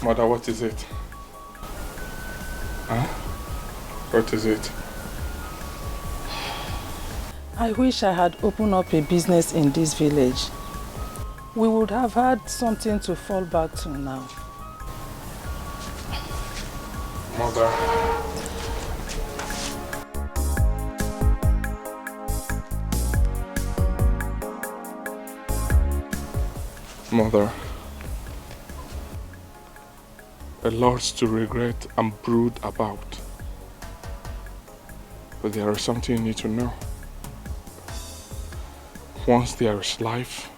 Mother, what is it? Huh? What is it? I wish I had opened up a business in this village. We would have had something to fall back to now. Mother. Mother. A lot to regret and brood about. But there is something you need to know. Once there is life,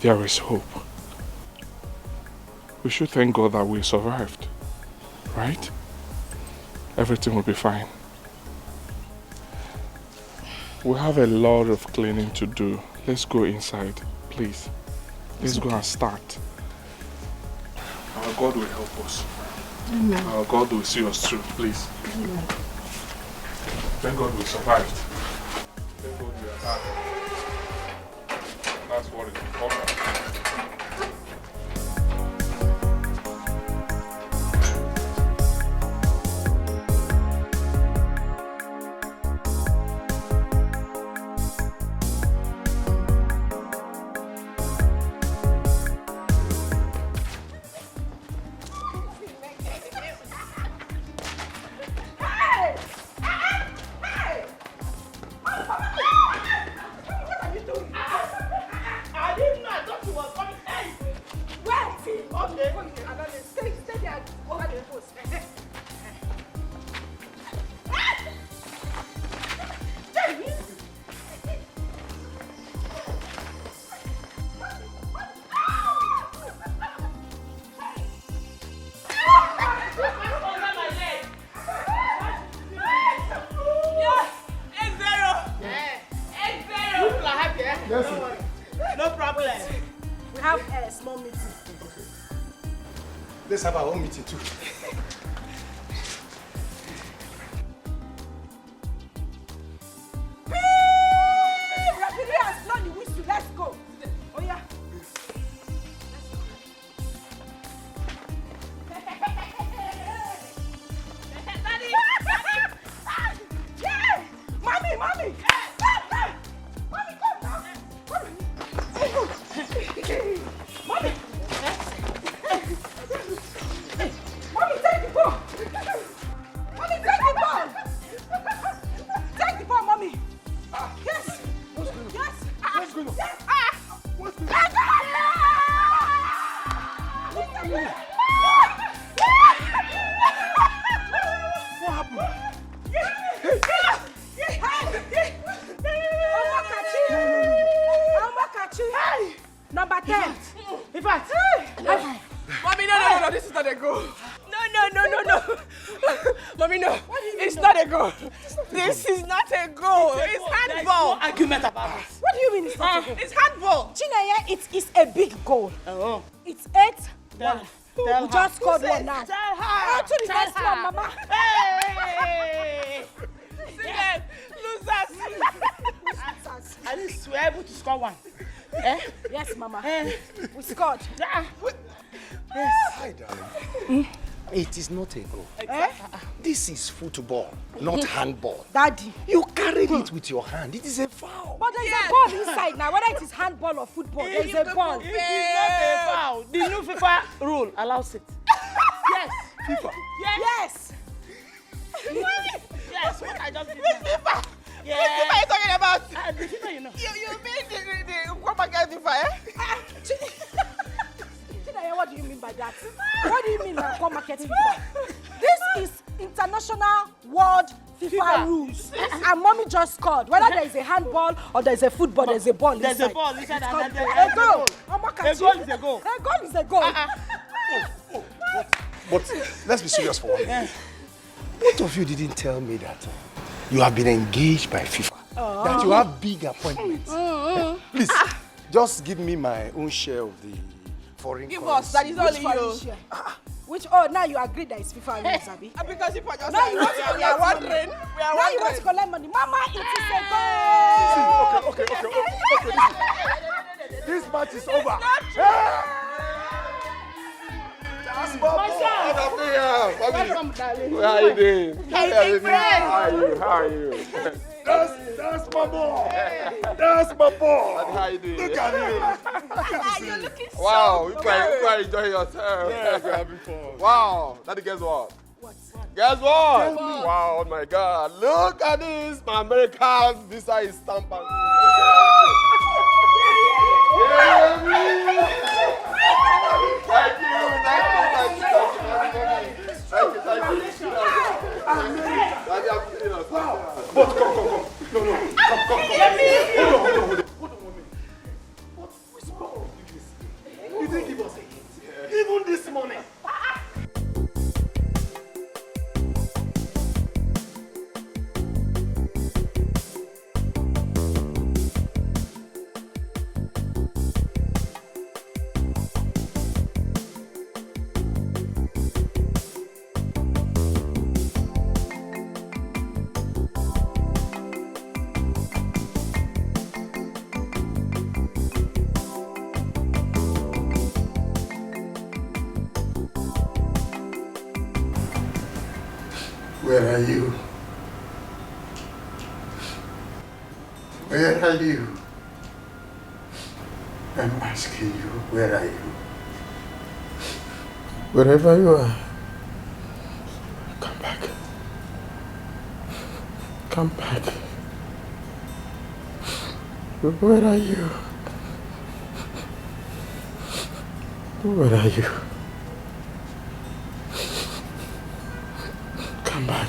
there is hope. We should thank God that we survived, right? Everything will be fine. We have a lot of cleaning to do. Let's go inside, please. Let's go and start. Our God will help us. Amen. Our God will see us through, please. Amen. Thank God we survived. Thank God we are alive. That's what is important. Let's have our own meeting too. Rapidly has blown the whistle. Let's go. Oh yeah. Daddy! Yeah! Mommy! Mommy, come now! Mommy! Mommy, take the ball! Mommy, take the ball! Take the ball, Mommy! Yes! What's going on? Yes! What's going on? Yes! What's going on? What happened? Hey! Number 10. In fact, Mommy, no, this is not a goal. No. Mommy, no. It's not a goal. This is not a goal. It's handball. No argument about it. what do you mean it's not a goal? It's handball. Chineye, it is a big goal. Oh. It's 8-1. Tell We her. just scored one now. Tell her. On to the next one, Mama. Hey! Yes, losers. At least we're able to score one. Eh? Yes, Mama. Eh? We scored. Yeah. Yes. Hi, darling. It is not a goal. This is football, not handball. Daddy. You carried it with your hand. It is a foul. But there's a ball inside now. Whether it is handball or football, there's a ball. It is not a foul. The new FIFA rule allows it. Yes. FIFA. Yes. Yes, what I just did. FIFA. Yeah. What FIFA are you talking about? The FIFA, you know. You mean the come against FIFA, eh? Chineye, what do you mean by that? What do you mean by come market FIFA? This is international world FIFA rules. And Mommy just scored. Whether there is a handball or there is a football, there's a ball inside. There's a ball inside and there's A goal. A goal is a goal. A goal is a goal. But let's be serious for one minute. Both of you didn't tell me that you have been engaged by FIFA. That you have big appointments. Please, just give me my own share of the foreign Give currency. us, that is all Which in foreign you. share? Which, oh, now you agree that it's FIFA rules, Abi? Because FIFA just Now you want to we are collect wondering. money. We are Now you want to wondering. collect money. Mama, it is a goal. Okay. This match is over. That's my boy. Welcome, darling. How are you doing? Hey, friend. How are you? How are you? That's my boy. That's my boy. How are you doing? Look at him. You're looking so Wow, you good. quite enjoying yourself. Yeah, we're having fun. Wow, Daddy, guess what? Guess what? Wow, oh my God. Look at this. My American visa is stamped. But come. No. Come. Hold on, mommy. But which power of this? You didn't give us a hint. Even this morning. Where are you? Where are you? I'm asking you, where are you? Wherever you are, come back. Come back. Where are you? Where are you? Come back.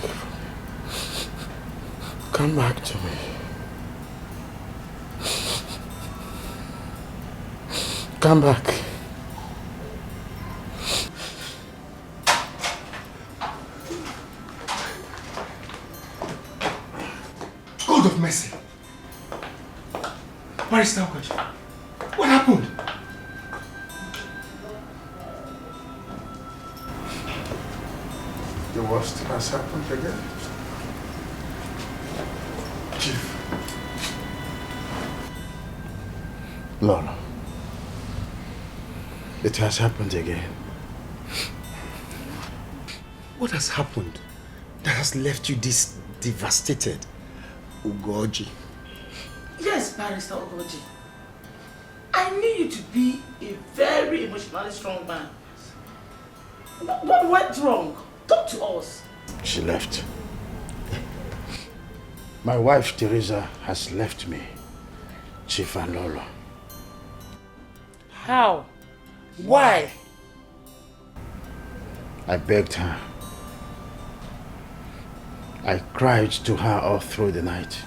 Come back to me. Come back. God of mercy. Barrister Okachi, what happened? The worst has happened again. Chief. Lola. It has happened again. What has happened that has left you this devastated, Ugoji? Yes, Barrister Ogoji. I knew you to be a very emotionally strong man. What went wrong? Talk to us. She left. My wife, Teresa, has left me, Chief and Lola. How? Why? I begged her. I cried to her all through the night.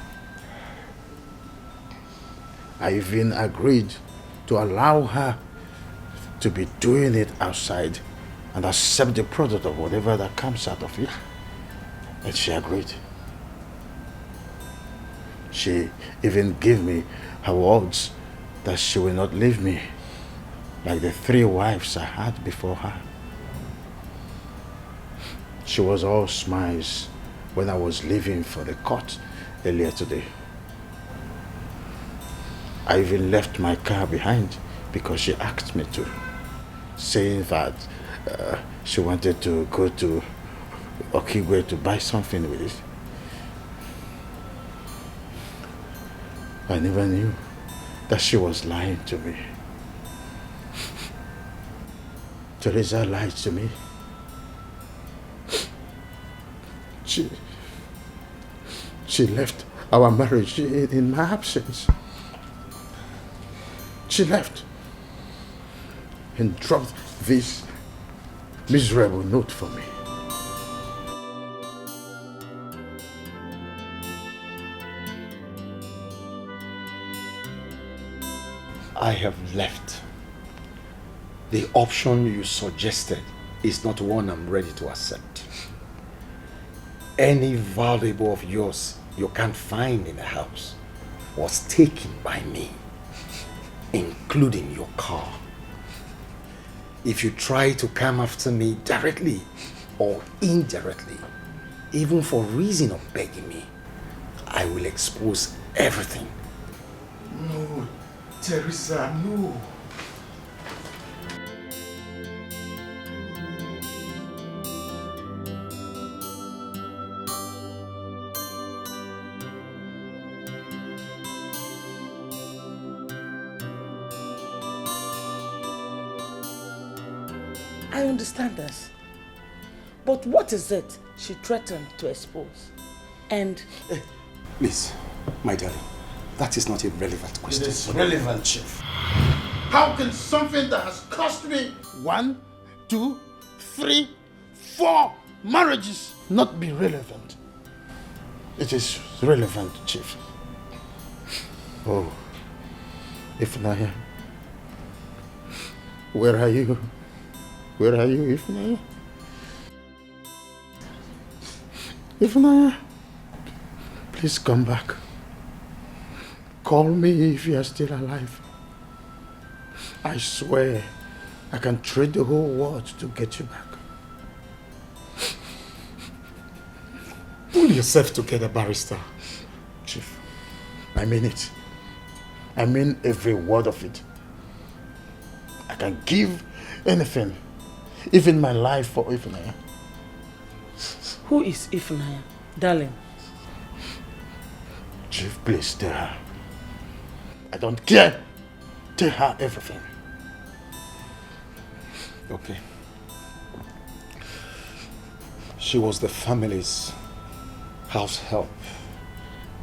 I even agreed to allow her to be doing it outside and accept the product of whatever that comes out of it. And she agreed. She even gave me her words that she will not leave me like the 3 wives I had before her. She was all smiles when I was leaving for the court earlier today. I even left my car behind because she asked me to, saying that she wanted to go to Okigwe to buy something with it. I never knew that she was lying to me. Teresa lied to me. She left our marriage in my absence. She left and dropped this miserable note for me. I have left. The option you suggested is not one I'm ready to accept. Any valuable of yours you can't find in the house was taken by me, including your car. If you try to come after me directly or indirectly, even for reason of begging me, I will expose everything. No, Teresa, no. I understand this. But what is it she threatened to expose? And... Please, my darling, that is not a relevant question. It is relevant, Chief. How can something that has cost me 1, 2, 3, 4 marriages not be relevant? It is relevant, Chief. Oh, Ifunanya. Where are you? Where are you, Ifunanya? Ifunanya, please come back. Call me if you are still alive. I swear I can trade the whole world to get you back. Pull yourself together, barrister. Chief, I mean it. I mean every word of it. I can give anything, even my life for Ifunanya. Who is Ifunanya, darling? Chief, please tell her. I don't care. Tell her everything. Okay. She was the family's house help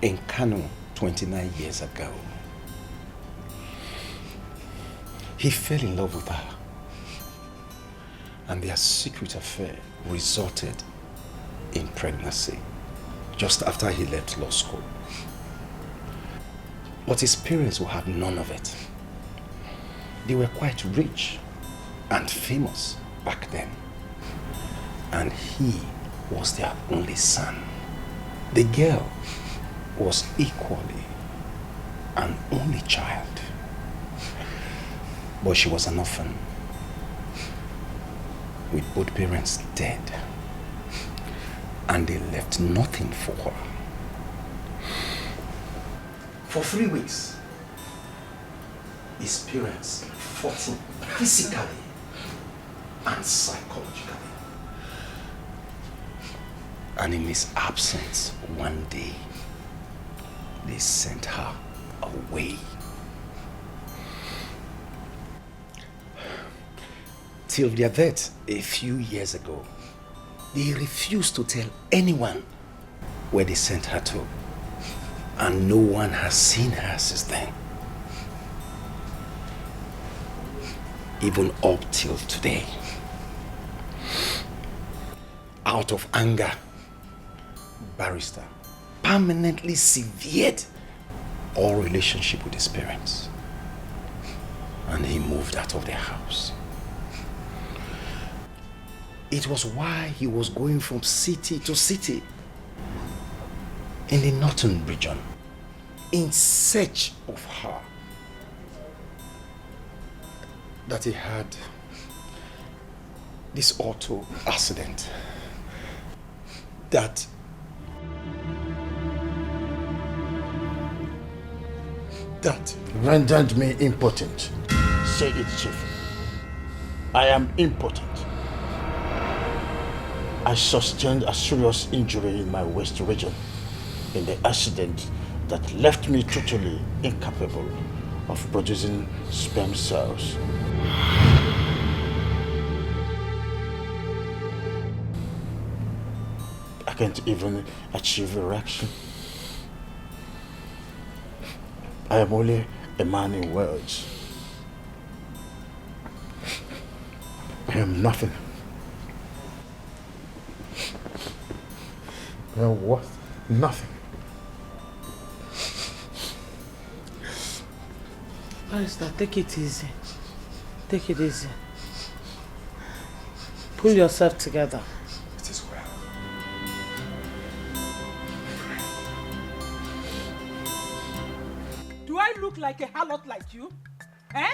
in Kano 29 years ago. He fell in love with her, and their secret affair resulted in pregnancy just after he left law school. But his parents will have none of it. They were quite rich and famous back then, and he was their only son. The girl was equally an only child, but she was an orphan with both parents dead, and they left nothing for her. For 3 weeks, his parents fought him physically and psychologically. And in his absence, one day, they sent her away. Till their death a few years ago, they refused to tell anyone where they sent her to. And no one has seen her since then. Even up till today. Out of anger, barrister permanently severed all relationship with his parents. And he moved out of their house. It was why he was going from city to city in the northern region in search of her that he had this auto accident that rendered me impotent. Say it, Chief. I am impotent. I sustained a serious injury in my waist region in the accident that left me totally incapable of producing sperm cells. I can't even achieve erection. I am only a man in words. I am nothing. I am worth nothing. Barrister, take it easy. Take it easy. Pull yourself together. it is well. Do I look like a harlot like you? Eh?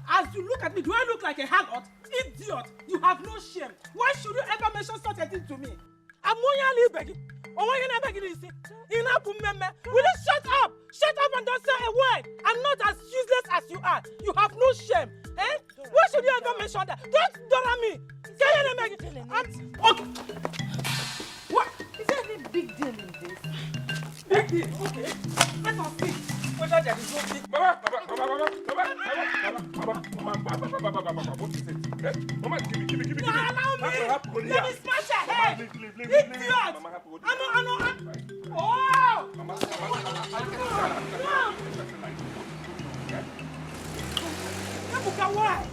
As you look at me, do I look like a harlot? Idiot! You have no shame. Why should you ever mention such a thing to me? I'm only begging. Will you shut up? Shut up and don't say a word. I'm not as useless as you are. You have no shame. Eh? Why should you ever mention that? Don't dollar me. Okay. What? Is there any big deal in this? Big deal? Okay. Let us see. whether there is no big... Mama, what is it? Eh? Mama, give me. No, allow me. Let me smash your head. Leave. Idiot. Mama, Oh! Ebuka, why?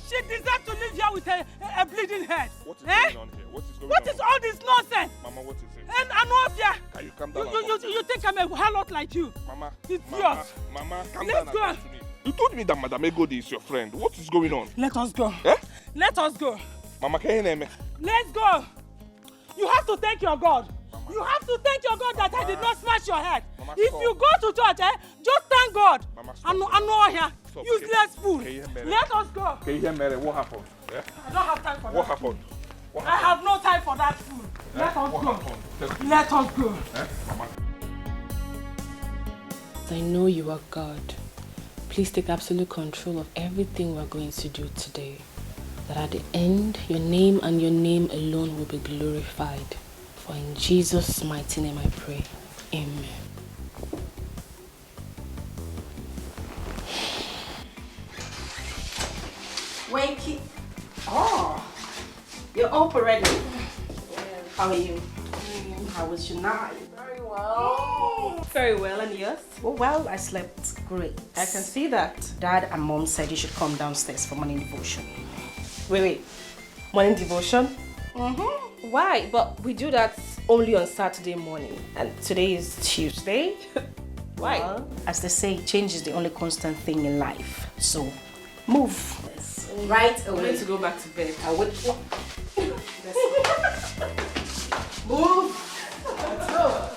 She deserves to live here with a bleeding head. What is going on here? What is all this nonsense? Mama, what is it? And Anovia, Can you calm down? you think I'm a harlot like you? Mama, Idiot. Mama, calm Let's down. go. And talk to me. You told me that Madame Egodi is your friend. What is going on? Let us go. Eh? Let us go. Mama, can you name me? Let's go. You have to thank your God. Mama. You have to thank your God that I did not smash your head. Mama, if you go to church, just thank God. Mama, I know here. Stop. Useless fool. Let Let us go. Can you hear Mary? What happened? Yeah? I don't have time for that. What happened? I have no time for that fool. Let us What go. happened? Let us go. Mama. I know you are God. Please take absolute control of everything we're going to do today. That at the end, your name and your name alone will be glorified. For in Jesus' mighty name I pray. Amen. Wakey. Oh, you're up already. How are you? How was your night? Very well. Very well, and yours? Well, I slept great. I can see that. Dad and Mom said you should come downstairs for morning devotion. Wait. Morning devotion? Mm-hmm. Why? But we do that only on Saturday morning. And today is Tuesday. Why? Well, as they say, change is the only constant thing in life. So, move. Right I'm away. going to go back to bed. I would. Move. Let's go.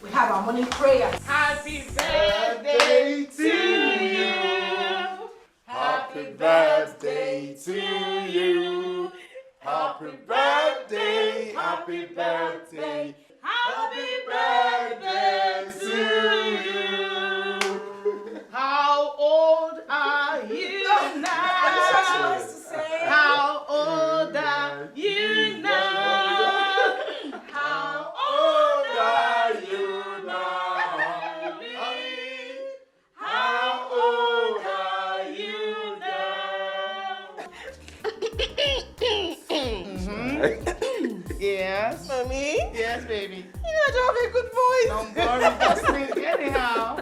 We have our morning prayers. Happy birthday to you. Happy birthday to you. Happy birthday, happy birthday, happy birthday to you. How old are you now? How old are you now? How old are you now? How old are you now? Yes. Mommy? Yes, baby. You know, I don't have a good voice. Don't worry, just me anyhow.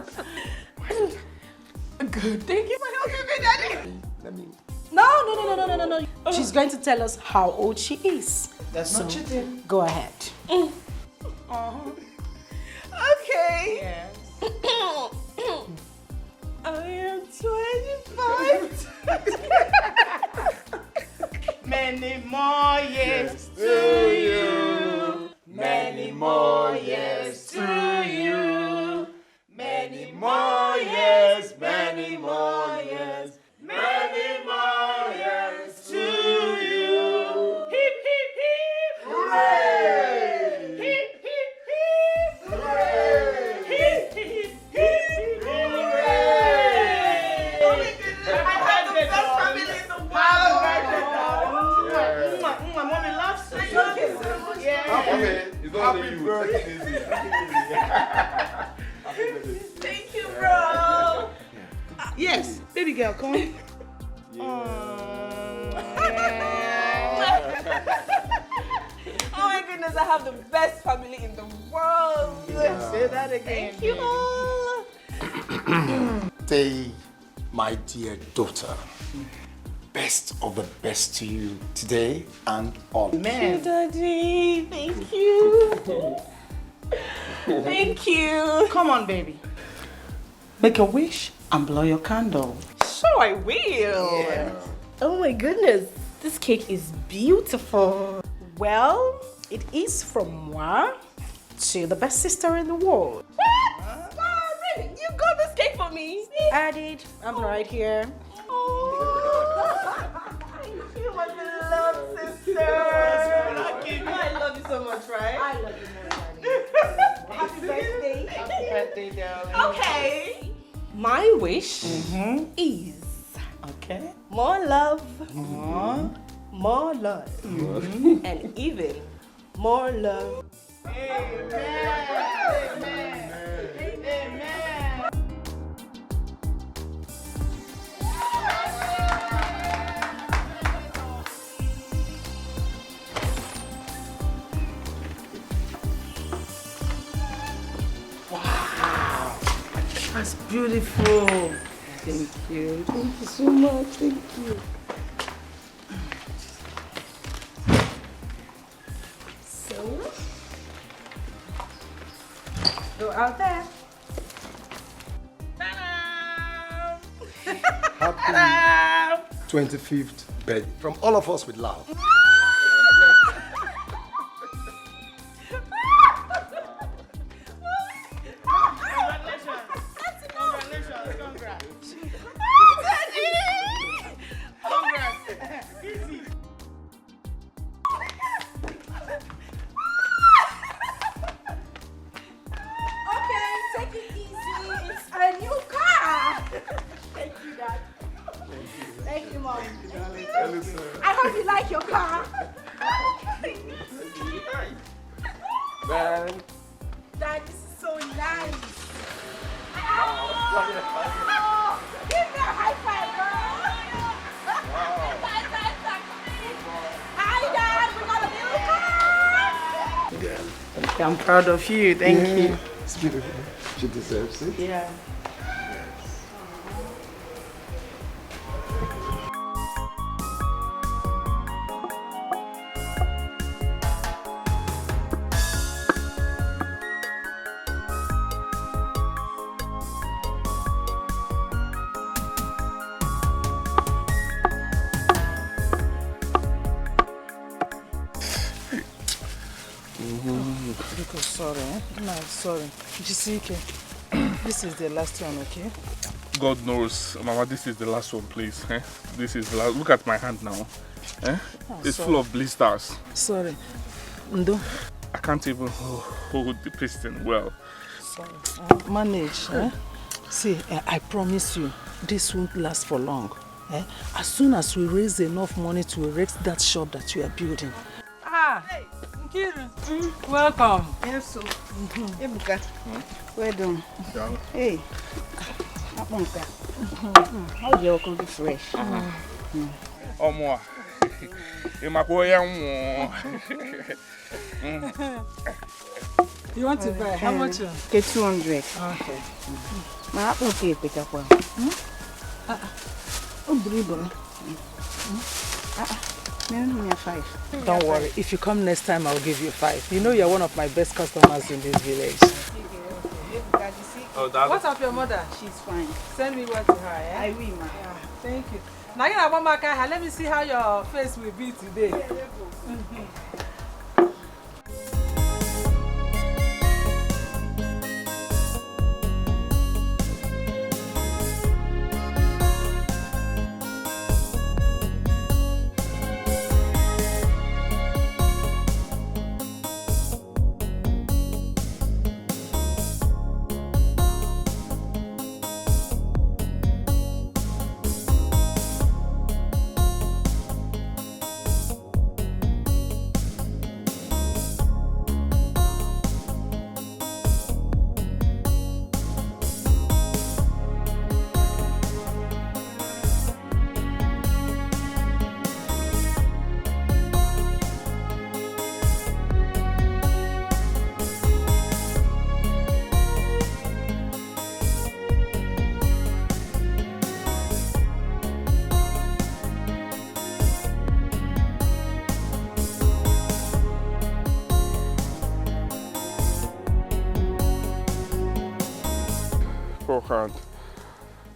Good. Thank you for helping me, Daddy. No. She's going to tell us how old she is. That's not cheating. Go ahead. Okay. Yes. I am 25. Many more years to you. Many more years to you. Many more years, many more years, many more years to you. Hip, hip, hip. Hooray! Hip, hip, hip. Hooray! Hip, hip, hip. Hooray! Oh my goodness, I had the best family in the world. Mommy loves you. Yeah. Happy birthday. Thank you, bro. Yes, baby girl, come on. Oh my goodness, I have the best family in the world. Say that again. Thank you all. Day, my dear daughter, best of the best to you today and always. Amen. Daddy, thank you. Thank you. Come on, baby. Make a wish and blow your candle. Sure, I will. Yeah. Oh my goodness. This cake is beautiful. Well, it is from moi to the best sister in the world. What? Really? You got this cake for me? I did. I'm right here. Thank you, my beloved sister. I love you so much, right? I love you more, darling. Happy birthday. Happy birthday, darling. Okay. My wish is Okay. more love, more love, and even more love Wow, that's beautiful. Thank you. Thank you so much. Thank you. So, go out there. Happy 25th birthday from all of us with love. I hope you like your car. Man. That is so nice. Oh, give me a high five, girl. Hi, Dad. We got a new car. I'm proud of you. Thank you. It's beautiful. She deserves it. Yeah. Sorry, No, sorry. Jisike, this is the last one, okay? God knows, Mama, this is the last one, please. Eh? This is the last. Look at my hand now. Eh? It's sorry. full of blisters. Sorry. Ndo. I can't even hold the piston well. Sorry. Manage. See, I promise you, this won't last for long. As soon as we raise enough money to erect that shop that you are building. Ah, Nkiru. Welcome. Yes, so. Ebuka. Well done. Yeah. Hey. How do you come be fresh? Omo. Imakoya mo. You want to buy? How much? Okay, 200. Okay. My apple cake, pick up one. Maybe 5. Don't worry. If you come next time, I'll give you 5. You know you're one of my best customers in this village. Oh, that. What's up, your mother? She's fine. Send me what to her, eh? I will, ma. Yeah, thank you. Now you have one more car. Let me see how your face will be today. Hand.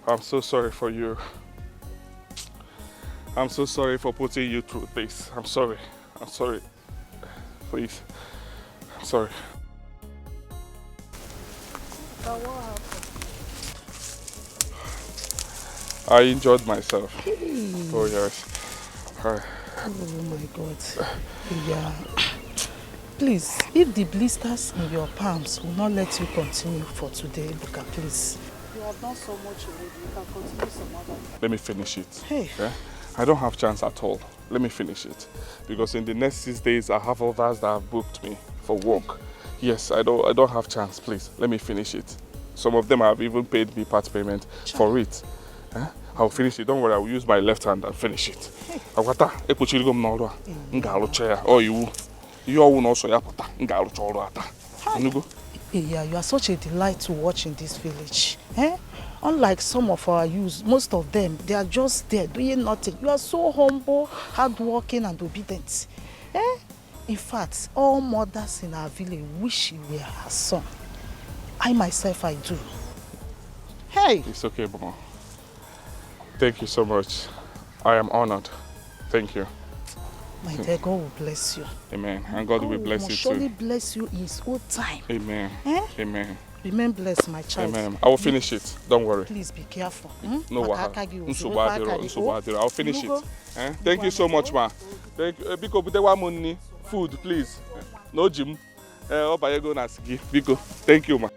I'm so sorry for you. I'm so sorry for putting you through this. I'm sorry. I'm sorry. Please. I'm sorry. But what happened? I enjoyed myself. Hey. Oh yes. Oh my God. Yeah. Please, if the blisters in your palms will not let you continue for today, Luca, please. You have done so much already. You can continue some other time. Let me finish it. Hey. Yeah? I don't have chance at all. Let me finish it. Because in the next 6 days, I have others that have booked me for work. Yes, I don't have chance, please. Let me finish it. Some of them have even paid me part payment for it. I'll finish it. Don't worry, I will use my left hand and finish it. Agwata, epochirigo m n'ọrụ a. M ga-arụcha ya. Ọ iwu. Ihe ọwụ na ọsọ ya pụta. M ga-arụcha ọrụ ata. Enugo? Yeah, you are such a delight to watch in this village. Unlike some of our youths, most of them, they are just there doing nothing. You are so humble, hardworking and obedient. In fact, all mothers in our village wish you were her son. I myself, I do. Hey! It's okay, Mama. Thank you so much. I am honored. Thank you. My dear, God will bless you. Amen. And God will bless you too. surely bless you in His own time. Amen. Amen. Remain blessed, my child. Amen. I will finish it. Don't worry. Please be careful. No wahala. I'll finish it. Thank you so much, ma. Thank you. Biko butewa money, food, please. No gym. Obayego na sigi. Biko. Thank you, ma.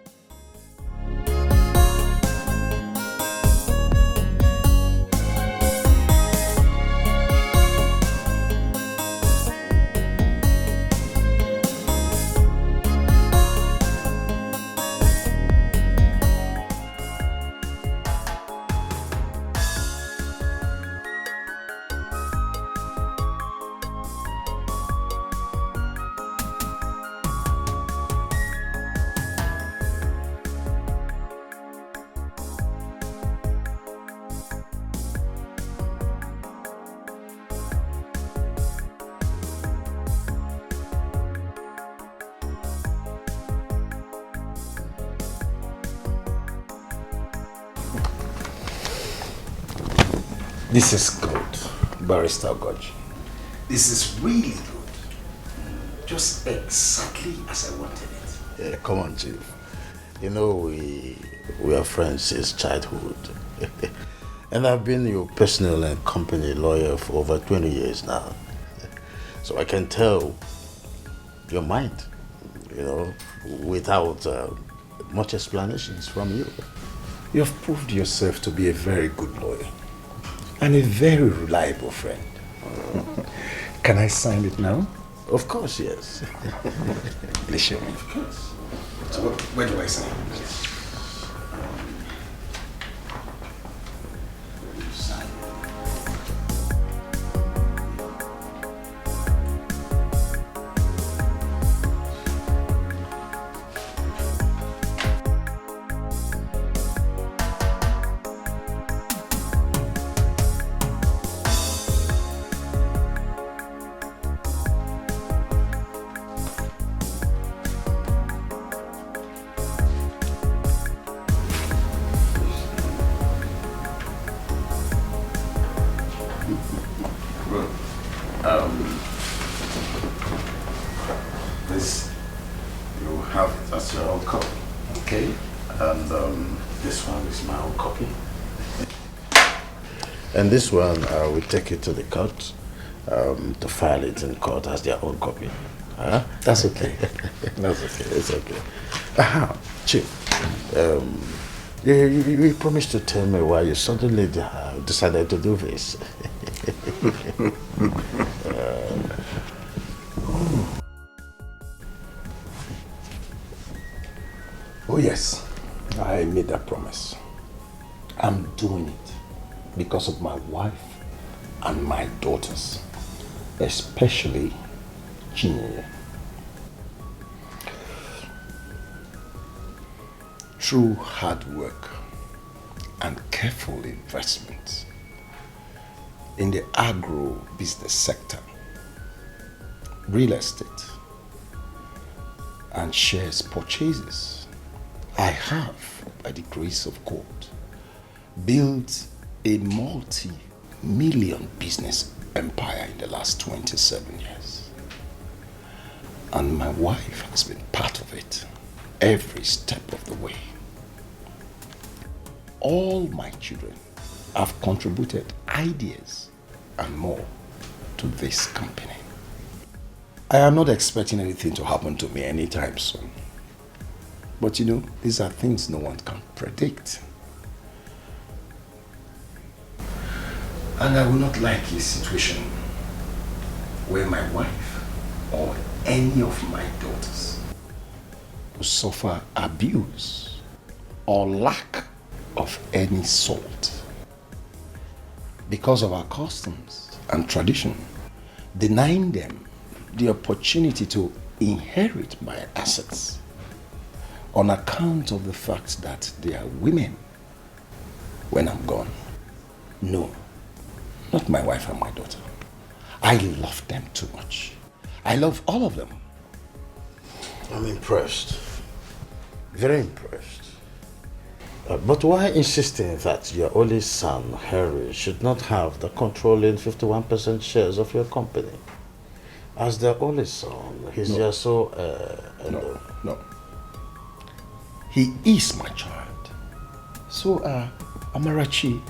This is good, Barrister Ogoji. This is really good. Just exactly as I wanted it. Yeah, come on, Chief. You know, we are friends since childhood. And I've been your personal and company lawyer for over 20 years now. So I can tell your mind, without much explanations from you. You have proved yourself to be a very good lawyer and a very reliable friend. Can I sign it now? Of course, yes. Please show me. Of course. So where do I sign? And this one, we take it to the court to file it in court as their own copy. That's okay. That's okay. It's okay. Chief, you promised to tell me why you suddenly decided to do this. Oh yes, I made that promise. I'm doing it because of my wife and my daughters, especially Chinyere. Through hard work and careful investments in the agro-business sector, real estate, and shares purchases, I have, by the grace of God, built a multi-million business empire in the last 27 years. And my wife has been part of it every step of the way. All my children have contributed ideas and more to this company. I am not expecting anything to happen to me anytime soon. But these are things no one can predict. And I will not like a situation where my wife or any of my daughters suffer abuse or lack of any sort because of our customs and tradition, denying them the opportunity to inherit my assets on account of the fact that they are women when I'm gone. No, not my wife and my daughter. I love them too much. I love all of them. I'm impressed. Very impressed. But why insisting that your only son, Harry, should not have the controlling 51% shares of your company? As the only son, he's just so... No. He is my child. So are Amarachi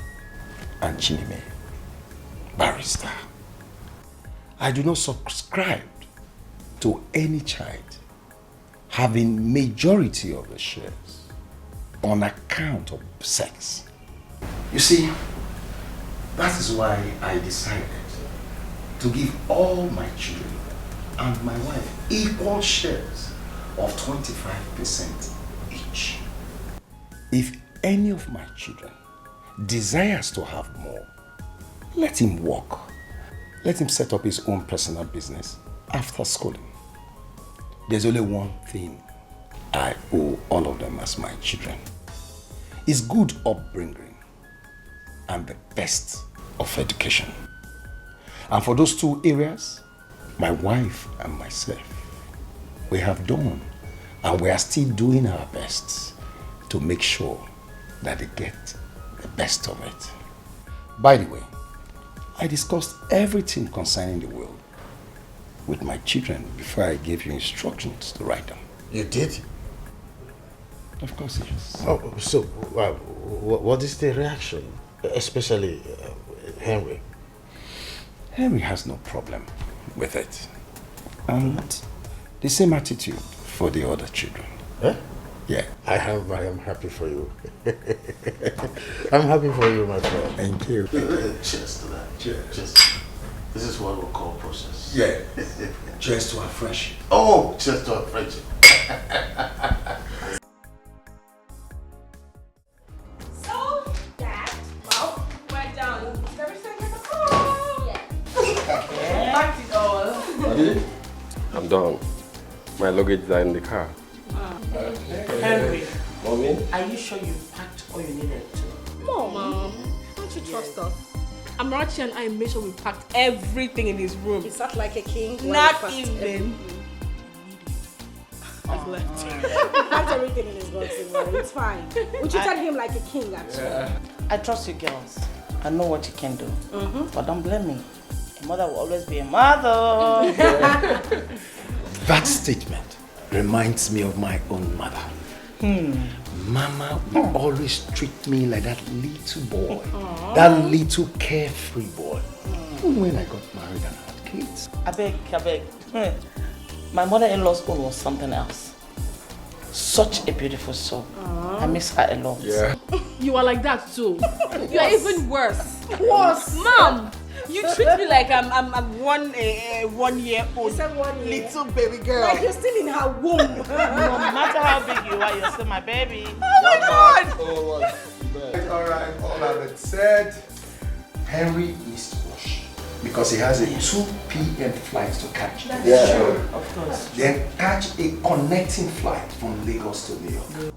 and Chinime, barrister. I do not subscribe to any child having majority of the shares on account of sex. You see, that is why I decided to give all my children and my wife equal shares of 25% each. If any of my children desires to have more, let him work. Let him set up his own personal business after schooling. There's only one thing I owe all of them as my children. It's good upbringing and the best of education. And for those two areas, my wife and myself, we have done and we are still doing our best to make sure that they get the best of it. By the way, I discussed everything concerning the will with my children before I gave you instructions to write them. You did? Of course, yes. Oh, so what is the reaction? Especially Henry. Henry has no problem with it. And the same attitude for the other children. Eh? Yeah. I am happy for you. I'm happy for you, my friend. Thank you. Cheers to that. Cheers. This is what we'll call process. Yeah. Cheers to our friendship. Oh, cheers to our friendship. So, Dad, well, we're done. Is everything in the car? Yeah. Packed it all. I'm done. My luggage are in the car. Henry, Mommy? are you sure you packed all you needed to? Mom, don't you trust us? Amarachi and I made sure we packed everything in his room. He sat like a king. Not even. I've left. Packed everything in his box. It's fine. We treated him like a king, actually. I trust you girls. I know what you can do. But don't blame me. A mother will always be a mother. That statement reminds me of my own mother. Mama would always treat me like that little boy. That little carefree boy. Even when I got married and had kids. I beg. My mother-in-law's own was something else. Such a beautiful soul. I miss her a lot. Yeah. You are like that too. You are even worse. Worse. Mom, you treat me like I'm 1 year old. He said 1 year. Little baby girl. Like you're still in her womb. No matter how big you are, you're still my baby. Oh my God! Alright, all that said, Henry needs to wash because he has a 2 p.m. flight to catch. That's true. Of course. Then catch a connecting flight from Lagos to New York.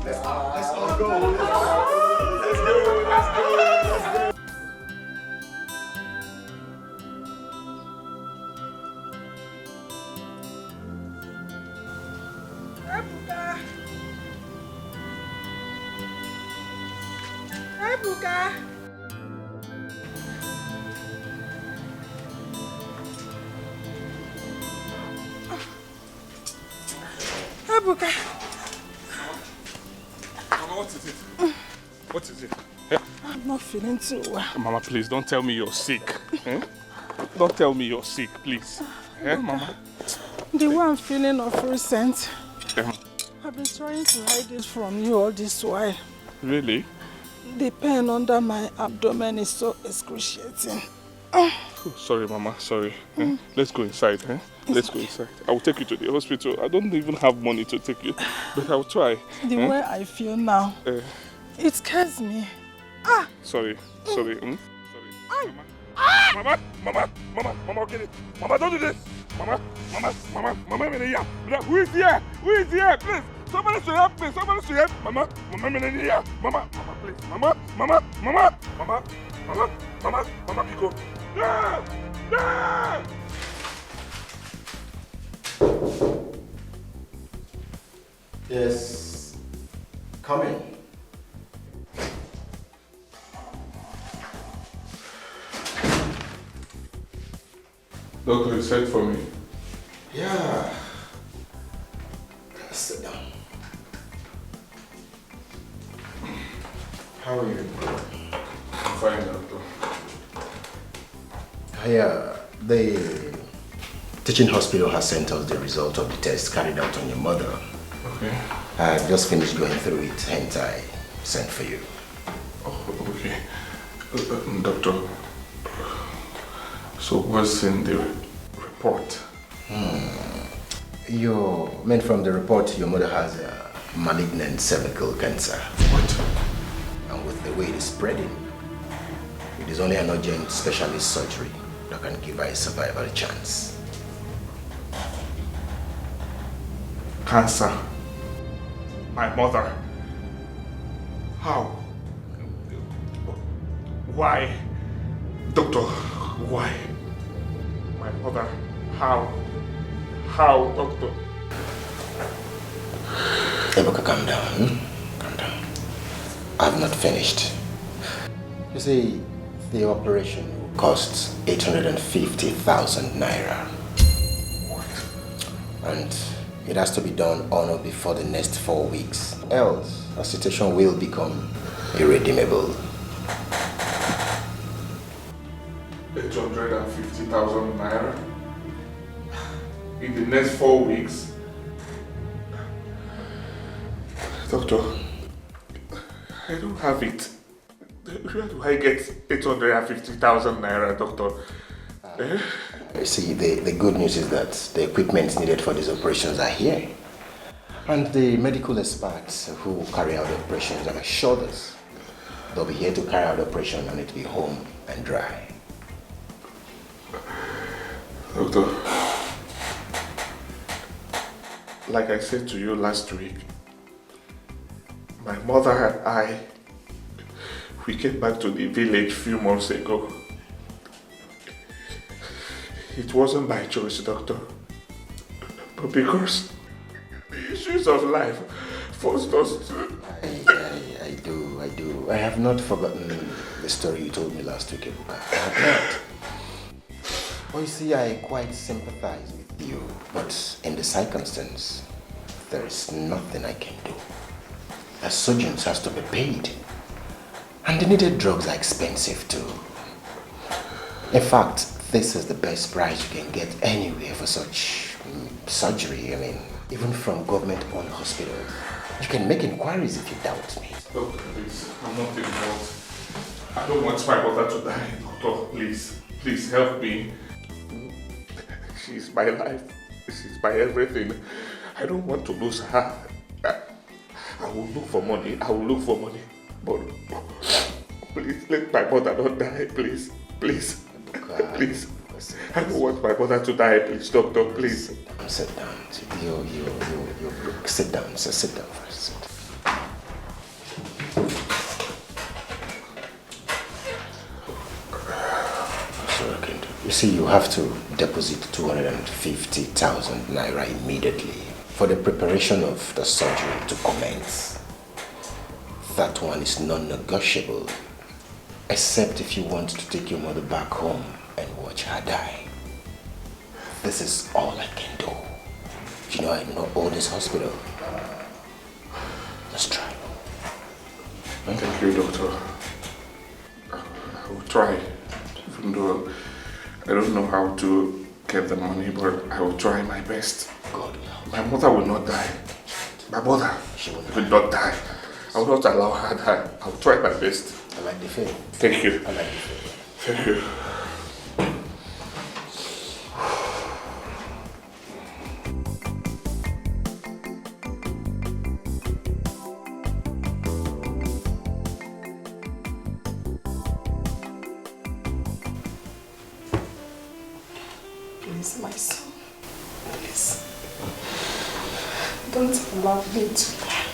Let's all go. Let's go. Ebuka. Ebuka. Mama, what is it? What is it? I'm not feeling too well. Mama, please don't tell me you're sick. Don't tell me you're sick, please. Mama? The way I'm feeling of recent, Um, I've been trying to hide it from you all this while. Really? The pain under my abdomen is so excruciating. Oh, sorry, Mama, sorry. Let's go inside. Let's go inside. I will take you to the hospital. I don't even have money to take you, but I will try. The way I feel now, it scares me. Sorry. Sorry. Sorry. Mama, get it. Mama, don't do this. Mama, who is here? Who is here? Please, somebody should help me. Somebody should help. Mama, please. Mama, Pico. Yeah. Yes. Come in. Doctor, you said for me. Yeah. Sit down. How are you? I'm fine, doctor. The teaching hospital has sent us the result of the test carried out on your mother. Okay. I just finished going through it, hence I sent for you. Oh, okay. Doctor, so what's in the report? From the report, your mother has a malignant cervical cancer. What? And with the way it is spreading, it is only an urgent specialist surgery that can give her a survival chance. Cancer. My mother. How? Why? Doctor, why? My mother. How? How, doctor? Ebuka, calm down. Calm down. I've not finished. You see, the operation costs 850,000 naira. What? And it has to be done on or before the next 4 weeks. Else, the situation will become irredeemable. 850,000 naira? In the next 4 weeks? Doctor, I don't have it. Where do I get 850,000 naira, doctor? You see, the good news is that the equipment needed for these operations are here. And the medical experts who carry out the operations have assured us they'll be here to carry out the operation and it will be home and dry. Doctor, like I said to you last week, my mother and I, we came back to the village a few months ago. It wasn't by choice, doctor, but because the issues of life forced us to... I do. I have not forgotten the story you told me last week, Ebuka. I have not. Well, you see, I quite sympathize with you, but in the circumstance, there is nothing I can do. The surgeons has to be paid, and the needed drugs are expensive too. In fact, this is the best price you can get anywhere for such surgery. I mean, even from government-owned hospitals. You can make inquiries if you doubt me. Doctor, please, I'm not involved. I don't want my mother to die, doctor. Please help me. She's my life. She's my everything. I don't want to lose her. I will look for money. But please, let my mother not die, please. Please. I don't want my mother to die, please, doctor, please. Sit down. Sit down, sir. Sit down first. So I can do. You see, you have to deposit 250,000 naira immediately for the preparation of the surgery to commence. That one is non-negotiable, except if you want to take your mother back home and watch her die. This is all I can do. You know, I do not own this hospital. Let's try. Thank you, doctor. I will try. Even though I don't know how to get the money, but I will try my best. God. My mother will not die. My mother will not die. I will not allow her to die. I will try my best. I like the feeling. Thank you. I like the feeling. Thank you. son. Please. Don't allow me to die.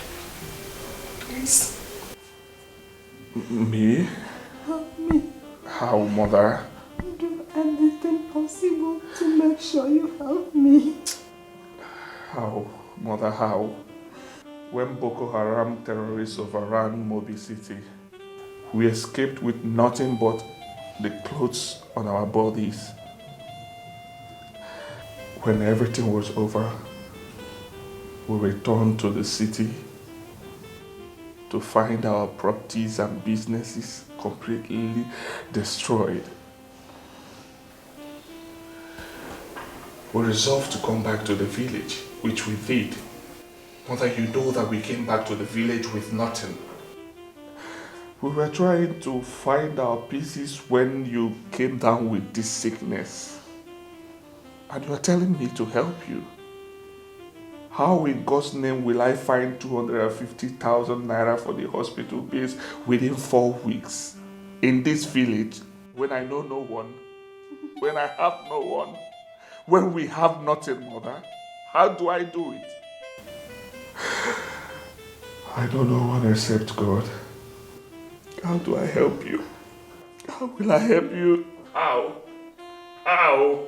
Please. Me? Help me. How, mother? Do anything possible to make sure you help me. How, mother, how? When Boko Haram terrorists overran Mobi City, we escaped with nothing but the clothes on our bodies. When everything was over, we returned to the city to find our properties and businesses completely destroyed. We resolved to come back to the village, which we did. Mother, you know that we came back to the village with nothing. We were trying to find our pieces when you came down with this sickness. And you are telling me to help you. How in God's name will I find 250,000 naira for the hospital bills within 4 weeks in this village when I know no one, when I have no one, when we have nothing, Mother? How do I do it? I don't know one except God. How do I help you? How will I help you? How? How?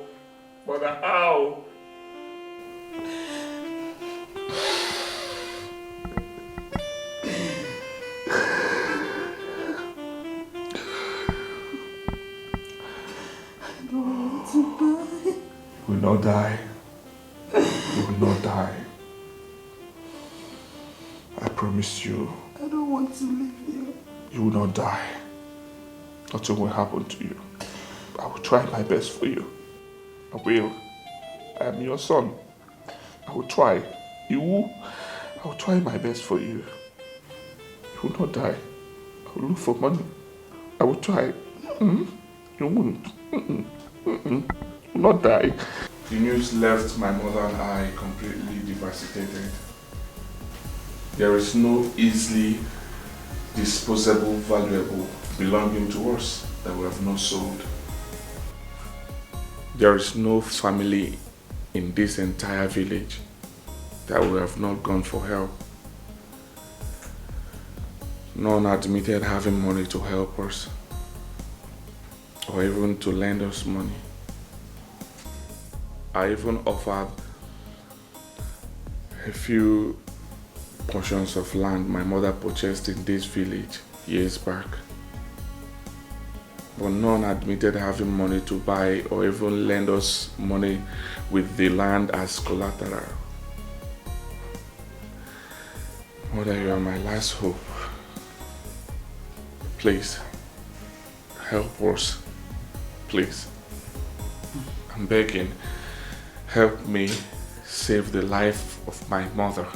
Mother, how? I don't want to die. You will not die. You will not die. I promise you. I don't want to leave you. You will not die. Nothing will happen to you. I will try my best for you. I will. I am your son. I will try. I will try my best for you. You will not die. I will look for money. I will try. You won't. You will not die. The news left my mother and I completely devastated. There is no easily disposable valuable belonging to us that we have not sold. There is no family in this entire village that we have not gone for help. None admitted having money to help us or even to lend us money. I even offered a few portions of land my mother purchased in this village years back. But none admitted having money to buy or even lend us money with the land as collateral. Mother, you are my last hope. Please, help us. Please. I'm begging, help me save the life of my mother.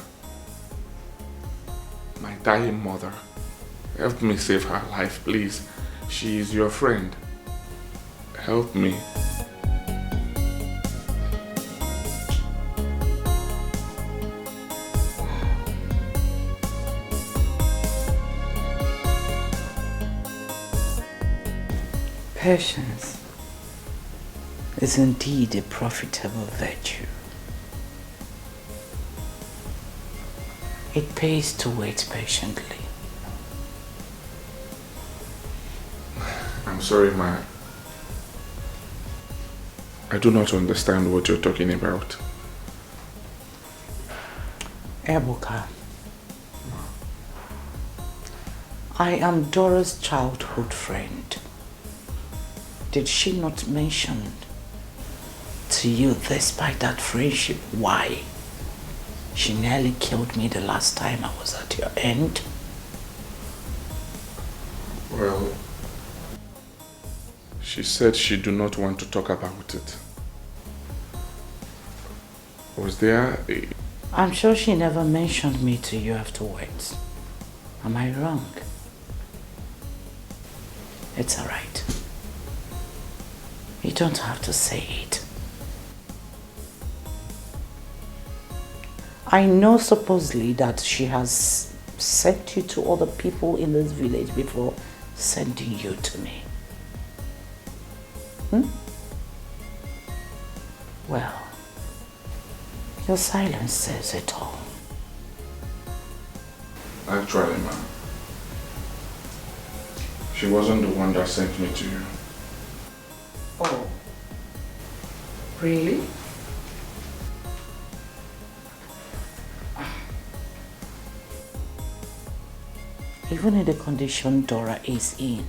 My dying mother. Help me save her life, please. She is your friend. Help me. Patience is indeed a profitable virtue. It pays to wait patiently. I'm sorry, Ma. I do not understand what you're talking about. Ebuka, I am Dora's childhood friend. Did she not mention to you, despite that friendship, why she nearly killed me the last time I was at your end? Well, she said she do not want to talk about it. Was there a... I'm sure she never mentioned me to you afterwards. Am I wrong? It's all right. You don't have to say it. I know supposedly that she has sent you to other people in this village before sending you to me. Well, your silence says it all. Actually, ma'am, she wasn't the one that sent me to you. Oh, really? Even in the condition Dora is in,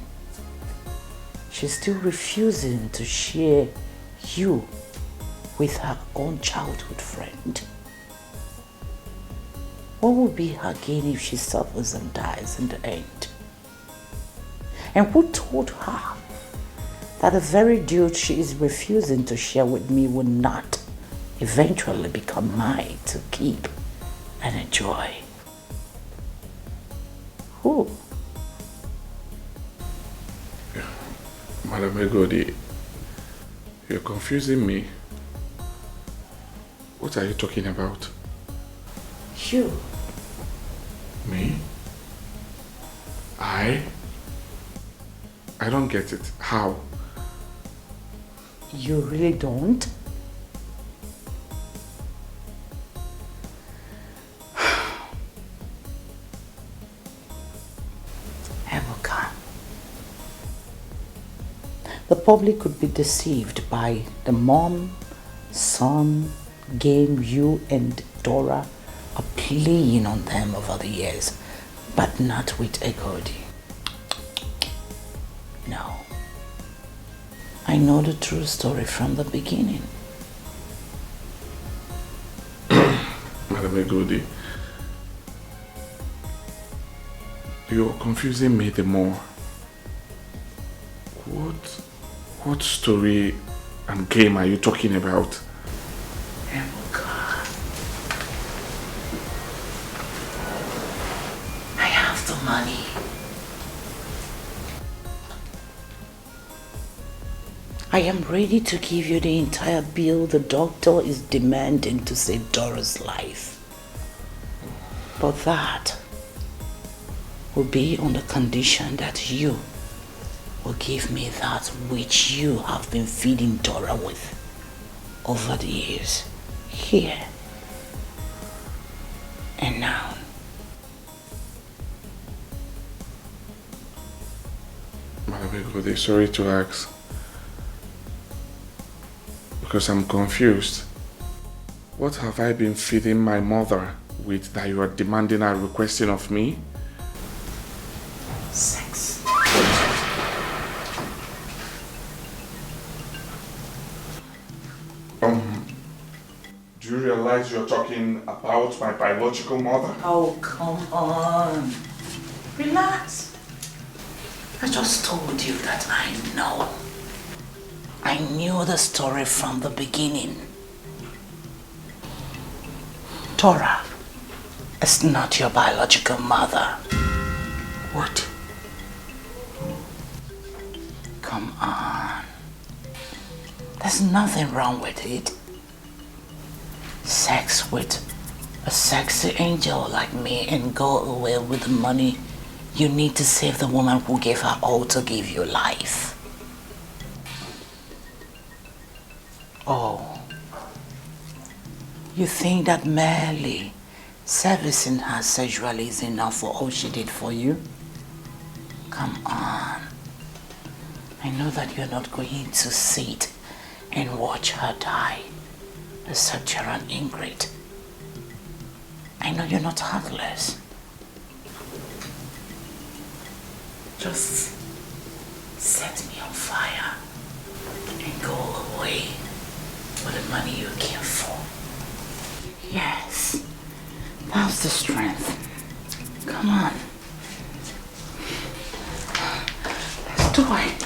she's still refusing to share you with her own childhood friend. What will be her gain if she suffers and dies in the end? And who told her that the very dude she is refusing to share with me will not eventually become mine to keep and enjoy? Who? Madam Egodi, you're confusing me. What are you talking about? You. Me? I don't get it. How? You really don't? Ebuka. The public could be deceived by the mom, son, game you and Dora are playing on them over the years, but not with Egodi. No. I know the true story from the beginning. Madam Egodi, you're confusing me the more. What story and game are you talking about? I have the money. I am ready to give you the entire bill the doctor is demanding to save Dora's life. But that will be on the condition that you will give me that which you have been feeding Dora with over the years, here and now. Madam Egodi, sorry to ask, because I'm confused. What have I been feeding my mother with that you are demanding and requesting of me? Sex. Do you realize you're talking about my biological mother? Oh, come on. Relax. I just told you that I know. I knew the story from the beginning. Dora is not your biological mother. What? Come on. There's nothing wrong with it. Sex with a sexy angel like me and go away with the money you need to save the woman who gave her all to give you life. Oh, you think that merely servicing her sexually is enough for all she did for you? Come on. I know that you're not going to sit and watch her die, except you're an ingrate. I know you're not heartless. Just set me on fire and go away with the money you came for. Yes, that's the strength. Come on. Let's do it.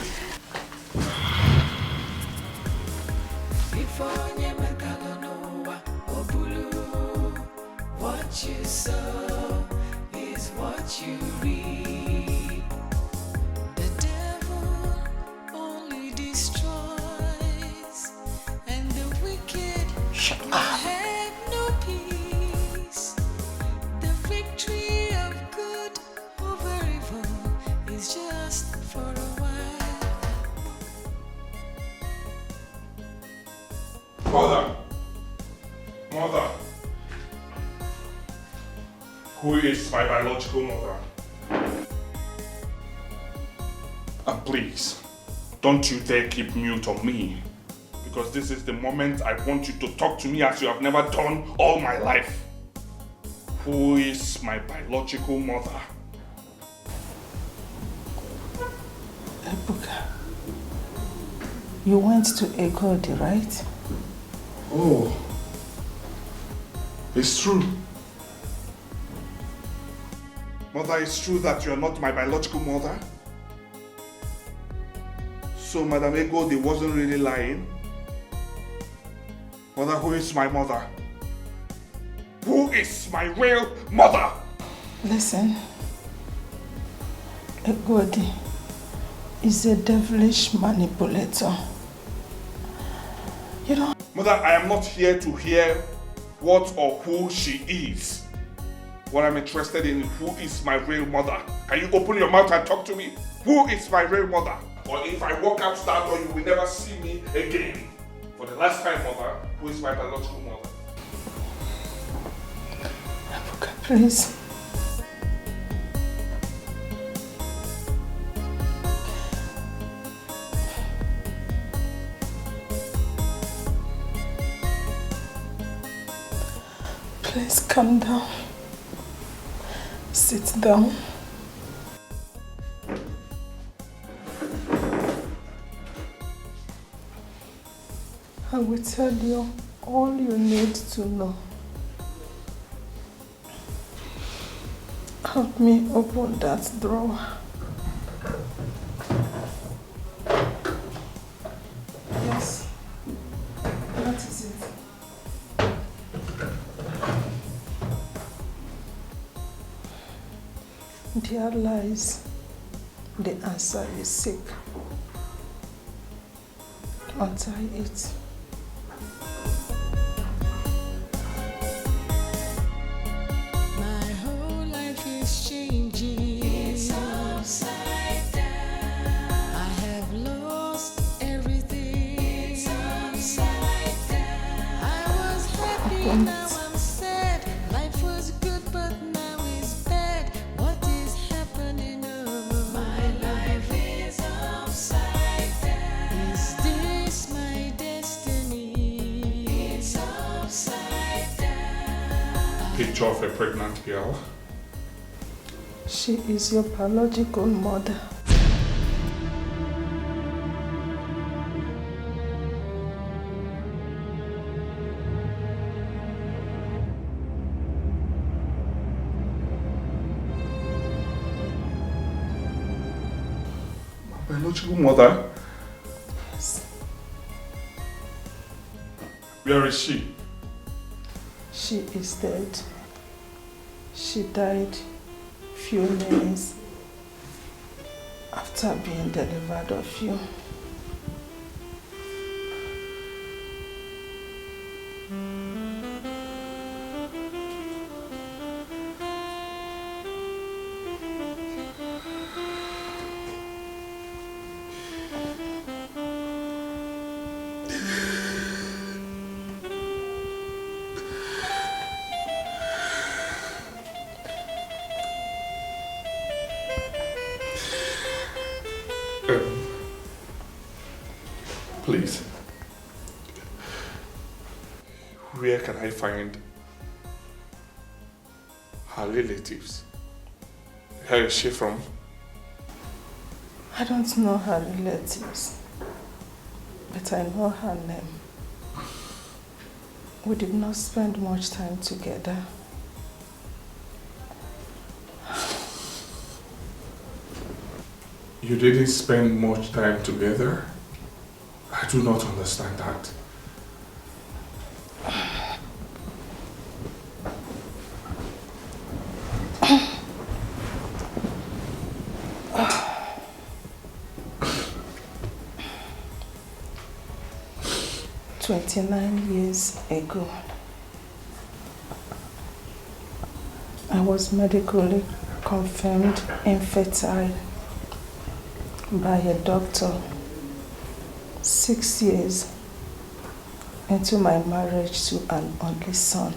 What you sow is what you reap. The devil only destroys, and the wicked will have no peace. The victory of good over evil is just for a while. Father. Mother. Who is my biological mother? And please, don't you dare keep mute on me. Because this is the moment I want you to talk to me as you have never done all my life. Who is my biological mother? Ebuka, you went to Egodi, right? Oh, it's true. Mother, it's true that you are not my biological mother? So Madam Egodi wasn't really lying? Mother, who is my mother? Who is my real mother? Listen, Egodi is a devilish manipulator. You know... Mother, I am not here to hear what or who she is. What I'm interested in, who is my real mother? Can you open your mouth and talk to me? Who is my real mother? Or if I walk out that door, you will never see me again. For the last time, Mother, who is my biological mother? Ebuka, please. Please calm down. Sit down. I will tell you all you need to know. Help me open that drawer. Yes. What is it? There lies the answer you seek. Untie it. My whole life is changing. It's upside down. I have lost everything. It's upside down. I was happy, now I'm sad. Life was good, but now it's bad. What is happening? My life is upside down. Is this my destiny? It's upside down. Picture of a pregnant girl. She is your biological mother. My biological mother? Yes. Where is she? She is dead. She died few minutes after being delivered of you. Please. Where can I find her relatives? Where is she from? I don't know her relatives, but I know her name. We did not spend much time together. You didn't spend much time together? I do not understand that. "29 years ago, I was medically confirmed infertile by a doctor. 6 years into my marriage to an only son.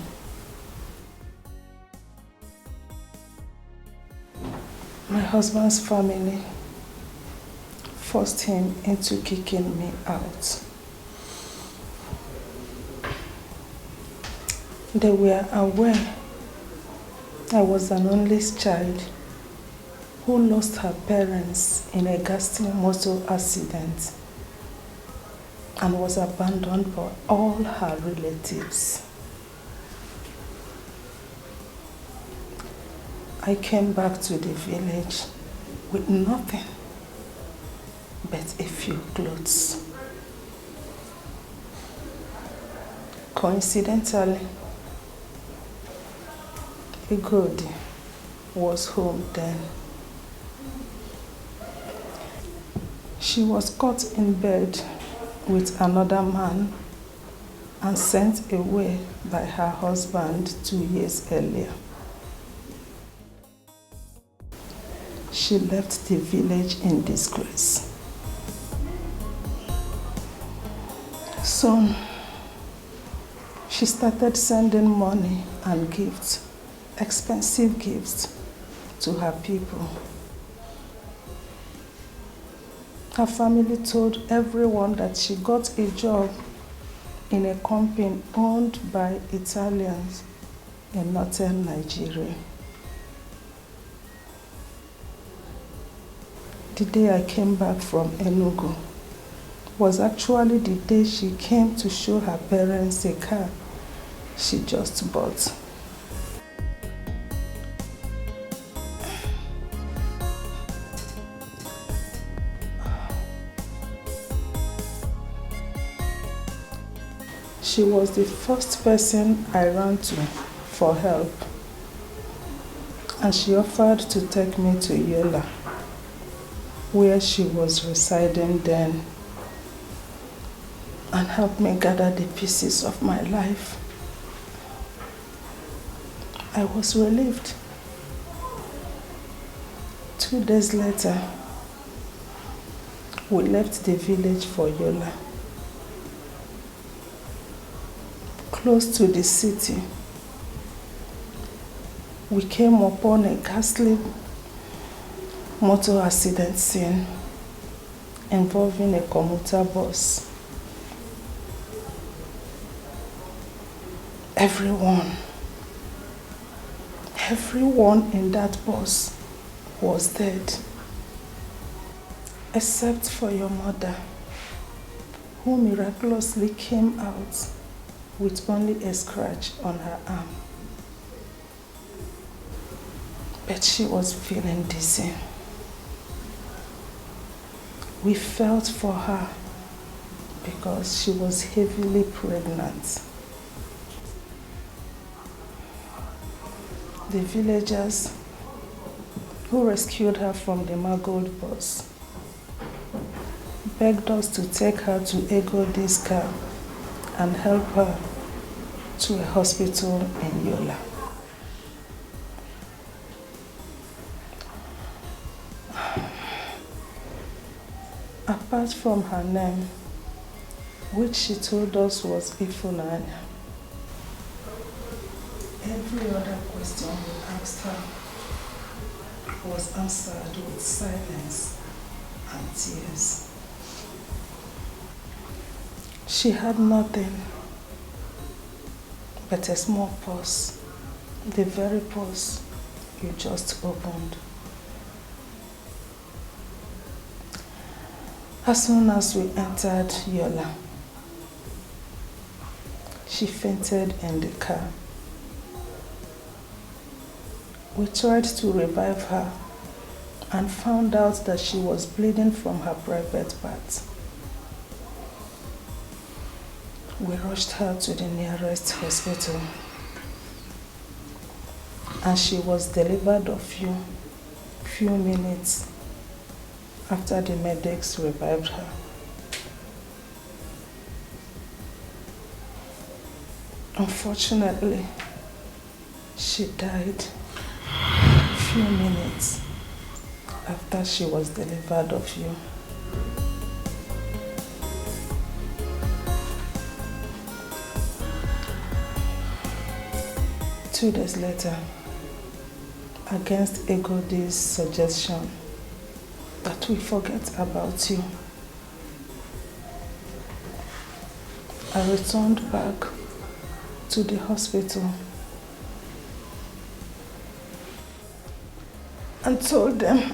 My husband's family forced him into kicking me out. They were aware I was an only child who lost her parents in a ghastly motor accident and was abandoned by all her relatives. I came back to the village with nothing but a few clothes. Coincidentally, Igodi was home then. She was caught in bed with another man and sent away by her husband 2 years earlier. She left the village in disgrace. Soon, she started sending money and gifts, expensive gifts, to her people. Her family told everyone that she got a job in a company owned by Italians in northern Nigeria. The day I came back from Enugu was actually the day she came to show her parents a car she just bought. She was the first person I ran to for help, and she offered to take me to Yola, where she was residing then, and help me gather the pieces of my life. I was relieved. 2 days later, we left the village for Yola. Close to the city, we came upon a ghastly motor accident scene involving a commuter bus. Everyone in that bus was dead, except for your mother, who miraculously came out with only a scratch on her arm. But she was feeling dizzy. We felt for her because she was heavily pregnant. The villagers who rescued her from the mangled bus begged us to take her to Egodi's car and help her to a hospital in Yola. Apart from her name, which she told us was Ifunanya, every other question we asked her was answered with silence and tears. She had nothing but a small purse, the very purse you just opened. As soon as we entered Yola, she fainted in the car. We tried to revive her and found out that she was bleeding from her private parts. We rushed her to the nearest hospital, and she was delivered a few minutes after the medics revived her. Unfortunately, she died a few minutes after she was delivered of you. 2 days later, against Egodi's suggestion that we forget about you, I returned back to the hospital and told them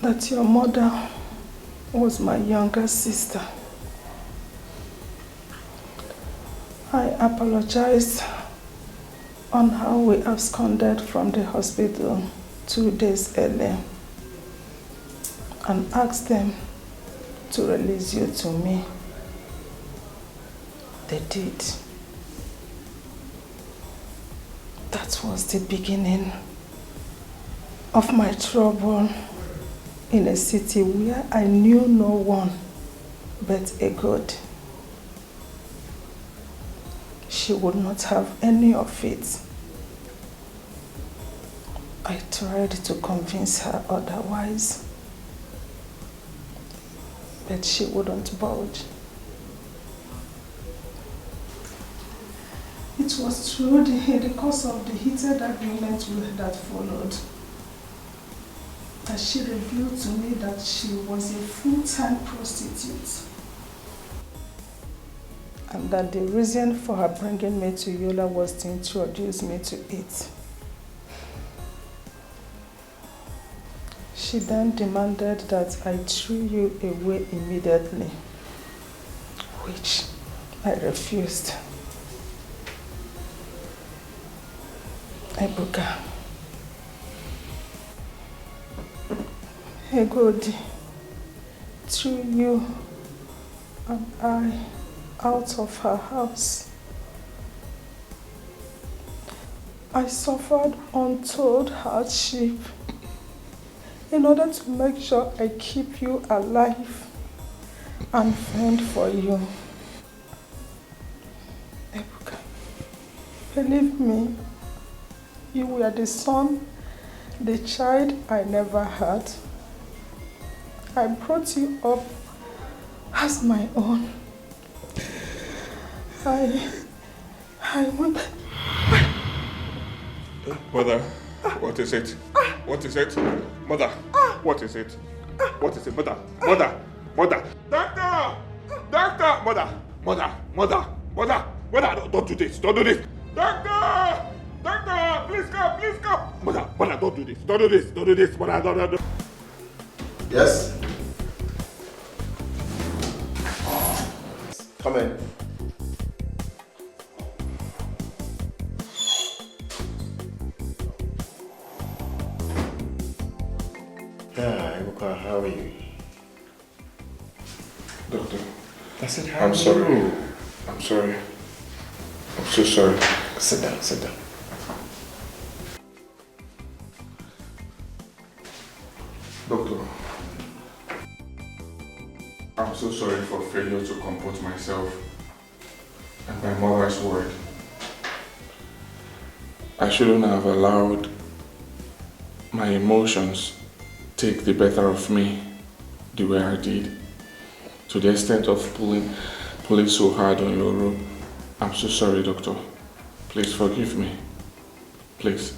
that your mother was my younger sister. I apologized on how we absconded from the hospital 2 days earlier and asked them to release you to me. They did. That was the beginning of my trouble in a city where I knew no one but a God. She would not have any of it. I tried to convince her otherwise, but she wouldn't budge. It was through the course of the heated argument that followed that she revealed to me that she was a full-time prostitute, and that the reason for her bringing me to Yola was to introduce me to it. She then demanded that I threw you away immediately, which I refused. Ebuka, Egodi threw you and I out of her house. I suffered untold hardship in order to make sure I keep you alive and fend for you. Ebuka, believe me, you were the son, the child I never had. I brought you up as my own. I want... Mother, what is it? What is it? Mother, what is it? What is it? Mother, mother, mother. Doctor! Doctor! Mother, don't do this, don't do this. Doctor! Doctor, please come, please come. Mother, don't do this, don't do this, mother, don't. Yes? Come in. Yeah, Ibuka, how are you? Doctor, I said, how I'm are sorry. you? I'm sorry. I'm so sorry. Sit down, sit down. Doctor, I'm so sorry for failure to comport myself and my mother's word. I shouldn't have allowed my emotions take the better of me the way I did, to the extent of pulling so hard on your rope. I'm so sorry, Doctor. Please forgive me. Please.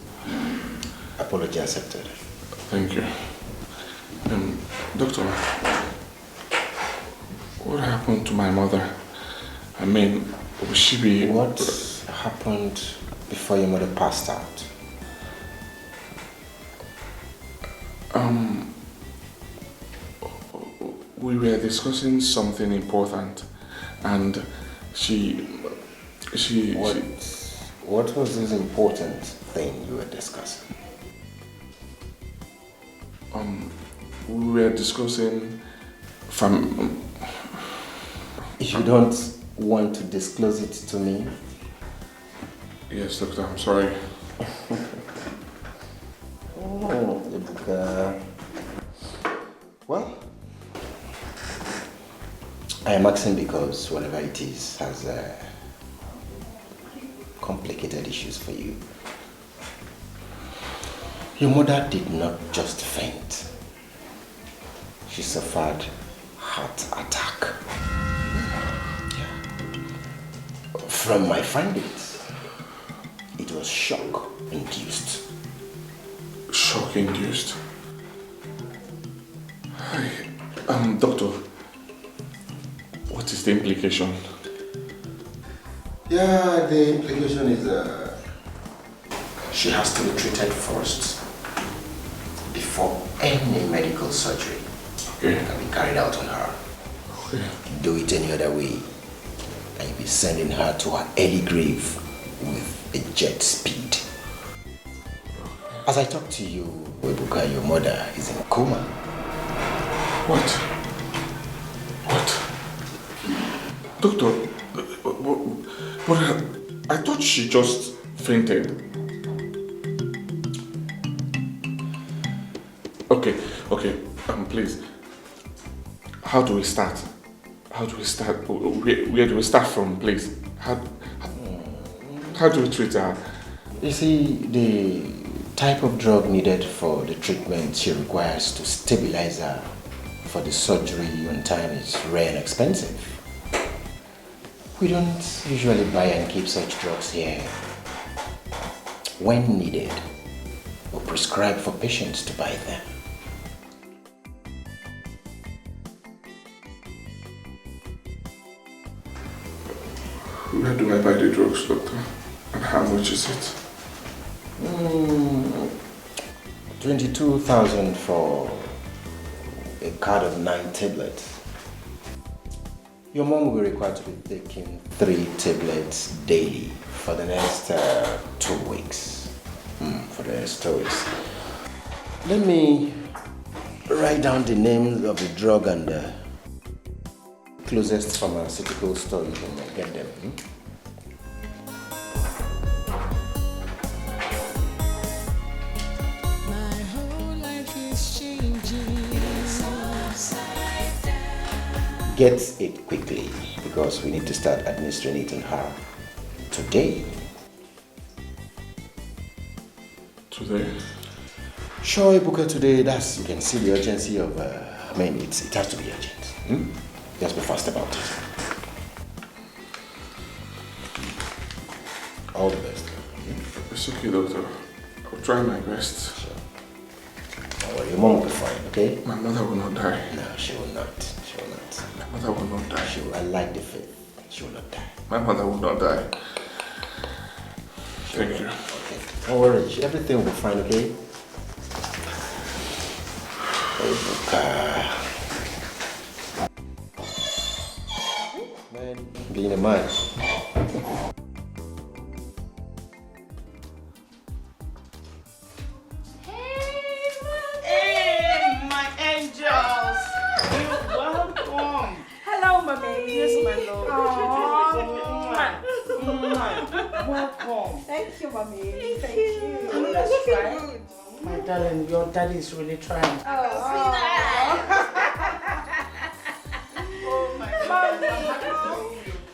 Apology accepted. Thank you. Doctor, what happened to my mother? I mean, will she be... What happened before your mother passed out? We were discussing something important, and What was this important thing you were discussing? We were discussing You don't want to disclose it to me? Yes, Doctor, I'm sorry. Well, I am asking because whatever it is has complicated issues for you. Your mother did not just faint. She suffered heart attack. Yeah. From my findings, it was shock induced. Shock induced? Doctor, what is the implication? Yeah, the implication is she has to be treated first before any medical surgery can be carried out on her. Okay. Do it any other way, and you'll be sending her to her early grave with a jet speed. As I talk to you, Webuka, your mother is in a coma. What? Doctor, but I thought she just fainted. Okay, please. How do we start? Where do we start from, please? How do we treat her? You see, the type of drug needed for the treatment she requires to stabilize her for the surgery on time is rare and expensive. We don't usually buy and keep such drugs here. When needed, we prescribe for patients to buy them. Where do I buy the drugs, doctor? And how much is it? 22,000 for a card of 9 tablets. Your mom will be required to be taking 3 tablets daily for the next 2 weeks. Let me write down the names of the drug and the closest pharmaceutical store you can get them. My whole life is changing. Upside down. Get it quickly because we need to start administering it on her today. Today? Sure, Ibuka, today. You can see the urgency of. It has to be urgent. Just be fast about it. All the best. It's okay, doctor. I'll try my best. Sure. Don't worry, your mom will be fine, okay? My mother will not die. No, she will not. She will not. My mother will not die. I like the faith. She will not die. My mother will not die. Thank you. Okay. Don't worry. Everything will be fine, okay? Man, being a man. Hey, my angels! You're welcome. Hello, mommy. Yes, my love. Welcome. Thank you, mommy. Thank you. Let's try. My darling, your daddy is really trying. Oh, my God.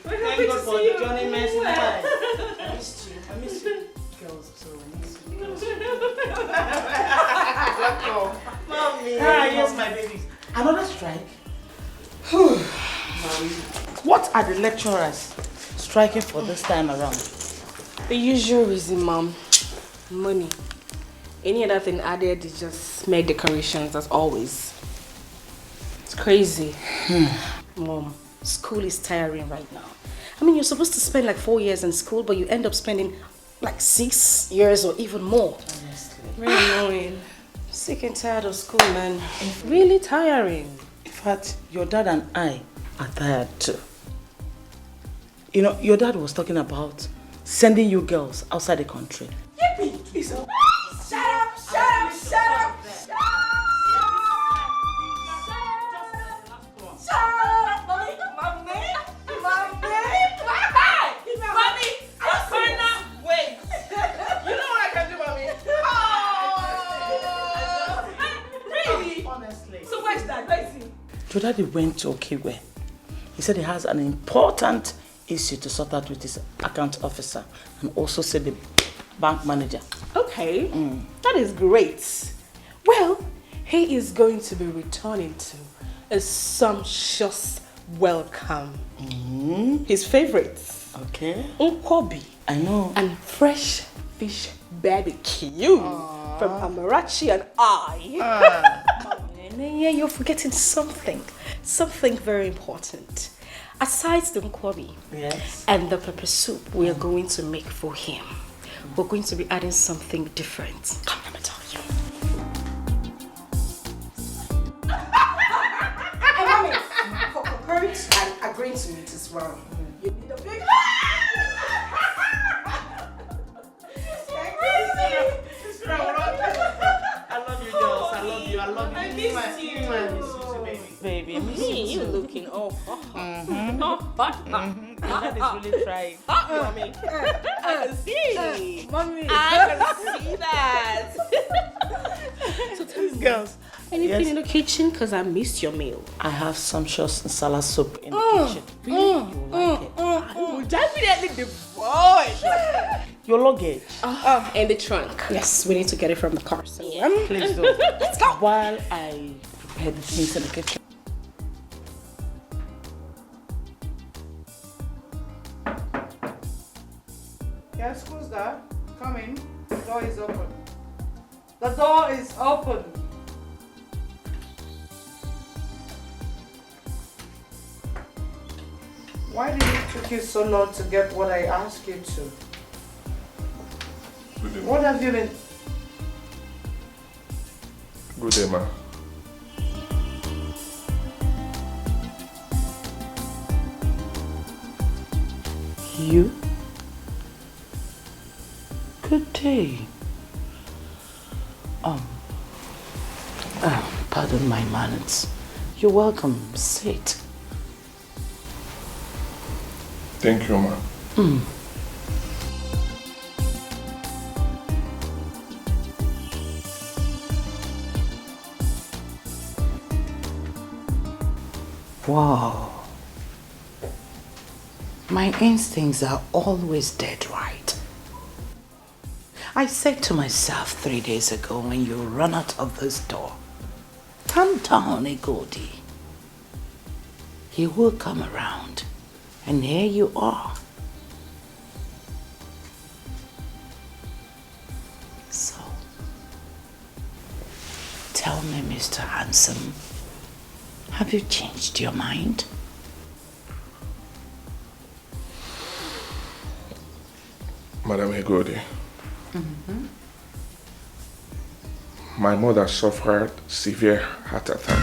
Thank God for Johnny Mercy. I missed you. I miss you. Girls, so I miss you. Welcome. Mommy. Yes, my babies. Another strike? What are the lecturers striking for this time around? The usual reason, Mom. Money. Any other thing added is just mere decorations, as always. It's crazy. Mom, school is tiring right now. I mean, you're supposed to spend like 4 years in school, but you end up spending like 6 years or even more. Honestly. Really annoying. Sick and tired of school, man. It's really tiring. In fact, your dad and I are tired too. You know, your dad was talking about sending you girls outside the country. Yippee! Shut up! Shut up! Shut up! Your daddy went to Okigwe. He said he has an important issue to sort out with his account officer and also said the bank manager. Okay, that is great. Well, he is going to be returning to a sumptuous welcome. His favorites. Okay. Nkwobi. I know. And fresh fish barbecue from Amarachi and I. Yeah, you're forgetting something. Something very important. Aside the nkwobi and the pepper soup we are going to make for him, we're going to be adding something different. Come, let me tell you. Hey, mommy, for comparing and agreeing to it as well, you need a big... I love you. I miss you. Baby, I miss Me, you. you looking all hot. That is really trying. Mommy. I can see. Mommy. I can see that. So tell me, Girls. anything in the kitchen? Because I missed your meal. I have sumptuous salad soup in the kitchen. Really? You will like it. Oh, definitely the boy. Your luggage. In the trunk. Yes, we need to get it from the car. So, Please do. let's go. While I prepare the things in the kitchen. Yes, who's that? Come in. The door is open. The door is open. Why did it take you so long to get what I asked you to? Good day, ma. What have you been... Good day, ma. You? Good day. Pardon my manners. You're welcome. Sit. Thank you, ma. Wow. My instincts are always dead right. I said to myself 3 days ago when you run out of this door, calm down, Egodi. He will come around. And here you are. So, tell me, Mr. Handsome, have you changed your mind? Madam Hegodi, my mother suffered severe heart attack.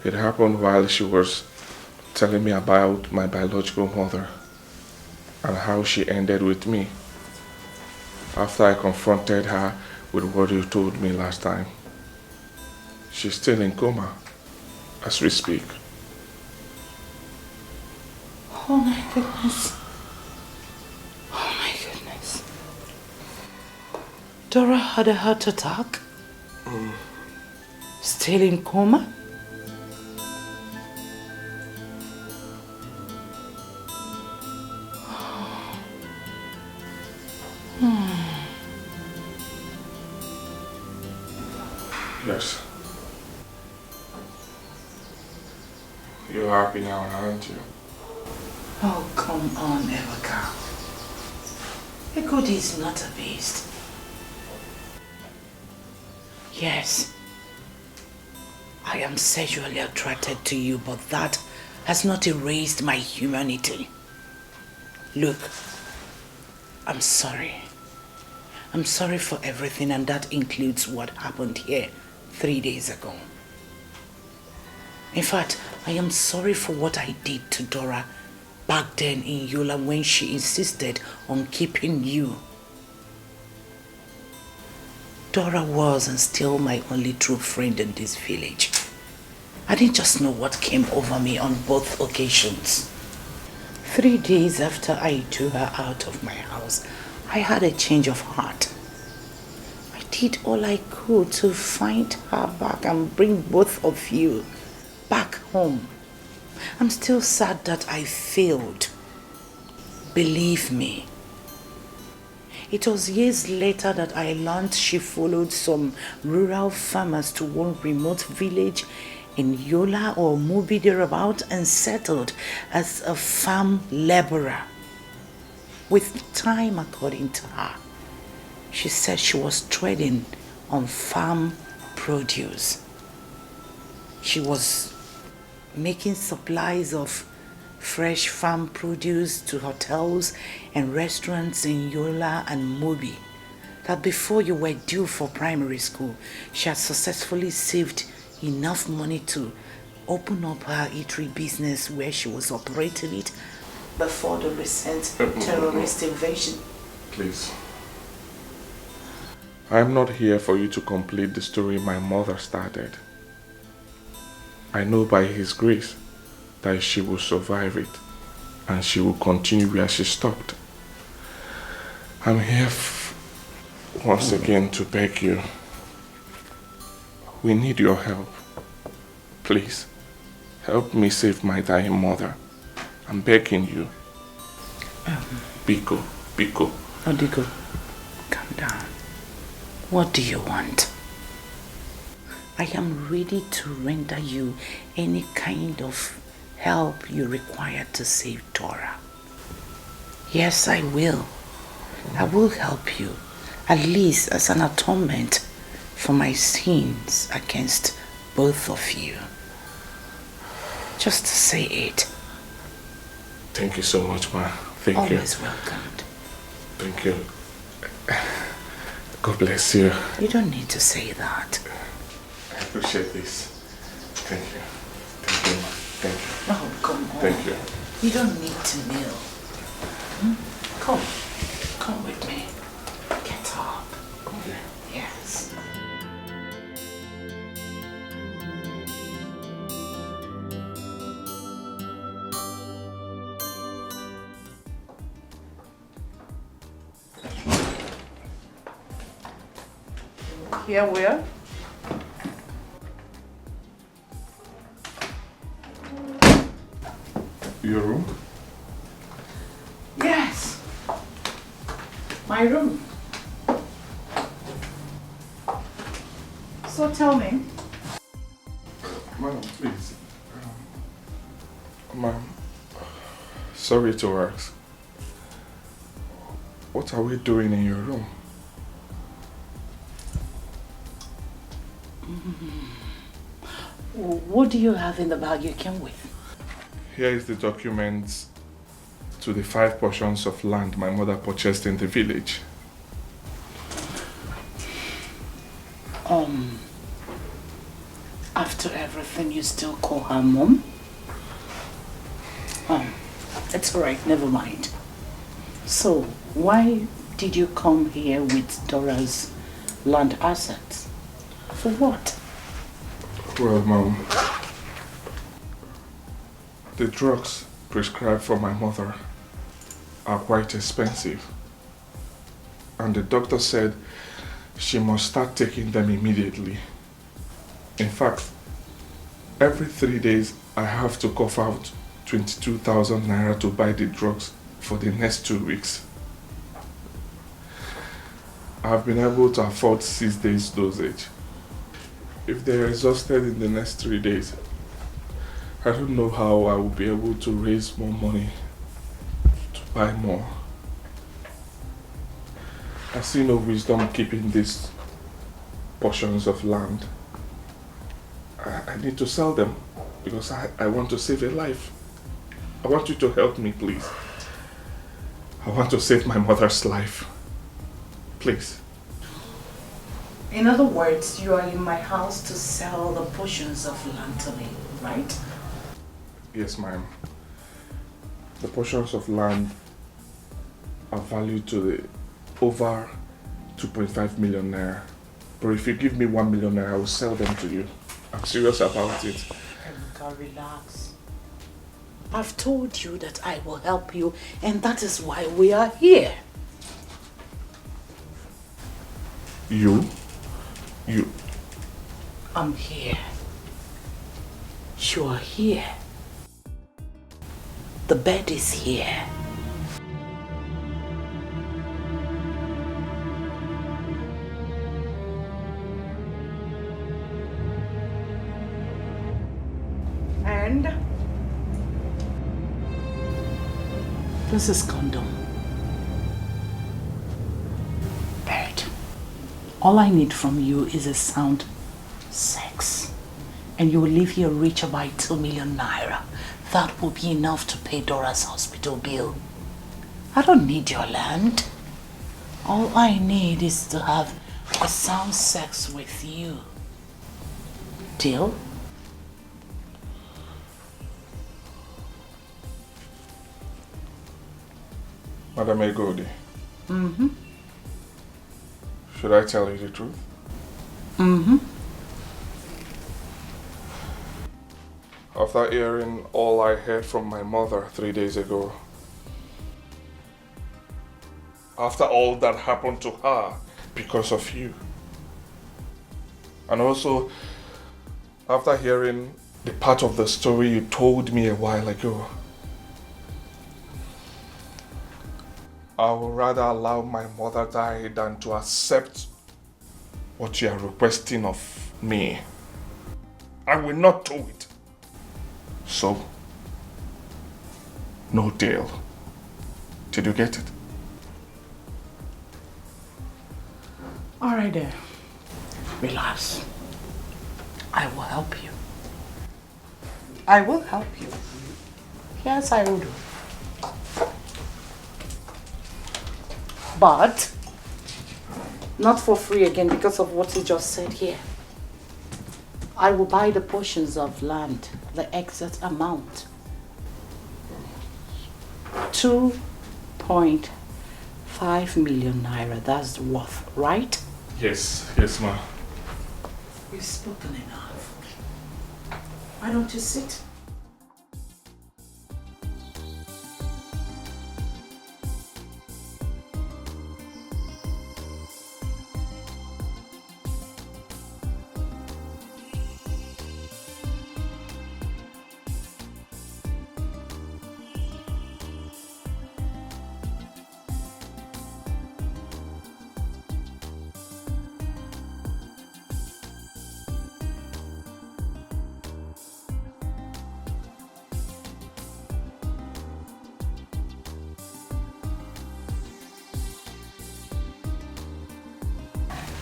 It happened while she was telling me about my biological mother and how she ended with me after I confronted her with what you told me last time. She's still in coma as we speak. Oh my goodness. Oh my goodness. Dora had a heart attack? Still in coma? Yes. You're happy now, aren't you? Oh, come on, Evaka. Egodi is not a beast. Yes, I am sexually attracted to you, but that has not erased my humanity. Look, I'm sorry. I'm sorry for everything, and that includes what happened here 3 days ago. In fact, I am sorry for what I did to Dora back then in Yola when she insisted on keeping you. Dora was and still my only true friend in this village. I didn't just know what came over me on both occasions. 3 days after I threw her out of my house, I had a change of heart. I did all I could to find her back and bring both of you back home. I'm still sad that I failed. Believe me. It was years later that I learned she followed some rural farmers to one remote village in Yola or Mubi thereabout and settled as a farm laborer. With time, according to her, she said she was trading on farm produce. She was making supplies of fresh farm produce to hotels and restaurants in Yola and Mubi. That before you were due for primary school, she had successfully saved enough money to open up her eatery business where she was operating it before the recent terrorist invasion. Please. I am not here for you to complete the story my mother started. I know by His grace that she will survive it and she will continue where she stopped. I'm here once again to beg you. We need your help. Please, help me save my dying mother. I'm begging you. Biko. Wazico, calm down. What do you want? I am ready to render you any kind of help you require to save Dora. Yes, I will. I will help you, at least as an atonement for my sins against both of you. Just say it. Thank you so much, ma. Thank you. Always welcomed. Thank you. God bless you. You don't need to say that. I appreciate this. Thank you. Thank you, ma. Thank you. No, come on. Thank you. You don't need to kneel. Come. Come with me. Get up. Okay. Yes. Here where? Your room? Yes. My room. So tell me. Ma'am, please. Ma'am, sorry to ask. What are we doing in your room? What do you have in the bag you came with? Here is the documents to the 5 portions of land my mother purchased in the village. After everything, you still call her mom? It's alright, never mind. So, why did you come here with Dora's land assets? For what? Well, Mom, the drugs prescribed for my mother are quite expensive. And the doctor said she must start taking them immediately. In fact, every 3 days I have to cough out 22,000 naira to buy the drugs for the next 2 weeks. I've been able to afford 6 days dosage. If they're exhausted in the next 3 days, I don't know how I will be able to raise more money to buy more. I see no wisdom keeping these portions of land. I need to sell them because I want to save a life. I want you to help me, please. I want to save my mother's life. Please. In other words, you are in my house to sell the portions of land to me, right? Yes, ma'am. The portions of land are valued to the over 2.5 million naira. But if you give me 1 million naira, I will sell them to you. I'm serious about it. Ebuka, relax. I've told you that I will help you, and that is why we are here. You? I'm here. You are here. The bed is here. This is condom. Bird. All I need from you is a sound sex. And you will leave here richer by 2 million naira. That will be enough to pay Dora's hospital bill. I don't need your land. All I need is to have a sound sex with you. Deal? Madam Egodi. Mm-hmm. Should I tell you the truth? Mm-hmm. After hearing all I heard from my mother 3 days ago, after all that happened to her because of you, and also after hearing the part of the story you told me a while ago, I would rather allow my mother die than to accept what you are requesting of me. I will not do it. So, no deal. Did you get it? All right then. Relax. I will help you. I will help you. Yes, I will do. But not for free again because of what you just said here. I will buy the portions of land, the exact amount. 2.5 million naira, that's the worth, right? Yes, ma'am. You've spoken enough. Why don't you sit?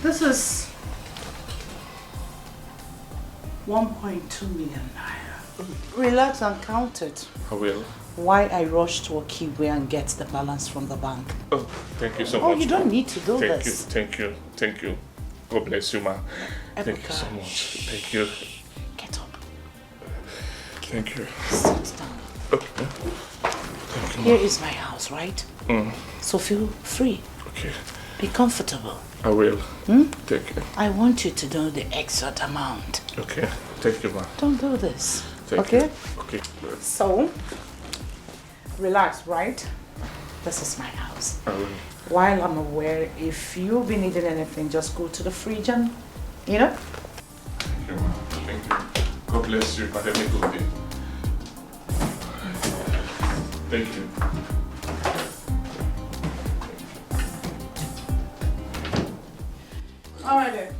This is 1.2 million naira. Relax and count it. I will. Why I rush to Okigwe and get the balance from the bank. Oh, thank you so much. Oh, you don't need to do Thank this. Thank you. God bless you, ma. Thank you so much. Thank you. Get up. Thank you. Sit down. Okay. Thank you, Here is my house, right? So feel free. Okay. Be comfortable. I will. Thank you. I want you to know the exact amount. Okay. Thank you, ma. Don't do this. Thank okay? you. Okay. So, relax, right? This is my house. I will. While I'm aware, if you be needing anything, just go to the fridge and, you know? Thank you, ma. Thank you. God bless you. Have a good day. Thank you. All right then.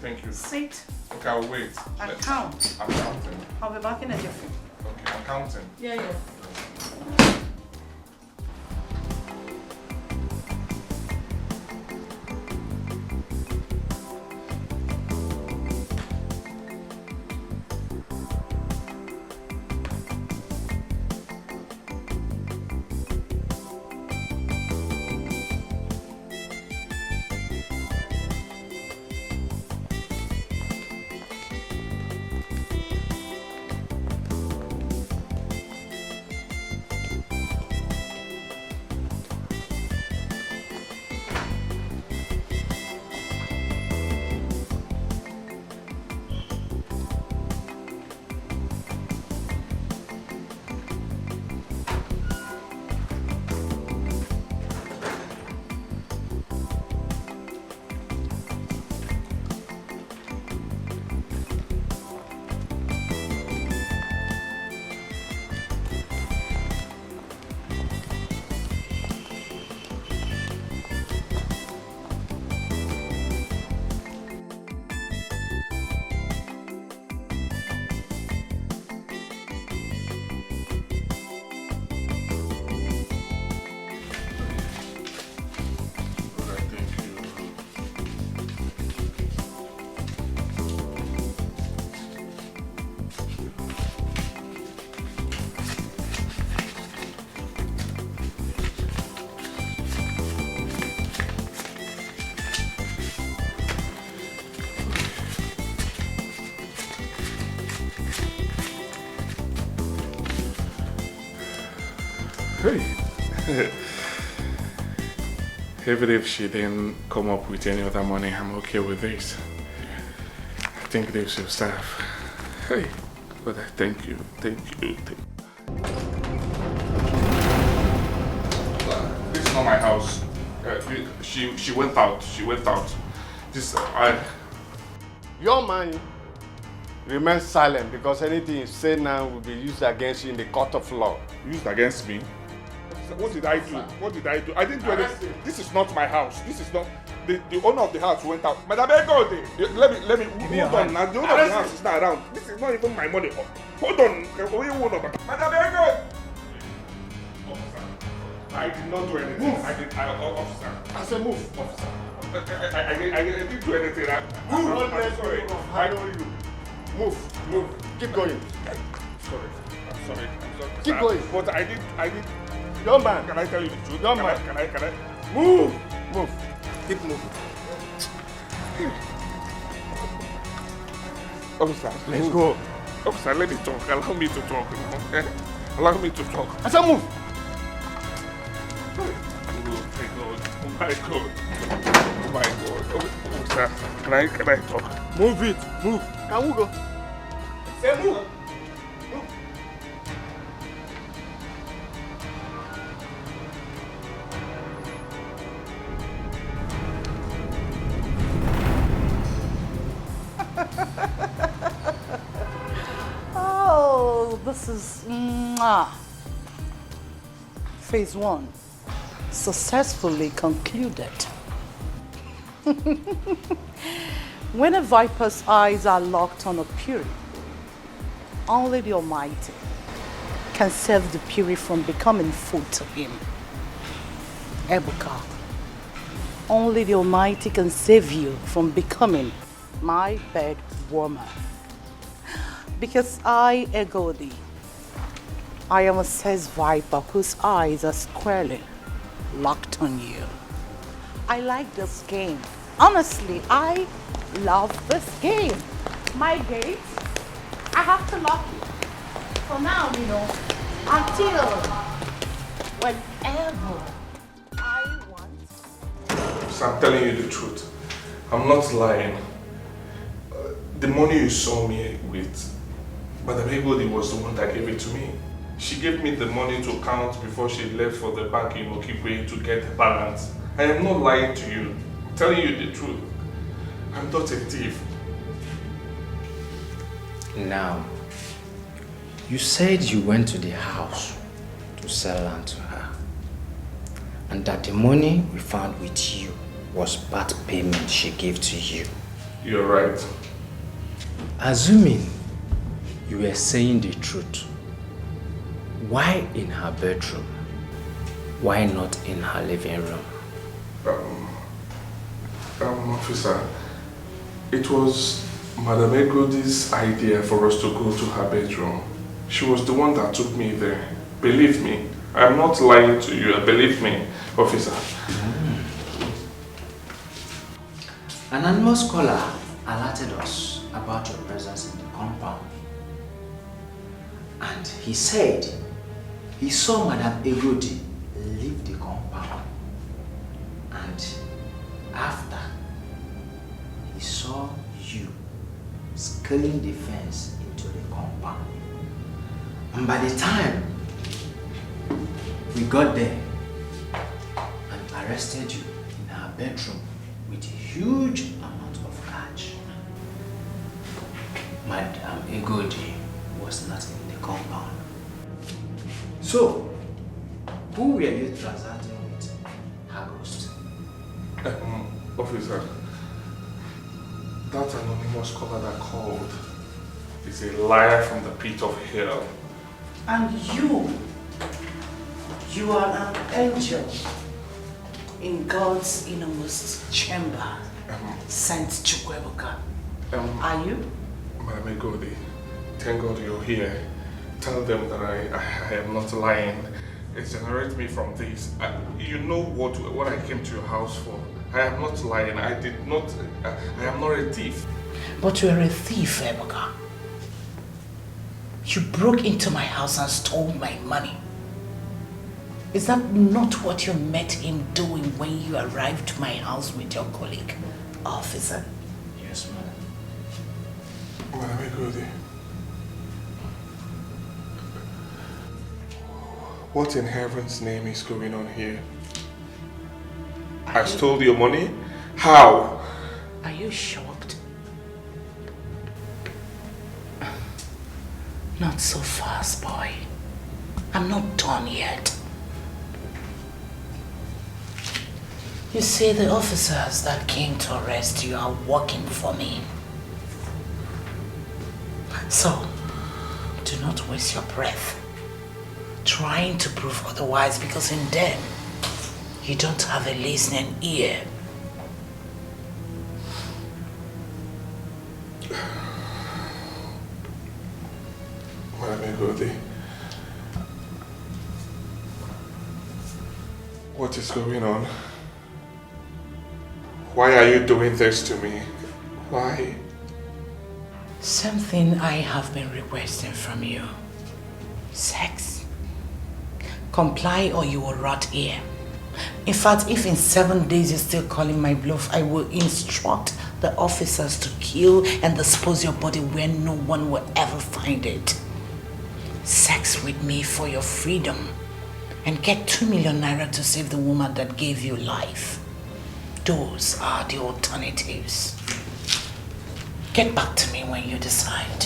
Thank you. Sit Okay, I'll wait. and count. I'm counting. I'll be back in a jiffy. Okay, I'm counting. Yeah. Even if she didn't come up with any other money, I'm okay with this. I think this will serve. Hey, but I thank you. This is not my house. She went out. This, Your man remains silent because anything you say now will be used against you in the court of law. Used against me? What did I do? I didn't do anything. This is not my house. This is not... The owner of the house went out. Madam Ego, let me hold on now. The owner of the house is not around. This is not even my money. Hold on. Madam Ego! Officer, I did not do anything. Move. Officer. I said move. Officer. I didn't do anything. Move. I'm sorry. I know you. Move. Keep going. I'm sorry. Keep sir. going. But I did. Young man. Can I tell you the truth? Young man. Can I? Move. Keep moving. Officer, Let's go. Officer, let me talk. Allow me to talk. Allow me to talk. I said move. Oh my God. Officer, can I talk? Move it. Move. Can we go? Say move. Oh, this is phase 1 successfully concluded. When a viper's eyes are locked on a Puri, only the Almighty can save the Puri from becoming food to him. Ebuka, only the Almighty can save you from becoming my bed warmer. Because I, Egodi, I am a sex viper whose eyes are squarely locked on you. I like this game. Honestly, I love this game. My gate, I have to lock it. For now, until whenever I want. So I'm telling you the truth. I'm not lying. The money you saw me with, Madam Egodi was the one that gave it to me. She gave me the money to count before she left for the bank in Okigwe to get the balance. I am not lying to you. I'm telling you the truth. I'm not a thief. Now, you said you went to the house to sell land to her, and that the money we found with you was part payment she gave to you. You're right. Assuming you were saying the truth, why in her bedroom? Why not in her living room? Officer, it was Madam Egodi's idea for us to go to her bedroom. She was the one that took me there. Believe me, I'm not lying to you. Believe me, officer. An anonymous caller alerted us about your presence in the compound. And he said he saw Madam Egodi leave the compound. And after, he saw you scaling the fence into the compound. And by the time we got there and arrested you in her bedroom with a huge amount of cash, Madam Egodi was not in the compound. So, who were you transacting with? Her ghost? Officer, that anonymous caller that called is a liar from the pit of hell. And you are an angel in God's innermost chamber, Saint Chukwuebuka. Are you? Madam Egodi, thank God you're here. Tell them that I am not lying. Exonerate me from this. You know what I came to your house for. I am not lying. I am not a thief. But you are a thief, Ebuka. You broke into my house and stole my money. Is that not what you met him doing when you arrived to my house with your colleague, officer? Yes, madam. Madam Egodi, what in heaven's name is going on here? I stole your money? How? Are you shocked? Not so fast, boy. I'm not done yet. You see, the officers that came to arrest you are working for me. So, do not waste your breath trying to prove otherwise, because in them, you don't have a listening ear. Madam Egodi, what is going on? Why are you doing this to me? Why? Something I have been requesting from you. Sex. Comply or you will rot here. In fact, if in 7 days you're still calling my bluff, I will instruct the officers to kill and dispose your body where no one will ever find it. Sex with me for your freedom and get 2 million naira to save the woman that gave you life. Those are the alternatives. Get back to me when you decide.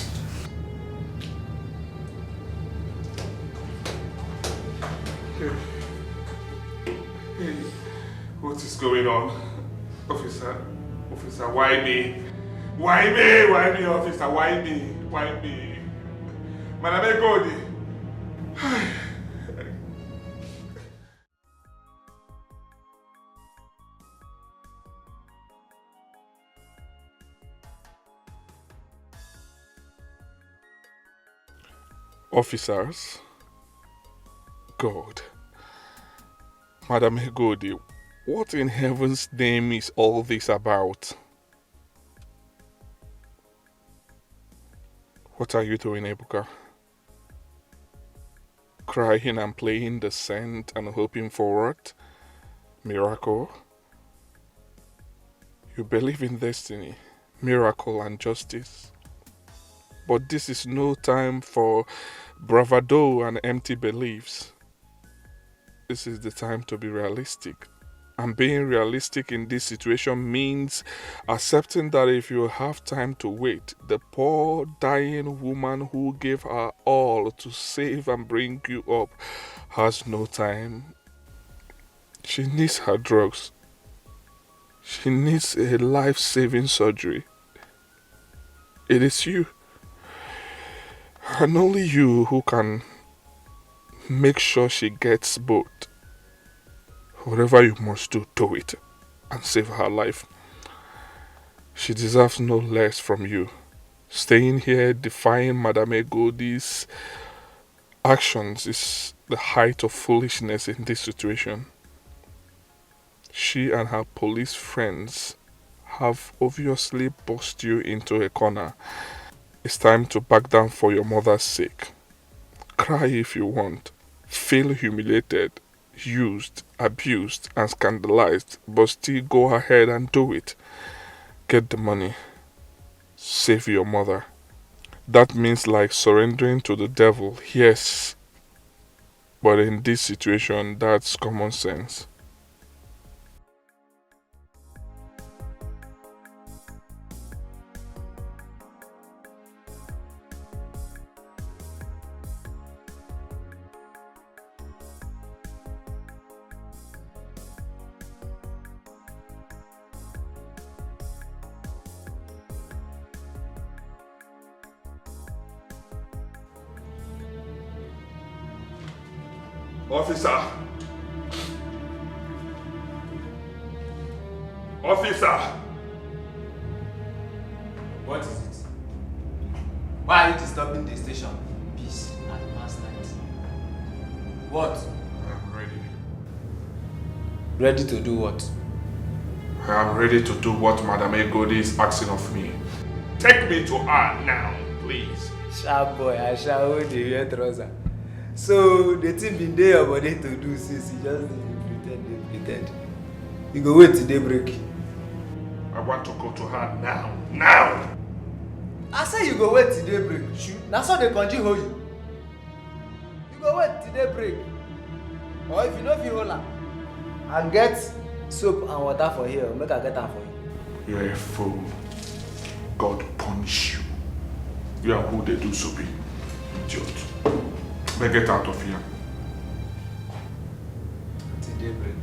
Hey, what is going on? Officer, why me? Why me? Why me, officer? Why me? Why me? Madam Egodi. Officers, God, Madam Egodi, what in heaven's name is all this about? What are you doing, Ebuka? Crying and playing the saint and hoping for what? Miracle? You believe in destiny, miracle and justice. But this is no time for bravado and empty beliefs. This is the time to be realistic. And being realistic in this situation means accepting that if you have time to wait, the poor dying woman who gave her all to save and bring you up has no time. She needs her drugs. She needs a life-saving surgery. It is you. And only you who can make sure she gets both. Whatever you must do, do it and save her life. She deserves no less from you. Staying here defying Madame Egodi's actions is the height of foolishness in this situation. She and her police friends have obviously boxed you into a corner. It's time to back down for your mother's sake. Cry if you want. Feel humiliated, used, abused, and scandalized, but still go ahead and do it. Get the money. Save your mother. That means like surrendering to the devil, yes. But in this situation, that's common sense. Officer! Officer! What is it? Why are you disturbing the station? Peace at last night. What? I'm ready. Ready to do what? I am ready to do what Madame Egodi is asking of me. Take me to her now, please. Sharp boy, I shall hold the hair trouser. So the thing been there your body to do since you just pretend. You go wait till daybreak. I want to go to her now. Now! I say you go wait till daybreak. That's how they continue hold you. You go wait till daybreak. Or if you know if you hold her, and get soap and water for here, make I get her for you. You're a fool. God punish you. You are who they do so be. Idiot. But get out of here. Till daybreak.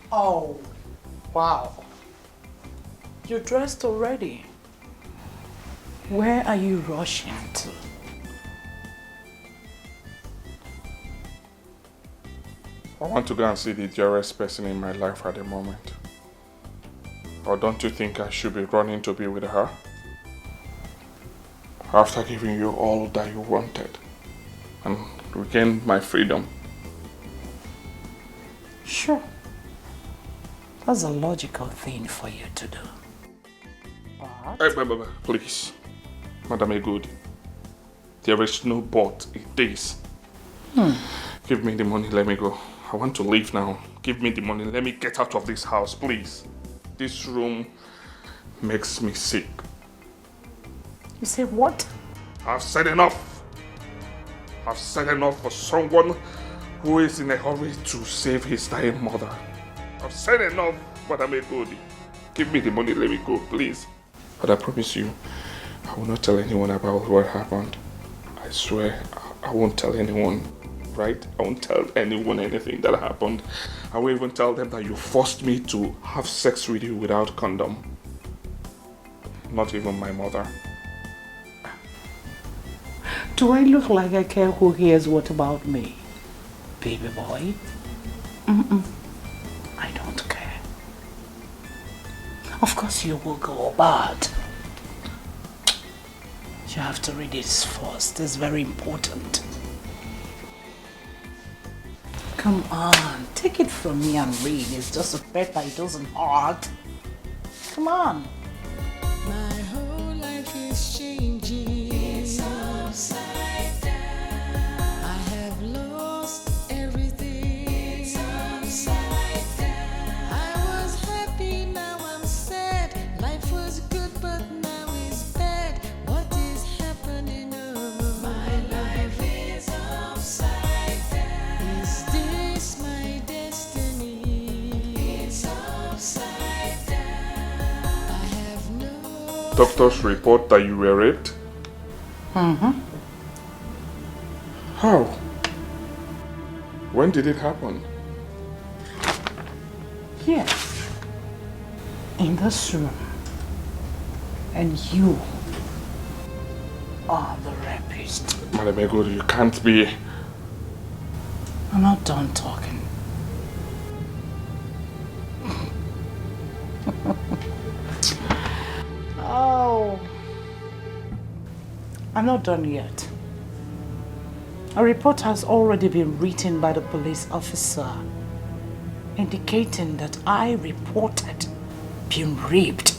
Oh, wow. You're dressed already. Where are you rushing to? I want to go and see the dearest person in my life at the moment. Or don't you think I should be running to be with her? After giving you all that you wanted and regained my freedom. Sure. That's a logical thing for you to do. Hey, please. Madam Egudi. There is no but in this. Give me the money, let me go. I want to leave now. Give me the money, let me get out of this house, please. This room makes me sick. You say what? I've said enough. I've said enough for someone who is in a hurry to save his dying mother. I've said enough, Madam Egudi. Give me the money, let me go, please. But I promise you, I will not tell anyone about what happened. I swear, I won't tell anyone, right? I won't tell anyone anything that happened. I won't even tell them that you forced me to have sex with you without condom. Not even my mother. Do I look like I care who hears what about me? Baby boy? I don't care. Of course you will go, but you have to read this first. It's very important. Come on, take it from me and read. It's just a paper, it doesn't hurt. Come on. My whole life is changing. It's upside down. I have lost everything. It's upside down. I was happy, now I'm sad. Life was good, but now it's bad. What is happening? Oh, my life is upside down. Is this my destiny? It's upside down. I have no. Doctors report that you were raped? How? When did it happen? Here. In this room. And you are the rapist. Madam Egudi, you can't be. I'm not done talking. Oh. I'm not done yet. A report has already been written by the police officer indicating that I reported being raped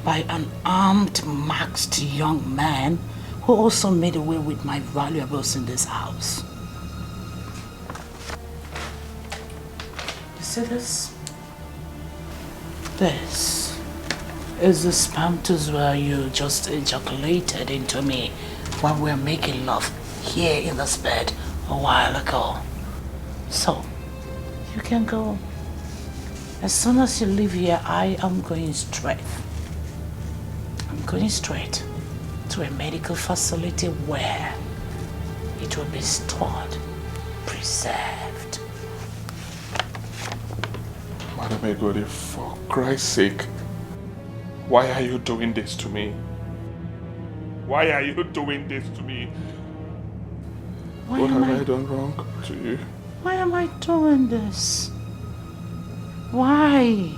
by an armed, masked young man who also made away with my valuables in this house. You see this? This Is the sperm tooth where you just ejaculated into me when we were making love here in this bed a while ago. So, you can go. As soon as you leave here, I am going straight. I'm going straight to a medical facility where it will be stored, preserved. Madam Egodi, for Christ's sake, why are you doing this to me? Why are you doing this to me? What have I done wrong to you? Why am I doing this? Why?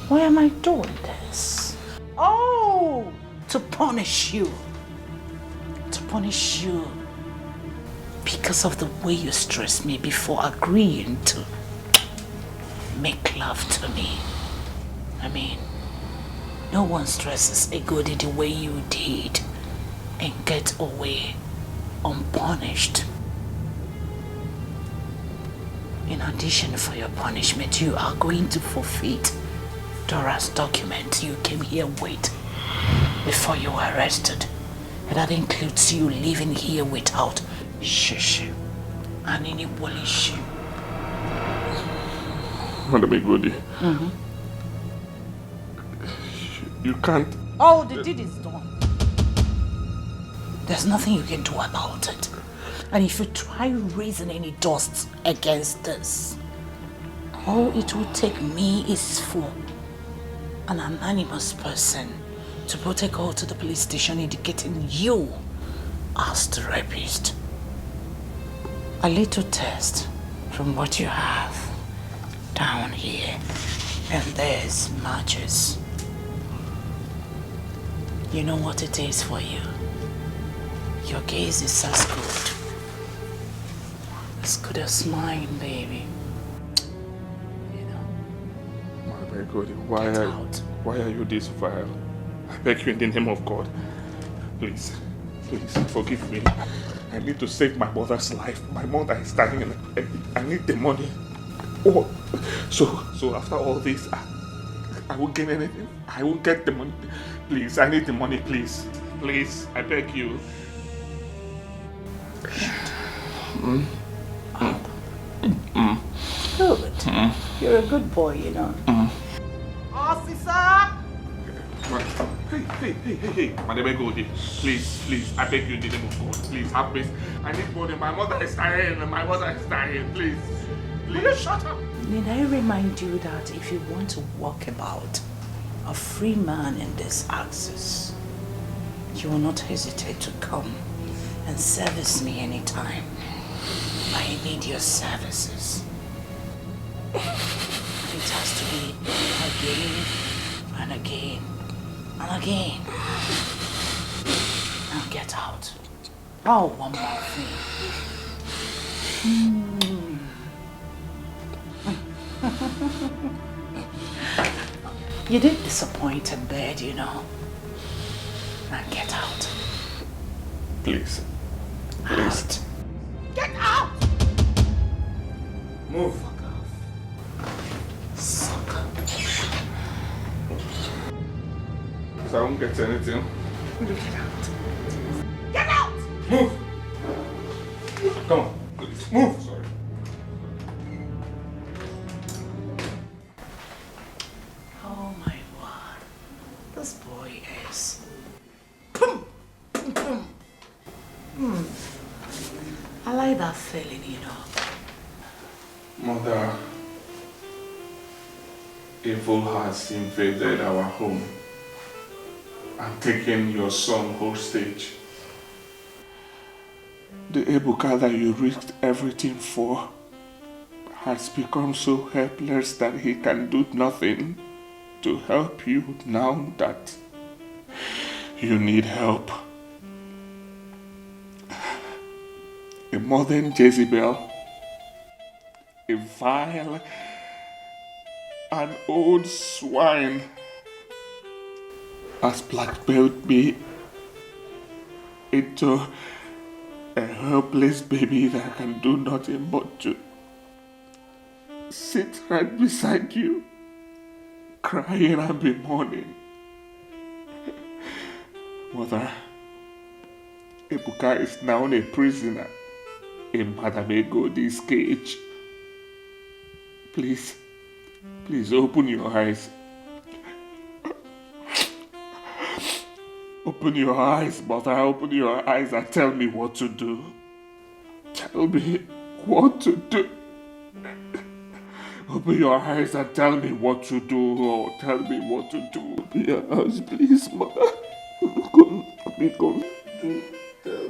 Why am I doing this? Oh, to punish you. To punish you. Because of the way you stressed me before agreeing to make love to me. I mean, no one stresses a goodie the way you did and get away unpunished. In addition for your punishment, you are going to forfeit Dora's document you came here with before you were arrested. And that includes you living here without shishi and any polish. Madam Egodi, you can't. Oh, the deed is done. There's nothing you can do about it. And if you try raising any dust against this, all it will take me is for an anonymous person to protocol to the police station indicating you as the rapist. A little test from what you have down here, and there's matches. You know what it is for you. Your gaze is as good as mine, baby. You know. Madam Egodi, why are you this vile? I beg you in the name of God. Please forgive me. I need to save my mother's life. My mother is dying and I need the money. Oh, so after all this, I won't gain anything. I won't get the money. Please, I need the money, please. Please, I beg you. Good. You're a good boy, you know. Officer! Hey, Madam Egodi, please, I beg you in the name of God, please have mercy. I need money. My mother is dying, please. Will you shut up? Need I remind you that if you want to walk about a free man in this axis, you will not hesitate to come and service me anytime I need your services. It has to be again and again and again. Now get out. Oh, one more thing. You did disappoint in bed, you know. Now get out. Please. Out. Get out! Move. Sucker. Because I won't get anything. Get out. Get out! Move. Come on. Please. Move. Sorry. Oh my word. This boy is. I like that feeling, you know. Mother, evil has invaded our home and taken your son hostage. The Ebuka that you risked everything for has become so helpless that he can do nothing to help you now that you need help. A modern Jezebel, a vile and old swine, has blackmailed me into a helpless baby that can do nothing but to sit right beside you, crying and be mourning. Mother, Ebuka is now a prisoner in Madam Egodi's cage. Please open your eyes. Open your eyes, Mother. Open your eyes and tell me what to do. Tell me what to do. Open your eyes and tell me what to do. Oh, tell me what to do. Open your eyes, please, Mother. Come. Tell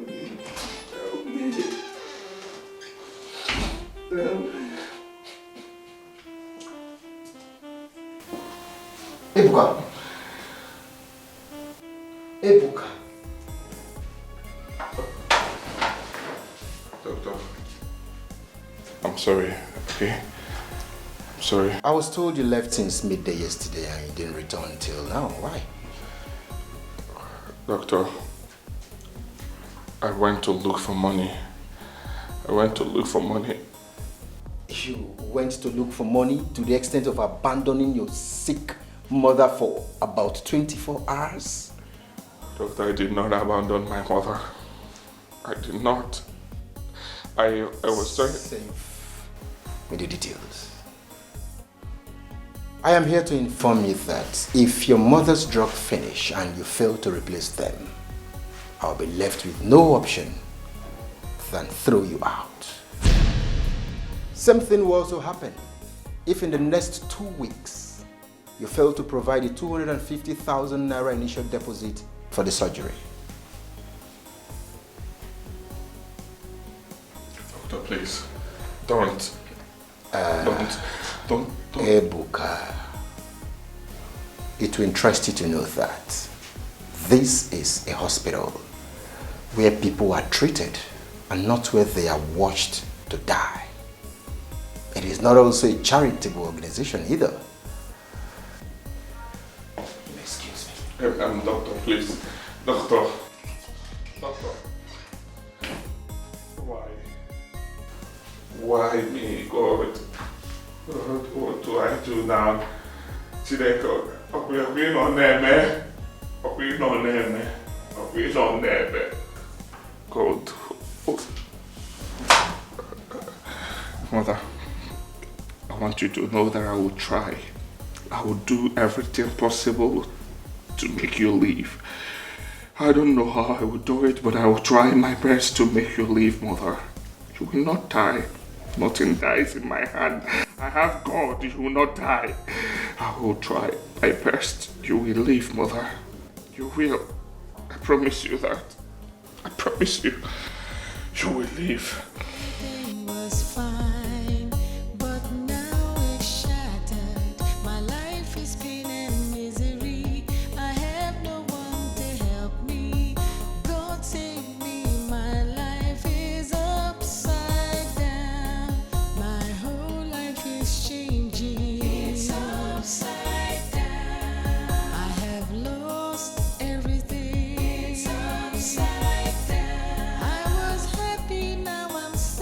me. Ebuka. Doctor, I'm sorry, okay? I'm sorry. I was told you left since midday yesterday and you didn't return until now. Why? Doctor, I went to look for money. You went to look for money to the extent of abandoning your sick mother for about 24 hours? Doctor, I did not abandon my mother. I did not. I was sorry. Safe with the details. I am here to inform you that if your mother's drugs finish and you fail to replace them, I'll be left with no option than throw you out. Same thing will also happen if in the next 2 weeks you fail to provide the 250,000 naira initial deposit for the surgery. Doctor, please, don't. Ebuka, it will interest you to know that this is a hospital where people are treated and not where they are watched to die. It is not also a charitable organization either. Excuse me. Doctor, please. Doctor. Why me, God? What do I do now? Chideko, we on there, we on there. God. Mother, I want you to know that I will try. I will do everything possible to make you leave. I don't know how I will do it, but I will try my best to make you leave, Mother. You will not die. Nothing dies in my hand. I have God. You will not die. I will try my best. You will leave, Mother. You will. I promise you that. I promise you. You will leave. Everything was fine, but now it's shattered. My life is pain and misery. I have no one to help me. God save me. My life is upside down. My whole life is changing. It's upside down. I have lost everything. It's upside down. I was happy, now I'm sad.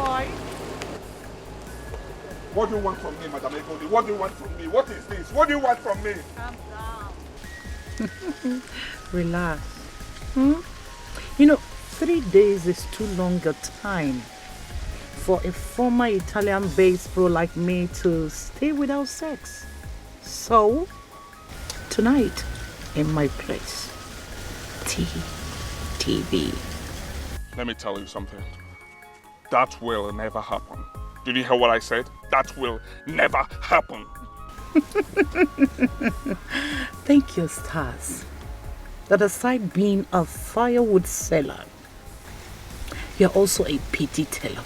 boy. What do you want from me, Madam Egodi? What do you want from me? What is this? What do you want from me? Calm down. Relax. You know, 3 days is too long a time for a former Italian-based pro like me to stay without sex. So, tonight, in my place, TV. Let me tell you something. That will never happen. Did you hear what I said? That will never happen. Thank you, Stars. That aside being a firewood seller, you're also a pity teller.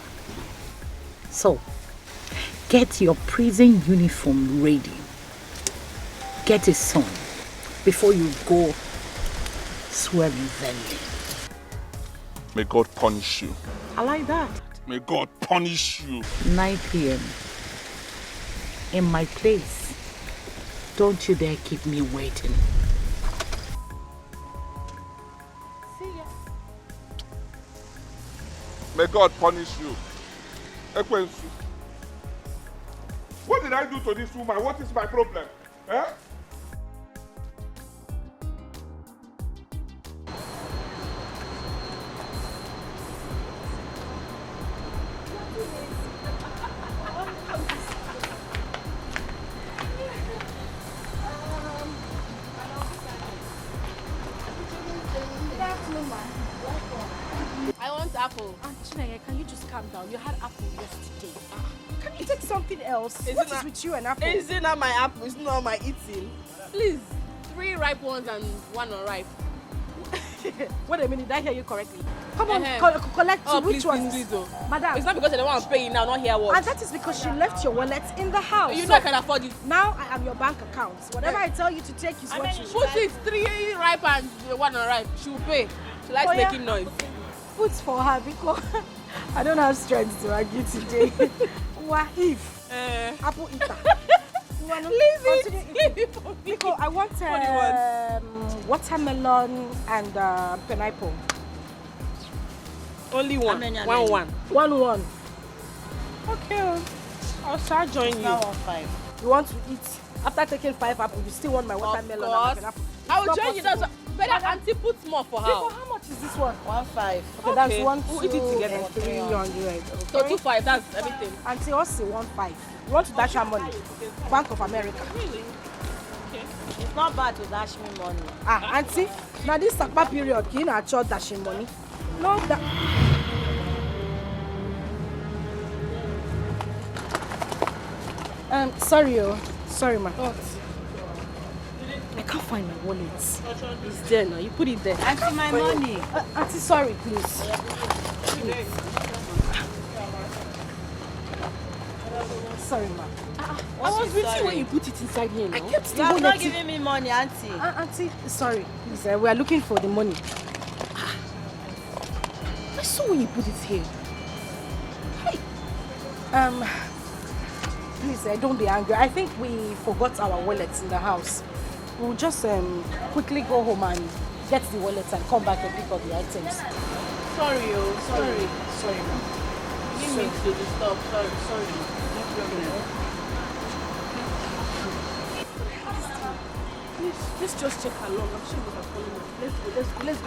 So, get your prison uniform ready. Get it sewn before you go swearing venly. May God punish you. I like that. May God punish you. 9 p.m. in my place. Don't you dare keep me waiting. See ya. May God punish you. Ekwensu. What did I do to this woman? What is my problem? Eh? I want apple. Chineye, can you just calm down? You had apple yesterday. Can you take something else? What is with you and apple? Is it not my apple? It's not my eating. Please, 3 ripe ones and 1 unripe. Wait a minute, did I hear you correctly? Come on, Uh-huh. collect Oh, which please, one? please, oh. Madam. It's not because I don't want to pay you now, not here what. And that is because she left your wallet in the house. You know I can afford it. Now I am your bank account. Whatever I tell you to take is what you Put it 3 ripe and 1 unripe. She will pay. She likes making noise. Put for her because I don't have strength to argue today. Wahif. Apple eater. Leave it for me. Because I want What do you want? watermelon and pineapple. Only one. One. 1-1. Okay. I'll start joining you. Now 1-5. You want to eat after taking 5 apples? You still want my watermelon and pineapple? I will It's not join you. possible. That's better. Auntie, put more for her. Because how much is this one? 1-5. Okay, that's Okay. 1, We'll 2, eat it together. and 300. So Okay? 2-5. That's everything. Auntie also 1-5. You want to dash her money? Bank of America. Really? It's not bad to dash me money. Auntie, now this Sakpa period, you know, I dashing money. No, that. Sorry, ma. I can't find my wallet. It's there now. You put it there. Auntie, my money. Auntie, sorry, please. Sorry, ma. I was with you when you put it inside here. I No? kept the You have wallet. not given me money, auntie. Auntie, sorry. Please, we are looking for the money. I saw when you put it here. Hey. Please, don't be angry. I think we forgot our wallets in the house. We'll just quickly go home and get the wallets and come back and pick up the items. Sorry, sorry. Sorry, ma'am. Didn't mean to disturb. Sorry. No problem. Please, let's just check how long. I'm sure we have followed. Let's go.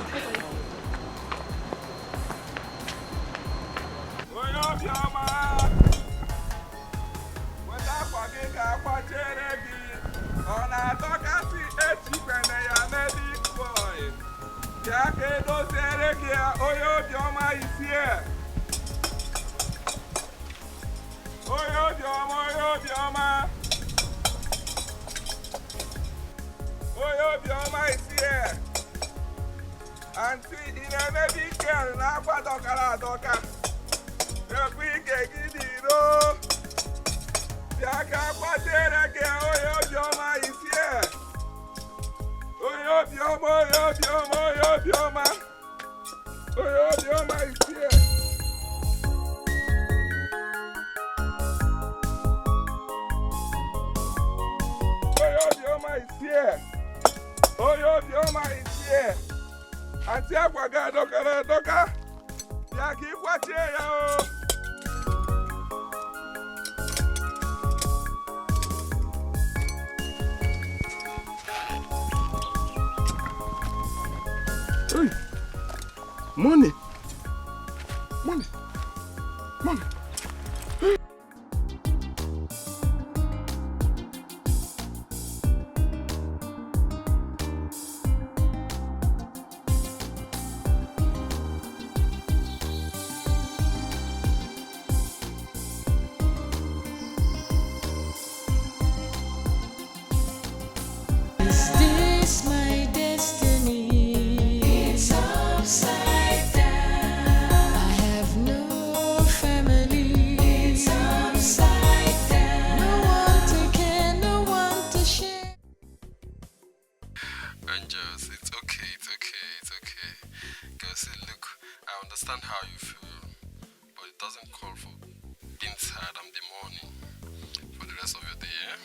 Auntie, in a baby girl, na kwa doka. Ebi keki do. Yaka kwa tereke oyo bioma is here. Oyo bioma is here. Oyo bioma is here. Auntie akwaga doka. Yaki kwa che ya o. Money. Money. Money. Is this my destiny? It's upside down. I have no family. It's upside down. No one to care, no one to share. Angels, it's okay. Girl, say, look, I understand how you feel, but it doesn't call for being tired in the morning for the rest of your day, yeah?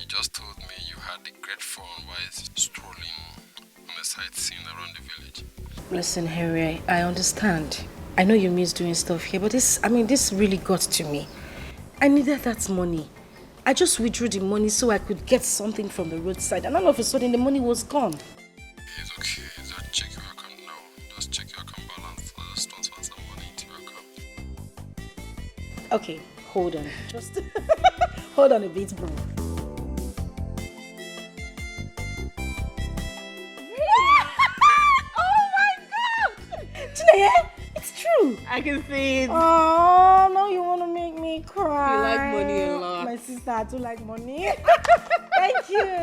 You just told me you had a great fun while strolling on a sightseeing around the village. Listen, Harry, I understand. I know you miss doing stuff here, but this really got to me. I needed that money. I just withdrew the money so I could get something from the roadside, and all of a sudden the money was gone. It's okay. Just check your account now. Just check your account balance. I'll just transfer some money into your account. Okay, hold on. Just hold on a bit, bro. It's true. I can see it. Oh, now you want to make me cry. You like money a lot. My sister, I do like money.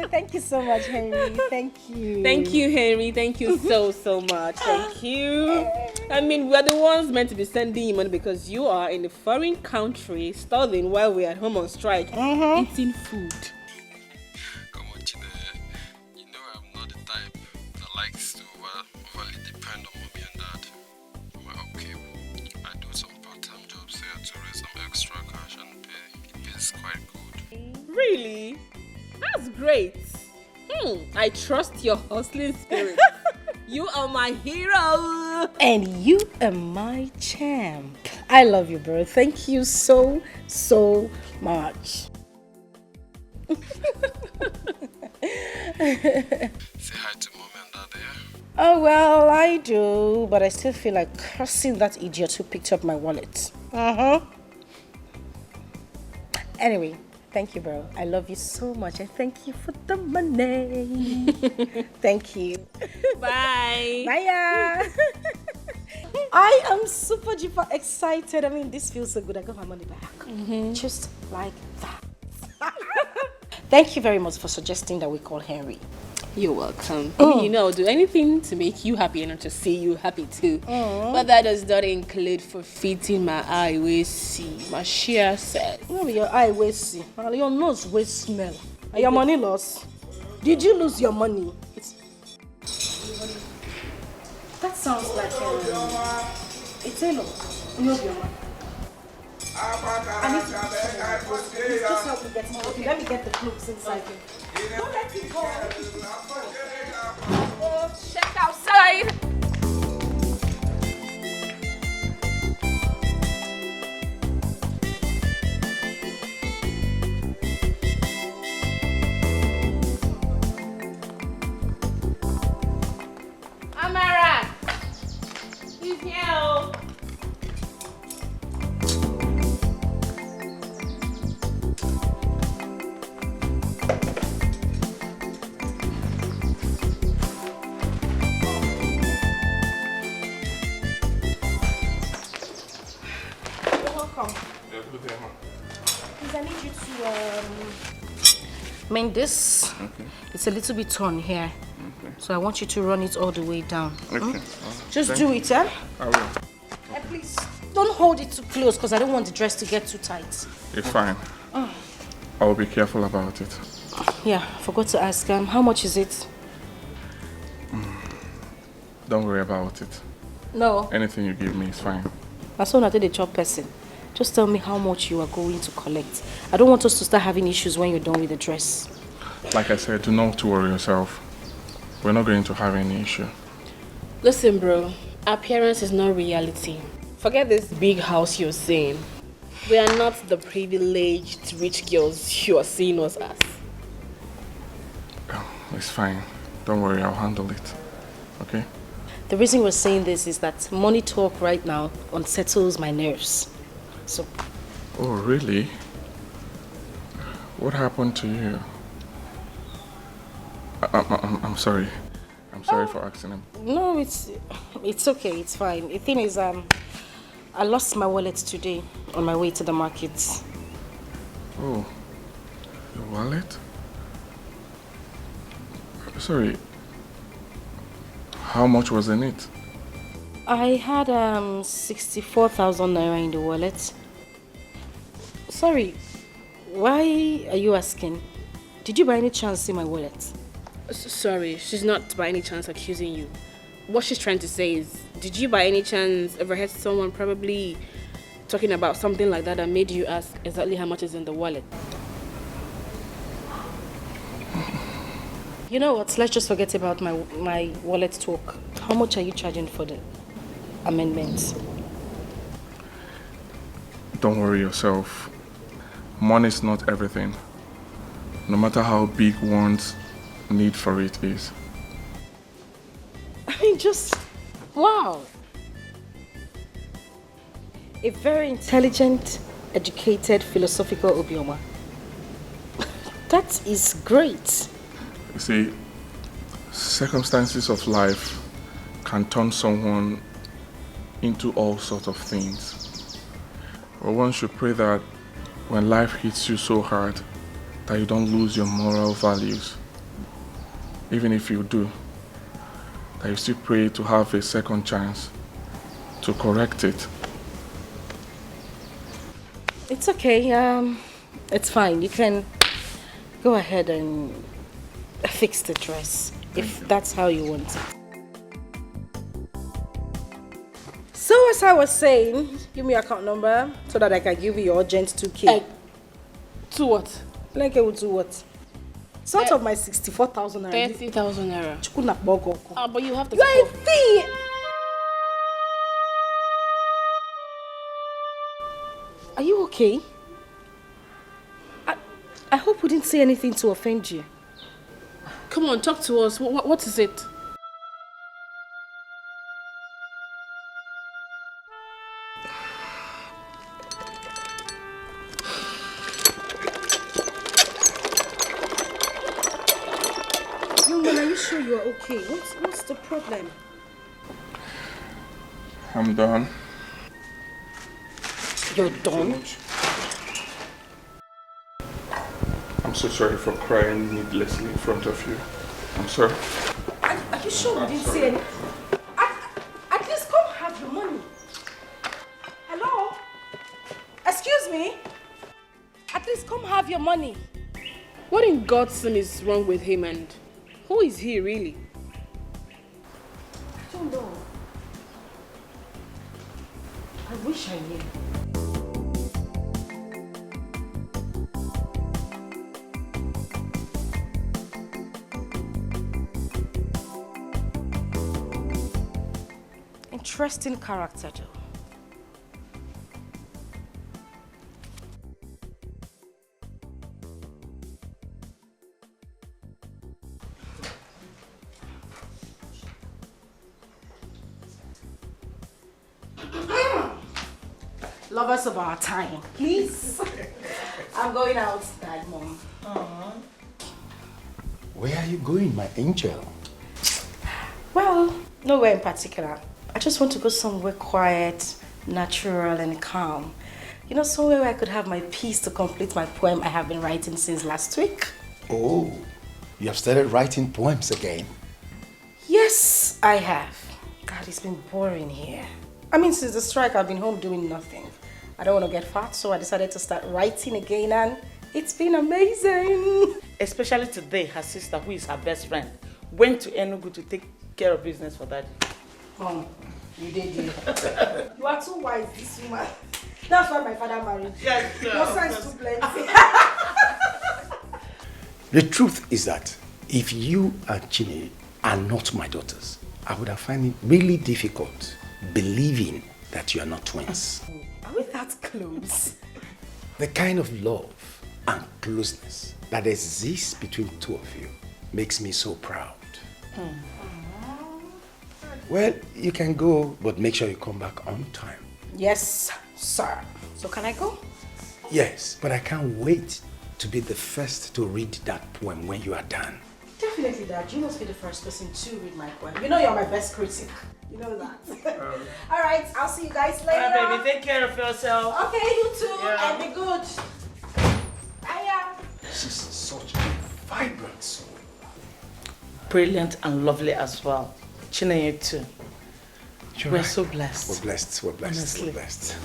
Thank you so much, Henry. Thank you. Thank you, Henry. Thank you so much. Thank you. I mean, we're the ones meant to be sending you money because you are in a foreign country studying while we're at home on strike, eating food. Come on, Chine. You know I'm not the type that likes to overly depend on mommy and dad. Well, okay, I do some part-time jobs here to raise some extra cash and pay. It pays quite good. Really? That's great. I trust your hustling spirit. You are my hero. And you are my champ. I love you, bro. Thank you so much. Say hi to mommy and dad, yeah? Oh, well, I do, but I still feel like cursing that idiot who picked up my wallet. Anyway, thank you, bro. I love you so much. I thank you for the money. Thank you. Bye. Bye. I am super duper excited. I mean, this feels so good. I got my money back. Just like that. Thank you very much for suggesting that we call Henry. You're welcome. You know, I'll do anything to make you happy and not to see you happy too. But that does not include forfeiting my eye will see. My share says. No, your eye will see. Your nose will smell. And your money lost. Did you lose your money? That sounds like a tailor. No, your money. I need to put some in the clothes. Please just help me get it. Okay, let me get the clothes inside. Don't let it go. Oh, check outside. Amara, he's here. Please, I need you to mend this. Okay. It's a little bit torn here. Okay. So I want you to run it all the way down. Okay. Just do it, eh? I will. And please, don't hold it too close because I don't want the dress to get too tight. It's fine. I will be careful about it. Yeah, forgot to ask, how much is it? Don't worry about it. No. Anything you give me is fine. As soon as I did a job person, just tell me how much you are going to collect. I don't want us to start having issues when you're done with the dress. Like I said, do not worry yourself. We're not going to have any issue. Listen, bro. Appearance is not reality. Forget this big house you're seeing. We are not the privileged rich girls you are seeing us as. It's fine. Don't worry, I'll handle it. Okay? The reason we're saying this is that money talk right now unsettles my nerves. So. Oh, really? What happened to you? I'm sorry. I'm sorry for asking him. No, it's okay. It's fine. The thing is, I lost my wallet today on my way to the market. Oh, your wallet? Sorry. How much was in it? I had 64,000 naira in the wallet. Sorry, why are you asking? Did you by any chance see my wallet? Sorry, she's not by any chance accusing you. What she's trying to say is, did you by any chance ever heard someone probably talking about something like that made you ask exactly how much is in the wallet? You know what, let's just forget about my wallet talk. How much are you charging for the amendments? Don't worry yourself. Money is not everything. No matter how big one's need for it is. I mean, just wow. A very intelligent, educated, philosophical Obioma. That is great. You see, circumstances of life can turn someone into all sorts of things. But one should pray that when life hits you so hard, that you don't lose your moral values. Even if you do, that you still pray to have a second chance to correct it. It's okay. It's fine. You can go ahead and fix the dress if that's how you want it. So as I was saying, give me your account number so that I can give you your urgent 2K. To what? Like to what? It's out of my 64,000 naira. 30,000 naira. But you have to. You are a thief! Are you okay? I hope we didn't say anything to offend you. Come on, talk to us. What is it? Are you sure you are okay? What's the problem? I'm done. You're done? I'm so sorry for crying needlessly in front of you. I'm sorry. Are you sure we didn't say anything? At least come have your money. Hello? Excuse me? At least come have your money. What in God's name is wrong with him, and who is he really? I don't know. I wish I knew. Interesting character, though. Lovers of our time, please. I'm going outside, Mom. Where are you going, my angel? Well, nowhere in particular. I just want to go somewhere quiet, natural and calm. You know, somewhere where I could have my peace to complete my poem I have been writing since last week. Oh, you have started writing poems again? Yes, I have. God, it's been boring here. I mean, since the strike, I've been home doing nothing. I don't want to get fat, so I decided to start writing again, and it's been amazing. Especially today, her sister, who is her best friend, went to Enugu to take care of business for Daddy. Mom, you did it. You are too wise, this woman. That's why my father married you. Yes, sir. Your son is too plenty. The truth is that if you and Chine are not my daughters, I would have found it really difficult believing that you are not twins. Are we that close? The kind of love and closeness that exists between two of you makes me so proud. Well, you can go, but make sure you come back on time. Yes, sir. So can I go? Yes, but I can't wait to be the first to read that poem when you are done. Definitely, Dad. You must be the first person to read my poem. You know you're my best critic. You know that. All right, I'll see you guys later. Alright, baby, take care of yourself. Okay, you too. Yeah. And be good. Bye. She's such a vibrant soul. Brilliant and lovely as well. Chinenye too. You're We're right. so blessed. We're blessed. We're blessed. Honestly. We're blessed.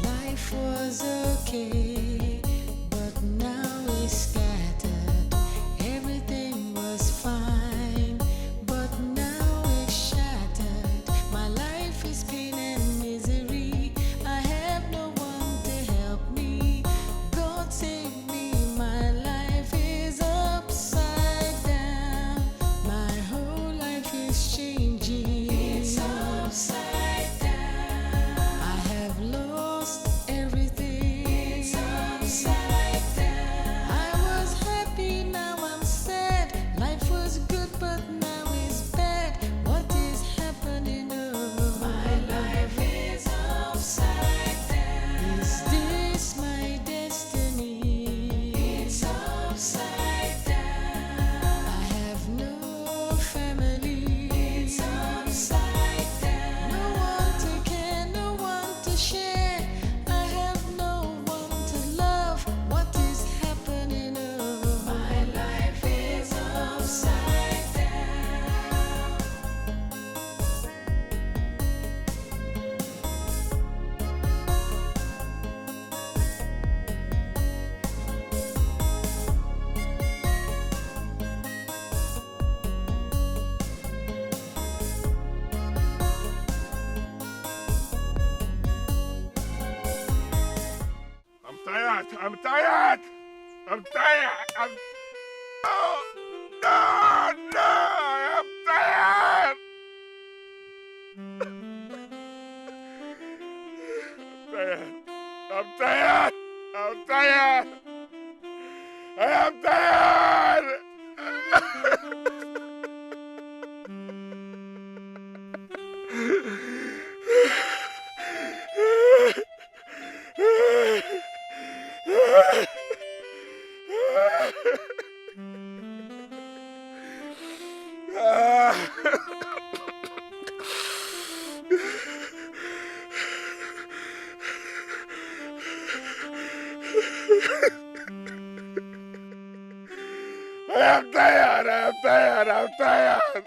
Life was okay, but now it's scattered. Everything was fine, but now it's shattered. My life is pain and misery. I have no one to help me. God save me, my life is upside down. My whole life is changing. It's upside down. I have lost everything. It's upside down. I was happy, now I'm sad. Life was good, but now it's bad. What is happening? Oh, my life is upside down. Is this my destiny? It's upside down. I have no family. It's upside down. No one to care, no one to share. I have no one to love. What is happening? Oh, my life is upside down. I'm tired. I'm tired. I'm tired. I'm. No, no, no. I'm tired. I'm tired. I'm tired. I am tired. I am tired. I'm tired. I'm tired.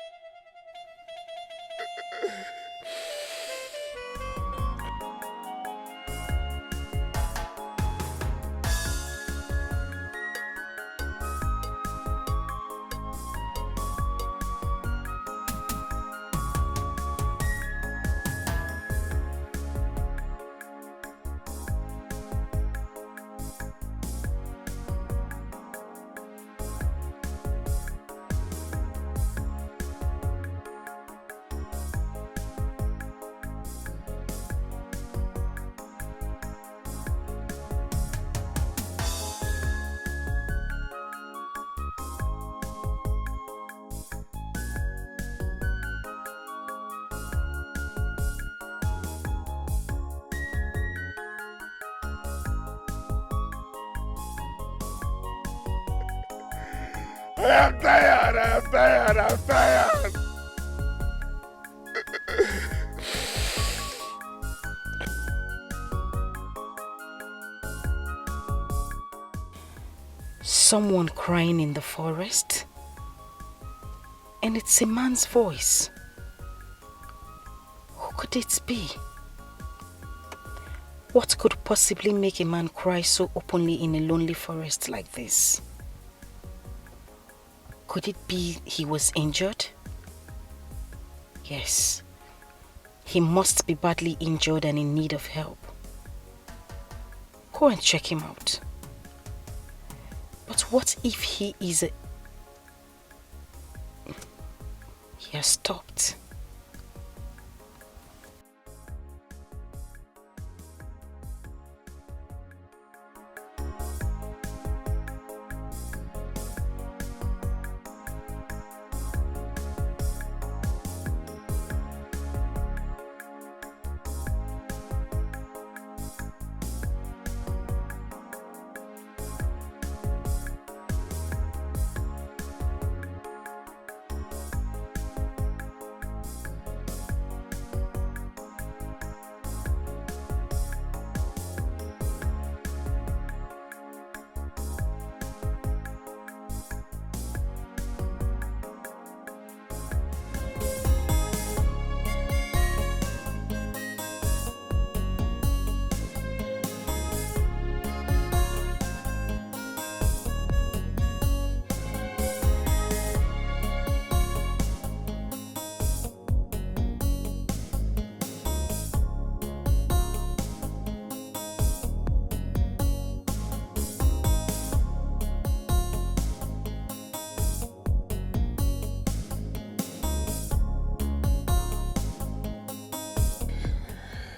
I'm tired. I'm tired. I'm tired. Someone crying in the forest, and it's a man's voice. Who could it be? What could possibly make a man cry so openly in a lonely forest like this? Could it be he was injured? Yes, he must be badly injured and in need of help. Go and check him out. But what if he is a... He has stopped.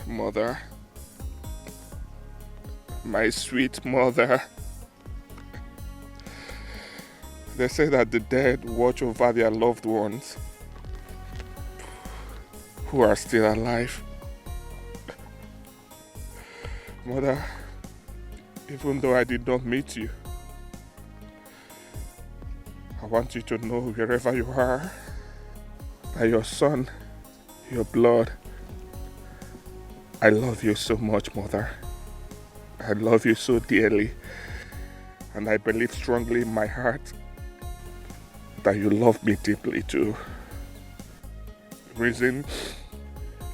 Mother, my sweet mother. They say that the dead watch over their loved ones who are still alive. Mother, even though I did not meet you, I want you to know wherever you are that your son, your blood, I love you so much, Mother. I love you so dearly. And I believe strongly in my heart that you love me deeply too. The reason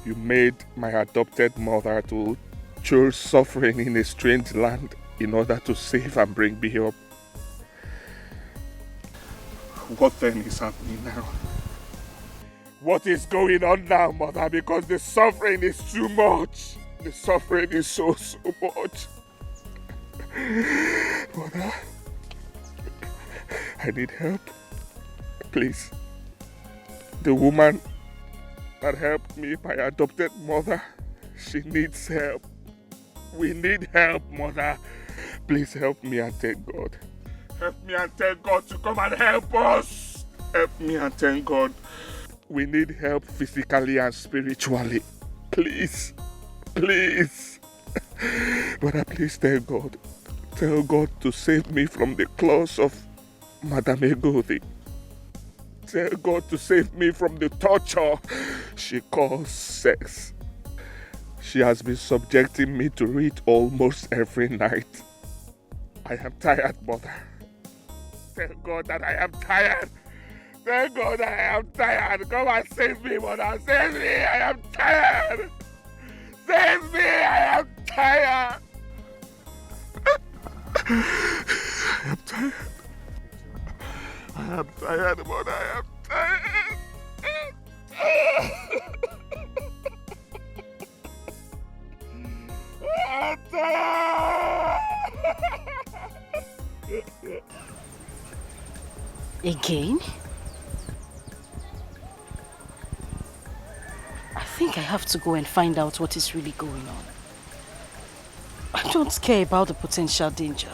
you made my adopted mother to choose suffering in a strange land in order to save and bring me up. What then is happening now? What is going on now, Mother? Because the suffering is too much. The suffering is so much. Mother, I need help. Please. The woman that helped me, my adopted mother, she needs help. We need help, Mother. Please help me and thank God. Help me and thank God to come and help us. Help me and thank God. We need help physically and spiritually. Please. Please. Brother, please tell God. Tell God to save me from the claws of Madame Egodi. Tell God to save me from the torture she calls sex. She has been subjecting me to it almost every night. I am tired, Mother. Tell God that I am tired. Thank God I am tired. Come and save me, Mother. Save me. I am tired. Save me. I am tired. I am tired. I am tired, Mother. I am tired. I am tired. Again? I think I have to go and find out what is really going on. I don't care about the potential danger.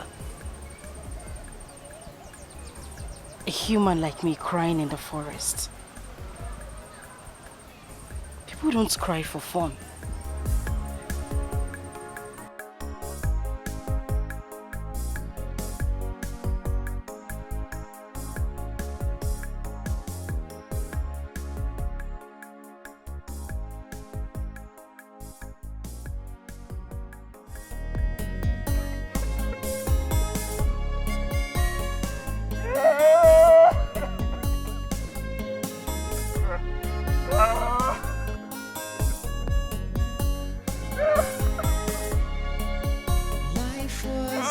A human like me crying in the forest. People don't cry for fun. Life was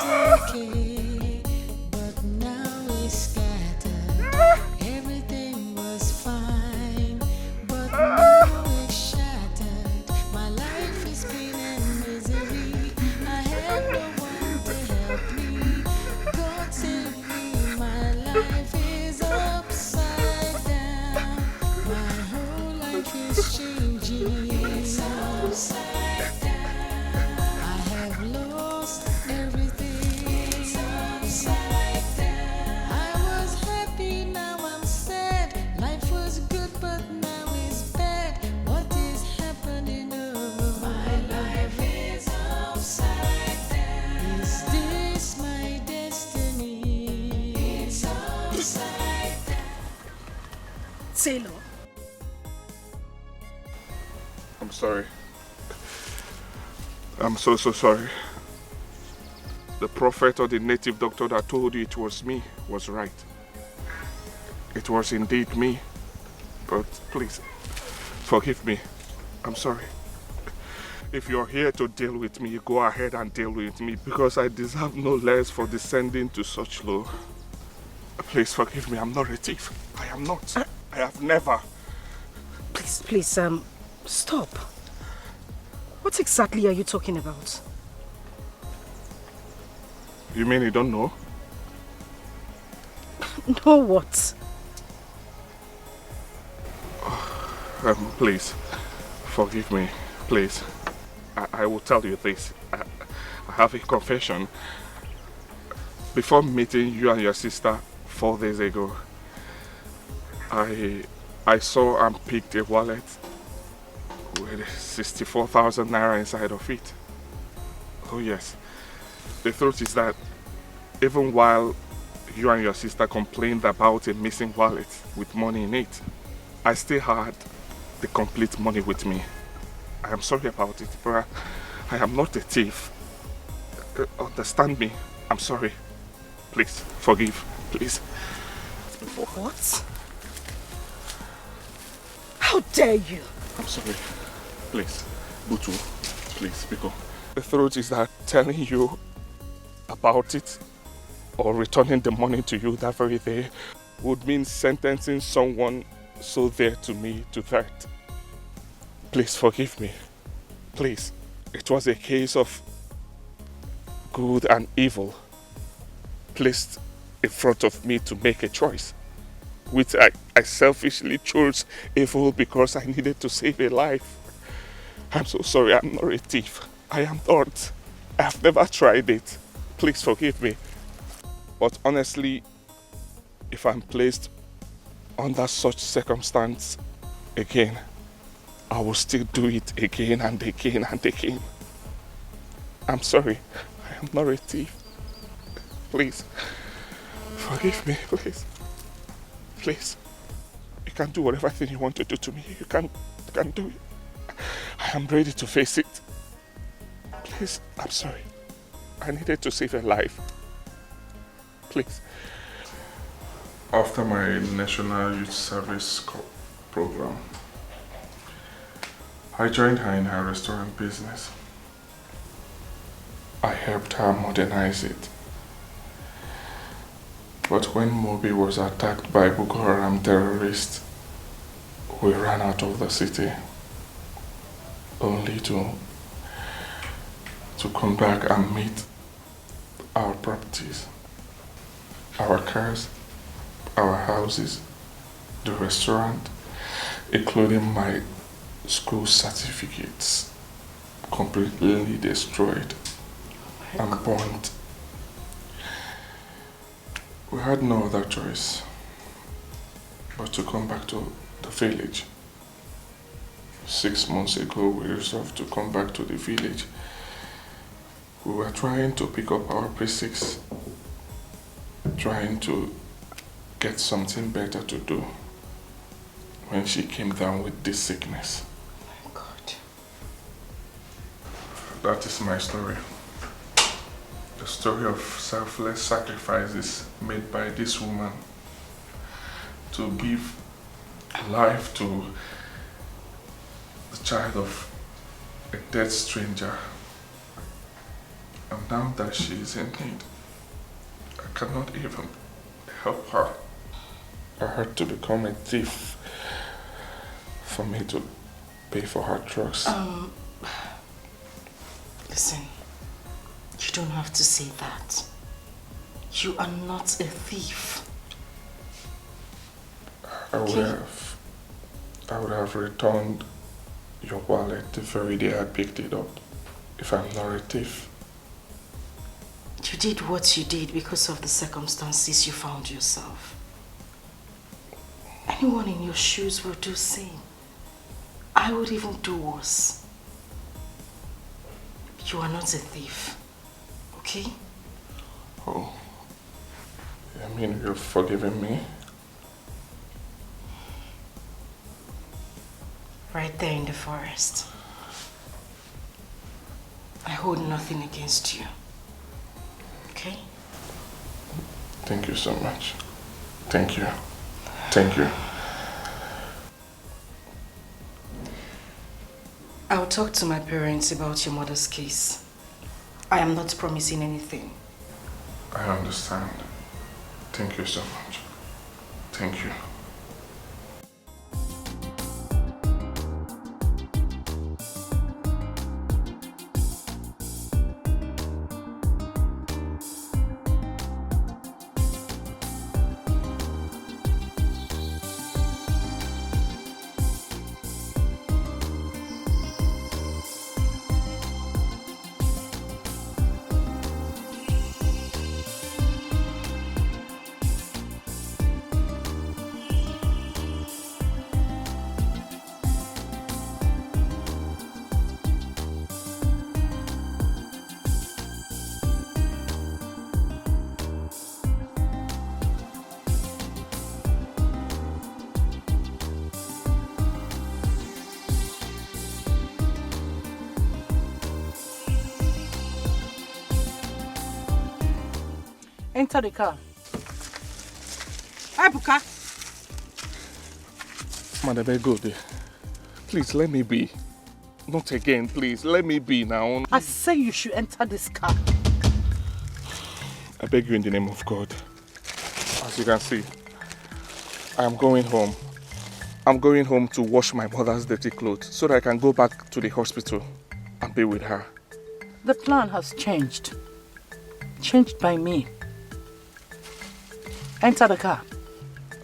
okay, but now it's scattered. Everything was fine, but now it's shattered. My life is pain and misery. I have no one to help me. God save I'm so sorry. The prophet or the native doctor that told you it was me was right. It was indeed me. But please, forgive me. I'm sorry. If you're here to deal with me, go ahead and deal with me because I deserve no less for descending to such low. Please forgive me. I'm not a thief. I am not. I have never. Please, stop. What exactly are you talking about? You mean you don't know? Know what? Please, forgive me. Please. I will tell you this. I have a confession. Before meeting you and your sister 4 days ago, I saw and picked a wallet with 64,000 naira inside of it. Oh yes. The truth is that even while you and your sister complained about a missing wallet with money in it, I still had the complete money with me. I am sorry about it, but I am not a thief. Understand me. I'm sorry. Please, forgive. Please. What? How dare you? I'm sorry. Please. Butu, please, Biko. The truth is that telling you about it or returning the money to you that very day would mean sentencing someone so dear to me to that. Please forgive me. Please. It was a case of good and evil placed in front of me to make a choice, which I selfishly chose evil because I needed to save a life. I'm so sorry. I'm not a thief. I am not. I've never tried it. Please forgive me. But honestly, if I'm placed under such circumstance again, I will still do it again and again and again. I'm sorry. I am not a thief. Please, forgive me, please. Please. You can do whatever thing you want to do to me. You can do it. I am ready to face it. Please, I'm sorry. I needed to save a life. Please. After my National Youth Service program, I joined her in her restaurant business. I helped her modernize it. But when Mobi was attacked by Boko Haram terrorists, we ran out of the city, only to come back and meet our properties, our cars, our houses, the restaurant, including my school certificates, completely destroyed and burnt. We had no other choice but to come back to the village. 6 months ago, we resolved to come back to the village. We were trying to pick up our basics, trying to get something better to do when she came down with this sickness. Oh my God. That is my story. The story of selfless sacrifices made by this woman to give life to the child of a dead stranger. And now that she is in need, I cannot even help her. I had to become a thief for me to pay for her drugs. Listen, you don't have to say that. You are not a thief. I would have returned your wallet the very day I picked it up if I'm not a thief. You did what you did because of the circumstances you found yourself. Anyone in your shoes will do the same. I would even do worse. You are not a thief, okay? Oh, I mean you've forgiven me? Right there in the forest. I hold nothing against you. Okay? Thank you so much. Thank you. Thank you. I'll talk to my parents about your mother's case. I am not promising anything. I understand. Thank you so much. Thank you. Enter the car. Ebuka. Madam Egode, please let me be. Not again, please. Let me be now. I say you should enter this car. I beg you in the name of God. As you can see, I am going home. I'm going home to wash my mother's dirty clothes so that I can go back to the hospital and be with her. The plan has changed. Changed by me. Enter the car.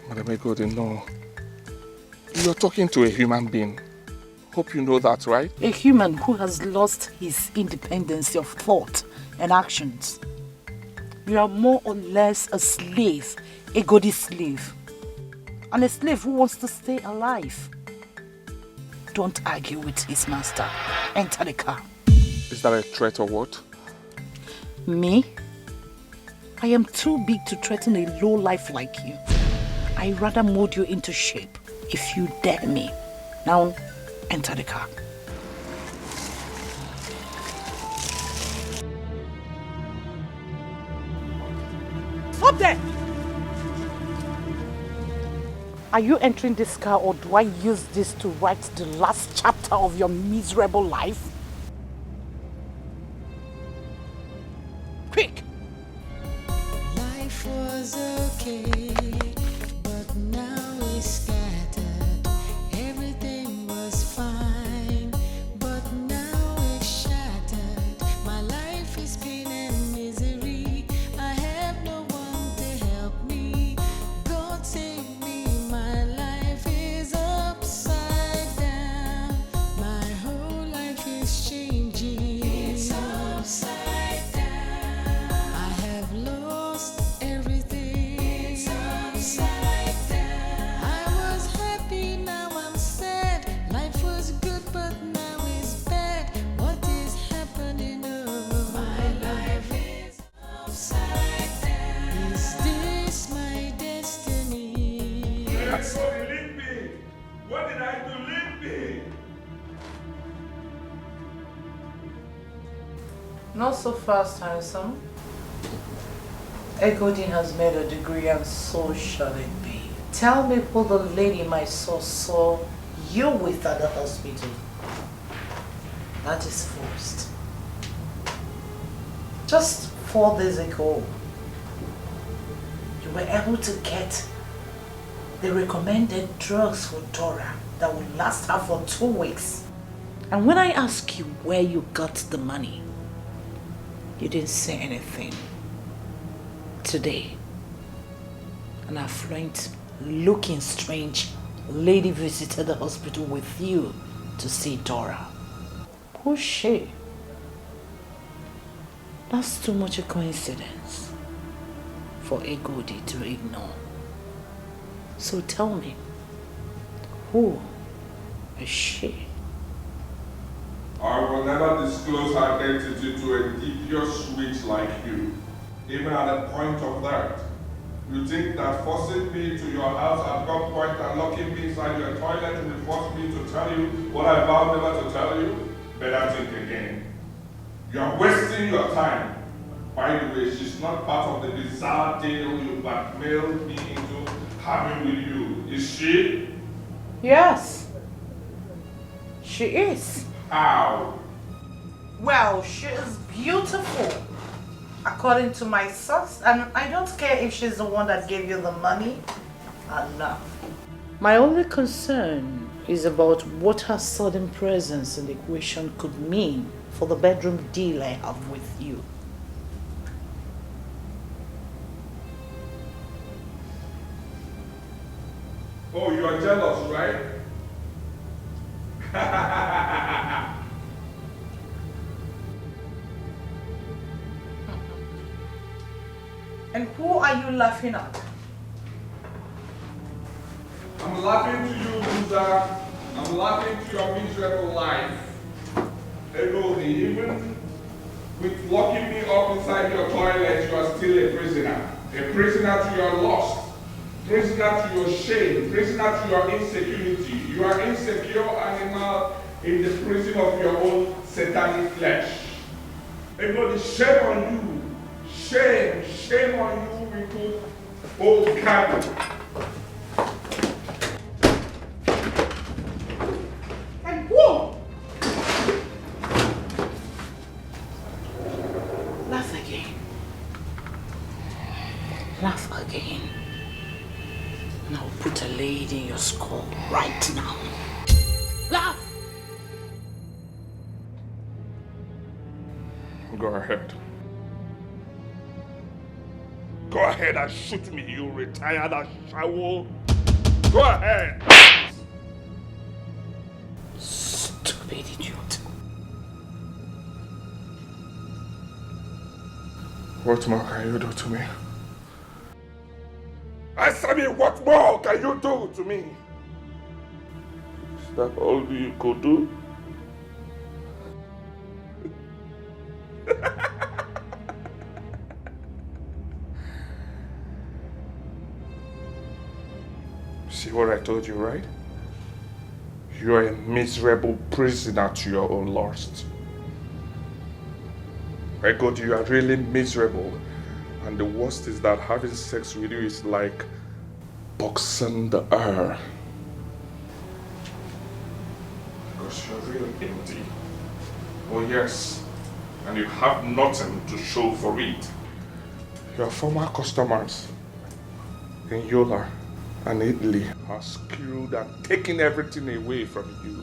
Madam Egode, no. You're talking to a human being. Hope you know that, right? A human who has lost his independence of thought and actions. You are more or less a slave, a Egode slave. And a slave who wants to stay alive. Don't argue with his master. Enter the car. Is that a threat or what? Me? I am too big to threaten a low life like you. I rather mold you into shape if you dare me. Now, enter the car. Stop there! Are you entering this car or do I use this to write the last chapter of your miserable life? Quick! Life was okay, but now it's scattered. Everything was fine, but now it's shattered. My life is pain and misery. I have no one to help me. God save me, my life is upside down. My whole life is changing. It's upside down. I have lost everything. It's upside down. I was happy, now I'm sad. Life was good, but now it's bad. What is happening? Oh, my life is upside down. Is this my destiny? Leave me! What did I do? Leave me! Not so fast, handsome. Egode has made a degree and so shall it be. Tell me who the lady my source saw you with at the hospital. That is first. Just 4 days ago, you were able to get the recommended drugs for Dora that will last her for 2 weeks. And when I ask you where you got the money, you didn't say anything. Today, an affluent, looking strange lady visited the hospital with you to see Dora. Who's she? That's too much a coincidence for Egode to ignore. So tell me, who is she? I will never disclose her identity to a devious witch like you. Even at the point of that. You think that forcing me to your house at gunpoint and locking me inside your toilet will force me to tell you what I vowed never to tell you? Better think again. You are wasting your time. By the way, she's not part of the bizarre deal you blackmailed me into having with you. Is she? Yes. She is. How? Well, she is beautiful, according to my source, and I don't care if she's the one that gave you the money or not. My only concern is about what her sudden presence in the equation could mean for the bedroom deal I have with you. Oh, you are jealous, right? And who are you laughing at? I'm laughing to you, loser. I'm laughing to your miserable life. Ego, even with locking me up inside your toilet, you are still a prisoner. A prisoner to your lust. Prisoner to your shame. Prisoner to your insecurity. You are insecure animal in the prison of your own satanic flesh. Ego, shame on you. Shame on you, people. Old cat. And whoa! Laugh again. Laugh again. And I'll put a lady in your skull right now. Laugh! Go ahead. Go ahead and shoot me, you retired ashawo. Go ahead. Stupid idiot. What more can you do to me? Answer me, what more can you do to me? Is that all you could do? See what I told you, right? You are a miserable prisoner to your own lust. My God, you are really miserable. And the worst is that having sex with you is like boxing the air. Because you're really empty. Oh yes, and you have nothing to show for it. Your former customers in Yola and Italy have skewed and taken everything away from you.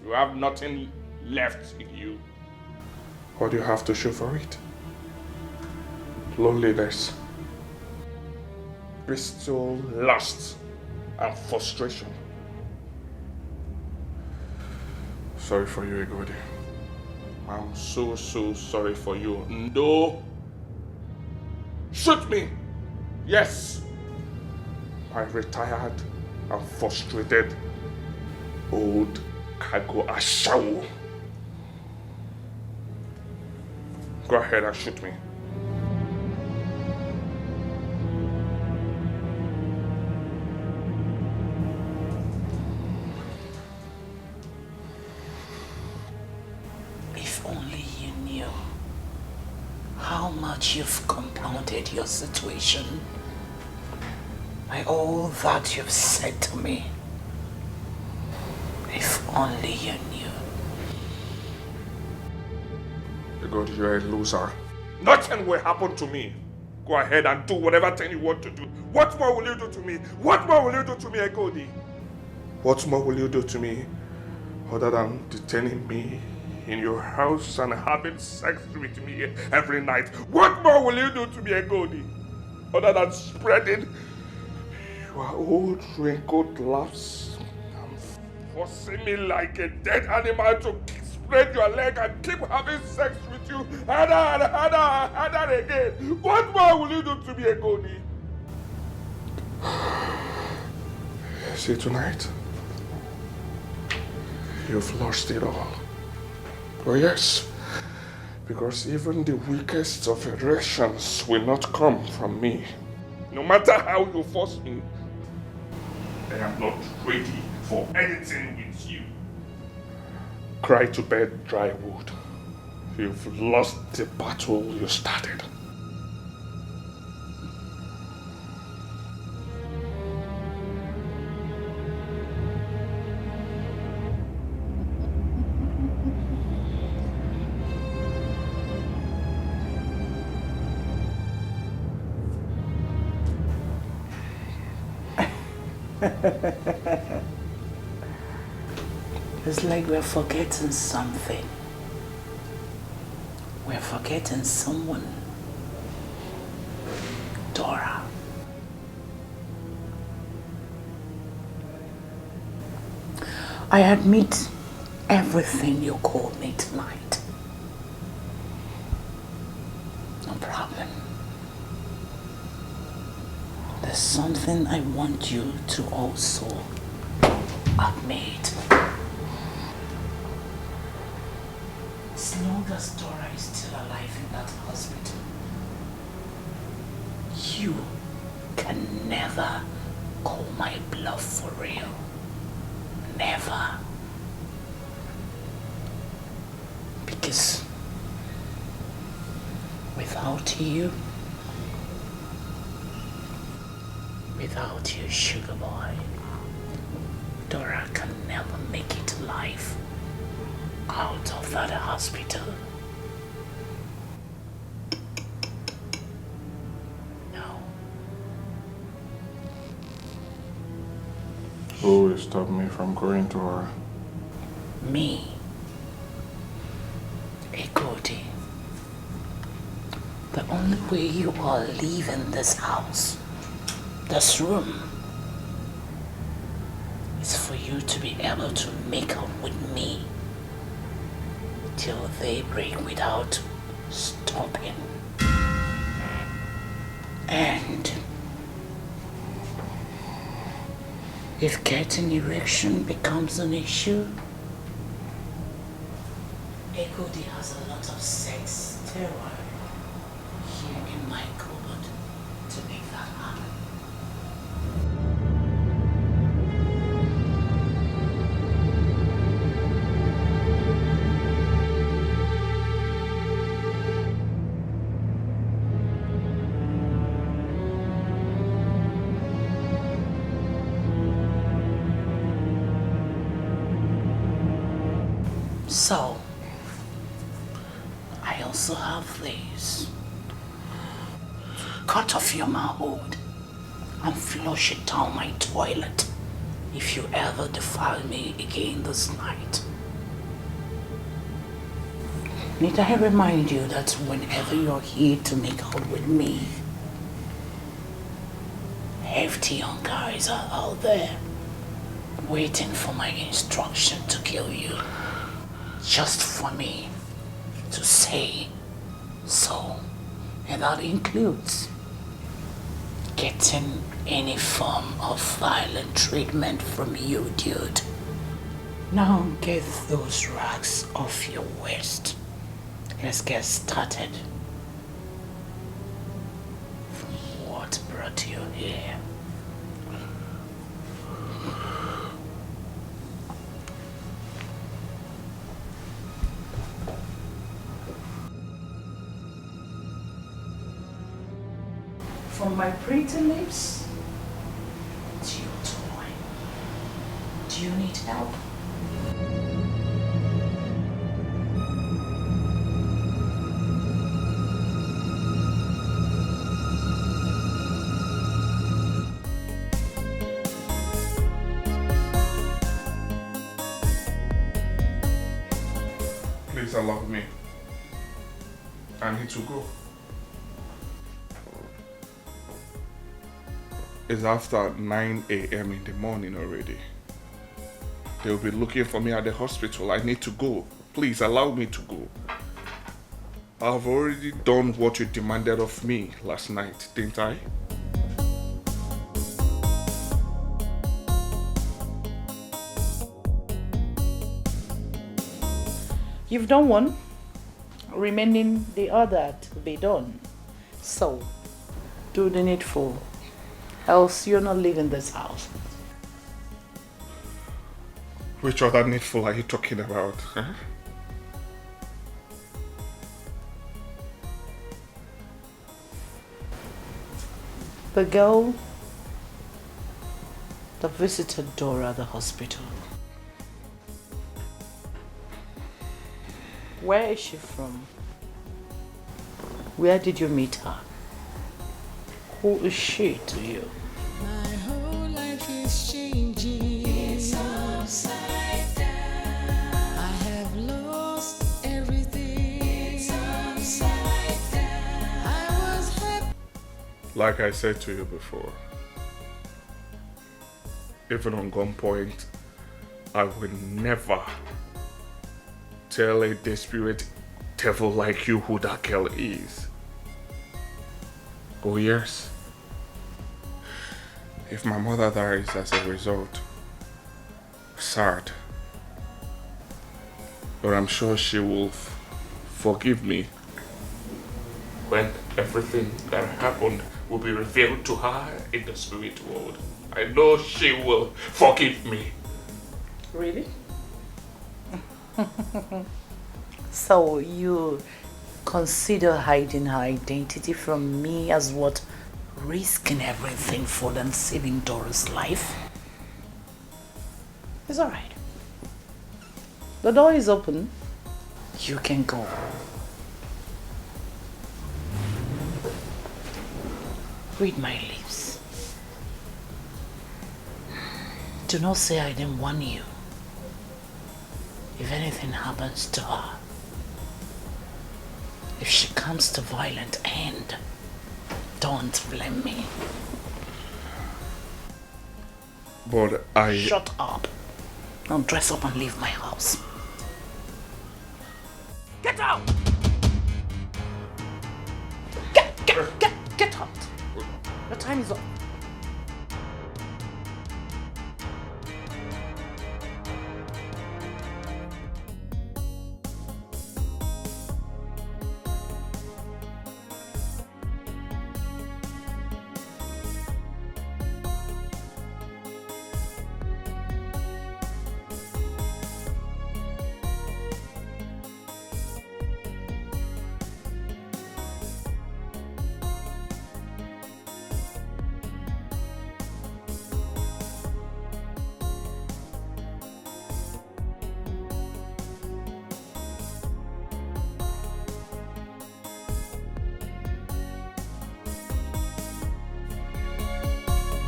You have nothing left in you. What do you have to show for it? Loneliness, bestial lust, and frustration. Sorry for you, Egodi. I'm so sorry for you. No! Shoot me! Yes! My retired and frustrated old cargo ashawo. Go ahead and shoot me. If only you knew how much you've compounded your situation by all that you've said to me. If only you knew. God, you're a loser. Nothing will happen to me. Go ahead and do whatever thing you want to do. What more will you do to me? What more will you do to me, Egodi? What more will you do to me other than detaining me in your house and having sex with me every night? What more will you do to me, Egodi? Other than spreading your old wrinkled laughs and forcing me like a dead animal to spread your leg and keep having sex with you harder again. What more will you do to me, Egodi? See, tonight, you've lost it all. Oh yes, because even the weakest of erections will not come from me. No matter how you force me, I am not ready for anything with you. Cry to bed, dry wood. You've lost the battle you started. It's like we're forgetting something. We're forgetting someone. Dora. I admit everything you called me tonight. No problem. There's something I want you to also admit. As long as Dora is still alive in that hospital, you can never call my bluff for real. Never. Because without you, sugar boy, Dora can never make it alive out of that hospital. No. Who will stop me from going to her? Me. Ekoti. The only way you are leaving this house, this room, is for you to be able to make up with me till daybreak without stopping. And if getting erection becomes an issue, Ekodi has a lot of sex steroid here in my cupboard to make that happen. So, I also have this. Cut off your manhood and flush it down my toilet if you ever defile me again this night. Need I remind you that whenever you're here to make out with me, hefty young guys are out there waiting for my instruction to kill you. Just for me to say so. And that includes getting any form of violent treatment from you, dude. Now get those rags off your waist. Let's get started. What brought you here? From my pretty lips to your toy. Do you need help? Please allow me. I need to go. It's after 9 a.m. in the morning already. They'll be looking for me at the hospital. I need to go. Please allow me to go. I've already done what you demanded of me last night, didn't I? You've done one, remaining the other to be done. So, do the needful, else you're not leaving this house. Which other needful are you talking about? Huh? The girl that visited Dora at the hospital. Where is she from? Where did you meet her? Who is she to you? My whole life is changing. It's upside down. I have lost everything. It's upside down. I was happy. Like I said to you before, even on gunpoint, I will never tell a desperate devil like you who that girl is. Oh yes. If my mother dies as a result, sad. But I'm sure she will forgive me when everything that happened will be revealed to her in the spirit world. I know she will forgive me. Really? So you consider hiding her identity from me as what? Risking everything for them saving Dora's life? It's alright. The door is open. You can go. Read my lips. Do not say I didn't warn you. If anything happens to her, if she comes to violent end, don't blame me. But I... Shut up. Now dress up and leave my house. Get out! Get out! The time is up.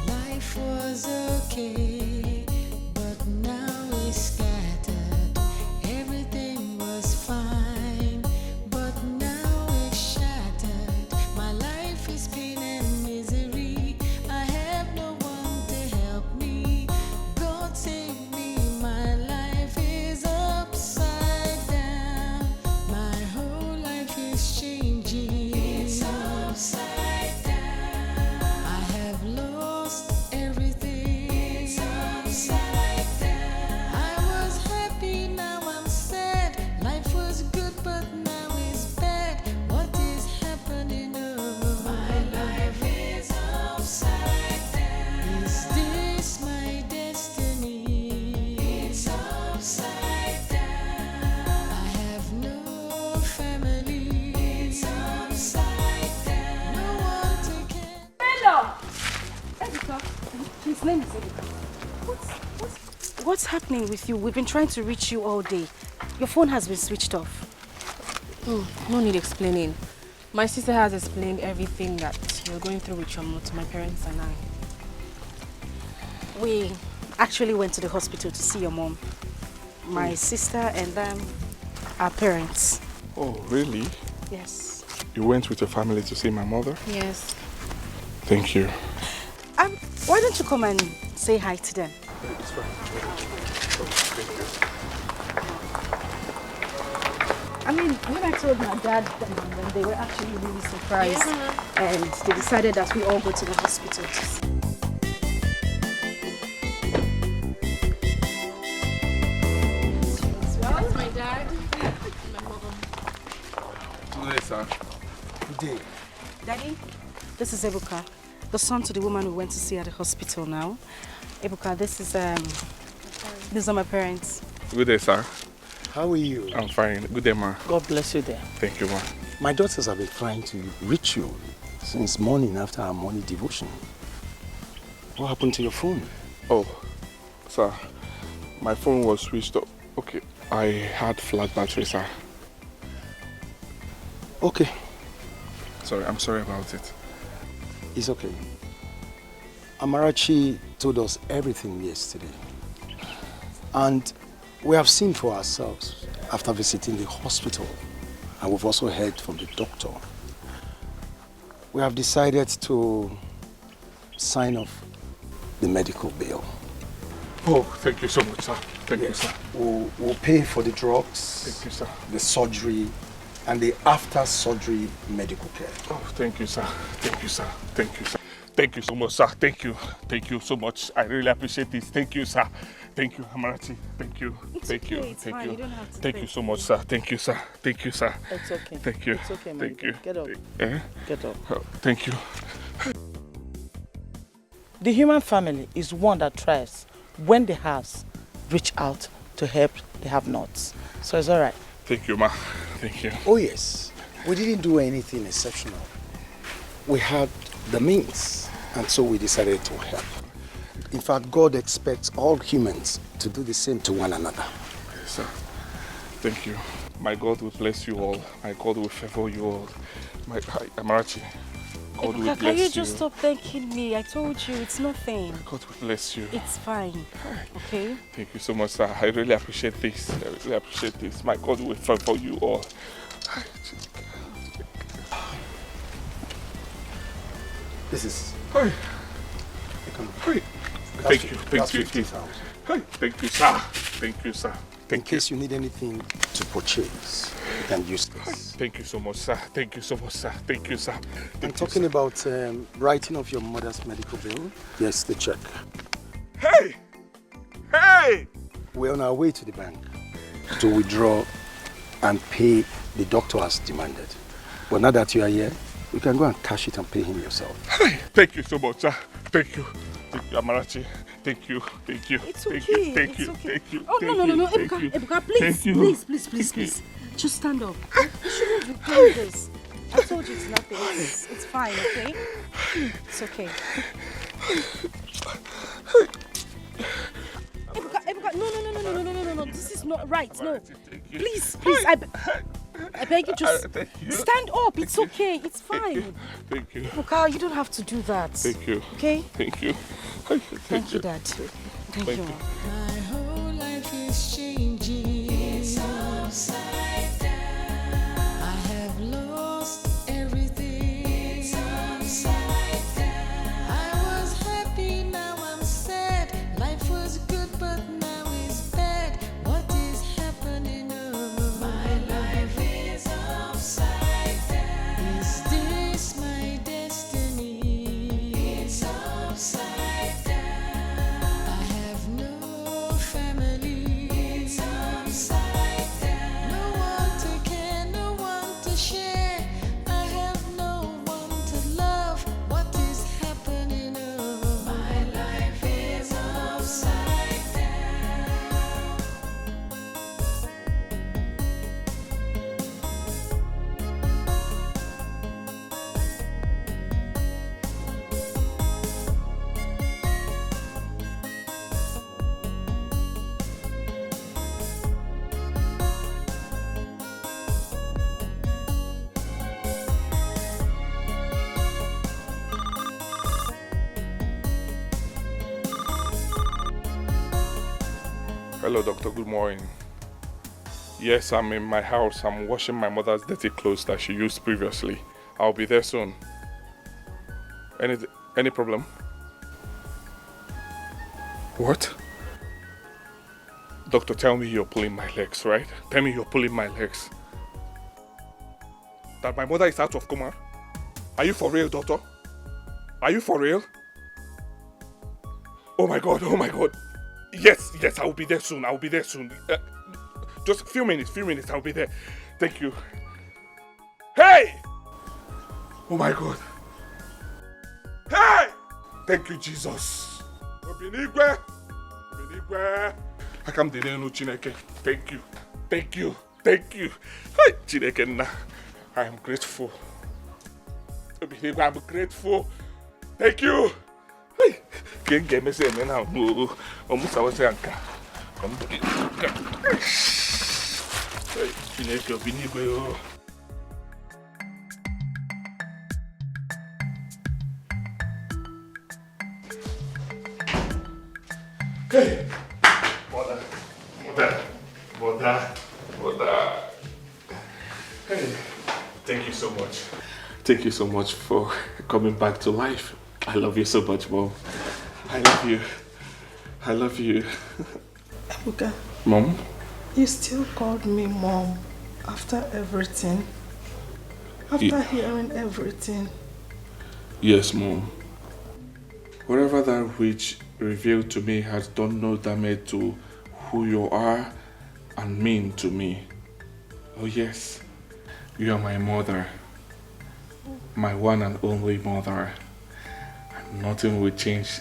Life was okay, but now it's scattered. Everything was fine, but now it's shattered. My life is pain and misery. I have no one to help me. God save me, my life is upside down. My whole life is changing. It's upside down. I have lost everything. It's upside down. I was happy, now I'm sad. Life was good, but now it's bad. What is happening? Oh, my life is upside down. Is this my destiny? It's upside down. I have no family. It's upside down. No one to care. Hello! Erica, his name is Erica. What's happening with you? We've been trying to reach you all day. Your phone has been switched off. No need explaining. My sister has explained everything that you're going through with your mom to my parents and I. We actually went to the hospital to see your mom, my sister, and our parents. Oh, really? Yes. You went with your family to see my mother? Yes. Thank you. Why don't you come and say hi to them? I mean, when I told my dad and them, they were actually really surprised, and they decided that we all go to the hospital. That's my dad. My mother. Good day, sir. Good day. Daddy, this is Ebuka, the son to the woman we went to see at the hospital now. Ebuka, these are my parents. Good day, sir. How are you? I'm fine. Good day, ma. God bless you there. Thank you, ma. My daughters have been trying to reach you since morning after our morning devotion. What happened to your phone? Oh, sir, my phone was switched off. Okay, I had flat battery, sir. Okay. Sorry, I'm sorry about it. It's okay. Amarachi told us everything yesterday. And we have seen for ourselves after visiting the hospital. And we've also heard from the doctor. We have decided to sign off the medical bill. Oh, thank you so much, sir. Thank you, sir. We'll pay for the drugs, Thank you, sir. the surgery, and the after-surgery medical care. Oh, thank you, sir. Thank you, sir. Thank you, sir. Thank you so much, sir. Thank you. Thank you so much. I really appreciate this. Thank you, sir. Thank you, Amarachi. Thank you. Thank you. Thank you. You don't have to Thank you so much, sir. Thank you, sir. Thank you, sir. It's okay. Thank you. It's okay, my Thank you. Get up. Eh? Get up. Oh, thank you. The human family is one that tries, when they have, reach out to help the have-nots. So it's all right. Thank you, ma. Thank you. Oh yes, we didn't do anything exceptional. We had the means, and so we decided to help. In fact, God expects all humans to do the same to one another. Yes, sir. Thank you. My God will bless you all. My God will favor you all. Amarachi, God will bless you. Can you just stop thanking me? I told you it's nothing. God will bless you. It's fine. Okay? Thank you so much, sir. I really appreciate this. I really appreciate this. My God will favor you all. This is... Hey. Thank you. Thank you. Hey. Thank you, sir. Thank you, sir. In case you need anything to purchase, you can use this. Thank you so much, sir. Thank you so much, sir. Thank you, sir. I'm talking about writing off your mother's medical bill. Yes, the check. Hey! Hey! We're on our way to the bank to withdraw and pay the doctor as demanded. But now that you are here, you can go and cash it and pay him yourself. Hey! Thank you so much, sir. Thank you. Thank you, Amarachi. Thank you. Thank you. It's okay. Thank you. Thank It's you. okay. Thank you. Oh, Thank no, you. Ebuka, Thank you. Ebuka, please, Thank you. please. Just stand up. You shouldn't be doing this. I told you it's nothing. It's fine, okay? It's okay. Ebuka, no. This is not right. No. Please, I beg you, just stand up. It's okay. It's fine. Thank you. Ebuka, you don't have to do that. Thank you. Okay? Thank you. Thank you, Dad. Thank you. My whole life is changing. It's upside down. I have lost everything. It's upside down. I was happy, now I'm sad. Life was good, but now it's bad. What is happening? Oh, my life is upside down. Is this my destiny? It's upside down. I have no family. It's upside down. No one to care, no one to share. I have no one to love. What is happening? Oh, my life is upside down. Hello, doctor. Good morning. Yes, I'm in my house. I'm washing my mother's dirty clothes that she used previously. I'll be there soon. Any problem? What? Doctor, tell me you're pulling my legs, right? Tell me you're pulling my legs. That my mother is out of coma? Are you for real, doctor? Are you for real? Oh my God, oh my God. Yes, I will be there soon. Just a few minutes, I'll be there. Thank you. Hey! Oh my God. Hey! Thank you, Jesus. Obinigwe. Akam delenu Chineke. Thank you. Hey, Chineke na. I am grateful. I'm grateful. Thank you. Hey, can't get me saying now. Almost I was saying, come to it. Hey, mother. Hey, thank you so much. Thank you so much for coming back to life. I love you so much, Mom. I love you. I love you. Ebuka. Mom? You still called me Mom after everything? After hearing everything? Yes, Mom. Whatever that which revealed to me has done no damage to who you are and mean to me. Oh yes, you are my mother. My one and only mother. And nothing will change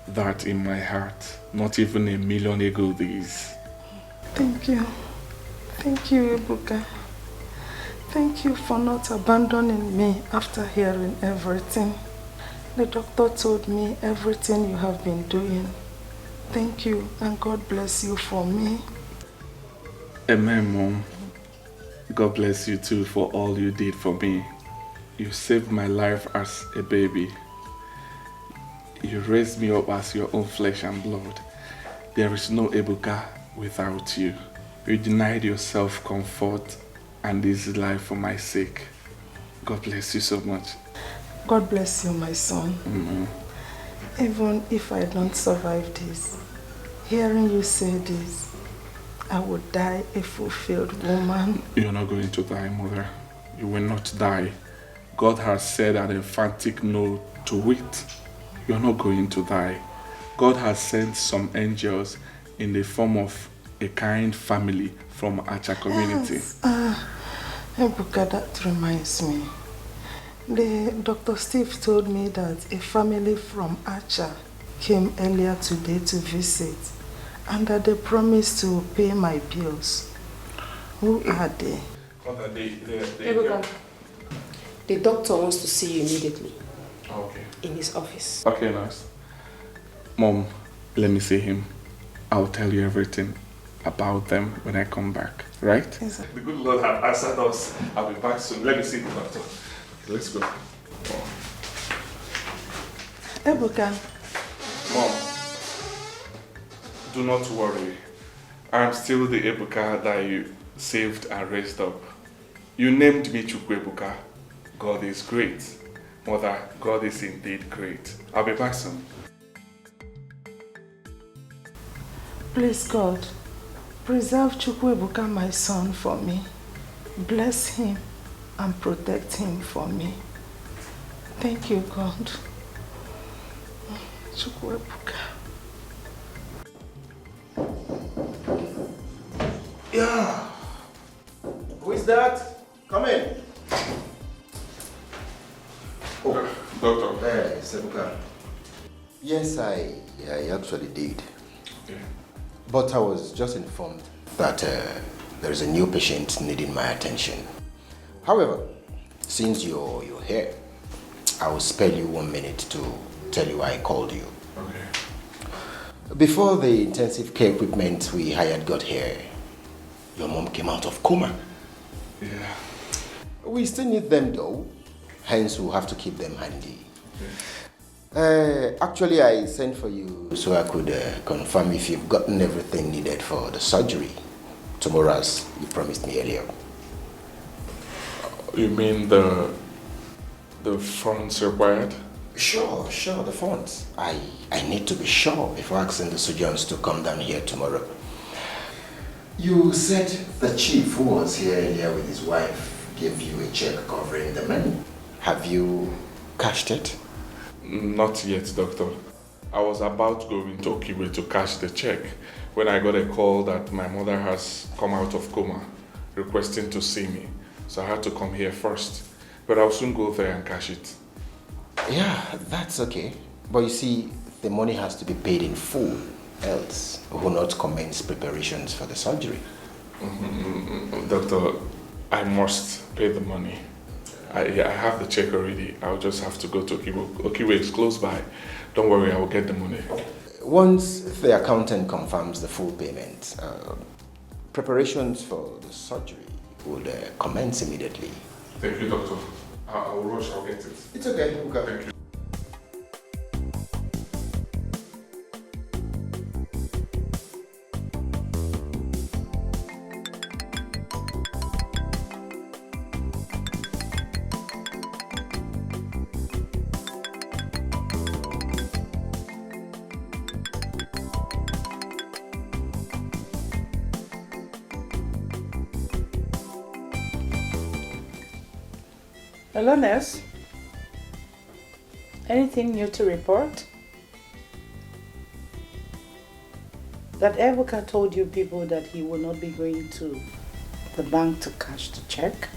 that in my heart. Not even a million ego days. Thank you. Thank you, Ebuka. Thank you for not abandoning me after hearing everything. The doctor told me everything you have been doing. Thank you, and God bless you for me. Amen, Mom. God bless you too for all you did for me. You saved my life as a baby. You raised me up as your own flesh and blood. There is no Ebuka without you. You denied yourself comfort and easy life for my sake. God bless you so much. God bless you, my son. Even if I don't survive this, hearing you say this, I would die a fulfilled woman. You're not going to die, Mother. You will not die. God has said an emphatic no to it. You're not going to die. God has sent some angels in the form of a kind family from Acha community. Yes. Ebuka, that reminds me. Dr. Steve told me that a family from Acha came earlier today to visit and that they promised to pay my bills. Who are they? Ebuka, the doctor wants to see you immediately. Okay. In his office. Okay, nice. Mom, let me see him. I'll tell you everything about them when I come back, right? Yes, The good Lord has answered us. I'll be back soon. Let me see the doctor. Let's go. Ebuka. Mom, do not worry. I'm still the Ebuka that you saved and raised up. You named me Chukwu Ebuka. God is great. Mother, God is indeed great. I'll be back soon. Please, God, preserve Chukwu Ebuka, my son, for me. Bless him and protect him for me. Thank you, God. Chukwu Ebuka. Yeah. Who is that? Come in. Oh, doctor. Hey, Sebuka. Yes, I actually did. Okay. But I was just informed that there is a new patient needing my attention. However, since you're here, I will spare you 1 minute to tell you why I called you. Okay. Before the intensive care equipment we hired got here, your mom came out of coma. Yeah. We still need them though, hence we'll have to keep them handy. Actually, I sent for you so I could confirm if you've gotten everything needed for the surgery tomorrow as you promised me earlier. You mean the funds required? Sure, the funds. I need to be sure before asking the surgeons to come down here tomorrow. You said the chief who was here earlier with his wife gave you a check covering the money. Have you cashed it? Not yet, doctor. I was about to go into Okiwe to cash the check when I got a call that my mother has come out of coma, requesting to see me. So I had to come here first. But I'll soon go there and cash it. Yeah, that's okay. But you see, the money has to be paid in full, else we will not commence preparations for the surgery. Doctor, I must pay the money. I have the check already. I'll just have to go to Okibo. Okibo is close by. Don't worry, I will get the money. Once the accountant confirms the full payment, preparations for the surgery would commence immediately. Thank you, doctor. I will rush, I'll get it. It's okay. Thank you. Hello, nurse. Anything new to report? That Ebuka told you people that he will not be going to the bank to cash the check?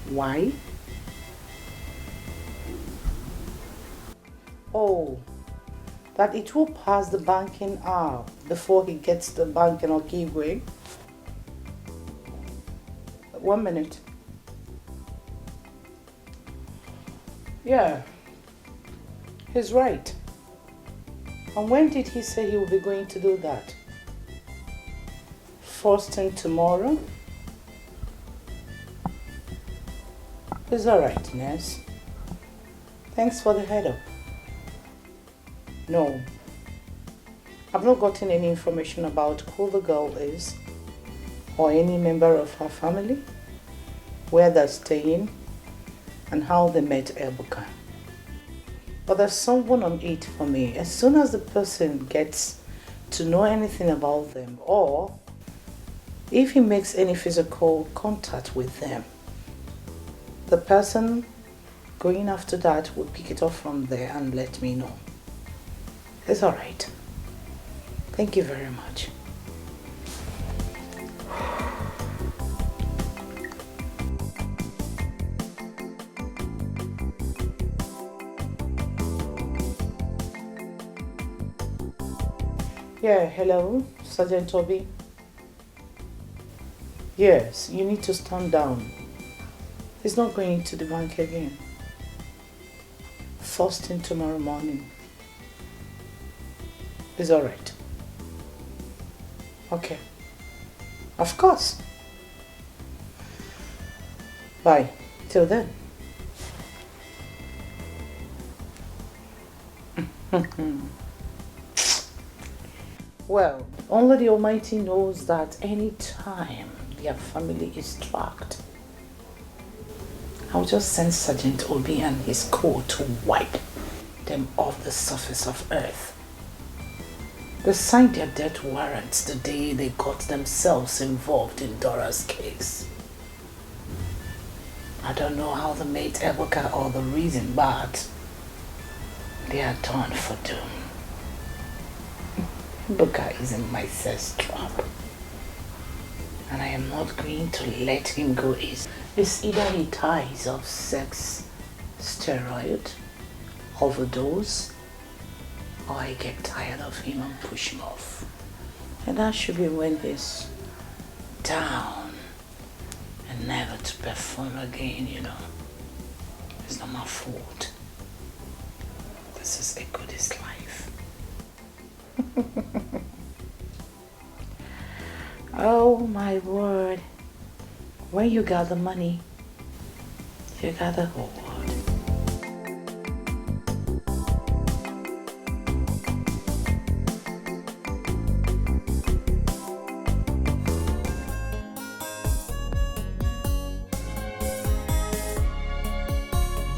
Why? Oh, that it will pass the banking hour before he gets the bank in Okigwe? 1 minute. Yeah, he's right. And when did he say he will be going to do that? First thing tomorrow? It's alright, nurse. Thanks for the head up. No, I've not gotten any information about who the girl is or any member of her family, where they're staying, and how they met Ebuka. But there's someone on it for me. As soon as the person gets to know anything about them, or if he makes any physical contact with them, the person going after that will pick it up from there and let me know. It's all right. Thank you very much. Yeah, hello, Sergeant Toby. Yes, you need to stand down. He's not going to the bank again. First thing tomorrow morning. It's all right. Okay. Of course. Bye. Till then. Well, only the Almighty knows that any time their family is tracked, I'll just send Sergeant Obi and his corps to wipe them off the surface of earth. They signed their death warrants the day they got themselves involved in Dora's case. I don't know how they made Ebuka or the reason, but they are done for doom. Ebuka is in my sex trap, and I am not going to let him go easy. It's either he dies of sex, steroid, overdose, or I get tired of him and push him off. And that should be when he's down and never to perform again, you know. It's not my fault. This is a goodest life. Oh my word. When you got the money, you got the whole world.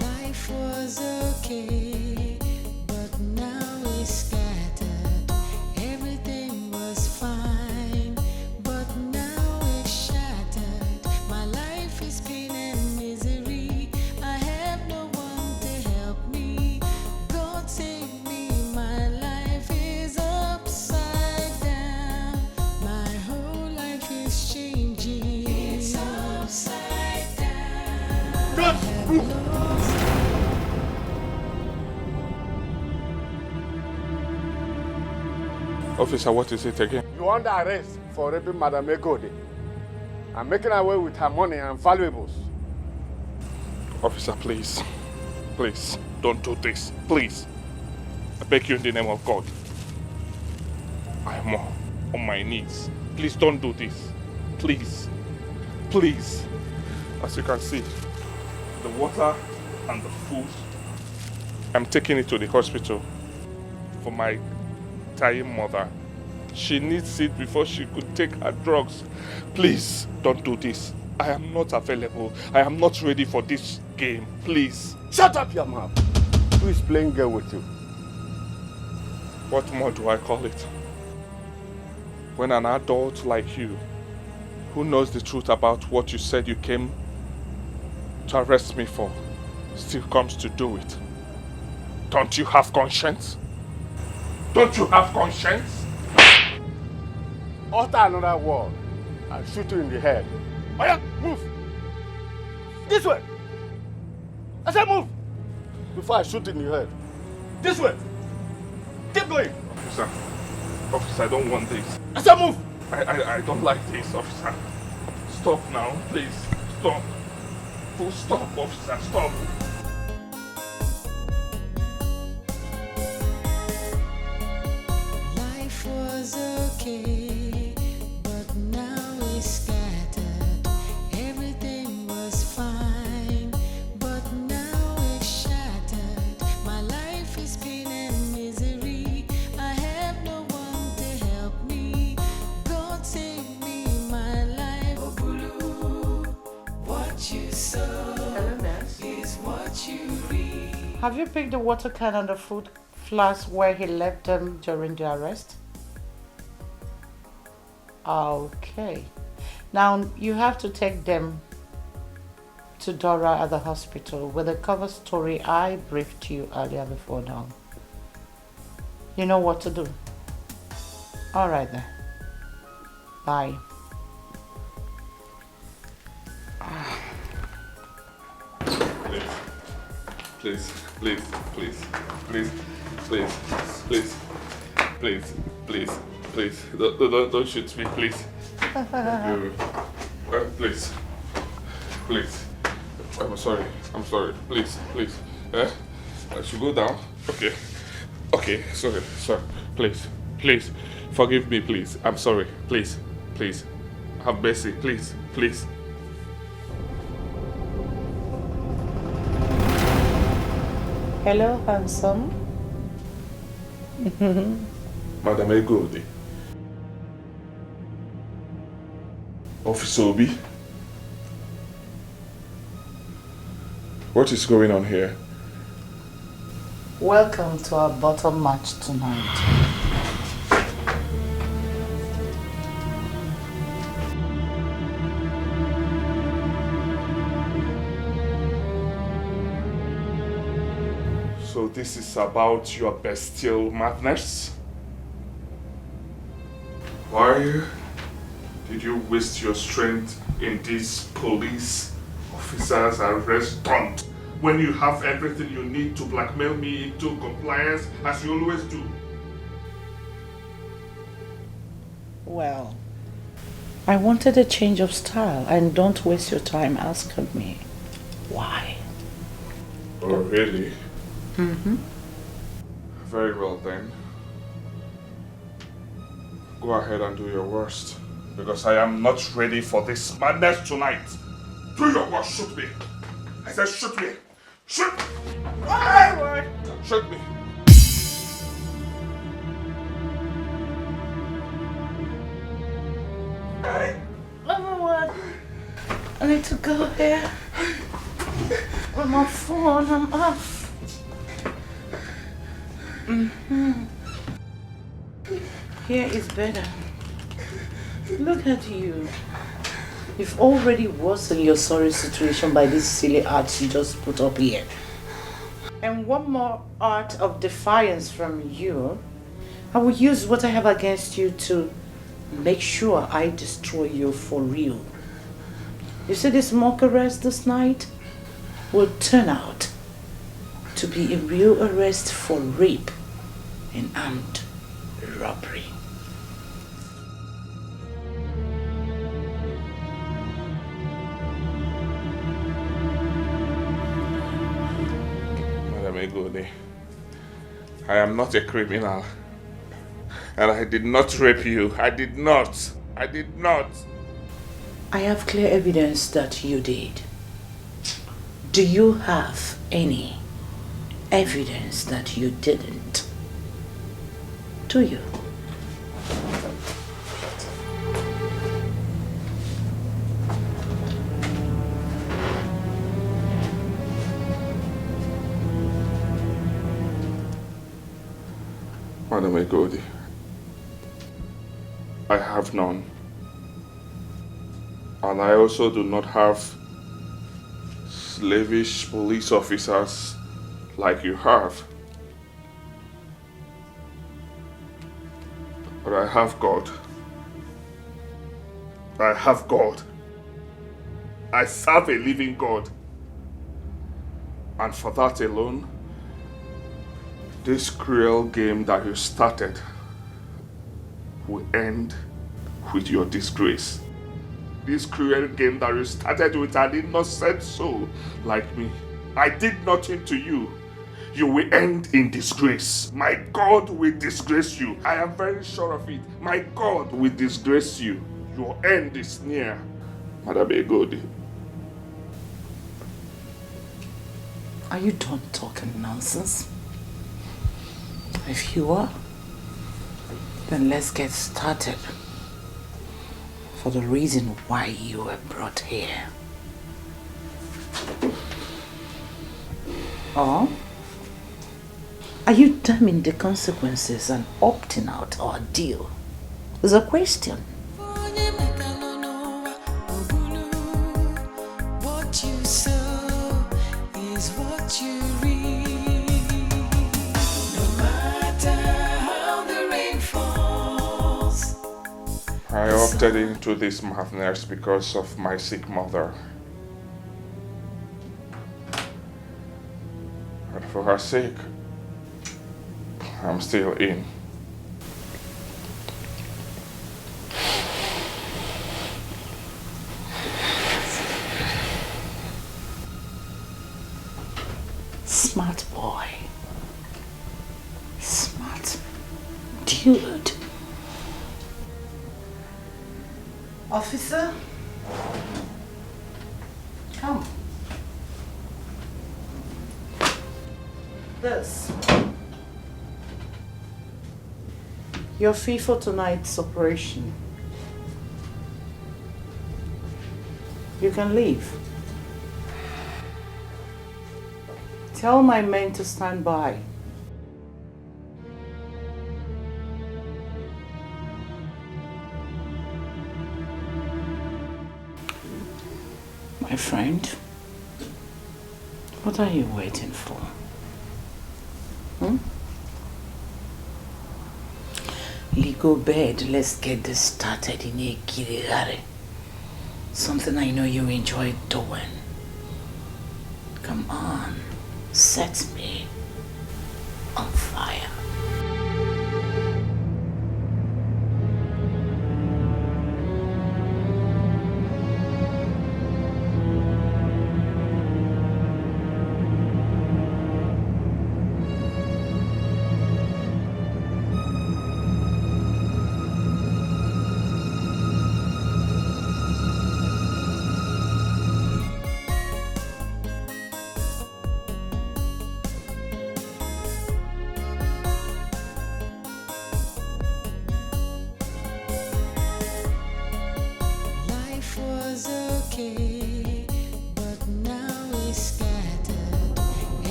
Life was okay, but now it's scattered. Everything was fine, but now it's shattered. My life is pain and misery. I have no one to help me. God save me, my life is upside down. My whole life is changing. It's upside down. I have lost. Officer, what is it again? You under arrest for raping Madam Egode and making away with her money and valuables. Officer, please. Please, don't do this. Please. I beg you in the name of God. I am on my knees. Please don't do this. Please. Please. As you can see, the water and the food, I'm taking it to the hospital for my dying mother. She needs it before she could take her drugs. Please, don't do this. I am not available. I am not ready for this game. Please. Shut up your mouth. Who is playing girl with you? What more do I call it? When an adult like you, who knows the truth about what you said you came to arrest me for, still comes to do it. Don't you have conscience? Don't you have conscience? Utter another word. I'll shoot you in the head. Oh yeah, move. This way. I said move. Before I shoot in the head. This way. Keep going. Officer, I don't want this. I said move. I don't like this, officer. Stop now, please. Stop. Full stop, officer. Stop. Life was okay, but now it's scattered. Everything was fine, but now it's shattered. My life is pain and misery. I have no one to help me. God save me, my life. Oh, Bulu, what you sow is what you reap. Have you picked the water can and the food flask where he left them during the arrest? Okay. Now you have to take them to Dora at the hospital with the cover story I briefed you earlier before now. You know what to do. Alright then. Bye. Please, please, please, please, please, please, please, please, please, don't shoot me, please. Please, please. I'm sorry, please, please. I should go down. Okay, sorry, please, please, forgive me, please. I'm sorry, please, please. Have mercy, please, please. Hello, handsome. Madam Egodi. Officer Obi. What is going on here? Welcome to our bottom match tonight. So this is about your bestial madness? Why did you waste your strength in this police officer's arrest when you have everything you need to blackmail me into compliance as you always do? Well, I wanted a change of style, and don't waste your time asking me why. Oh, really? Mm-hmm. Very well then. Go ahead and do your worst, because I am not ready for this madness tonight. Do your worst, shoot me. I said shoot me. Shoot! Shoot me. Everyone, I need to go here. With my phone, I'm off. Here is better. Look at you. You've already worsened your sorry situation by this silly art you just put up here. And one more art of defiance from you, I will use what I have against you to make sure I destroy you for real. You see this mock arrest this night will turn out to be a real arrest for rape and armed robbery. Egode, I am not a criminal. And I did not rape you. I did not. I did not. I have clear evidence that you did. Do you have any evidence that you didn't? Do you? Madam Egodi, I have none. And I also do not have slavish police officers like you have. But I have God. I have God. I serve a living God. And for that alone, this cruel game that you started will end with your disgrace. This cruel game that you started with an innocent soul like me. I did nothing to you. You will end in disgrace. My God will disgrace you. I am very sure of it. My God will disgrace you. Your end is near, Madam Egodi. Are you done talking nonsense? If you are, then let's get started. For the reason why you were brought here. Or are you damning the consequences and opting out our deal? Is a question. What you sow is what you reap. No matter how the rain falls. I opted into this madness because of my sick mother. And for her sake, I'm still in. Smart boy. Smart dude. Officer, come. This. Your fee for tonight's operation. You can leave. Tell my men to stand by. My friend, what are you waiting for? Go bed, let's get this started in a girigare. Something I know you enjoy doing. Come on, set me on fire.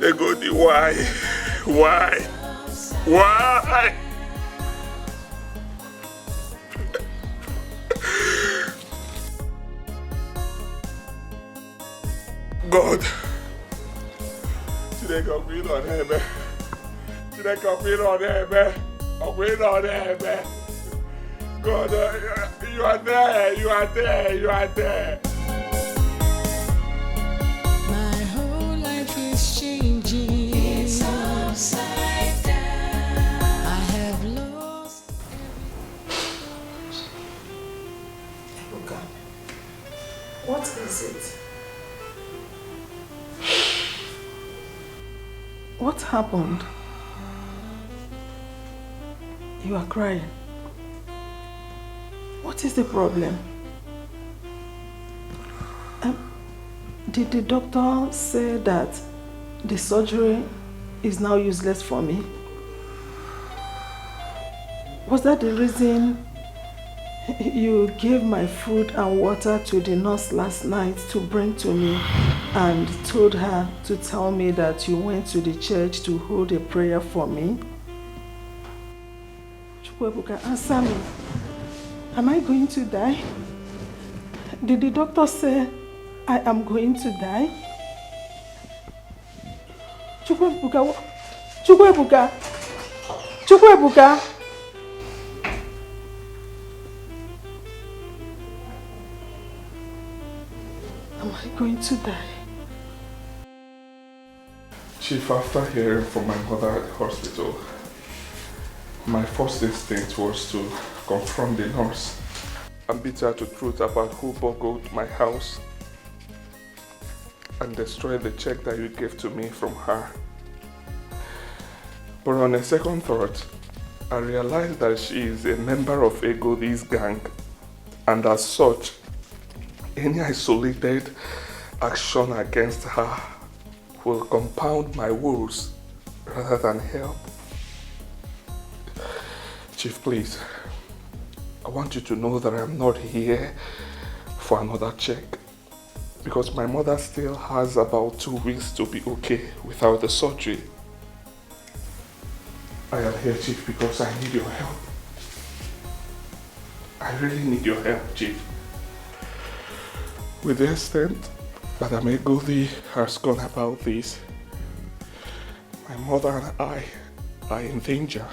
Egodi, why? Why? Why? God. Today got me on heaven. Today got me on heaven. I'm waiting on heaven. God, you are there. You are there. You are there. My whole life is changing. It's upside down. I have lost Ebuka, what is it? What happened? You are crying. What is the problem? Did the doctor say that the surgery is now useless for me? Was that the reason you gave my food and water to the nurse last night to bring to me and told her to tell me that you went to the church to hold a prayer for me? Chukwuebuka, answer me. Am I going to die? Did the doctor say I am going to die? Chukwuebuka, Chukwuebuka, Chukwuebuka. Am I going to die? Chief, after hearing from my mother at the hospital, my first instinct was to confront the nurse and beat her to truth about who burgled my house and destroyed the check that you gave to me from her. But on a second thought, I realized that she is a member of Egodi's gang, and as such, any isolated action against her will compound my woes rather than help. Chief, please, I want you to know that I'm not here for another check, because my mother still has about 2 weeks to be okay without the surgery. I am here, Chief, because I need your help. I really need your help, Chief. With the extent that Egodi has gone about this, my mother and I are in danger.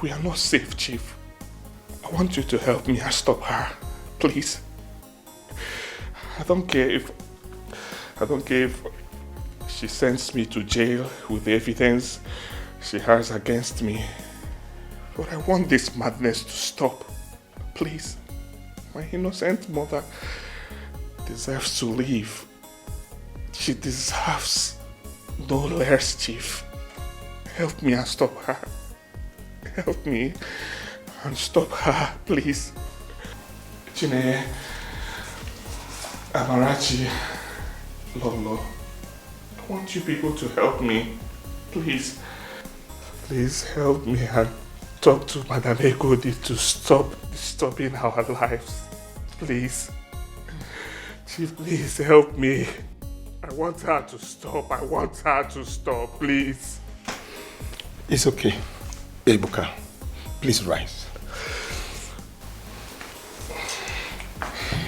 We are not safe, Chief. I want you to help me and stop her, please. I don't care if she sends me to jail with the evidence she has against me. But I want this madness to stop, please. My innocent mother deserves to live. She deserves no less, Chief. Help me and stop her. Help me and stop her, please. Chineye, Amarachi, Lolo, I want you people to help me, please. Please help me and talk to Madame Egodi to stop disturbing our lives, please. Chief, please help me. I want her to stop. I want her to stop, please. It's okay. Ebuka, please rise.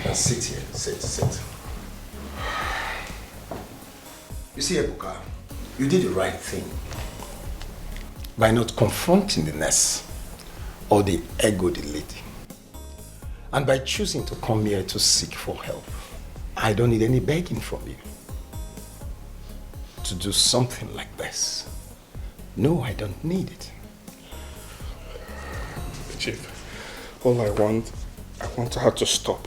Now sit here. Sit. You see, Ebuka, you did the right thing by not confronting the nurse or the Egodi lady. And by choosing to come here to seek for help. I don't need any begging from you to do something like this. No, I don't need it. Chief, all I want her to stop.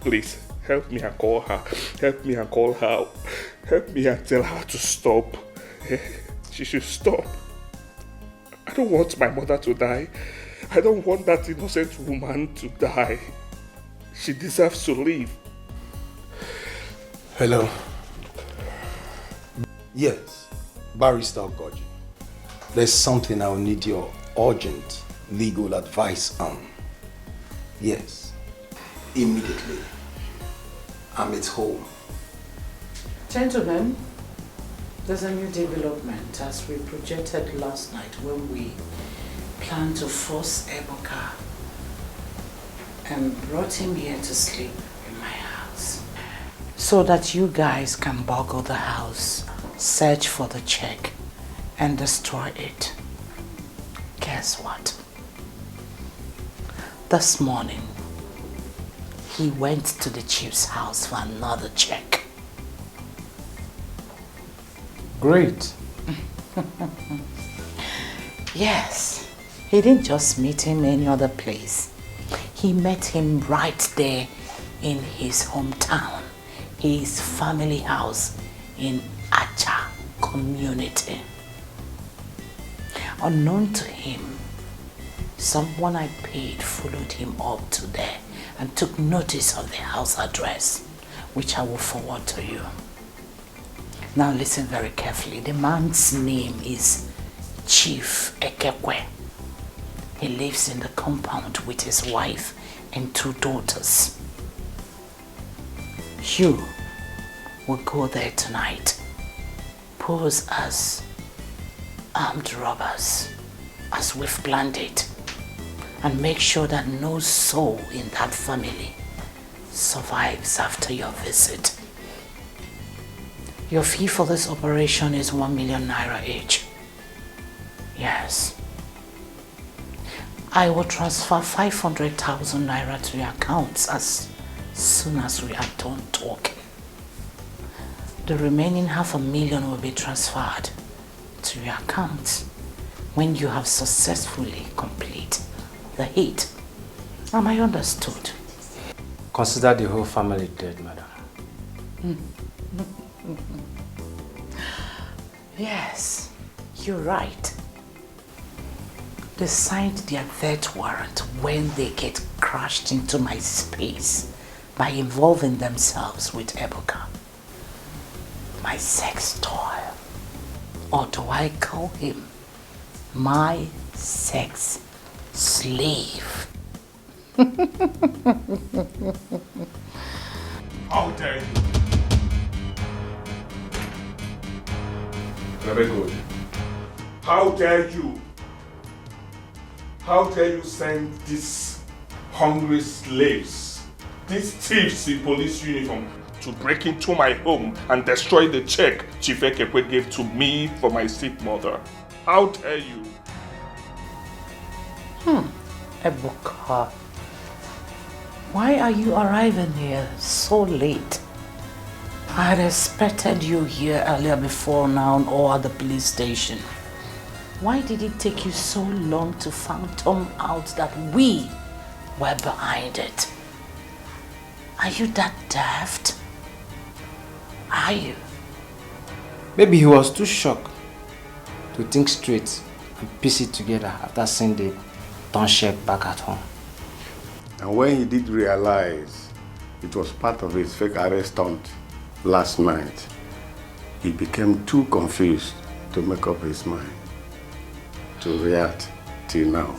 Please, help me and call her. Help me and call her. Help me and tell her to stop. She should stop. I don't want my mother to die. I don't want that innocent woman to die. She deserves to live. Hello. Yes, Barrister Ogoji. There's something I'll need your urgent legal advice on. Yes, immediately. I'm at home. Gentlemen, There's a new development as we projected last night when we planned to force Ebuka and brought him here to sleep in my house. So that you guys can boggle the house, search for the check, and destroy it. Guess what? This morning, he went to the chief's house for another check. Great. Yes, he didn't just meet him any other place. He met him right there in his hometown, his family house in Acha community. Unknown to him, someone I paid followed him up to there and took notice of the house address, which I will forward to you. Now listen very carefully. The man's name is Chief Ekekwe. He lives in the compound with his wife and 2 daughters. You will go there tonight, pose as armed robbers, as we've planned it, and make sure that no soul in that family survives after your visit. Your fee for this operation is 1 million naira each. Yes. I will transfer 500,000 naira to your accounts as soon as we are done talking. The remaining 500,000 will be transferred to your accounts when you have successfully completed the hit. Am I understood? Consider the whole family dead, madam. Yes, you're right. They signed their death warrant when they get crashed into my space by involving themselves with Ebuka, my sex toy. Or do I call him my sex slave? How dare you? Very good. How dare you? How dare you send these hungry slaves, these thieves in police uniform, to break into my home and destroy the check Chief Ekekwe gave to me for my sick mother? How dare you? Ebuka, why are you arriving here so late? I had expected you here earlier before now or at the police station. Why did it take you so long to phantom out that we were behind it? Are you that daft? Are you? Maybe he was too shocked to think straight and piece it together after seeing the township back at home. And when he did realize it was part of his fake arrest stunt last night, he became too confused to make up his mind to react till now.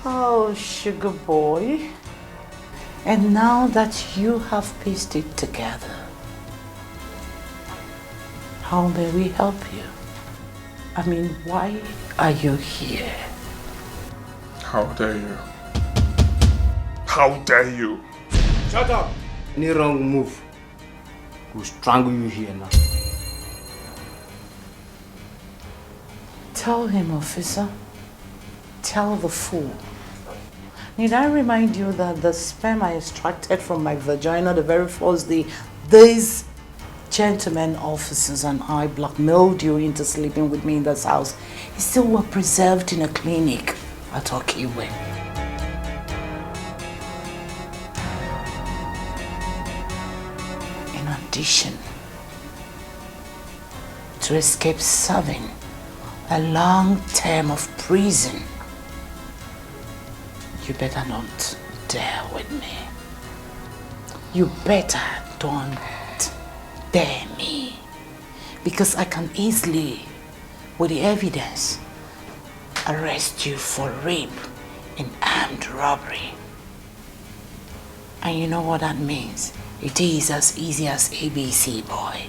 Oh, sugar boy. And now that you have pieced it together, how may we help you? I mean, why are you here? How dare you? How dare you? Shut up! Any wrong move will strangle you here now. Tell him, officer. Tell the fool. Need I remind you that the sperm I extracted from my vagina the very first day, these gentlemen officers and I blackmailed you into sleeping with me in this house, is still were preserved in a clinic at Okiwe. In addition, to escape serving a long term of prison, you better not dare with me. You better don't dare me. Because I can easily, with the evidence, arrest you for rape and armed robbery. And you know what that means? It is as easy as ABC, boy.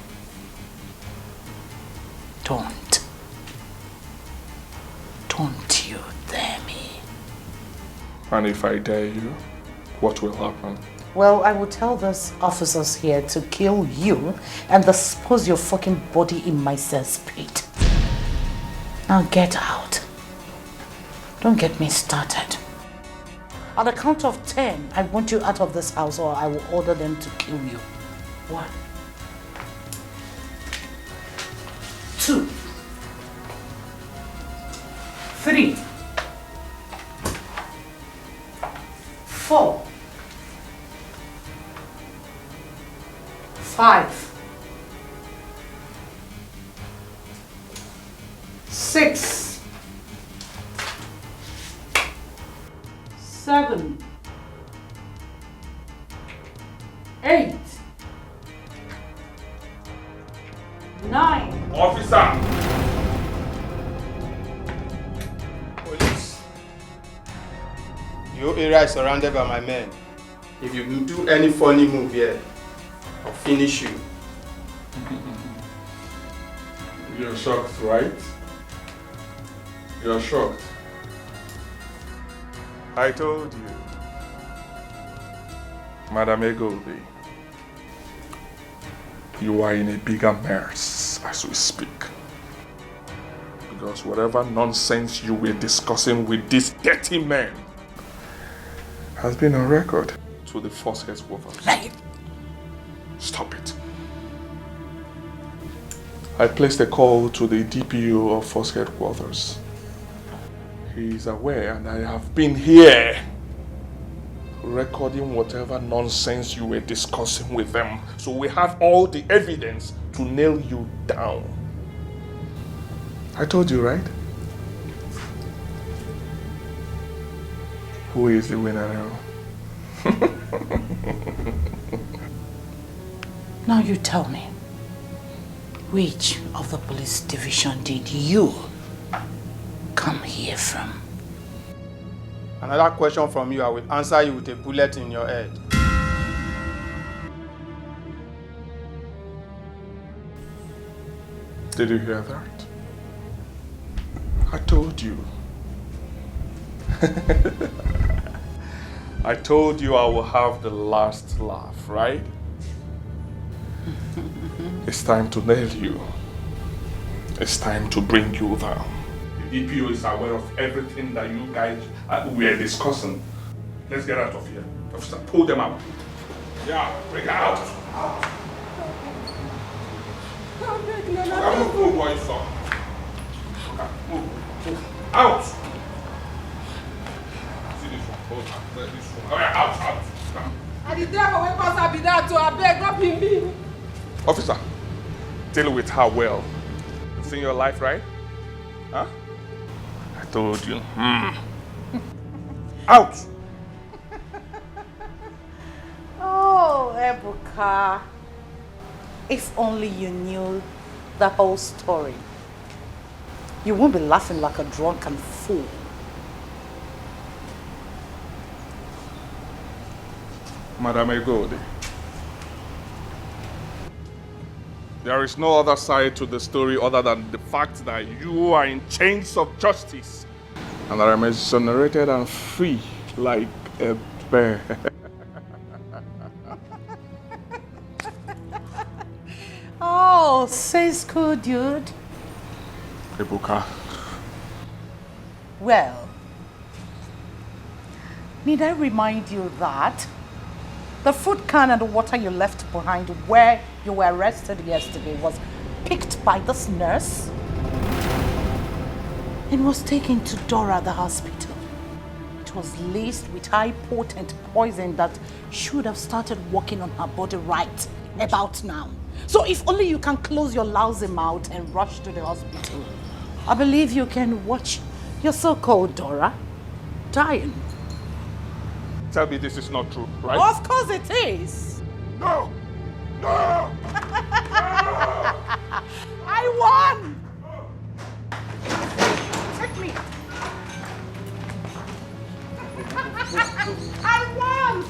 Don't you dare me. And if I dare you, what will happen? Well, I will tell those officers here to kill you and dispose your fucking body in my cesspit. Now get out. Don't get me started. On the count of 10, I want you out of this house or I will order them to kill you. 1, 2, 3, 4, 5, 6, 7, 8, 9. Officer! Police. Your area is surrounded by my men. If you do any funny move here, I'll finish you. You're shocked, right? You're shocked. I told you. Madam Egoldi, you are in a bigger mess as we speak. Because whatever nonsense you were discussing with these dirty men has been on record to the force headquarters. Stop it. I placed a call to the DPO of force headquarters. He is aware and I have been here recording whatever nonsense you were discussing with them. So we have all the evidence to nail you down. I told you, right? Who is the winner now? Now you tell me, which of the police division did you come here from? Another question from you, I will answer you with a bullet in your head. Did you hear that? I told you. I told you I will have the last laugh, right? It's time to nail you. It's time to bring you down. The DPO is aware of everything that you guys were discussing. Let's get out of here. Officer, pull them out. Yeah, bring her out. Move, boy, son. Move. Out. See this one. Hold on. This one. All right, out. And the driver will pass her be there to I beg, not me. Officer, deal with her well. You've seen your life, right? Huh? I told you. Out! Oh, Ebuka. If only you knew the whole story. You won't be laughing like a drunken fool. Madam Egodi, there is no other side to the story other than the fact that you are in chains of justice and I am exonerated and free like a bear. Oh, says cool, dude. Ebuka. Well, need I remind you that the food can and the water you left behind where you were arrested yesterday was picked by this nurse and was taken to Dora, the hospital. It was laced with high potent poison that should have started working on her body right about now. So if only you can close your lousy mouth and rush to the hospital, I believe you can watch your so-called Dora dying. Tell me this is not true, right? Of course it is. No! No! I won! Take me. I won!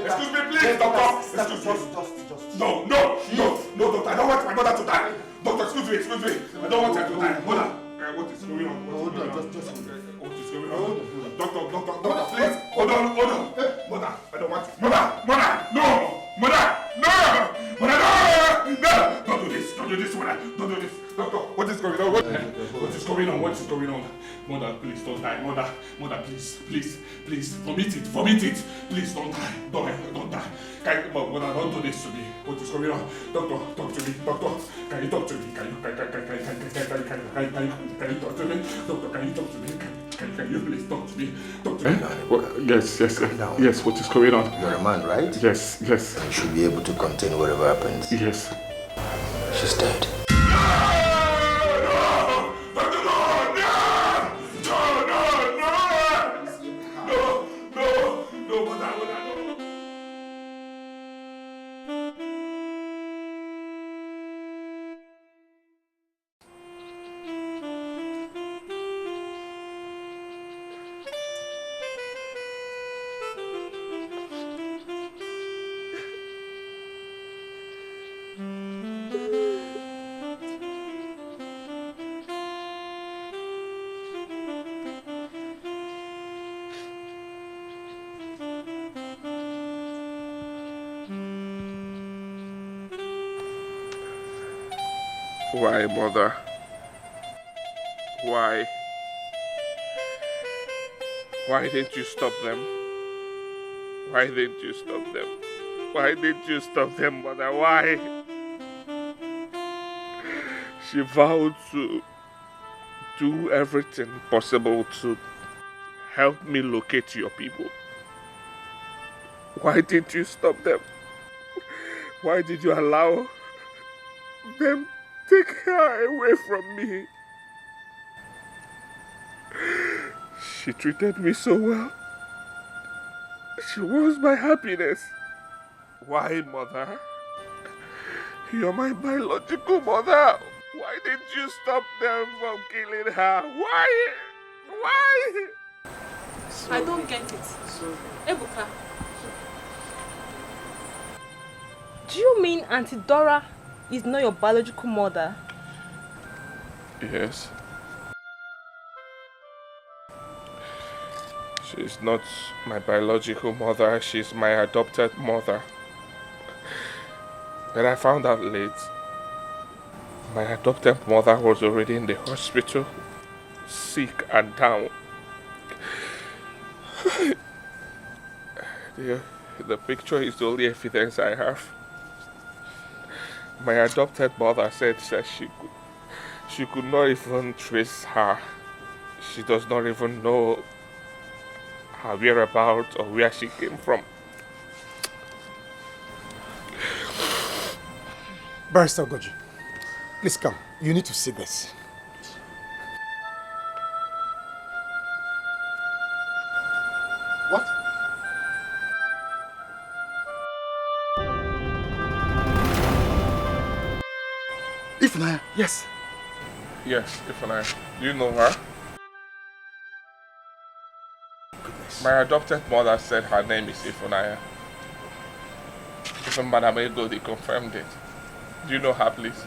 Excuse me, please, doctor. Excuse me. No, doctor. I don't want my mother to die. Doctor, excuse me. I don't want her to die. Mother, what is going on? What is going on? Doctor, please. Hold on. Mother, I don't want it. Mother, no. Mother, no. Don't do this, mother. Don't do this. Doctor, what is going on? What is going on? Mother, please don't die. Mother, please. Vomit it. Please don't die. Don't die. Mother, don't do this to me. What is going on? Doctor, talk to me. Doctor, can you talk to me? Can you talk to me? Doctor, can you talk to me? Can you please talk to me? Yes, what is going on? You're a man, right? Yes. You should be able to contain whatever happens. Yes. She's dead. Why, Mother? Why? Why didn't you stop them? Why didn't you stop them, Mother? Why? She vowed to do everything possible to help me locate your people. Why didn't you stop them? Why did you allow them take her away from me? She treated me so well. She was my happiness. Why, Mother? You're my biological mother. Why didn't you stop them from killing her? Why? I don't get it. Ebuka. Do you mean Auntie Dora is not your biological mother? Yes. She's not my biological mother, she's my adopted mother. When I found out late, my adopted mother was already in the hospital, sick and down. The picture is the only evidence I have. My adopted mother said that she could not even trace her. She does not even know her whereabouts or where she came from. Barrister Goji, please come. You need to see this. What? Ifunaya, yes. Yes, Ifunaya. Do you know her? My adopted mother said her name is Ifunaya. Even Madam Ego, they confirmed it. Do you know her, please?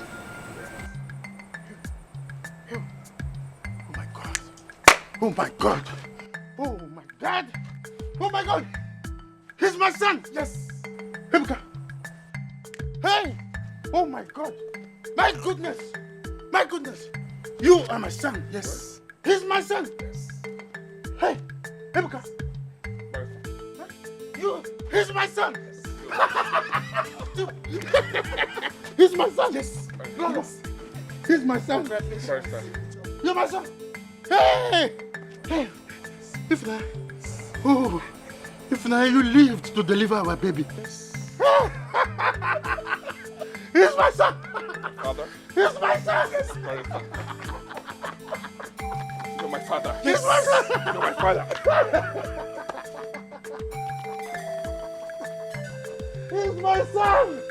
Oh my God. Oh my God. Oh my God. Oh my God. He's my son. Yes. Ebuka. Hey. Oh my God. My goodness. My goodness. You are my son. Yes. He's my son. Yes. Hey. Ebuka. He's my son. He's my son. Yes. Yes. He's my son. You're my son. Hey. Hey. Ifna. Oh. Ifna, you lived to deliver our baby. Yes. He's my son. Father? He's my son. Yes. You're my father. He's my son. You're my father. He's my son!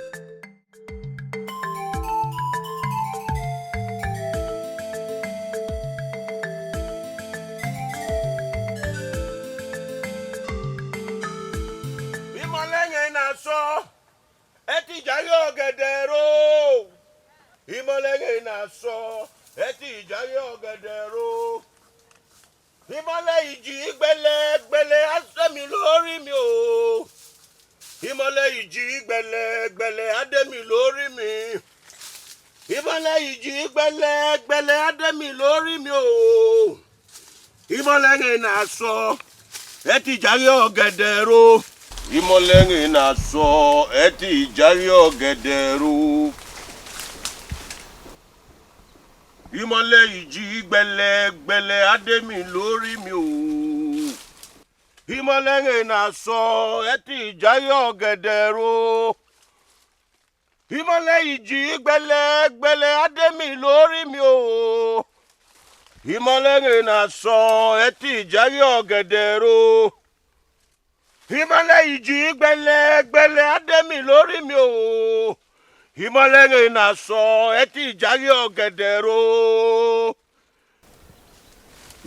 ọ̀gẹ̀dẹ̀ ìmọ̀lẹ̀ náà sọ ẹtì ìjàrí ọ̀gẹ̀dẹ̀ ìmọ̀lẹ̀ ìjì gbẹlẹgbẹlẹ asẹ́mi lórí mi o ìmọ̀lẹ̀ ìjì gbẹlẹgbẹlẹ adẹ́mi lórí mi ìmọ̀lẹ̀ ìjì gbẹlẹgbẹlẹ adẹ́mi lórí mi o ìmọ̀lẹ̀ náà sọ ẹtì ìjàrí ọ̀gẹ̀dẹ̀ ìmọ̀lẹ̀ náà sọ ẹtì ìjàrí ọ̀gẹ̀dẹ̀ ìmọ̀lẹ̀ ìjì gbẹlẹgbẹlẹ adẹ́mi lórí mi o ìmọ̀lẹ̀ náà sọ ẹtì ìjàrí ọ̀gẹ̀dẹ̀ ìmọ̀lẹ̀ ìjì gbẹlẹgbẹlẹ adẹ́mi lórí mi o ìmọ̀lẹ̀ náà sọ ẹtì ìjàrí ọ̀gẹ̀dẹ̀ ìmọ̀lẹ̀ ìjì gbẹlẹgbẹlẹ adẹ́mi lórí mi o ìmọ̀lẹ̀ náà sọ ẹtì ìjàrí ọ̀gẹ̀dẹ̀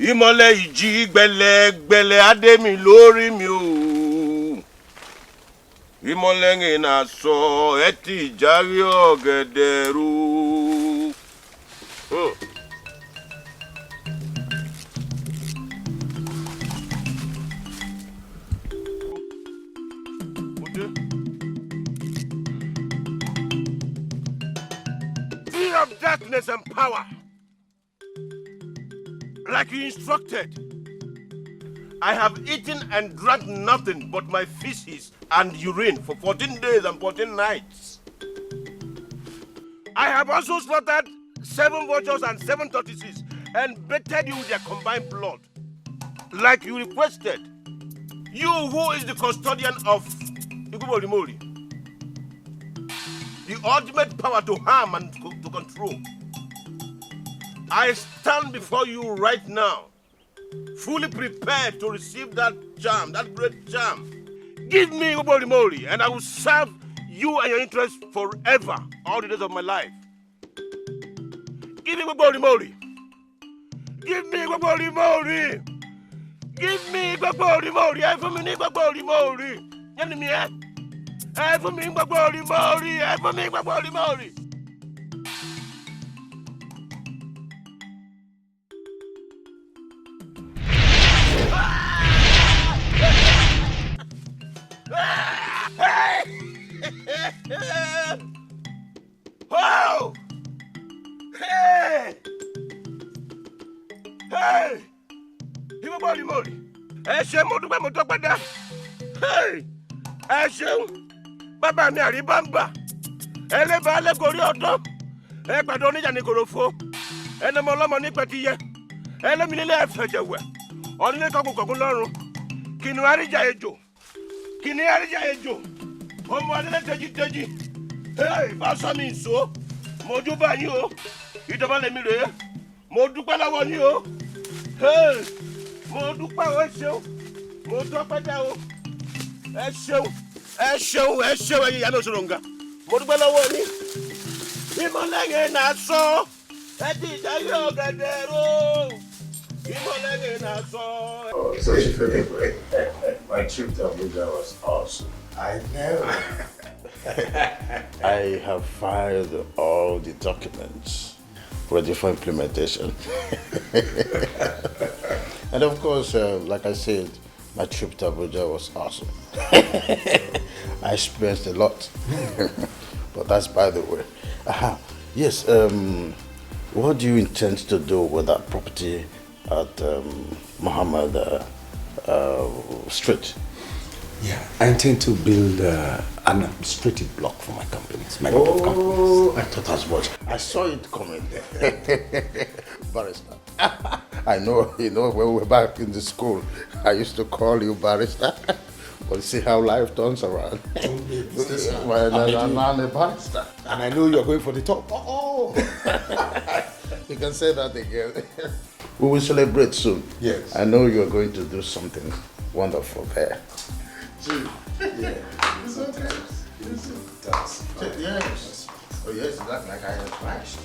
ìmọ̀lẹ̀ ìjì gbẹlẹgbẹlẹ adẹ́mi lórí mi o ìmọ̀lẹ̀ náà sọ ẹtì ìjàrí ọ̀gẹ̀dẹ̀ of darkness and power, like you instructed. I have eaten and drank nothing but my feces and urine for 14 days and 14 nights. I have also slaughtered 7 vultures and 7 tortoises and bathed you with their combined blood, like you requested. You who is the custodian of Iguborimori, the ultimate power to harm and to control. I stand before you right now, fully prepared to receive that charm, that great charm. Give me Iguborimori, and I will serve you and your interests forever, all the days of my life. Give me Iguborimori. Give me Iguborimori. Give me Iguborimori. Ever me Iguborimori. Enemy, ever me Iguborimori. Ever me Iguborimori. Oh! Hey! Hey! Iguborimori. Ẹ ṣé mo dúpẹ́ mo tọ́pẹ́ dá. Hey! Ẹ ṣeun. Bàbá mi àríbámbà. Ẹlẹ́bàá lẹ́kọ̀ọ́rí ọ̀dọ́. Ẹ pàdé oníjà ní kòròfo. Ẹnọmọ ọlọ́mọ ní pẹ̀tiyẹ. Ẹlẹ́mi nílé ẹ̀fẹ̀jẹ̀wẹ̀. Ọ̀nílé kọkùnkọ̀kùn lọ́rùn. Kìnìún àríjà ejò. Kìnìún àríjà ejò. Ọmọ adélé tẹ́jítẹ́jí. Hey! Bá sọ mi ìṣó. Mo júbà yín o. Ìjọba lèmi rèé. Mo dúpẹ́ lọ́wọ́ yín o. Hey! Mo dúpẹ́ o, ẹ ṣeun. Mo dúpẹ́ dá o. Ẹ ṣeun. Ẹ ṣeun, ẹ ṣeun ẹ̀yin ìyá mi òṣòròǹgà. Mo dúpẹ́ lọ́wọ́ yín. Ìmọ̀lẹ́yìn náà sọ. Ẹ ti ìdáyé ọ̀gẹ̀dẹ̀ ro. Ìmọ̀lẹ́yìn náà sọ. Oh, such a favorite. My trip to Abuja was awesome. I know. I have filed all the documents ready for implementation. And of course, like I said, my trip to Abuja was awesome. I experienced a lot. But that's by the way. Yes, what do you intend to do with that property at Muhammad Street? Yeah, I intend to build an administrative block for my companies, my group of companies. I thought as much. I saw it coming. Barrister. I know, when we were back in the school, I used to call you barrister. But see how life turns around. Well, I'm a barrister. And I know you're going for the top. Oh! You can say that again. We will celebrate soon. Yes. I know you're going to do something wonderful there. Yeah. It's okay. Yes. Oh yes, that's like I advised.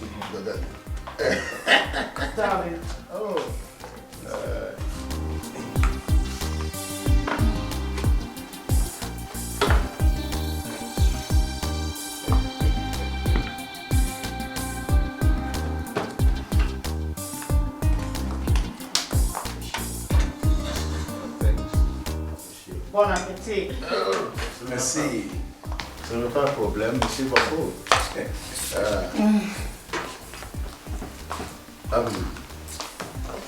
Darling. Oh. Bon appétit. Merci. Ce n'est pas un problème, merci beaucoup.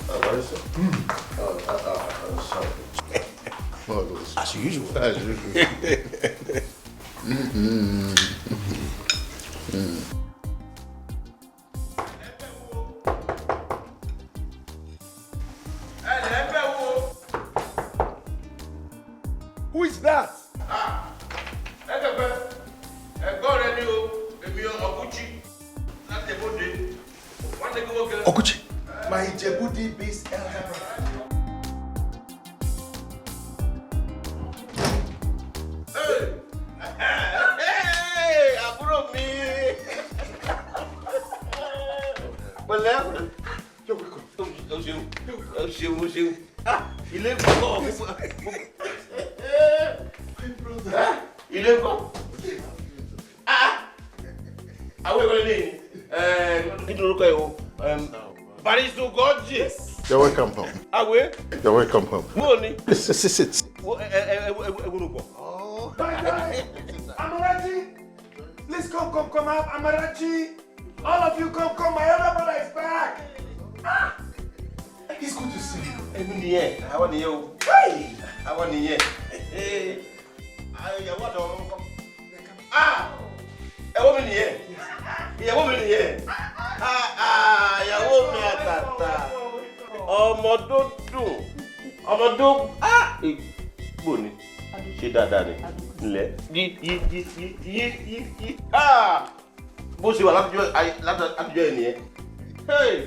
What is it? Sorry. As usual. As usual. Who is that? Okuchi, my Djibouti based elder brother. Hey, àbúrò mi. Pẹ̀lẹ́. You're welcome. O ṣeun. Ah, ilé ńkọ́. My brother. Ilé ńkọ́. Àwọn ìwé ilé ni. Kí ni orúkọ ẹ̀ o? Baristo Gorgeous. You're welcome home. Àwẹ̀. You're welcome home. Mo ni. Sit. Ewúro Amarachi, please come out. Amarachi, all of you come. My elder brother is back. It's good to see you. Èmi nìyẹn, àwọn nìyẹn o. Àwọn nìyẹn. Ìyàwó àtàwọn ọmọ kan. Ìyàwó mi nìyẹn. Ìyàwó mi àtàtà. Ọmọ tó dùn. Ọmọ tó gbò ni. Ṣé dáadáa ni? Ńlẹ̀. Yí. Bó ṣe wà látijọ́ ẹ̀ nìyẹn.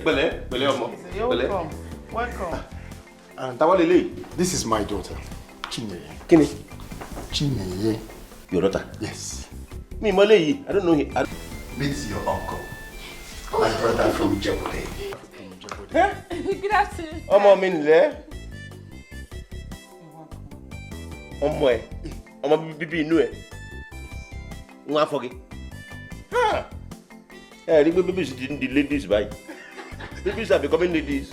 Pẹ̀lẹ́ ọmọ. Pẹ̀lẹ́. Welcome. And táwa lele. This is my daughter, Chinyeye. Kini? Chinyeye. Your daughter? Yes. Me Malay. I don't know him. Meet your uncle. My brother from Djibouti. Good afternoon. Ọmọ mi nle. Ọmọ ẹ. Ọmọ bíbí inú ẹ. Wọ́n afọ́gi. Rí pé babies the ladies báyìí. Babies are becoming ladies.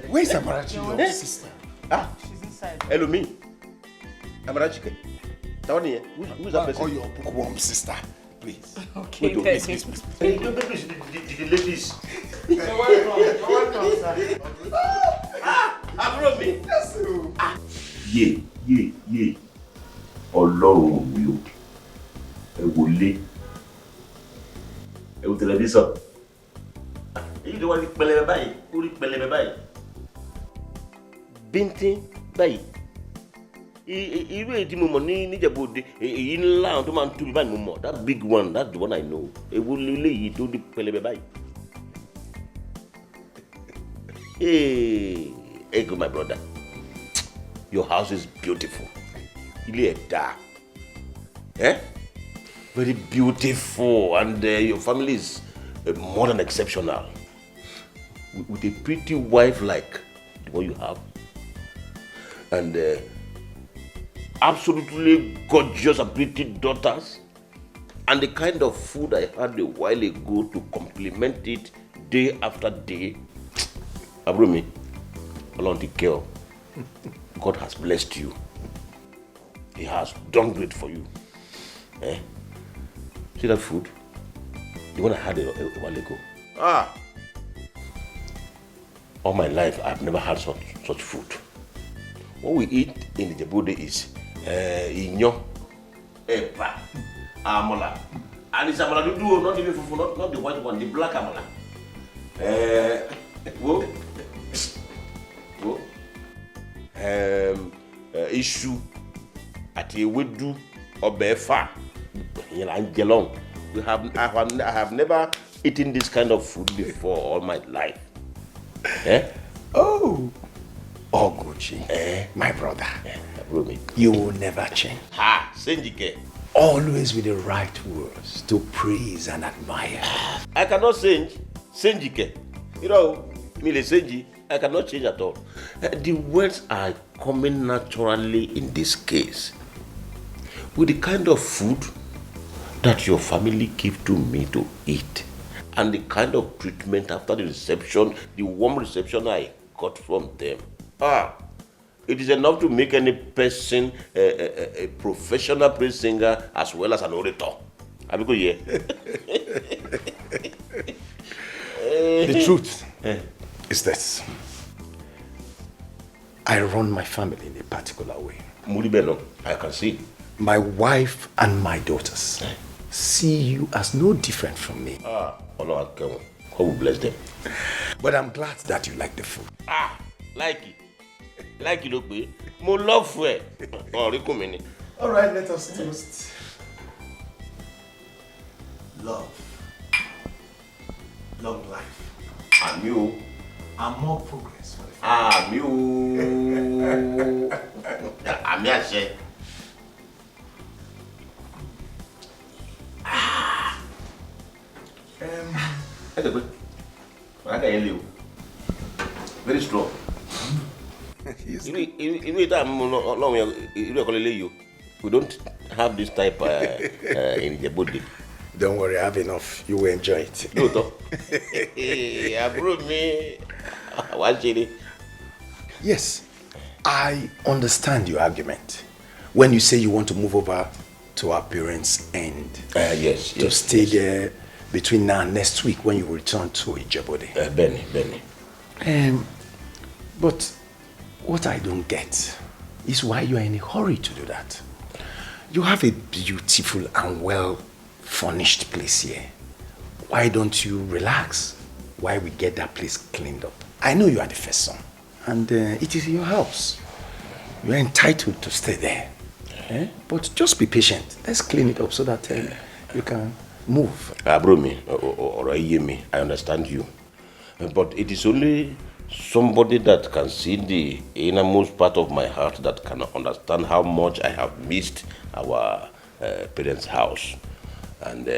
Where's Amarachi, your sister? She's inside. Ẹlòmíì. Amarachi kẹ. Táwọn nìyẹn. Who's that person? Call your bookworm sister, please. Okay, please. Hey, the babies the ladies. You're welcome, sir. Àbúrò mi. Yé. Ọlọ́run mi o. Ẹ wọlé. Ẹ wo tẹlifíṣàn. Èyí ló wá ní pẹlẹbẹ báyìí. Ó rí pẹlẹbẹ báyìí. Bíntín báyìí. Irú èyí tí mo mọ̀ ní Ìjẹ̀bú-Òde, èyí ńlá àwọn tó máa ń tóbi báyìí mo mọ̀. That big one, that's the one I know. Èwo lélẹ̀ yìí tó rí pẹlẹbẹ báyìí. Hey, Ego, my brother. Your house is beautiful. Ilé ẹ̀ dáa. Very beautiful, and your family is more than exceptional. With a pretty wife like the one you have, and absolutely gorgeous and pretty daughters, and the kind of food I had a while ago to complement it day after day. Abrumi, along the girl, God has blessed you. He has done great for you. See that food? The one I had a while ago. All my life, I've never had such food. What we eat in the Djibouti is inyo, epa, amala. And it's amala dudu, not even fufu, not the white one, the black amala. Iṣu àti ewédú ọbẹ̀ ẹ̀fà. I have never eaten this kind of food before all my life. Oh, Oguchi, my brother, you will never change. Senjike. Always with the right words to praise and admire. I cannot change. Senjike. You know, me le senji, I cannot change at all. The words are coming naturally in this case. With the kind of food that your family give to me to eat, and the kind of treatment after the reception, the warm reception I got from them. It is enough to make any person a professional praise singer as well as an orator. The truth is this. I run my family in a particular way. I can see. My wife and my daughters see you as no different from me. God will bless them. But I'm glad that you like the food. Like it. Like it, look, more love for it. All right, let us toast. Love. Long life. And you. And more progress. You. Very strong. We don't have this type in the body. Don't worry, I have enough. You will enjoy it. Yes, I understand your argument. When you say you want to move over to our parents' end, to stay there between now and next week when you return to Ijebode. Benny. But what I don't get is why you are in a hurry to do that. You have a beautiful and well-furnished place here. Why don't you relax while we get that place cleaned up? I know you are the first son, and it is your house. You are entitled to stay there. But just be patient. Let's clean it up so that you can move. I understand you. But it is only somebody that can see the innermost part of my heart that can understand how much I have missed our parents' house and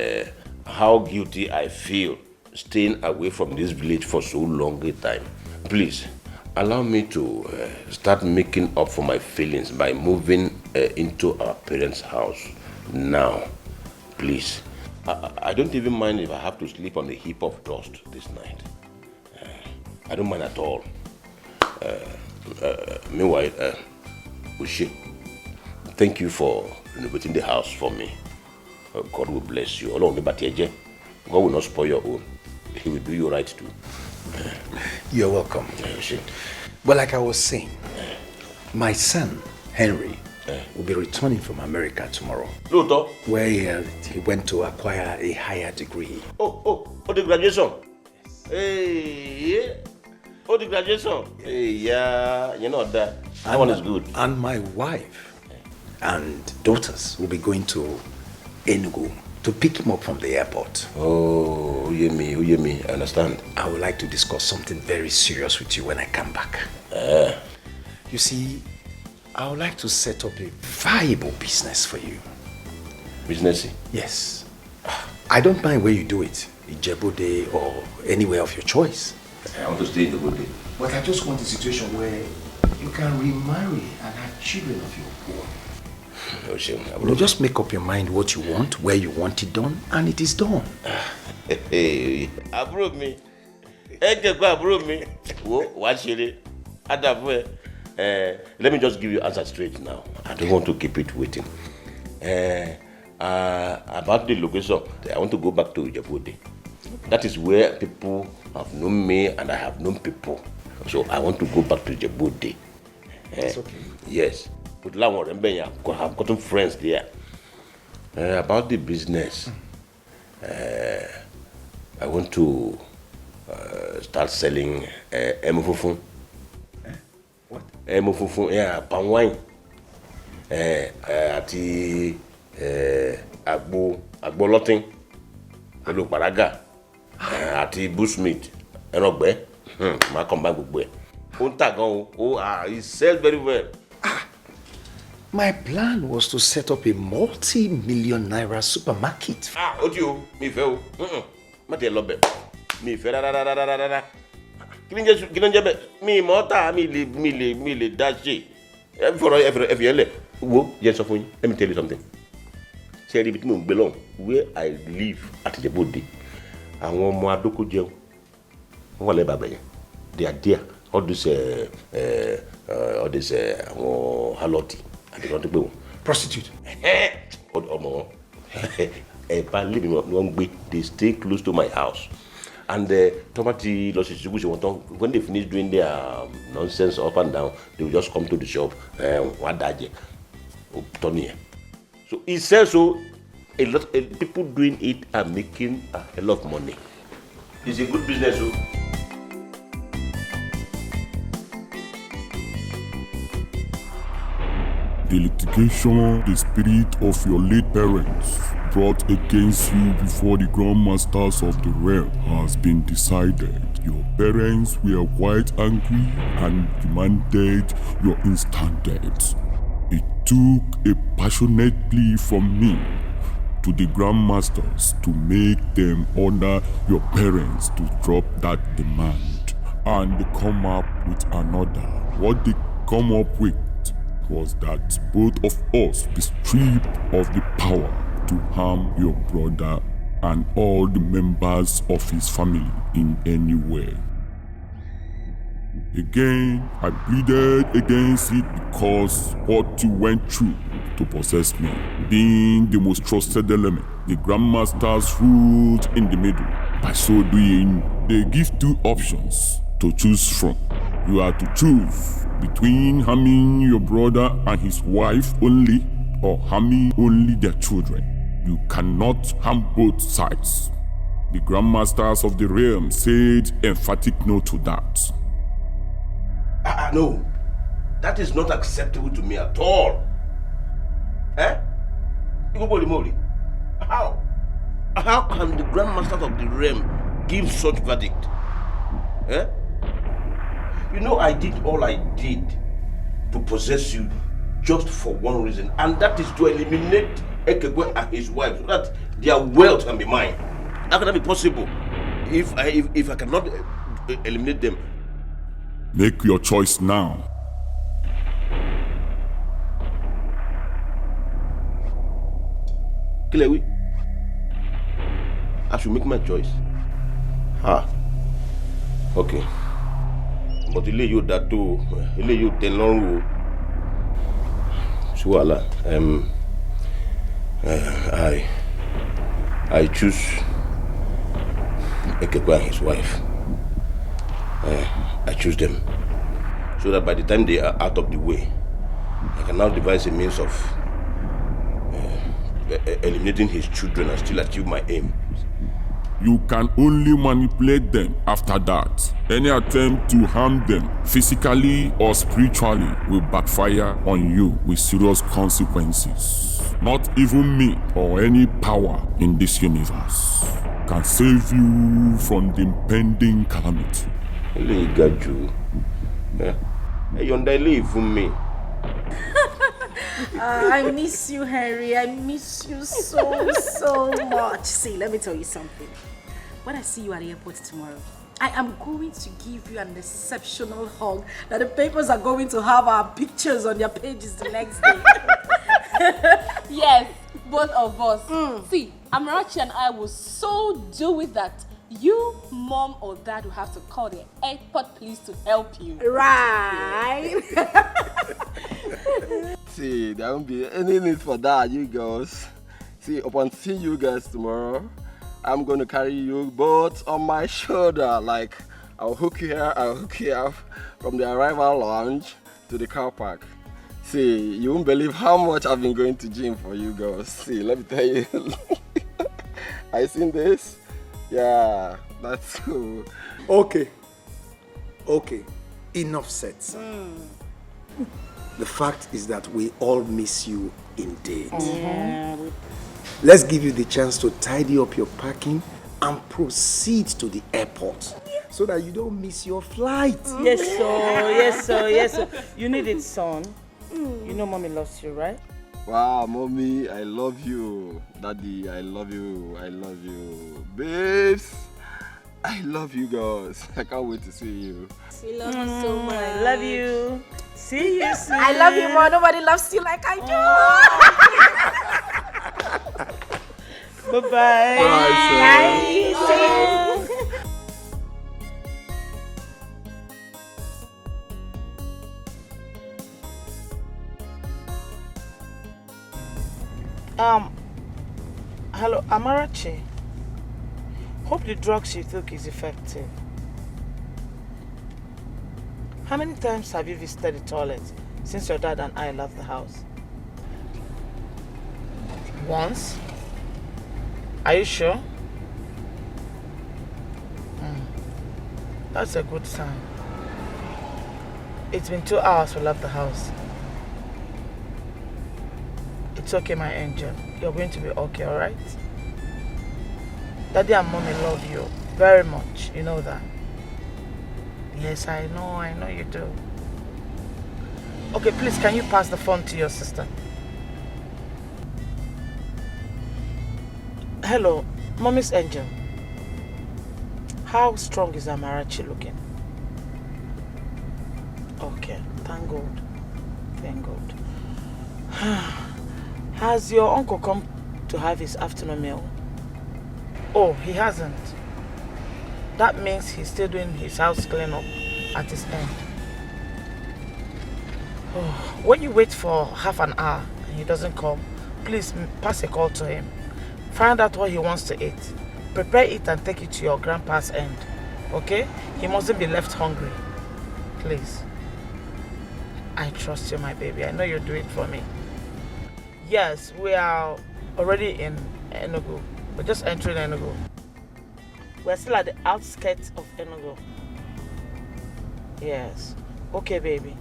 how guilty I feel staying away from this village for so long a time. Please, allow me to start making up for my feelings by moving into our parents' house now. Please. I don't even mind if I have to sleep on a heap of dust this night. I don't mind at all. Meanwhile, Ushi, thank you for renovating the house for me. God will bless you. God will not spoil your own. He will do you right too. You're welcome. But like I was saying, my son, Henry, will be returning from America tomorrow. Where he went to acquire a higher degree. Oh, the graduation? Hey, the graduation? Hey, yeah, you know that one is good. And my wife and daughters will be going to Enugu to pick him up from the airport. Oh, me, I understand. I would like to discuss something very serious with you when I come back. You see, I would like to set up a viable business for you. Business? Yes. I don't mind where you do it, Ijebode or anywhere of your choice. I want to stay in Ijebode. But I just want a situation where you can remarry and have children of your own. You just make up your mind what you want, where you want it done, and it is done. Hey, approve me. Approve me. Let me just give you answer straight now. I don't want to keep it waiting. About the location, I want to go back to Ijebode. That is where people have known me and I have known people. So I want to go back to Ijebode. That's okay. Yes. I've gotten friends there. About the business, I want to start selling emufufun. What? Emufufun, yeah, palm wine. Ati agbolotin, pẹ̀lú paraga, ati bushmeat, ẹnọgbẹ, ma combine gbogbo ẹ̀. Ó ń tà gan o, he sells very well. My plan was to set up a multi-million naira supermarket. Odio, mi fẹ́ o. Má tẹ̀ lọ bẹ̀. Mi fẹ́ rárá. Kí ló ń jẹ́ bẹ́ẹ̀? Mi mọ́ta mi lè dá ṣe. Ẹ fi ẹlẹ̀. Wo jẹ́ sọ fún yín. Let me tell you something. Ṣé ẹ rí ibi tí mò ń gbé lọ́hùn? Where I live at Ijebode. Àwọn ọmọ adókó jẹun. Wọ́n wà lẹ́bàá bẹ̀yẹn. They are there. All these all this haloti. I don't want to prostitute. They stay close to my house. And when they finish doing their nonsense up and down, they will just come to the shop. So he says so. A lot of people doing it are making a hell of money. It's a good business. So. The litigation, the spirit of your late parents brought against you before the Grandmasters of the realm has been decided. Your parents were quite angry and demanded your instant death. It took a passionate plea from me to the Grandmasters to make them order your parents to drop that demand and come up with another. What they come up with was that both of us be stripped of the power to harm your brother and all the members of his family in any way. Again, I pleaded against it because what you went through to possess me, being the most trusted element, the Grandmasters ruled in the middle. By so doing, they give two options to choose from. You are to choose between harming your brother and his wife only, or harming only their children. You cannot harm both sides. The Grandmasters of the realm said emphatic no to that. No, that is not acceptable to me at all. How? How can the Grandmasters of the realm give such verdict? You know, I did all I did to possess you just for one reason, and that is to eliminate Ekegwe and his wife so that their wealth can be mine. How can that be possible if I cannot eliminate them? Make your choice now. Kilewi, I should make my choice. Okay. But ilé yóò dá tó, ilé yóò tẹ́ lọ́rùn o. Suwala, I choose Ekekwe and his wife. I choose them so that by the time they are out of the way, I can now devise a means of eliminating his children and still achieve my aim. You can only manipulate them after that. Any attempt to harm them physically or spiritually will backfire on you with serious consequences. Not even me or any power in this universe can save you from the impending calamity. I miss you, Henry. I miss you so much. See, let me tell you something. When I see you at the airport tomorrow, I am going to give you an exceptional hug that the papers are going to have our pictures on their pages the next day. Yes, both of us. See, Amarachi and I will so do it that you, mom or dad will have to call the airport police to help you. Right. See, there won't be any need for that, you girls. See, upon seeing you guys tomorrow, I'm going to carry you both on my shoulder. Like, I'll hook you here, I'll hook you up from the arrival lounge to the car park. See, you won't believe how much I've been going to gym for you girls. See, let me tell you. I seen this? Yeah, that's cool. Okay. Enough said. The fact is that we all miss you indeed. Let's give you the chance to tidy up your packing and proceed to the airport so that you don't miss your flight. Yes, sir. You need it, son. You know mommy loves you, right? Wow, mommy, I love you. Daddy, I love you. Babes, I love you girls. I can't wait to see you. We love you so much. I love you. See you soon. I love you more. Nobody loves you like I do. Bye-bye. Bye. Amarachi, hope the drugs you took is effective. How many times have you visited the toilet since your dad and I left the house? Once? Are you sure? That's a good sign. It's been 2 hours we left the house. It's okay, my angel. You're going to be okay, alright? Daddy and Mommy love you very much. You know that? Yes, I know you do. Okay, please, can you pass the phone to your sister? Hello, Mommy's angel. How strong is Amarachi looking? Okay, thank God. Thank God. Has your uncle come to have his afternoon meal? Oh, he hasn't. That means he's still doing his house cleanup at his end. Oh, when you wait for half an hour and he doesn't come, please pass a call to him. Find out what he wants to eat. Prepare it and take it to your grandpa's end. Okay? He mustn't be left hungry. Please. I trust you, my baby. I know you'll do it for me. Yes, we are already in Enugu. We're just entering Enugu. We're still at the outskirts of Enugu. Yes. Okay, baby.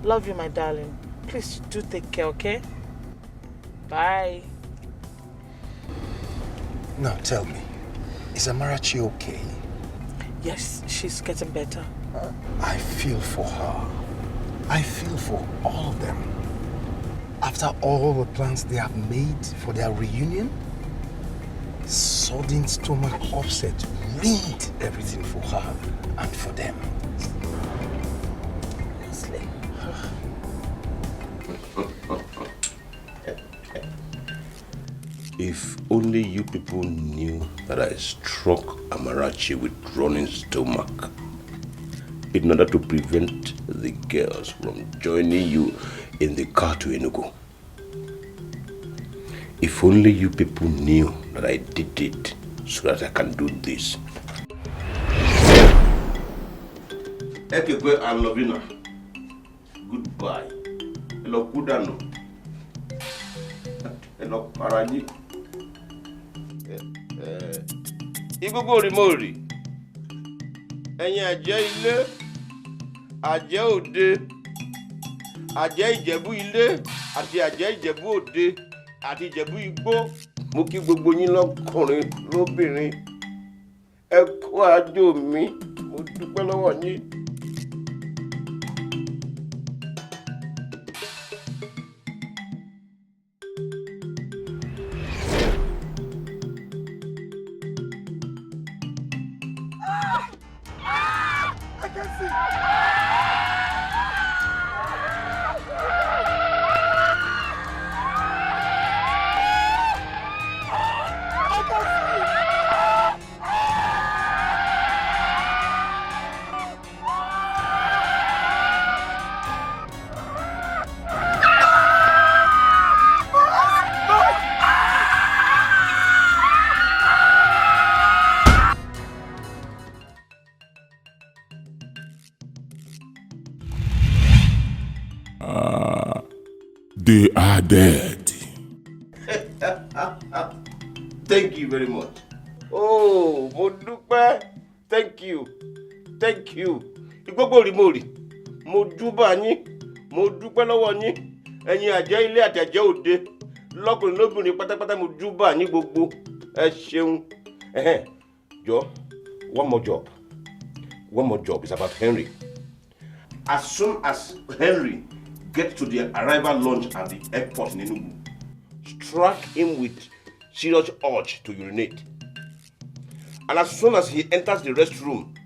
Love you, my darling. Please do take care, okay? Bye. Now tell me, is Amarachi okay? Yes, she's getting better. I feel for her. I feel for all of them. After all the plans they have made for their reunion, sudden stomach upset ruined everything for her and for them. Honestly. If only you people knew that I struck Amarachi with running stomach in order to prevent the girls from joining you in the car to Enugu. If only you people knew that I did it so that I can do this. Ekekwe and Lovina, goodbye. Hello, Kudano. Hello, Paraji. Igogo Rimori. Ẹ̀yin àjẹ́ ilé, àjẹ́ òde, àjẹ́ Ìjẹ̀bú ilé, àti àjẹ́ Ìjẹ̀bú òde, àti Ìjẹ̀bú igbó. Mo kí gbogbo yín lọ́kùnrin lóbìnrin. Ẹ kú àjò mi, mo dúpẹ́ lọ́wọ́ yín. They are dead. Thank you very much. Oh, mo dúpẹ́. Thank you. Thank you. Igbogbo Rimori. Mo júbà yín. Mo dúpẹ́ lọ́wọ́ yín. Ẹ̀yin àjẹ́ ilé àti àjẹ́ òde. Lọ́kùnrin lóbìnrin pátápátá mo júbà yín gbogbo. Ẹ ṣeun. Jọ, one more job. One more job is about Henry. As soon as Henry gets to the arrival lounge at the airport in Enugu, strike him with serious urge to urinate. And as soon as he enters the restroom,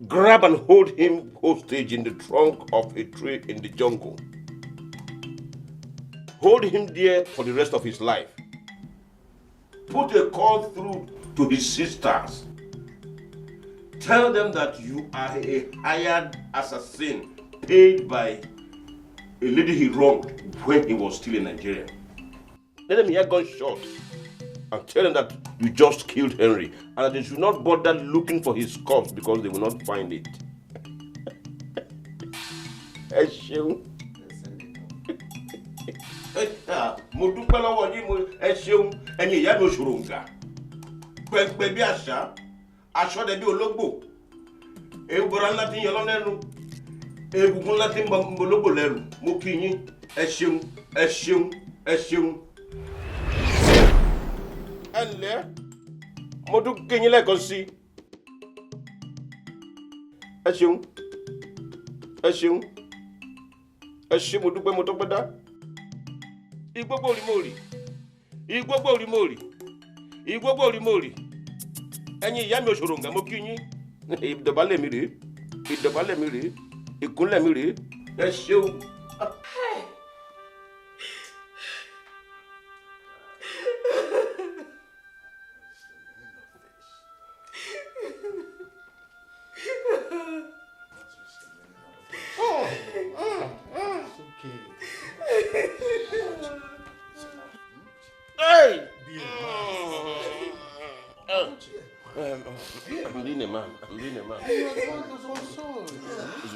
grab and hold him hostage in the trunk of a tree in the jungle. Hold him there for the rest of his life. Put a call through to his sisters. Tell them that you are a hired assassin paid by a lady he wronged when he was still in Nigeria. Let them hear gunshots. and tell them that you just killed Henry and that they should not bother looking for his corpse because they will not find it. Ẹ ṣeun. Mo dúpẹ́ lọ́wọ́ yín, ẹ ṣeun, ẹ̀yin ìyá mi òṣòròǹgà. Pẹ̀pẹ̀ bí àṣà, aṣọ́dẹ bí ológbò. Ewúrẹ́ ńlá ti ń yọ lọ́nẹ́nu. Egungun ńlá ti ń bọ ológbò lẹ́rù. Mo kí yín, ẹ ṣeun, ẹ ṣeun, ẹ ṣeun. Ẹ ǹlẹ́, mo tún kí yín lẹ́ẹ̀kan sí. Ẹ ṣeun, ẹ ṣeun, ẹ ṣé mo dúpẹ́ mo tọ́pẹ́ dá. Igbógbó rí mo rì, igbógbó rí mo rì, igbógbó rí mo rì. Ẹ̀yin ìyá mi òṣòròǹgà mo kí yín. Ìdọ̀bálẹ̀ mi rèé, ìdọ̀bálẹ̀ mi rèé, ìkúnlẹ̀ mi rèé. Ẹ ṣeun. Hey! I'm being a man. I'm being a man. It's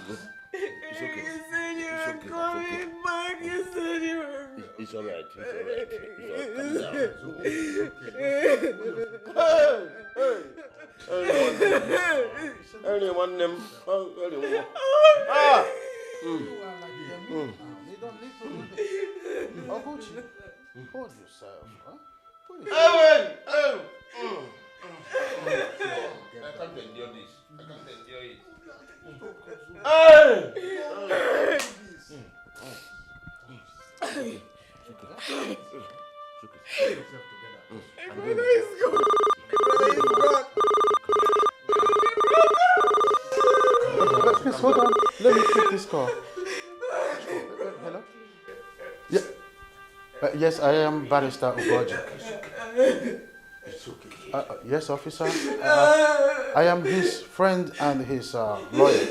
good. It's okay. You said you were coming back. You said you were. It's all right. It's all right. Anyone them? Ah! You don't need to do this. Oguchi, hold yourself. Huh? I can't endure this. I can't endure it. Hey! My brother is gone. Please hold on. Let me take this call. Hello? Yeah. Yes, I am Barrister Ugoji. It's okay. Yes, officer. I am his friend and his lawyer.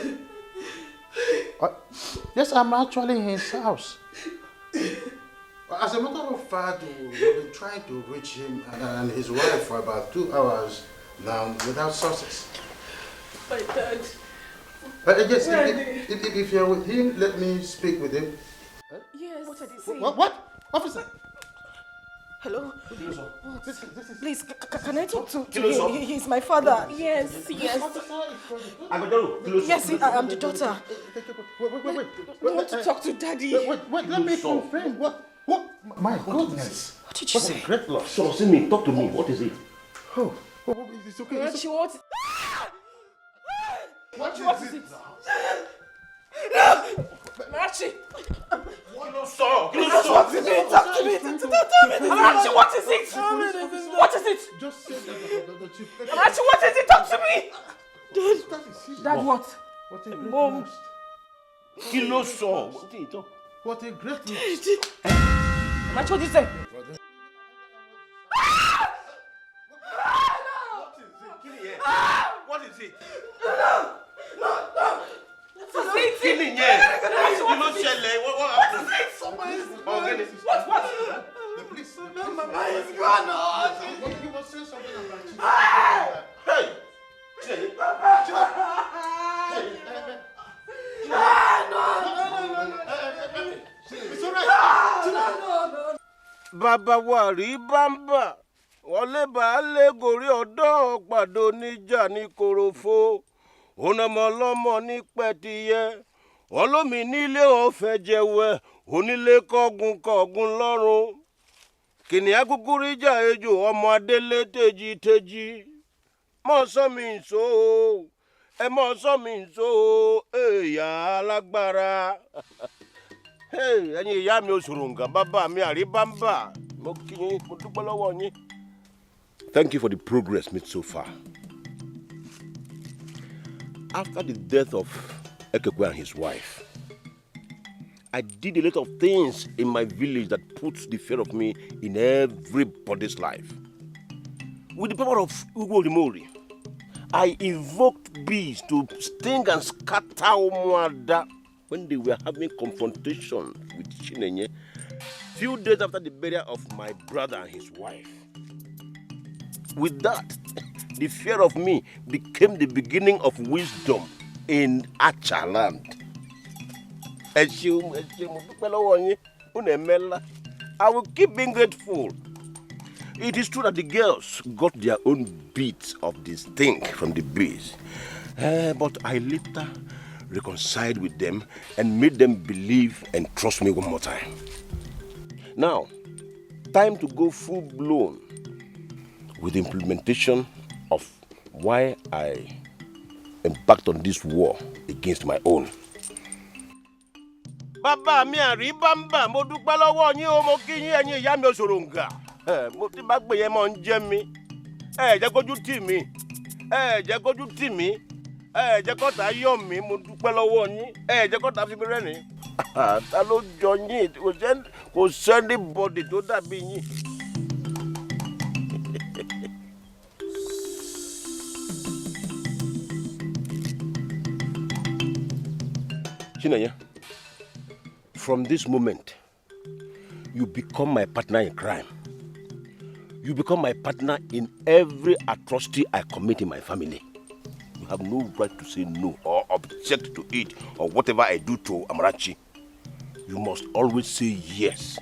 Yes, I'm actually in his house. As a matter of fact, we've been trying to reach him and his wife for about 2 hours now without success. My dad. Yes, if you're with him, let me speak with him. Yes. What are they saying? What? Officer? Hello? This is... Please, can I talk to him? He's my father. Yes. I'm a daughter. Yes, I'm the daughter. Wait. I want to talk to Daddy. Wait, let me confirm. What? My goodness. What did you say? What a great loss. So, see me. Talk to me. What is it? Oh, it's okay. What you want? What is it? Marachi! What is it? Talk to me! Marachi, what is it? What is it? Just say that the chief... Marachi, what is it? Talk to me! Dad, what? What a great Mom. loss. Kilo saw. What a great loss. Marachi, what did you say? What is it? No. What is it? Killing, yeah. You know, Shelley, what happened? What? The police. Mama is gone. He was saying something about you. Hey! It's all right. Bàbá wa rí bámbà, wọlé baálé gorí ọ̀dọ́ pàdó níjà ní korofo, onọmọ ọlọ́mọ ní pẹ̀tìyẹ, ọlọ́mi nílé ọ̀fẹ́ jẹwẹ́, onílé kọ́gun lọ́rùn. Kìnìún kúkú ríjà ejò ọmọ adélé tèjì. Mọ̀ sọ́ mi ǹso o, ẹ mọ̀ sọ́ mi ǹso o, èèyà alágbára. Ẹ̀yin ìyá mi òṣòròǹgà bàbá mi àríbámbà mo kí yín mo dúpẹ́ lọ́wọ́ yín. Thank you for the progress made so far. After the death of Ekekwe and his wife, I did a lot of things in my village that puts the fear of me in everybody's life. With the power of Ugwo Rimori, I invoked bees to sting and scatter Umuada when they were having confrontation with Chinenye, few days after the burial of my brother and his wife. With that, the fear of me became the beginning of wisdom in Acha land. I will keep being grateful. It is true that the girls got their own bits of this thing from the bees. But I later reconciled with them and made them believe and trust me one more time. Now, time to go full blown with the implementation of why I embarked on this war against my own. Bàbá mi àríbámbà mo dúpẹ́ lọ́wọ́ yín o mo kí yín ẹ̀yin ìyá mi òṣòròǹgà. Mo ti bá gbé yẹn mọ́ ń jẹ́ mi. Jẹ́ kójú tì mí. Jẹ́ kójú tì mí. Jẹ́ kọ́ta yọ̀ mí mo dúpẹ́ lọ́wọ́ yín. Jẹ́ kọ́ta fi mi rẹ́rìn. Ta ló jọ yín kò sẹ́ni bọ́dì tó dàbí yín. Chinanya, from this moment, you become my partner in crime. You become my partner in every atrocity I commit in my family. You have no right to say no or object to it or whatever I do to Amarachi. You must always say yes.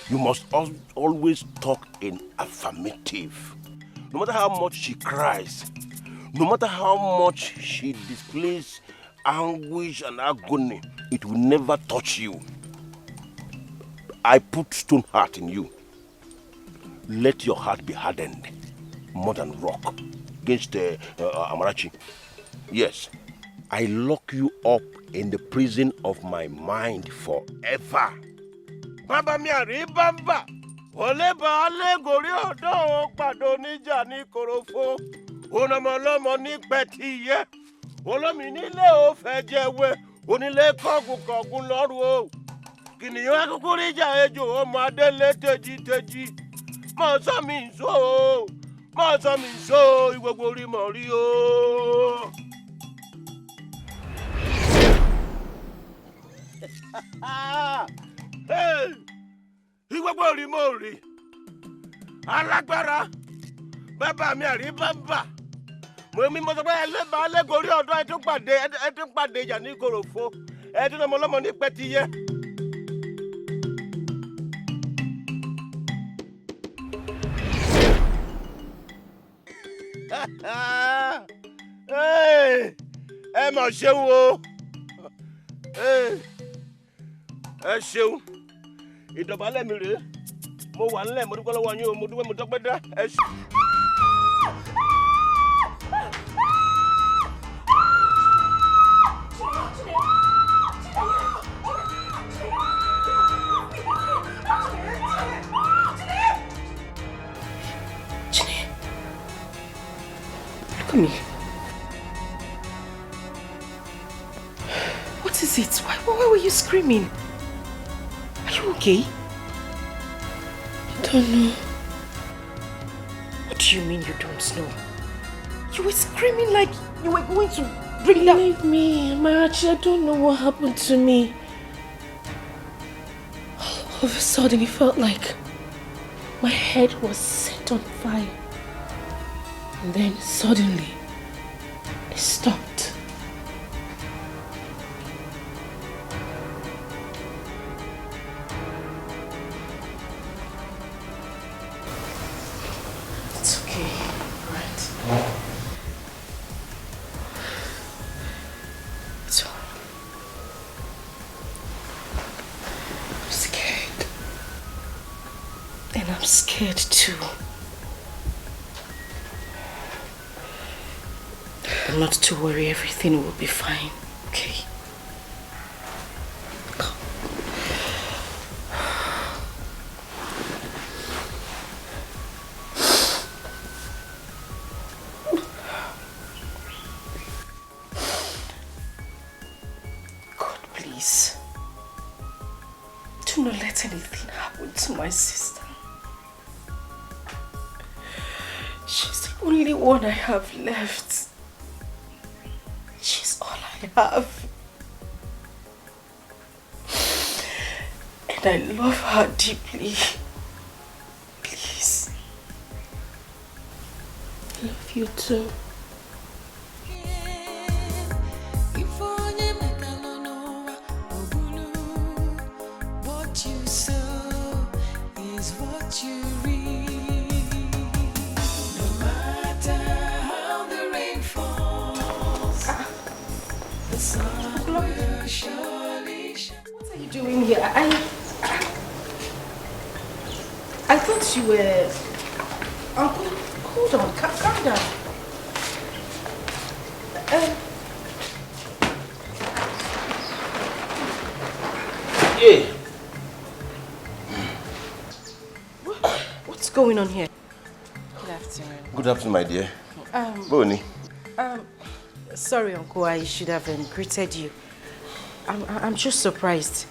You must always talk in affirmative. No matter how much she cries, no matter how much she displays anguish and agony, it will never touch you. I put stone heart in you. Let your heart be hardened more than rock against Amarachi. Yes, I lock you up in the prison of my mind forever. Baba mi àríbámbà, oleba alegori odo pàdó níjà ní korofo, onomolomo ní pẹ̀tìyẹ́, olomi nílé ó fẹ́ jẹ́wé, onílé kọ́gùn lọ́rùn o. Kìnìún akúkú níjà ejò ọmọ adélé tèjì. Mọ̀ sọ mi nsó, ìgbogbo orí mọ̀ rí o. Ìgbogbo orí mọ̀ rí. Alágbára, bàbá mi àríbámbà. Mo sọ pé ẹlẹ́bàá lẹ́gọ̀ọ́rí ọ̀dọ́ ẹ tún pàdé ìjà ní korofo. Ẹ tún ọmọ ọlọ́mọ ní pẹ́tiyẹ́. Ẹ mọ̀ ṣeun o. Ẹ ṣeun. Ìdọ̀bálẹ̀ mi rèé. Mo wà nílẹ̀ mo dúpẹ́ lọ́wọ́ yín o. Mo dúpẹ́ mo tọ́pẹ́ dá. Ẹ ṣeun. Look at me. What is it? Why were you screaming? Are you okay? I don't know. What do you mean you don't know? You were screaming like you were going to bring down... Believe me, Marachi, I don't know what happened to me. All of a sudden, it felt like my head was set on fire. And then suddenly, it stopped. It's okay, right? It's all right. I'm scared. And I'm scared too. But not to worry, everything will be fine, okay? Come. God, please. Do not let anything happen to my sister. She's the only one I have left. She's all I have. And I love her deeply. Please. love you too. What you sow is what you reap. No matter how the rain falls, the sun will surely shine. What are you doing here? I thought you were... Uncle, hold on, calm down. Yeah. What's going on here? Good afternoon. Good afternoon, my dear. Bonnie. Sorry, Uncle, I should have greeted you. I'm just surprised.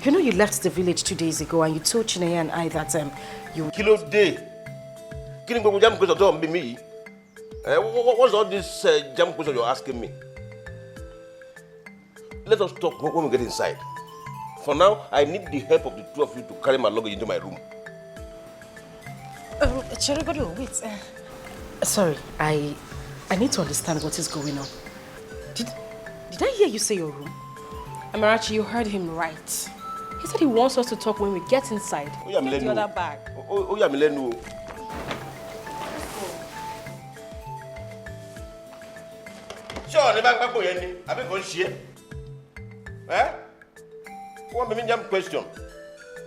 You know you left the village 2 days ago and you told Chineye and I that you... Kilo day. Killing go jam question don't be me. What's all this jam question you're asking me? Let us talk when we get inside. For now, I need the help of the two of you to carry my luggage into my room. Cherigodo, wait. Sorry, I need to understand what is going on. Did I hear you say your room? Amarachi, you heard him right. He said he wants us to talk when we get inside. Get the other bag. Oh, yeah, Milenu. Sure, the bank go any. I be go share. One me jam question.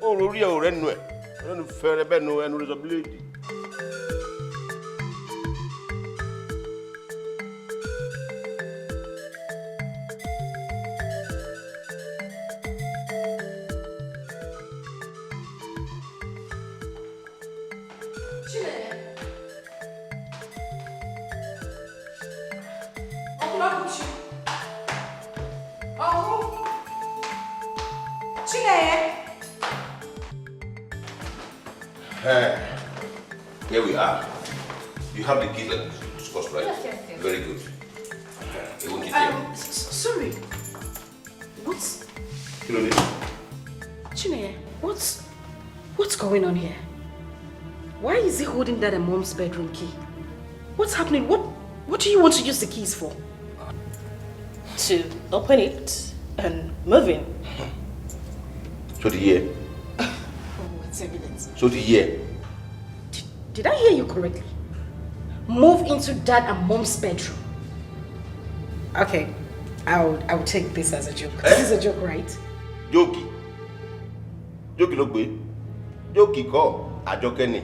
Oh, Rory o renu e. No fair be no and responsibility. Here we are. You have the key like discussed, right? Yes. Very good. Sorry. What's... Chineye, what's going on here? Why is he holding that in Mom's bedroom key? What's happening? What do you want to use the keys for? To open it and move in. So the year. It's evidence. So the year. Did I hear you correctly? Move into Dad and Mom's bedroom. Okay, I'll take this as a joke. This is a joke, right? Jokey. Jokey look good. Jokey call. A joke any.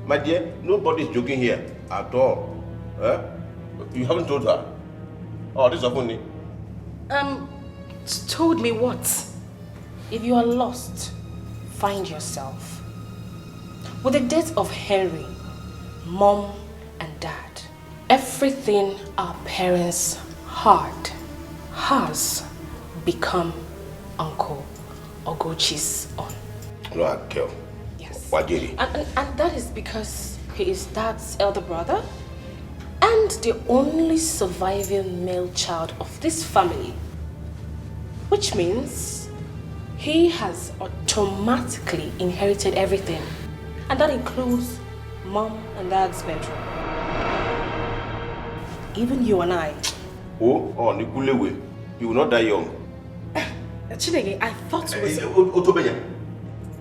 My dear, nobody's joking here at all. You haven't told her. Oh, this is funny. Told me what? If you are lost, find yourself. With the death of Henry, Mom and Dad, everything our parents had has become Uncle Ogochi's own. No, girl. Yes. Wajiri. And that is because he is Dad's elder brother and the only surviving male child of this family. Which means he has automatically inherited everything. And that includes Mom and Dad's bedroom. Even you and I. Oh, Nikulewe. You will not die young. Chineye, I thought it was... Otobenya.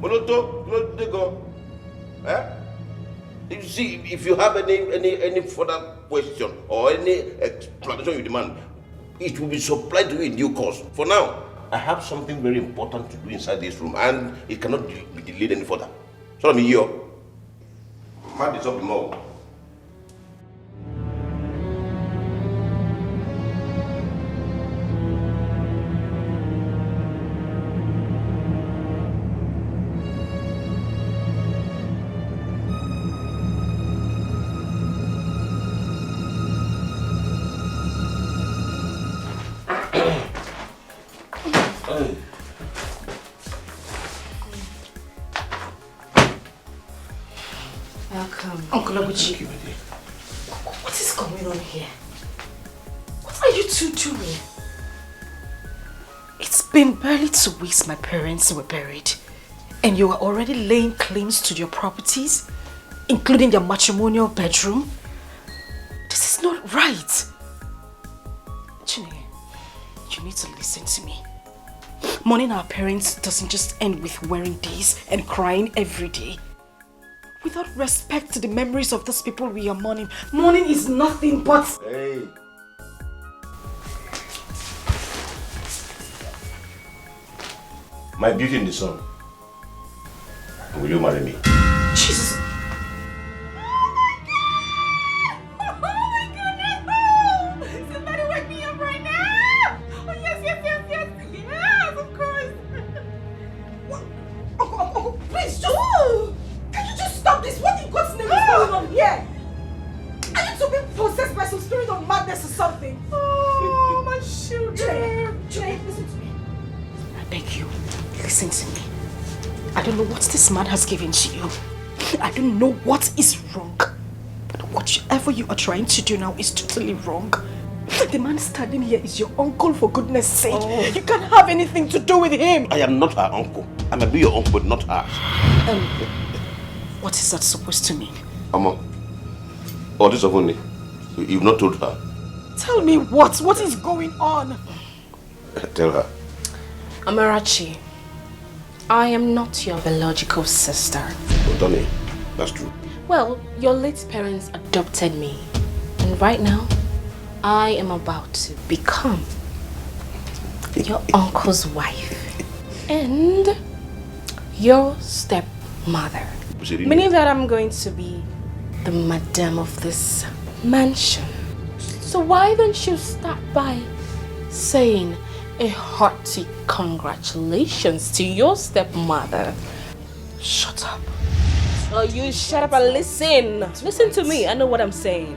Monoto, no they go. You see, if you have any further question or any explanation you demand, it will be supplied to you in due course. For now, I have something very important to do inside this room and it cannot be delayed any further. So I'm here. Man, it's up the mouth. Welcome. Uncle Oguchi. What is going on here? What are you two doing? It's been barely 2 weeks my parents were buried. And you are already laying claims to your properties, including their matrimonial bedroom. not right. Chineye, you need to listen to me. Mourning our parents doesn't just end with wearing this and crying every day. Without respect to the memories of those people we are mourning, mourning is nothing but... Hey. My beauty in the sun. Will you marry me? Jesus. Somebody wake me up right now! Oh, yes, yes, yes, yes! Yes, of course! Oh, please, just... Can you just stop this? What in God's name is going on here? Are you two being possessed by some spirit of madness or something? Oh, my children! Jay, listen to me. I beg you, listen to me. I don't know what this man has given to you. I don't know what is wrong. But whatever you are trying to do now is totally wrong. The man standing here is your uncle, for goodness sake. Oh. You can't have anything to do with him. I am not her uncle. I may be your uncle, but not her. What is that supposed to mean? Mama, oh, this is only. You've not told her. Tell me what? What is going on? Tell her. Amarachi, I am not your biological sister. Oh, Tony, that's true. Well, your late parents adopted me. And right now, I am about to become your uncle's wife. And your stepmother. Meaning that I'm going to be the madam of this mansion. So why don't you start by saying a hearty congratulations to your stepmother? Shut up. Oh, you shut up and listen. Listen to me. I know what I'm saying.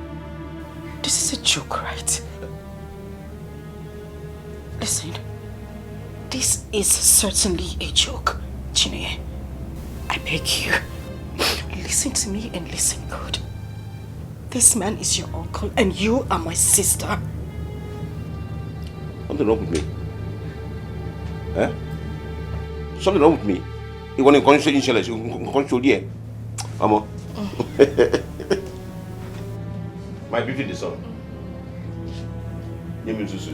This is a joke, right? Listen. This is certainly a joke, Chineye. I beg you. Listen to me and listen good. This man is your uncle and you are my sister. Something wrong with me? Eh? Something wrong with me? You want to control here? Mama. My beauty in the sun. You mean Susu?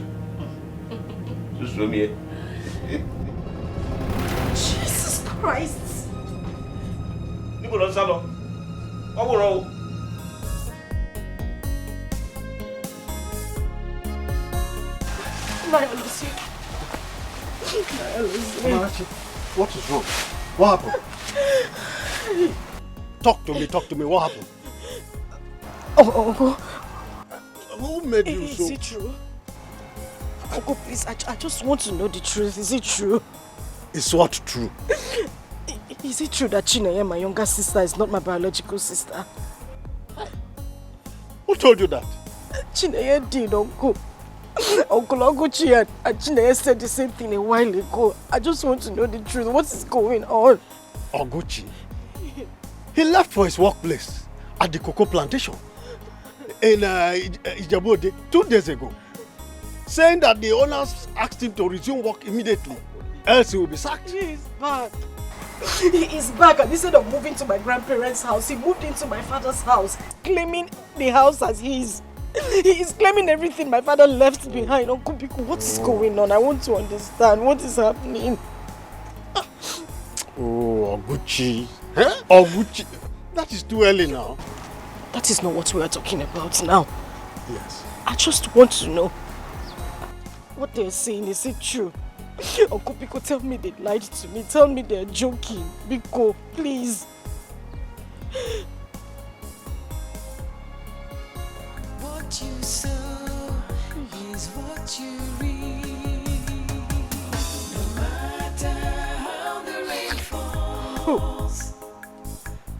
Susu, me. Jesus Christ. You go on salon. What will wrong? What is wrong? What happened? Talk to me, what happened? Oh, Uncle. Who made you so? Is it true? Uncle, please, I just want to know the truth. Is it true? Is what true? Is it true that Chineye, my younger sister, is not my biological sister? Who told you that? Chineye did, Uncle. Uncle Oguchi and Chineye said the same thing a while ago. I just want to know the truth. What is going on? Oguchi? He left for his workplace at the cocoa plantation in Ijebu 2 days ago, saying that the owners asked him to resume work immediately, else he will be sacked. He is back. He is back, and instead of moving to my grandparents' house, he moved into my father's house, claiming the house as his. He is claiming everything my father left behind. Uncle Biko, what is going on? I want to understand. What is happening? Oh, Oguchi. Huh? Oguchi. That is too early now. That is not what we are talking about now. Yes. I just want to know. What they're saying, is it true? Uncle Biko, tell me they lied to me. Tell me they're joking. Biko, please. What you sow is what you reap. No matter how the rain falls,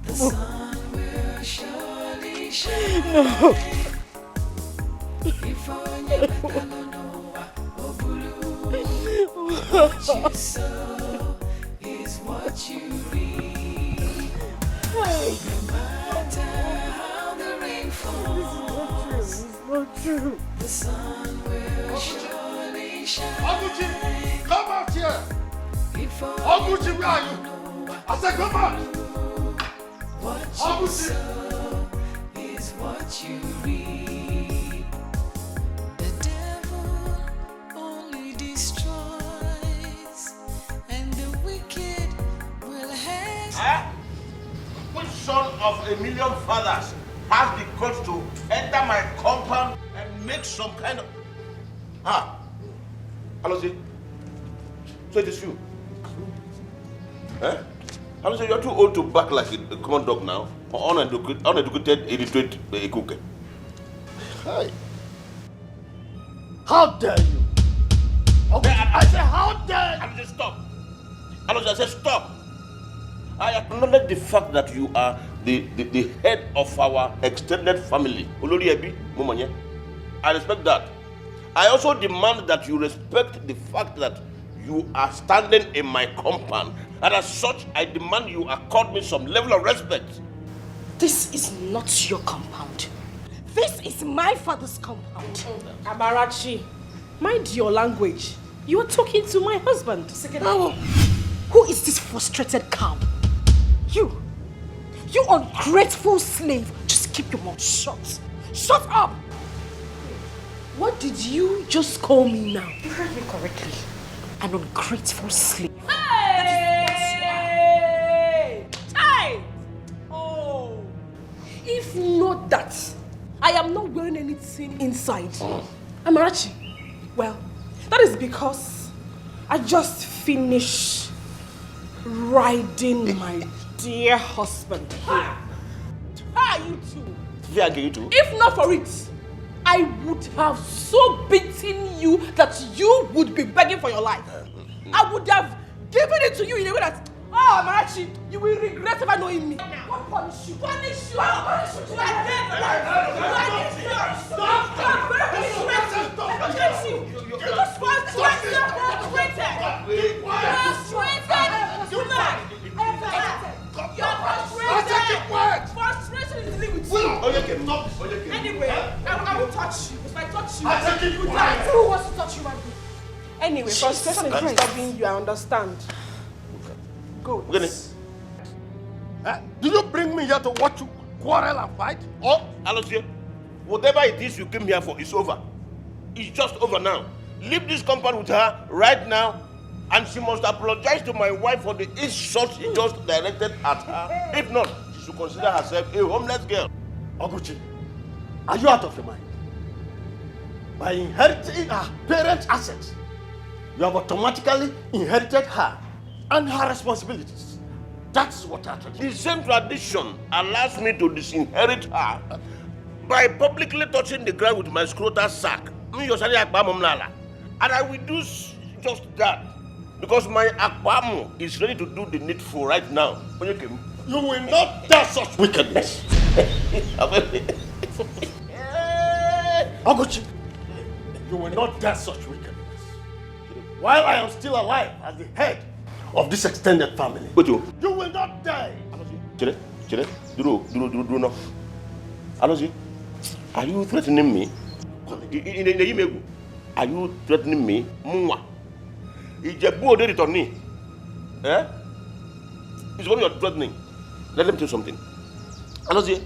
the sun will surely shine. No. What you sow is what you reap. No matter how the rain falls, not true. The sun will surely shine. Oguchi, come out here. Oguchi, where are you? I said come out. What you sow is what you reap. of a million fathers has the guts to enter my compound and make some kind of... Ah, Alozie, so it is you. Eh? Alozie, you're too old to bark like a common dog now, or uneducated, illiterate cook. Hi. How dare you? Okay, I say, how dare you? Alozie, stop. Alozie, I said stop. I acknowledge the fact that you are the head of our extended family. I respect that. I also demand that you respect the fact that you are standing in my compound, and as such, I demand you accord me some level of respect. This is not your compound. This is my father's compound. Amarachi, mind your language. You are talking to my husband. Who is this frustrated cow? You ungrateful slave. Just keep your mouth shut. Shut up! What did you just call me now? You heard me correctly. An ungrateful slave. Hey! Hey! Oh! If not that, I am not wearing anything inside. Amarachi, well, that is because I just finished riding my dear husband here. Ah, you too. If not for it, I would have so beaten you that you would be begging for your life. I would have given it to you in a way that, oh, Amarachi, you will regret ever knowing me. What punish you? Punish you! Punish you! You are dead! Stop! You just frustrated! Frustration is living with you. Anyway, I will touch you. If I touch you, you die. Who wants to touch you, man? Anyway, frustration is disturbing you, I understand. Go. Do you bring me here to watch you quarrel and fight? Oh, Alozie, whatever it is you came here for is over. It's just over now. Leave this compound with her right now, and she must apologize to my wife for the insult she just directed at her. If not, she should consider herself a homeless girl. Oguchi, are you out of your mind? By inheriting her parents' assets, you have automatically inherited her and her responsibilities. That's what our tradition. The same tradition allows me to disinherit her by publicly touching the ground with my scrotal sack. And I will do just that because my akwamu is ready to do the needful right now. You will not dare such wickedness. Oguchi, you will not dare such wickedness. While I am still alive as the head of this extended family, you will not die. Alozie, are you threatening me? Are you threatening me? Mwa. Ijebu de returning. Eh? It's what you're threatening. Let me tell you something. Alozie,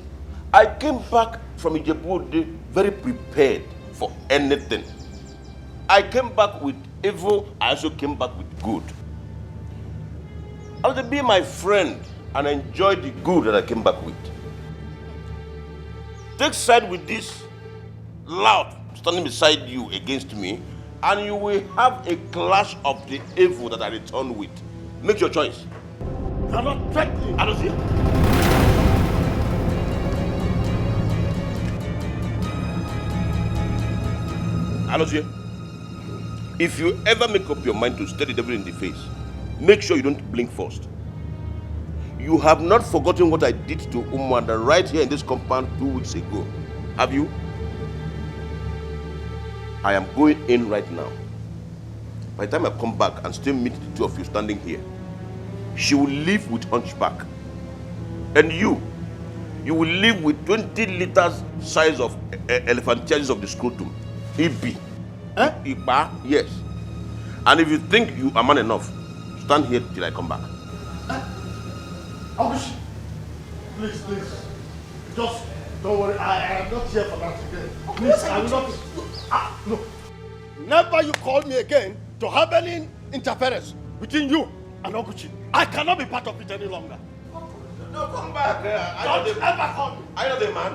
I came back from Ijebu very prepared for anything. I came back with evil, I also came back with good. Alozie, be my friend and enjoy the good that I came back with. Take side with this loud standing beside you against me, and you will have a clash of the evil that I return with. Make your choice. You are not threatening. Alozie. Alozie, if you ever make up your mind to stare the devil in the face, make sure you don't blink first. You have not forgotten what I did to Umwanda right here in this compound 2 weeks ago, have you? I am going in right now. By the time I come back and still meet the two of you standing here, she will leave with hunchback. And you will leave with 20 liters size of elephantiasis of the scrotum. EB. Eh? Iba, yes. And if you think you are man enough, stand here till I come back. Abushi, please. Just don't worry. I am not here for that again. Please, I will not. No. Never you call me again to have any interference between you and Oguchi. I cannot be part of it any longer. No, come back. Don't ever call me. Are you not a man?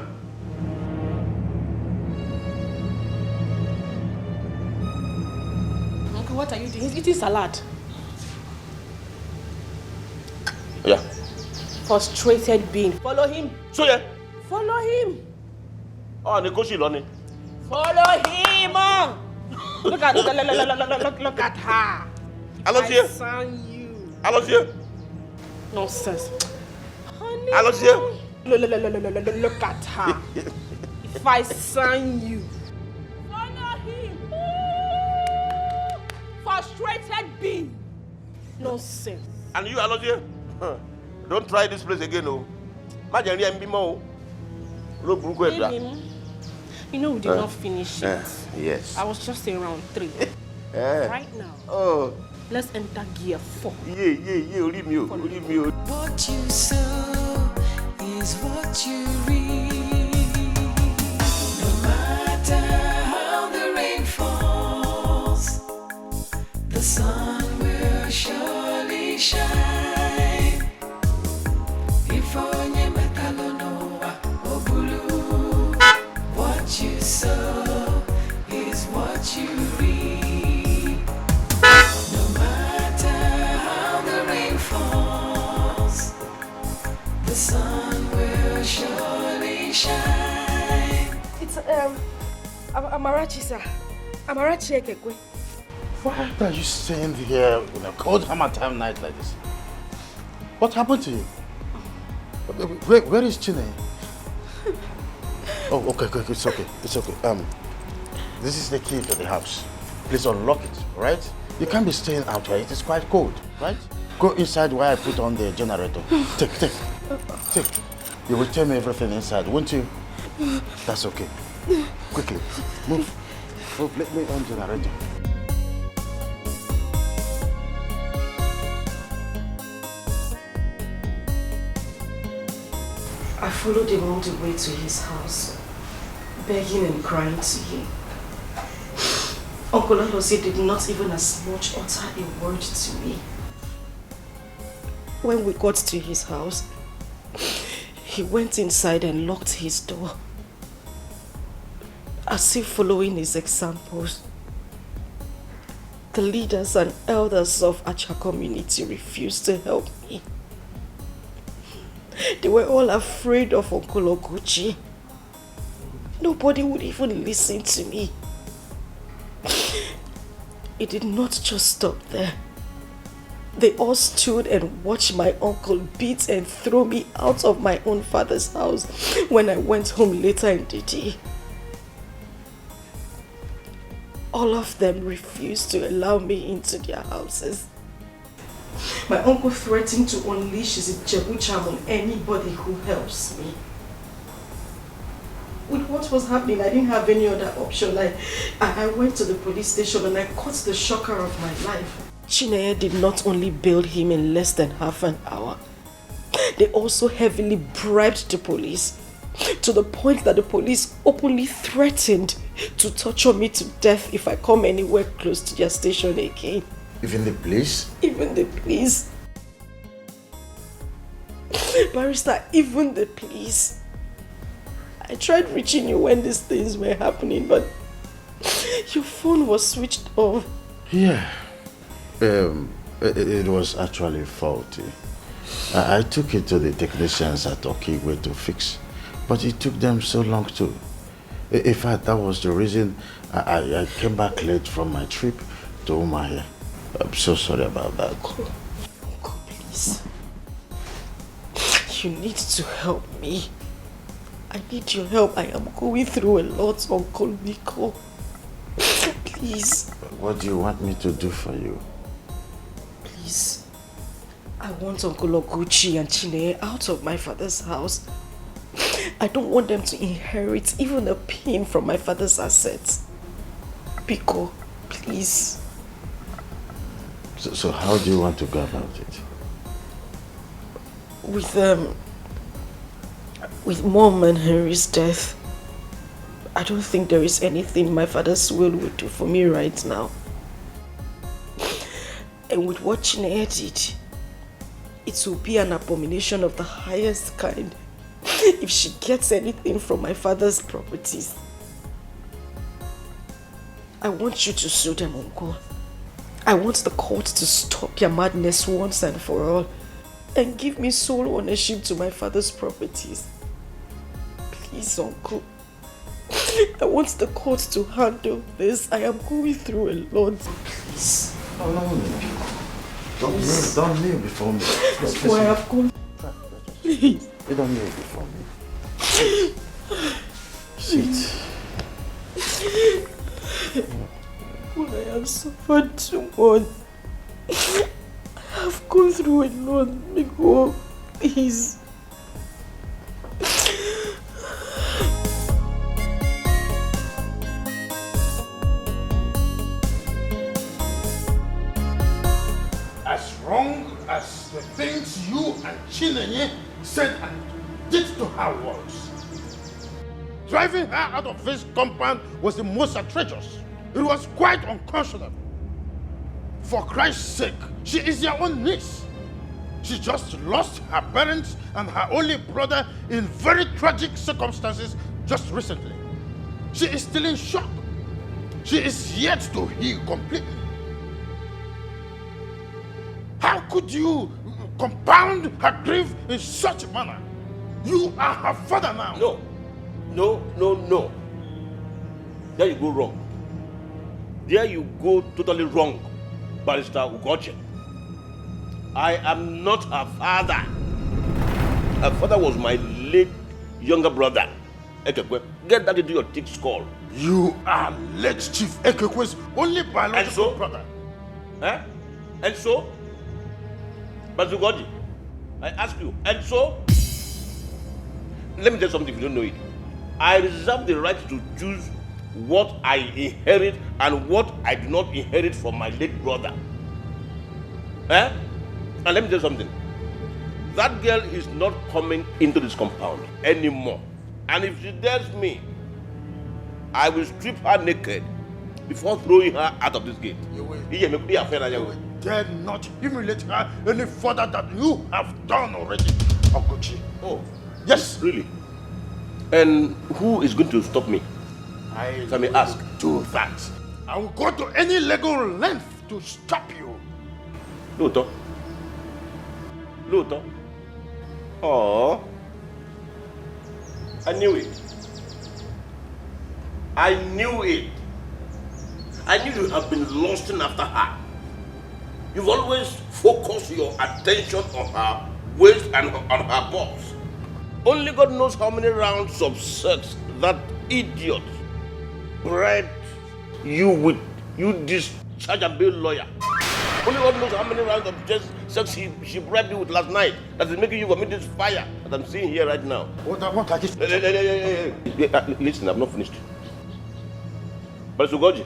Uncle, what are you doing? He's eating salad. Yeah. Frustrated being. Follow him. So yeah. Follow him. Oh, Nikoshi Loni. Follow him. Look at look at her. I love you. Son you. I love you. Nonsense. Honey. I love you. Look at her. If I sang you. Follow him. Frustrated being. Nonsense. And you, I love you. Don't try this place again, oh. Imagine you be more. Look, You know we did not finish it. Yes. I was just in round 3. Right now. Oh. Let's enter gear 4. Yeah. Leave me. What you sow is what you reap. No matter how the rain falls, the sun will surely shine. If onye metalo noa obulu, what you sow is what you reap. No matter how the rain falls, the sun will surely shine. It's Amarachi, sir. Amarachi Ekekwe. Why are you staying here in a cold hammer time night like this? What happened to you? Where is Chine? Oh, okay, it's okay. This is the key to the house. Please unlock it, right? You can't be staying out here. It is quite cold, right? Go inside where I put on the generator. Take. You will tell me everything inside, won't you? That's okay. Quickly, move. Let me on generator. I followed him all the way to his house, begging and crying to him. Uncle Alozie did not even as much utter a word to me. When we got to his house, he went inside and locked his door, as if following his examples. The leaders and elders of Acha community refused to help me. They were all afraid of Uncle Oguchi. Nobody would even listen to me. It did not just stop there. They all stood and watched my uncle beat and throw me out of my own father's house when I went home later in the day. All of them refused to allow me into their houses. My uncle threatened to unleash his Jebu charm on anybody who helps me. With what was happening, I didn't have any other option. I went to the police station and I caught the shocker of my life. Chineye did not only bail him in less than half an hour, they also heavily bribed the police, to the point that the police openly threatened to torture me to death if I come anywhere close to their station again. Even the police? Even the police. Barrister, even the police. I tried reaching you when these things were happening, but your phone was switched off. Yeah. It was actually faulty. I took it to the technicians at Okigwe to fix, but it took them so long too. In fact, that was the reason I came back late from my trip to Umahia. I'm so sorry about that. Uncle, please. You need to help me. I need your help. I am going through a lot, Uncle Nico. Please. What do you want me to do for you? Please. I want Uncle Oguchi and Chineye out of my father's house. I don't want them to inherit even a pin from my father's assets. Pico, please. So how do you want to go about it? With Mom and Henry's death, I don't think there is anything my father's will would do for me right now. And with what Chineye did, it it will be an abomination of the highest kind if she gets anything from my father's properties. I want you to sue them, Uncle. I want the court to stop your madness once and for all and give me sole ownership to my father's properties. Please, Uncle. I want the court to handle this. I am going through a lot. Please. No. Don't kneel before me. That's why I've gone. Please. You don't kneel before me. Sit. Well, I have suffered too much. I have gone through a lot. Miko, please. As wrong as the things you and Chinenye said and did to her was. Driving her out of this compound was the most outrageous. It was quite unconscionable. For Christ's sake, she is your own niece. She just lost her parents and her only brother in very tragic circumstances just recently. She is still in shock. She is yet to heal completely. How could you compound her grief in such a manner? You are her father now. No. There you go wrong. There you go totally wrong, Barrister Ugoche. I am not her father. Her father was my late younger brother, Ekekwe. Get that into your thick skull. You are late Chief Ekekwe's only biological brother. Eh? And so? Barrister Ugoche, I ask you, and so? Let me tell you something if you don't know it. I reserve the right to choose what I inherit and what I do not inherit from my late brother. Eh? And let me tell you something. That girl is not coming into this compound anymore. And if she dares me, I will strip her naked before throwing her out of this gate. You dare not humiliate her any further than you have done already, Okochi. Oh. Yes. Really? And who is going to stop me? I may ask. Do that. I will go to any legal length to stop you. Lóòótọ́. Oh, I knew it. I knew you have been lusting after her. You've always focused your attention on her waist and on her boss. Only God knows how many rounds of sex that idiot bred you with, you dischargeable lawyer. Only God knows how many rounds of sex she bribed you with last night that is making you commit this fire that I'm seeing here right now. What I just... Listen, I've not finished. But Sugoji,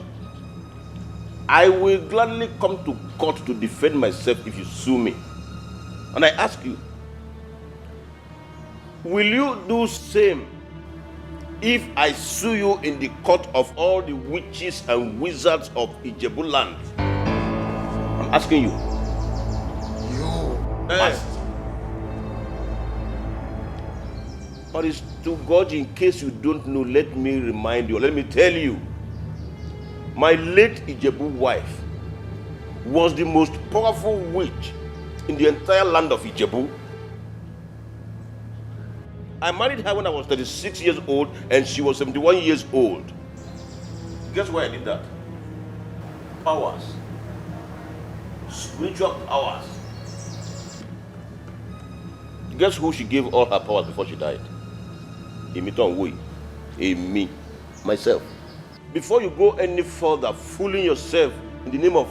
I will gladly come to court to defend myself if you sue me. And I ask you, will you do same if I sue you in the court of all the witches and wizards of Ijebu land? I'm asking you. Must. But it's to God, in case you don't know, let me remind you, let me tell you. My late Ijebu wife was the most powerful witch in the entire land of Ijebu. I married her when I was 36 years old and she was 71 years old. Guess why I did that? Powers. Spiritual powers. Guess who she gave all her powers before she died? Me, myself. Before you go any further fooling yourself in the name of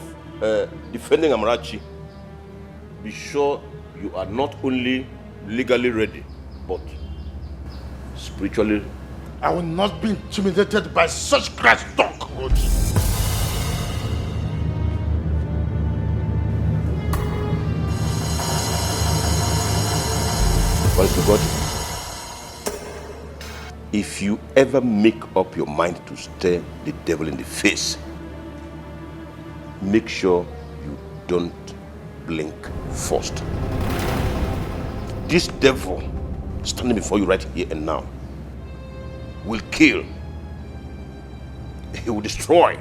defending Amarachi, be sure you are not only legally ready, but spiritually. I will not be intimidated by such crass talk, Okochi. If you ever make up your mind to stare the devil in the face, make sure you don't blink first. this devil standing before you right here and now will kill, he will destroy,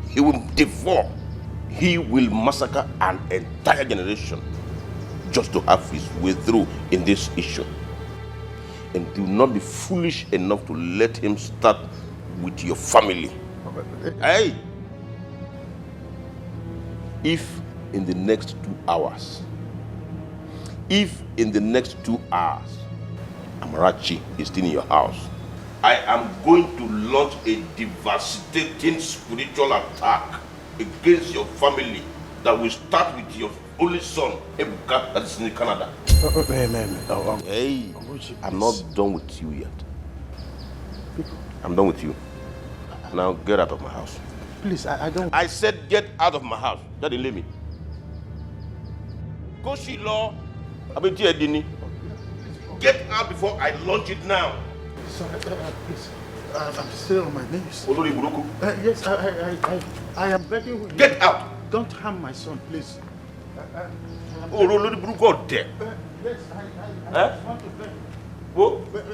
he will devour, he will massacre an entire generation just to have his way through in this issue. And do not be foolish enough to let him start with your family. Hey! If in the next 2 hours, Amarachi is still in your house, I am going to launch a devastating spiritual attack against your family that will start with your only son, Ebuka, that is in Canada. Hey, I'm not done with you yet. I'm done with you. Now get out of my house. Please, I don't... I said get out of my house. That didn't leave me. Koshi law. Get out before I launch it now. Sorry, please. I'm still on my knees. Olori Buruku. Yes, I am begging you. Get out! Don't harm my son, please. Olori Buruku out there. Yes, I want to beg. Wo? Put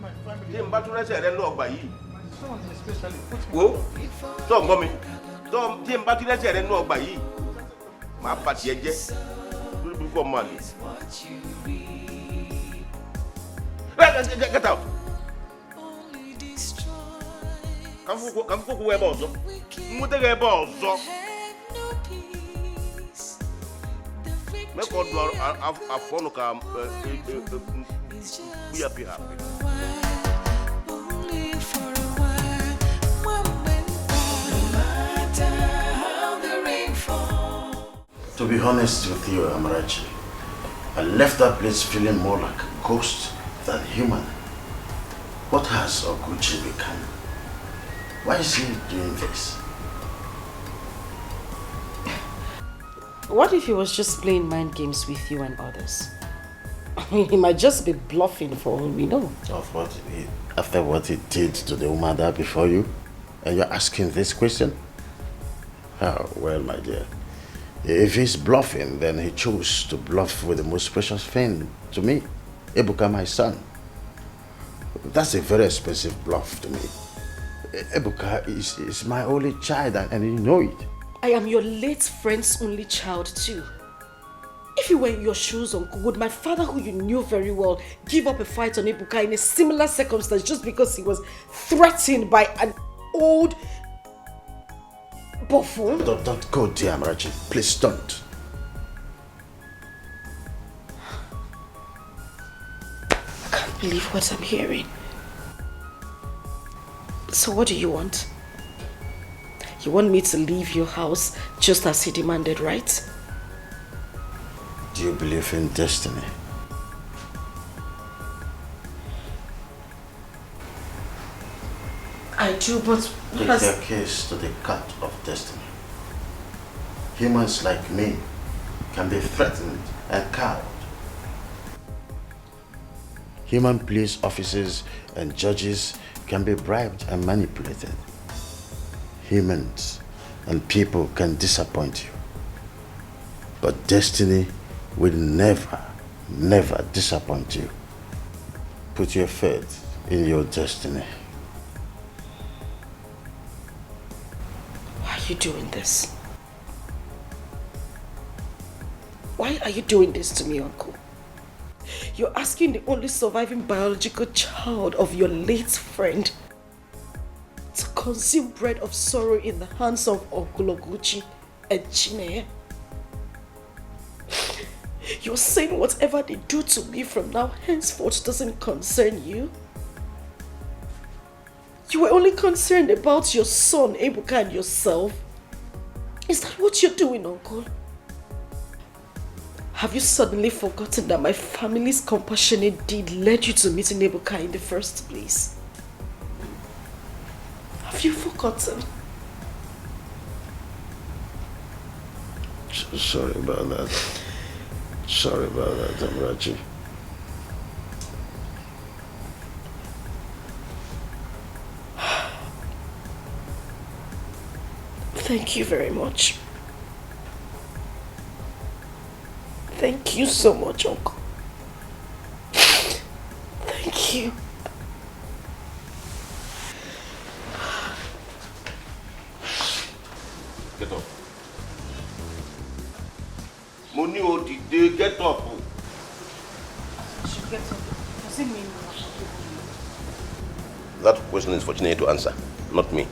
my family... Tí n bá tún rẹ́sẹ̀ rẹ lọ ọgbà yìí. My son especially. Put me... Wo? Tó ń gbọ́ mi. Tí n bá tún rẹ́sẹ̀ rẹ lọ ọgbà yìí. Màá bà tiẹ̀ jẹ́. Olori Buruku ọmọ àlè. Get out! Come cook where bozo. Mutege bozo. Make all do a phone come be happy. To be honest with you, Amarachi, I left that place feeling more like a ghost than human. What has Oguchi become? Why is he doing this? What if he was just playing mind games with you and others? I mean, he might just be bluffing for all we know. After what he did to the Umada before you? And you're asking this question? Oh, well, my dear. If he's bluffing, then he chose to bluff with the most precious thing to me, Ebuka, my son. That's a very expensive bluff to me. Ebuka is my only child, and you know it. I am your late friend's only child too. If you were in your shoes, Uncle, would my father, who you knew very well, give up a fight on Ebuka in a similar circumstance just because he was threatened by an old buffoon? Don't go there, Amarachi. Please don't. I can't believe what I'm hearing. So what do you want? You want me to leave your house just as he demanded, right? Do you believe in destiny? I do, but Take your case to the court of destiny. Humans like me can be threatened and cowed. Human police officers and judges can be bribed and manipulated. Humans and people can disappoint you. But destiny will never, never disappoint you. Put your faith in your destiny. Why are you doing this? Why are you doing this to me, Uncle? You're asking the only surviving biological child of your late friend to consume bread of sorrow in the hands of Uncle Oguchi and Chineye. You're saying whatever they do to me from now henceforth doesn't concern you? You were only concerned about your son, Ebuka, and yourself? Is that what you're doing, Uncle? Have you suddenly forgotten that my family's compassionate deed led you to meeting Ebuka in the first place? Have you forgotten? Sorry about that. Sorry about that, Amarachi. Thank you very much. Thank you so much, Uncle. you. Get up. Money or the day, get up. She gets up. Does it mean That question is for Chineke to answer, not me.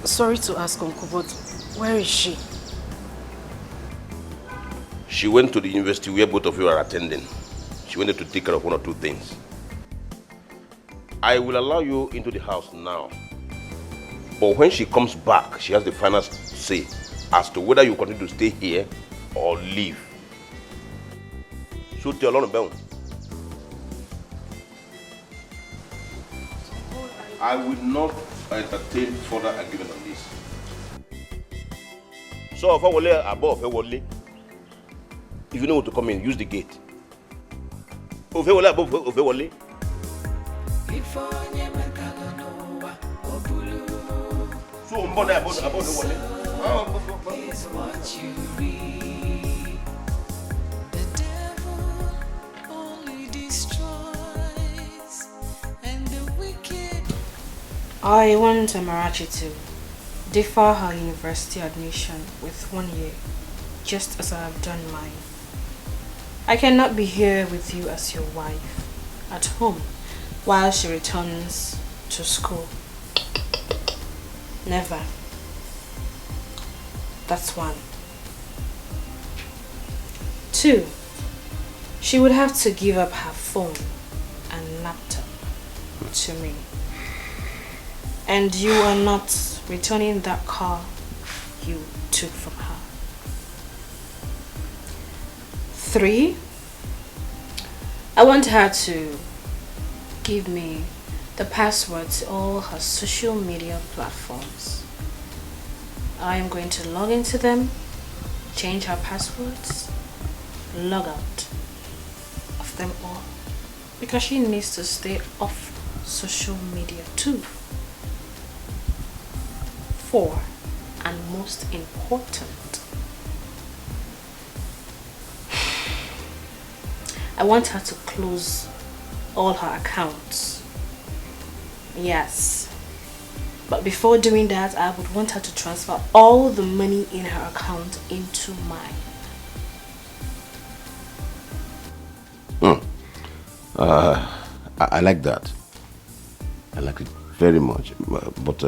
Sorry to ask, Uncle, but where is she? She went to the university where both of you are attending. She wanted to take care of one or two things. I will allow you into the house now. But when she comes back, she has the final say as to whether you continue to stay here or leave. So tell Lord Bell. I will not entertain further argument on this. So if I will lay above, if you know what to come in, use the gate. If I will lay above, if I will lay. So I'm born about the one. Is what you read. The devil only destroys, and the wicked. I want Amarachi to defer her university admission with 1 year, just as I have done mine. I cannot be here with you as your wife, at home, while she returns to school. Never. That's 1. 2, she would have to give up her phone and laptop to me. And you are not returning that car you took from her. 3, I want her to give me the password to all her social media platforms. I am going to log into them, change her passwords, log out of them all, because she needs to stay off social media too. 4, and most important, I want her to close all her accounts. Yes, but before doing that, I would want her to transfer all the money in her account into mine. I like that. I like it very much. But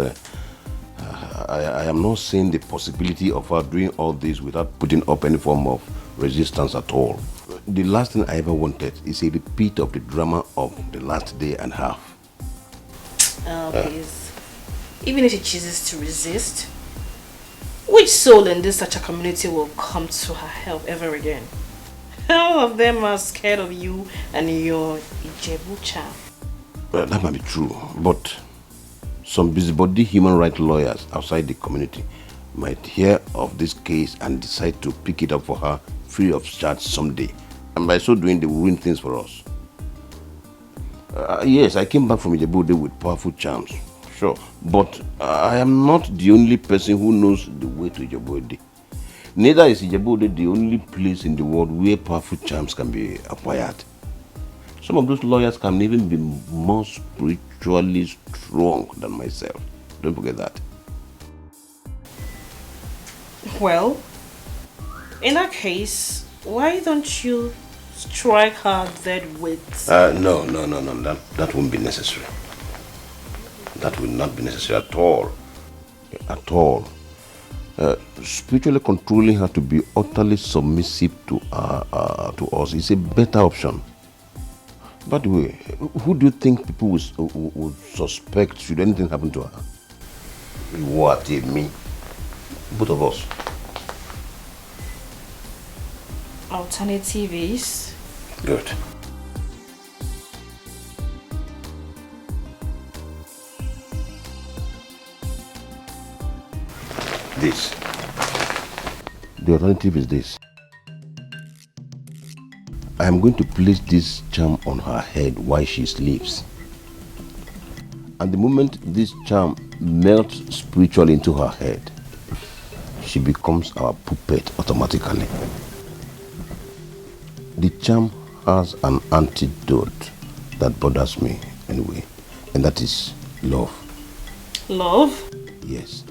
I am not seeing the possibility of her doing all this without putting up any form of resistance at all. The last thing I ever wanted is a repeat of the drama of the last day and a half. Please. Even if she chooses to resist, which soul in this such a community will come to her help ever again? All of them are scared of you and your Ijebu charm. Well, that might be true, but some busybody human rights lawyers outside the community might hear of this case and decide to pick it up for her free of charge someday. And by so doing, they will ruin things for us. Yes, I came back from Ijebu with powerful charms, sure. But I am not the only person who knows the way to Ijebu. Neither is Ijebu the only place in the world where powerful charms can be acquired. Some of those lawyers can even be more spiritually strong than myself. Don't forget that. Well, in that case, why don't you strike her dead with... No. That won't be necessary. That will not be necessary at all. At all. Spiritually controlling her to be utterly submissive to us is a better option. By the way, who do you think people would suspect should anything happen to her? What, me? Both of us. Alternative is... Good. This. The alternative is this. I am going to place this charm on her head while she sleeps. And the moment this charm melts spiritually into her head, she becomes our puppet automatically. The charm has an antidote that bothers me anyway, and that is love. Love? Yes.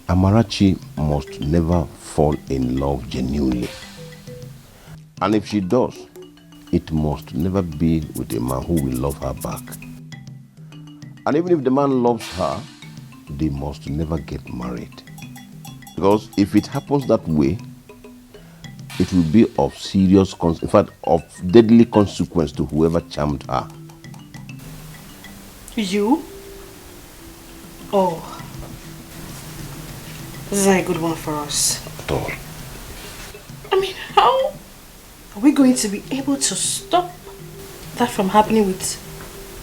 Amarachi must never fall in love genuinely. And if she does, it must never be with a man who will love her back. And even if the man loves her, they must never get married. Because if it happens that way, it will be of serious, in fact, of deadly consequence to whoever charmed her. You? Oh. This is a good one for us. At all. I mean, how are we going to be able to stop that from happening with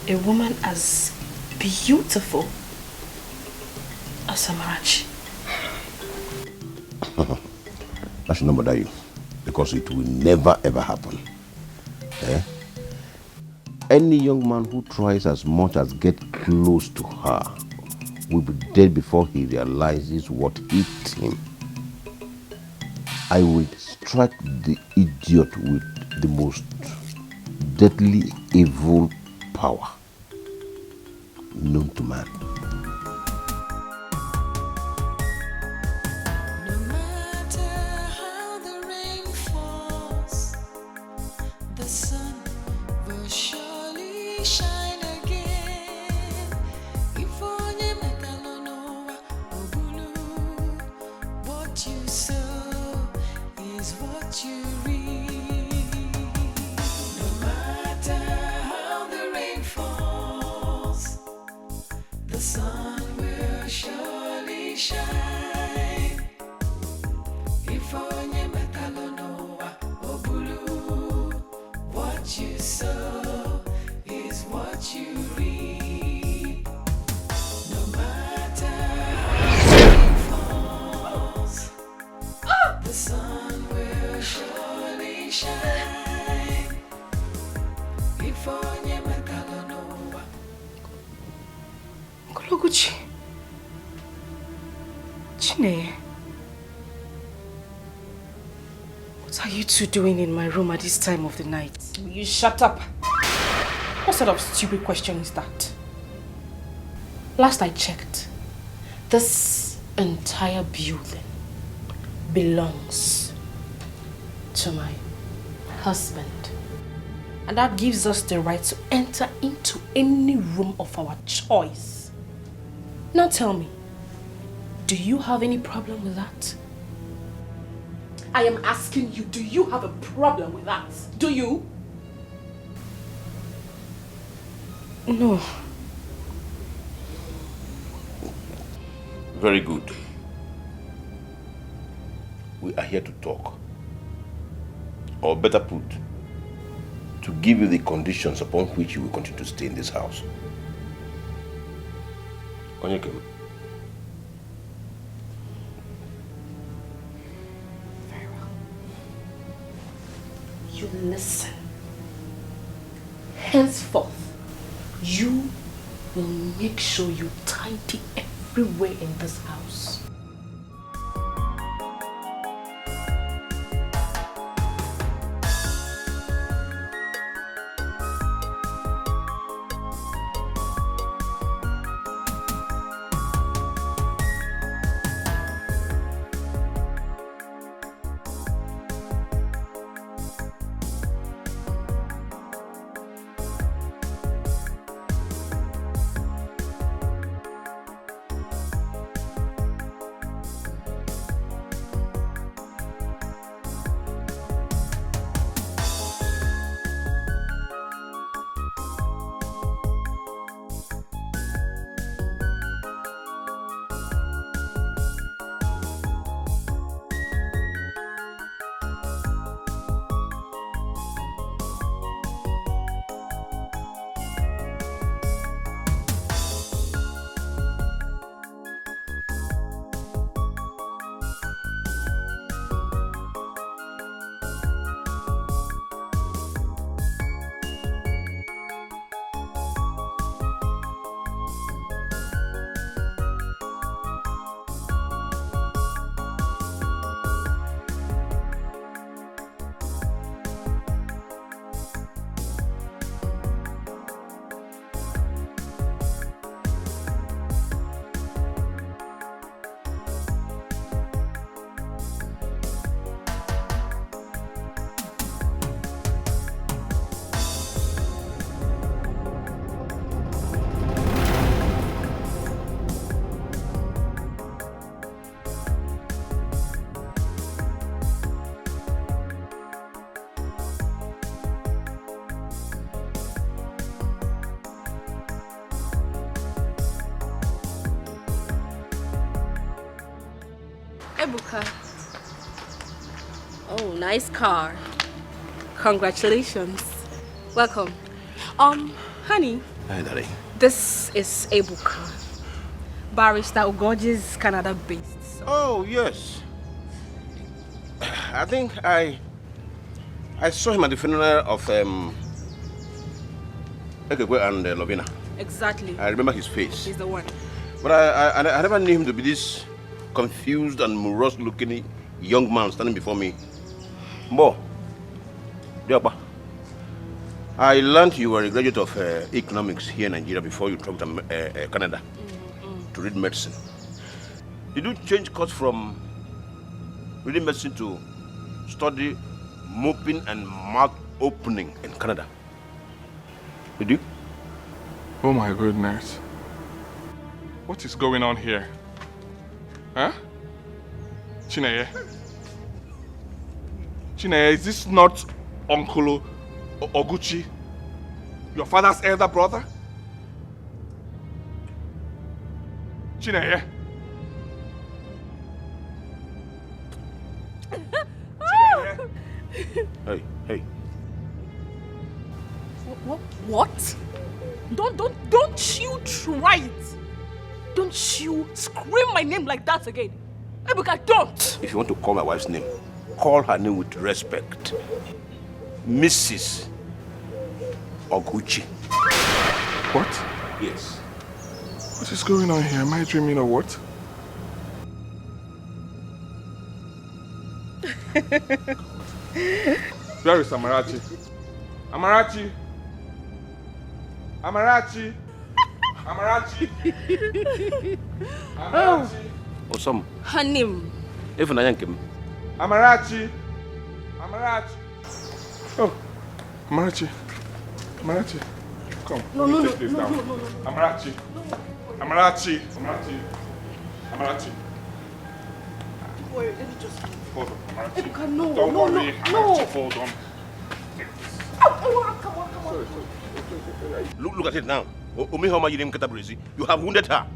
a woman as beautiful as Amarachi? That should not bother you, because it will never ever happen. Any young man who tries as much as get close to her will be dead before he realizes what hit him. I will strike the idiot with the most deadly evil power known to man. The sun will surely shine again. If only Metalonoa Obulu, what you sow is what you reap. No matter how the rain falls, the sun will surely shine. If only Metalonoa Obulu, what you sow is what you reap. No matter how the rain falls, the sun will surely shine. If only Metalonoa. Kologuchi. Chine. What are you two doing in my room at this time of the night? Will you shut up? What sort of stupid question is that? Last I checked, this entire building belongs to my husband. And that gives us the right to enter into any room of our choice. Now tell me, do you have any problem with that? I am asking you, do you have a problem with that? Do you? No. Very good. We are here to talk. Or better put, to give you the conditions upon which you will continue to stay in this house. Onyeke. You listen. Henceforth, you will make sure you tidy everywhere in this house. Buka. Oh, nice car. Congratulations. Welcome. Honey. Hi, darling. This is Ebuka. Barrister Ugoji's Canada-based. Oh, yes. I think I saw him at the funeral of Ekekwe and Lovina. Exactly. I remember his face. He's the one. But I never knew him to be this confused and morose-looking young man standing before me. Bo, Diapa, I learned you were a graduate of economics here in Nigeria before you traveled to Canada to read medicine. Did you change course from reading medicine to study moping and mouth opening in Canada? Did you? Oh my goodness. What is going on here? Huh? Chineye? Chineye, is this not Uncle Oguchi? Your father's elder brother? Chineye? Hey. What? Don't you try it. Don't you scream my name like that again. Ebuka, don't. If you want to call my wife's name, call her name with respect. Mrs. Oguchi. What? Yes. What is going on here? Am I dreaming or what? Where is Amarachi? Amarachi! Amarachi! Amarachi! Amarachi! Osam. Her name. If I am Amarachi! Amarachi! Oh, Amarachi. Amarachi. Come. No. Take this down. Amarachi. Amarachi. Amarachi. Amarachi. Wait, let me just... Hold on, Amarachi. Ebuka, no. Don't worry, No. Amarachi, hold on. Come on. Look at it now. You have wounded her.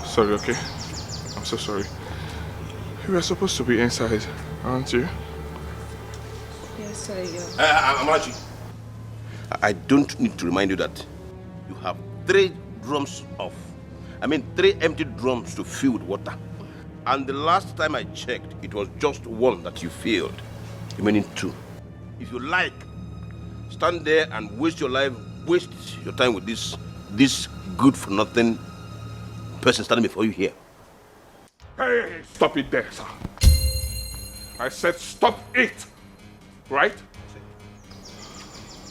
Sorry, okay? I'm so sorry. You were supposed to be inside, aren't you? Yes, I am. Amarachi, I don't need to remind you that you have 3 empty drums to fill with water. And the last time I checked, it was just 1 that you filled, remaining 2. If you like, stand there and waste your time with this good-for-nothing person standing before you here. Hey, stop it there, sir. I said stop it, right?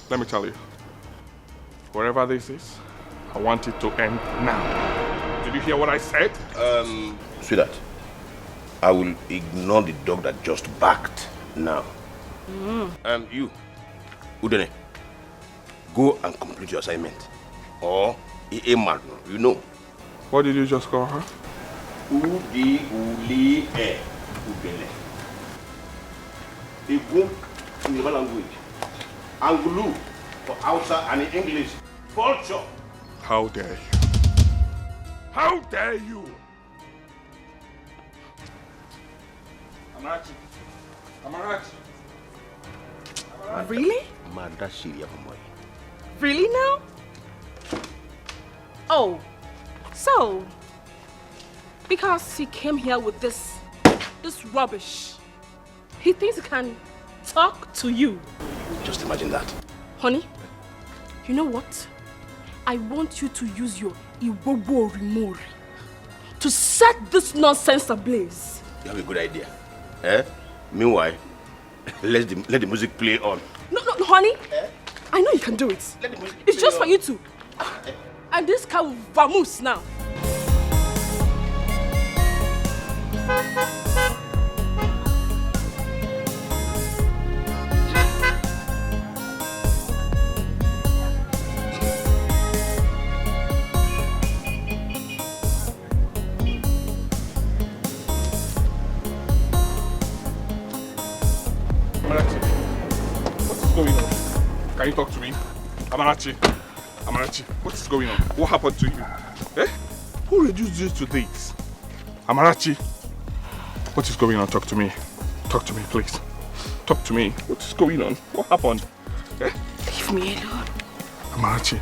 Let me tell you, whatever this is, I want it to end now. Did you hear what I said? Sweetheart, I will ignore the dog that just barked now. You, Udene, go and complete your assignment. Or, you know. What did you just call her? Udi, Uli, Udene. Igu in the language. Angulu for Hausa and in English. Vulture. How dare you? How dare you? Amarachi. Amarachi. Really? Madashiria boy. Really now? Oh, so because he came here with this rubbish, he thinks he can talk to you. Just imagine that. Honey, you know what? I want you to use your Iwobo Rimori to set this nonsense ablaze. You have a good idea. Meanwhile, let the music play on. No, honey. I know you can do it. It's just for you two. And this car will vamoose now. Amarachi, what is going on? Can you talk to me? Amarachi, what is going on? What happened to you? Who reduced you to this? Amarachi, what is going on? Talk to me. Talk to me, please. Talk to me. What is going on? What happened? Eh? Leave me alone. Amarachi,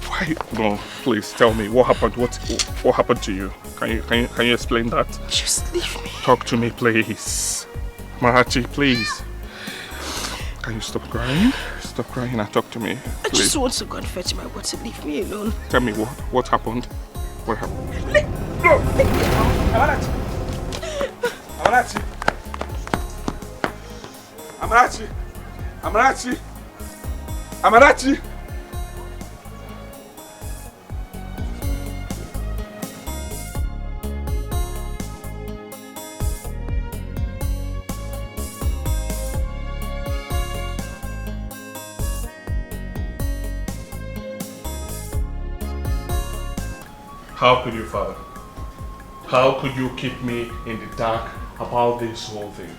why? No, please tell me what happened. What happened to you? Can you explain that? Just leave me. Talk to me, please. Amarachi, please. Can you stop crying? Stop crying and talk to me. Please. I just want to go and fetch my water. Leave me alone. Tell me what happened. What happened? No! Amarachi! Amarachi! Amarachi! Amarachi! Amarachi! How could you, Father? How could you keep me in the dark about this whole thing?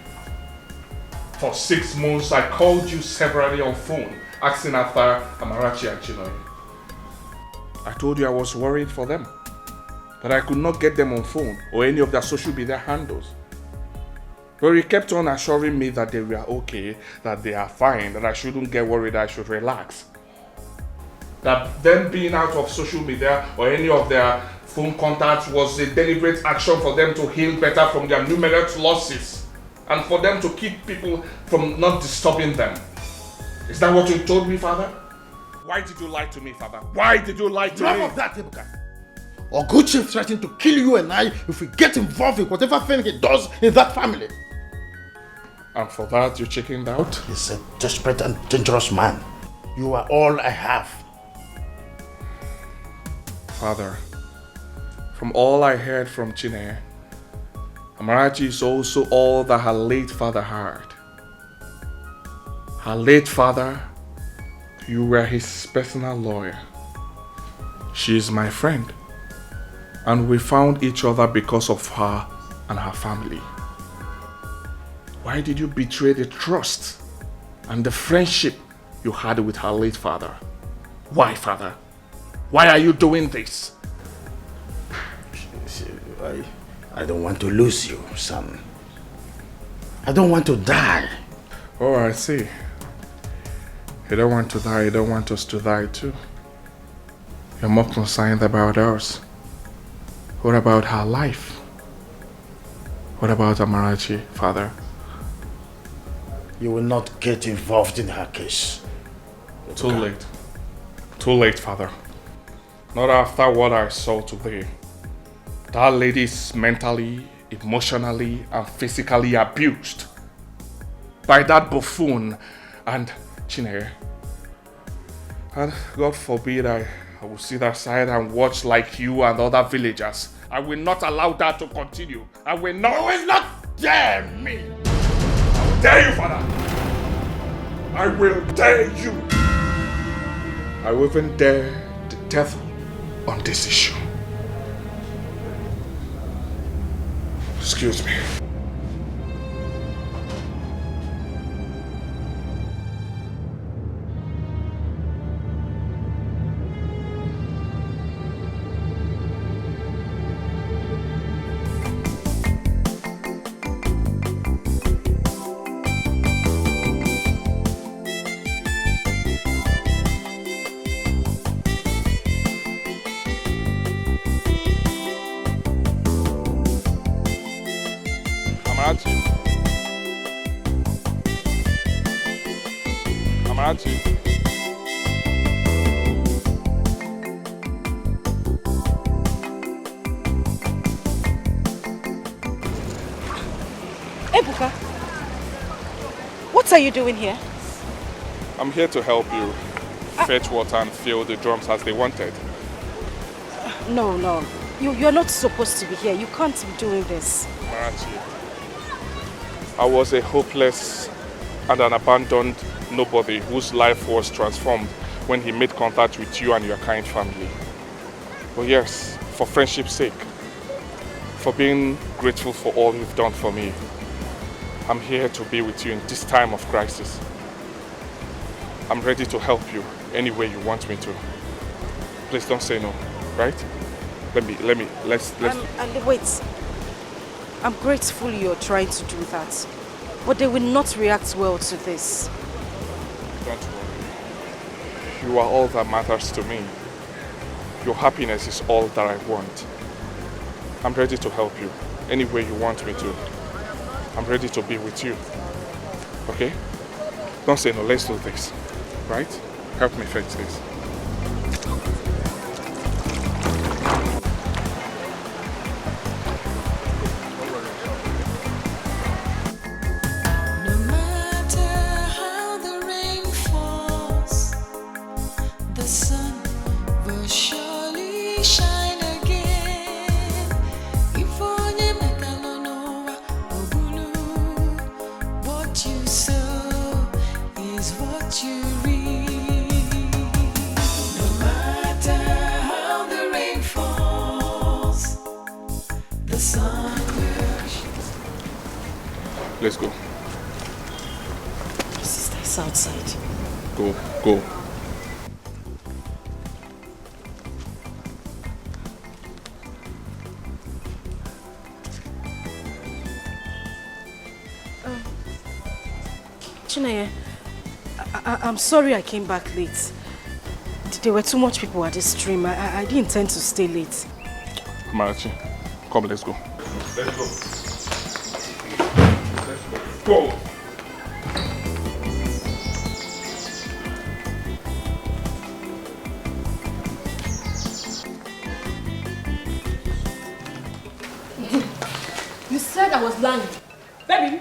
For 6 months, I called you severally on phone, asking after Amarachi and Chinoi. I told you I was worried for them, that I could not get them on phone or any of their social media handles. But you kept on assuring me that they were okay, that they are fine, that I shouldn't get worried, I should relax. That them being out of social media or any of their phone contacts was a deliberate action for them to heal better from their numerous losses and for them to keep people from not disturbing them. Is that what you told me, Father? Why did you lie to me, Father? Why did you lie to me? Enough of that, Ebuka. Oguchi threatened to kill you and I if we get involved in whatever thing he does in that family. And for that, you chickened out? He's a desperate and dangerous man. You are all I have. Father, from all I heard from Chine, Amarachi is also all that her late father had. Her late father, you were his personal lawyer. She is my friend, and we found each other because of her and her family. Why did you betray the trust and the friendship you had with her late father? Why, Father? Why are you doing this? I don't want to lose you, son. I don't want to die. Oh, I see. You don't want to die, you don't want us to die too. You're more concerned about us. What about her life? What about Amarachi, Father? You will not get involved in her case. Too late. Too late, Father. Not after what I saw today. That lady is mentally, emotionally, and physically abused by that buffoon and Chinere. And God forbid I will sit aside and watch like you and other villagers. I will not allow that to continue. I will not. You will not dare me. I will dare you, Father. I will dare you. I will even dare the devil on this issue. Excuse me. Amarachi. Ebuka, what are you doing here? I'm here to help you fetch water and fill the drums as they wanted. No. You're not supposed to be here. You can't be doing this. Amarachi, I was a hopeless and an abandoned nobody whose life was transformed when he made contact with you and your kind family. But yes, for friendship's sake, for being grateful for all you've done for me, I'm here to be with you in this time of crisis. I'm ready to help you any way you want me to. Please don't say no, right? let's. Wait. I'm grateful you're trying to do that, but they will not react well to this. Don't worry. You are all that matters to me. Your happiness is all that I want. I'm ready to help you any way you want me to. I'm ready to be with you. Okay? Don't say no, let's do this. Right? Help me fix this. No matter how the rain falls, the sun will surely shine again. If only Mekalonova Ogulu, what you sow is what you reap. No matter how the rain falls, the sun will shine. Let's go. Sister is outside. Go. Chineye, I'm sorry I came back late. There were too much people at the stream. I didn't intend to stay late. Marachi, come, let's go. Let's go. Go. You said I was lying. Baby,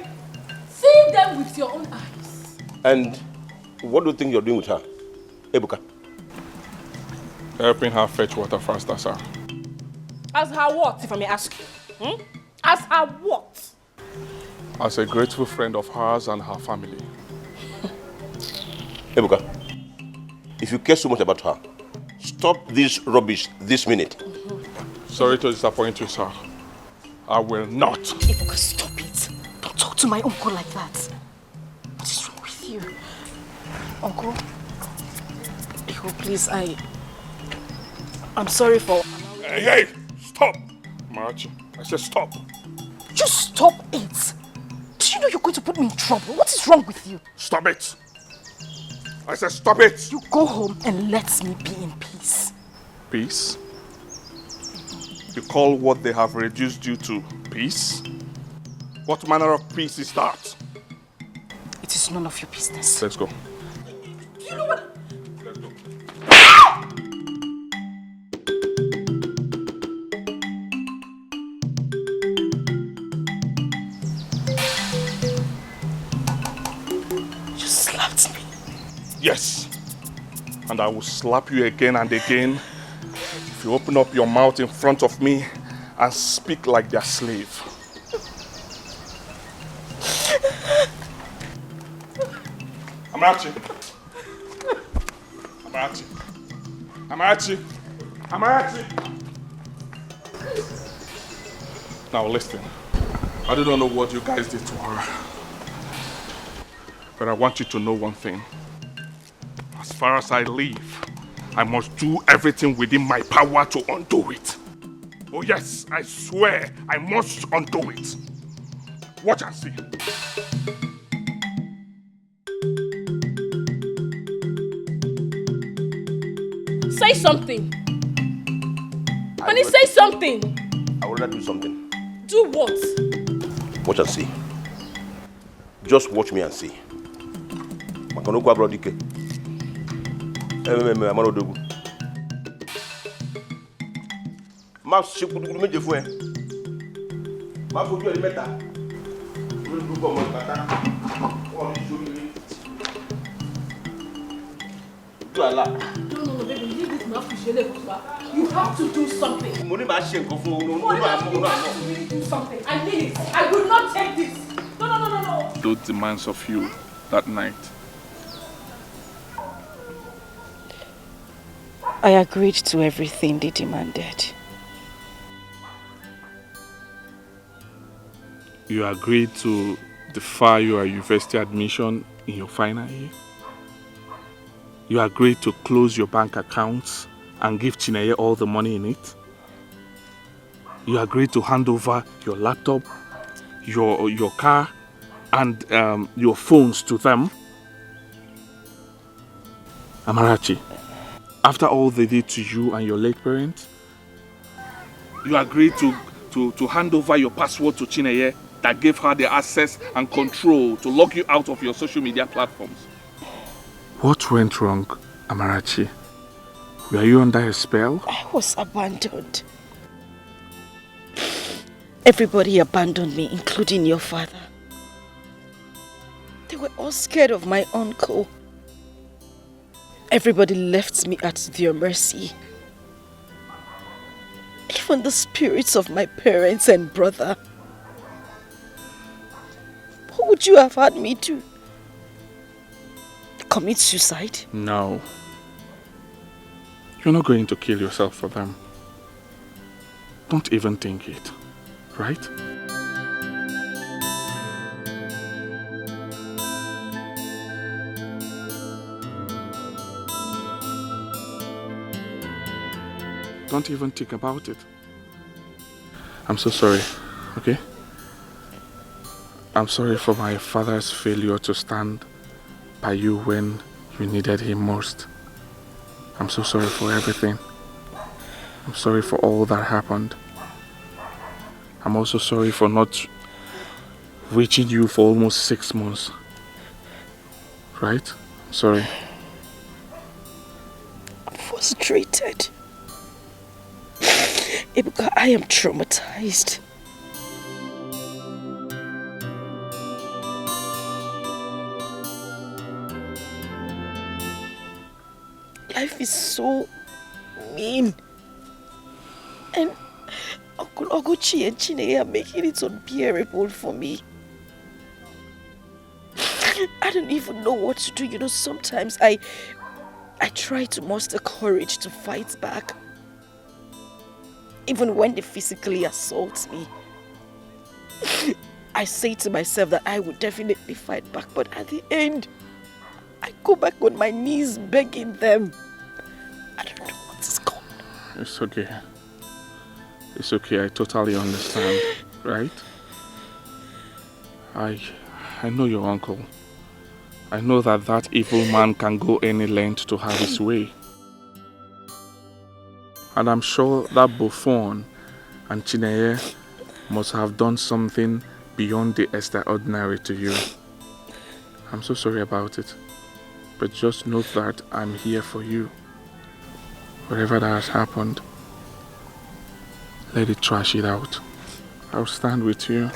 see them with your own eyes. And what do you think you're doing with her? Ebuka? Helping her fetch water faster, sir. As her what, if I may ask you? As her what? As a grateful friend of hers and her family. Ebuka, if you care so much about her, stop this rubbish this minute. Sorry to disappoint you, sir. I will not. Ebuka, stop it. Don't talk to my uncle like that. What is wrong with you? Uncle? Ebuka, please, I'm sorry for... Hey! Stop! Marachi, I said stop. Just stop it. Do you know you're going to put me in trouble? What is wrong with you? Stop it! I said stop it! You go home and let me be in peace. Peace? You call what they have reduced you to peace? What manner of peace is that? It is none of your business. Let's go. You know what? Let's go. You slapped me. Yes. And I will slap you again and again if you open up your mouth in front of me and speak like their slave. Amarachi. Amarachi. Amarachi. Amarachi. Now listen. I do not know what you guys did to her. But I want you to know one thing. As far as I live, I must do everything within my power to undo it. Oh yes, I swear I must undo it. Watch and see. Say something. Honey, say something. I will not do something. Do what? Watch and see. Just watch me and see. Makanoko abrodike. Amanodogu. Ma se kudukudu meje fún ẹ. Ma fojú ẹ mẹ́ta. Lórí gbogbo ọmọ ìpátá. Wọ́n ní sórí. Do Allah. No, baby, leave this man for you have to do something. Mo ní máa ṣe nǹkan fún You have to really do something. I need it. I will not take this. No. Those demands of you that night. I agreed to everything they demanded. You agreed to defer your university admission in your final year. You agreed to close your bank accounts and give Chineye all the money in it. You agreed to hand over your laptop, your car, and your phones to them. Amarachi, after all they did to you and your late parents, you agreed to hand over your password to Chineye that gave her the access and control to lock you out of your social media platforms. What went wrong, Amarachi? Were you under a spell? I was abandoned. Everybody abandoned me, including your father. They were all scared of my uncle. Everybody left me at their mercy. Even the spirits of my parents and brother. What would you have had me do? Commit suicide? No. You're not going to kill yourself for them. Don't even think it, right? Don't even think about it. I'm so sorry, okay? I'm sorry for my father's failure to stand by you when you needed him most. I'm so sorry for everything. I'm sorry for all that happened. I'm also sorry for not reaching you for almost 6 months. Right? I'm sorry. I'm frustrated. Ibuka, I am traumatized. Life is so mean. And Uncle Oguchi and Chineye are making it unbearable for me. I don't even know what to do. You know, sometimes I try to muster courage to fight back. Even when they physically assault me. I say to myself that I would definitely fight back, but at the end, I go back on my knees begging them. I don't know what is going on. It's okay. It's okay, I totally understand, right? I know your uncle. I know that evil man can go any length to have his way. And I'm sure that Buffon and Chineye must have done something beyond the extraordinary to you. I'm so sorry about it. But just know that I'm here for you. Whatever that has happened, let it trash it out. I'll stand with you.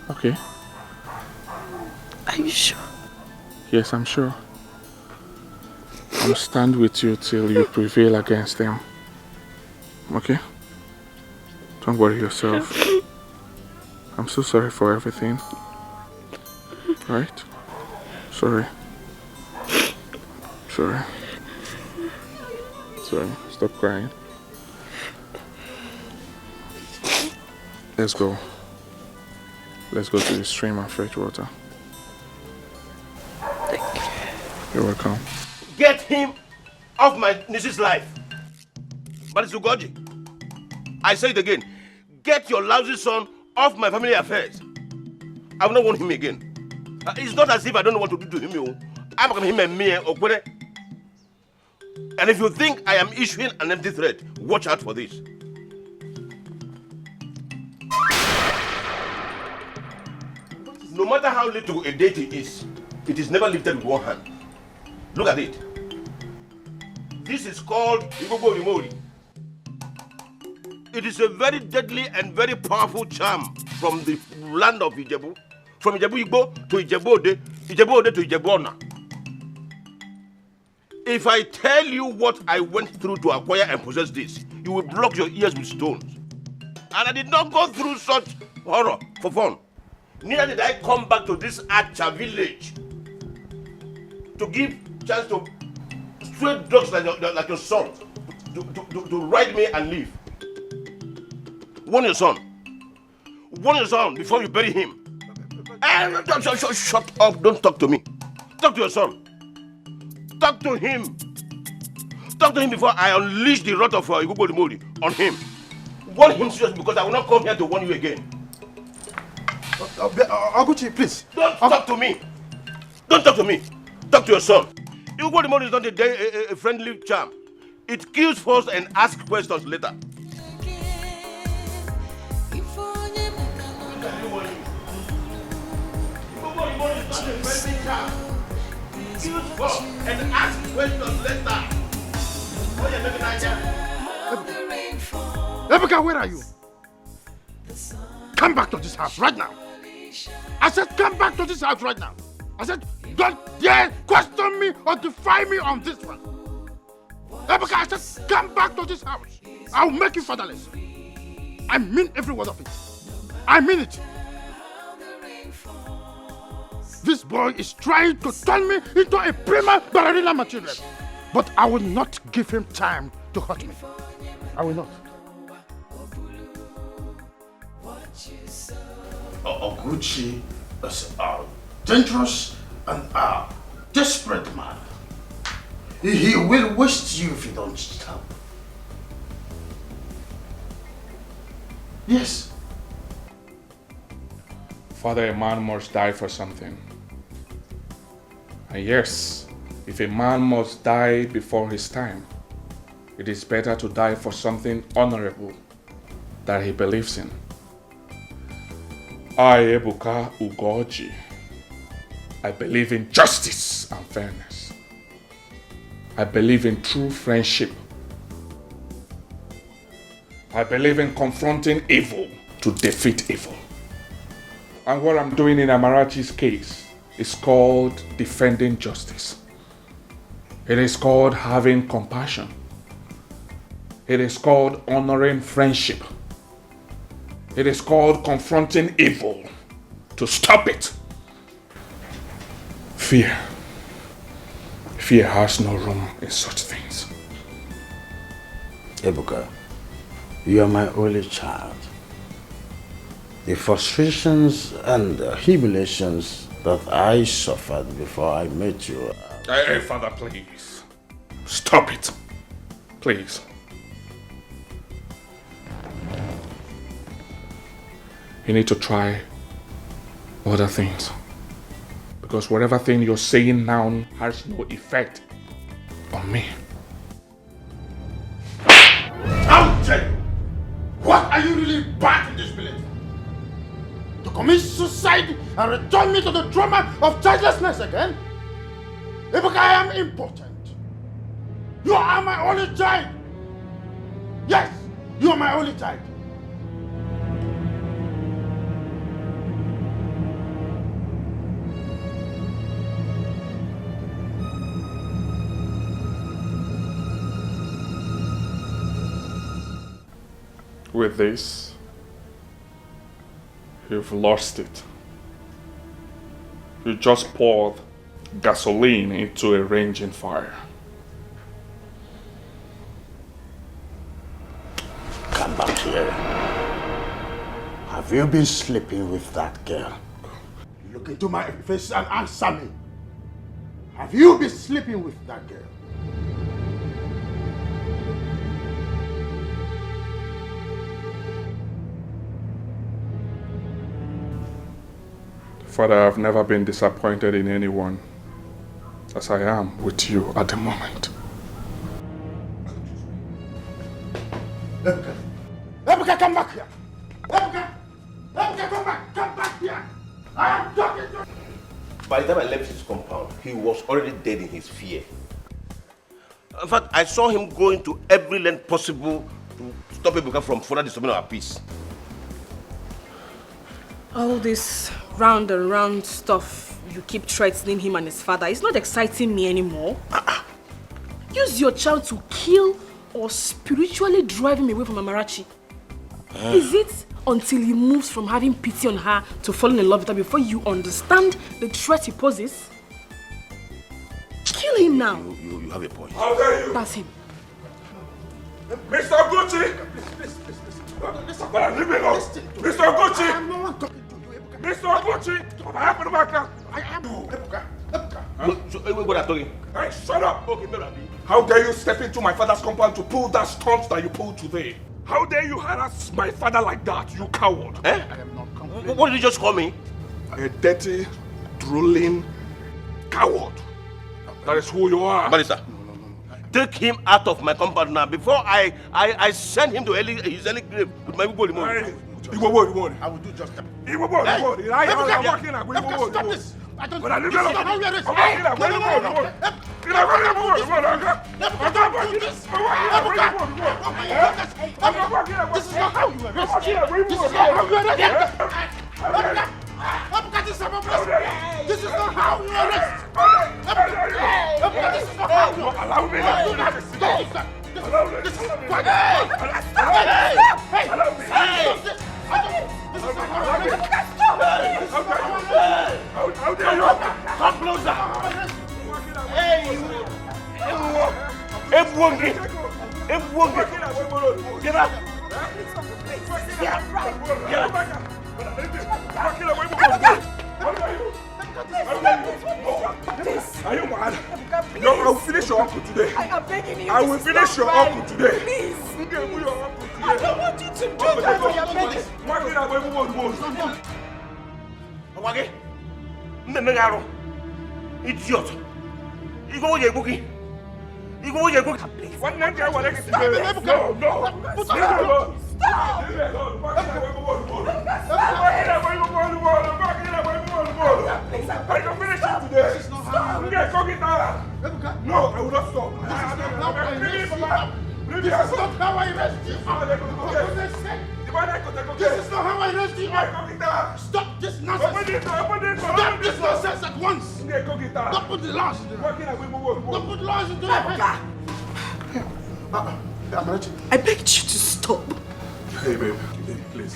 Okay? Are you sure? Yes, I'm sure. I'll stand with you till you prevail against them. Okay? Don't worry yourself. I'm so sorry for everything. Right? Sorry. Sorry. Sorry. Stop crying. Let's go. Let's go to the stream and fetch water. Thank you. You're welcome. Get him off my niece's life. But it's Ugoji. I say it again. Get your lousy son off my family affairs. I will not want him again. It's not as if I don't know what to do to him. I'm going to him and me or and if you think I am issuing an empty threat, watch out for this. No matter how little a deity is, it is never lifted with one hand. Look at it. This is called Igogo Rimori. It is a very deadly and very powerful charm from the land of Ijebu. From Ijebu Igbo to Ijebu Ode to Ijebu Ona. If I tell you what I went through to acquire and possess this, you will block your ears with stones. And I did not go through such horror for fun. Neither did I come back to this Acha village to give chance to stray dogs like your son to ride me and leave. Warn your son. Warn your son before you bury him. Shut up. Don't talk to me. Talk to your son. Talk to him. Talk to him before I unleash the wrath of Igubo Rimori on him. warn him seriously because I will not come here to warn you again. Oguchi, please. Don't talk to me. Don't talk to me. Talk to your son. Igbo remote is not a friendly charm. It kills first and asks questions later. Kills first and asks questions later. Ebuka, where are you? Come back to this house right now. I said come back to this house right now. I said don't dare question me or defy me on this one. Ebuka, I said come back to this house. I'll make you fatherless. I mean every word of it. I mean it. This boy is trying to turn me into a prima ballerina material. But I will not give him time to hurt me. I will not. Oguchi is a dangerous and a desperate man. He will waste you if you don't stop. Yes. Father, a man must die for something. And yes, if a man must die before his time, it is better to die for something honorable that he believes in. I, Ebuka Ugoji, I believe in justice and fairness. I believe in true friendship. I believe in confronting evil to defeat evil. And what I'm doing in Amarachi's case is called defending justice. It is called having compassion. It is called honoring friendship. It is called confronting evil to stop it. Fear. Fear has no room in such things. Ebuka, you are my only child. The frustrations and humiliations that I suffered before I met you. Hey, Father, please. Stop it. Please. You need to try other things. Because whatever thing you're saying now has no effect on me. I'll tell you. What are you really bad in this village? To commit suicide and return me to the trauma of childlessness again? Ebuka, I am important. You are my only child. Yes, you are my only child. With this, you've lost it. You just poured gasoline into a raging fire. Come back here. Have you been sleeping with that girl? Look into my face and answer me. Have you been sleeping with that girl? Father, I've never been disappointed in anyone as I am with you at the moment. Ebuka! Ebuka, come back here! Ebuka! Ebuka, come back! Come back here! I am talking to you! By the time I left his compound, he was already dead in his fear. In fact, I saw him going to every length possible to stop Ebuka from further disturbing our peace. All this round and round stuff you keep threatening him and his father, it's not exciting me anymore. Use your child to kill or spiritually drive him away from Amarachi. Is it until he moves from having pity on her to falling in love with her before you understand the threat he poses? Kill him now. You have a point. How dare you? That's him. Mr. Gucci! Please. But leave me alone! Mr. Gucci! I am no one talking to you, Ebuka. Mr. Gucci! What happened to my car? I am Ebuka. Ebuka. What are you talking? Hey, shut up! Okay, how dare you step into my father's compound to pull that stunt that you pulled today? How dare you harass my father like that, you coward? I am not complaining. What did you just call me? A dirty, drooling coward. That is who you are. Barrister, take him out of my compound now before I send him to his early grave with my people. I will do just that. Stop this! I don't know. This is not how we arrest. This is not how you arrest. This is not how you arrest. This is not how you arrest. This is not how you arrest. Allow me. This is what? Hey! This is not how you arrest. How dare you? Come closer. Hey, you. Get up. Get up. Are you mad? No, I will finish your uncle today. I am begging you. I will finish your uncle today. Please. I don't want you to do that. Wage, mmegaro, idiot. You go with your bookie. You go with your bookie. What name do I want to get? No. Stop. I can finish it today. No, I will not stop. This is not how I arrest you. This is not how I arrest you. Stop this nonsense. Stop this nonsense at once. Don't put the laws into it. Don't put laws into it. I begged you to stop. Hey, babe, please.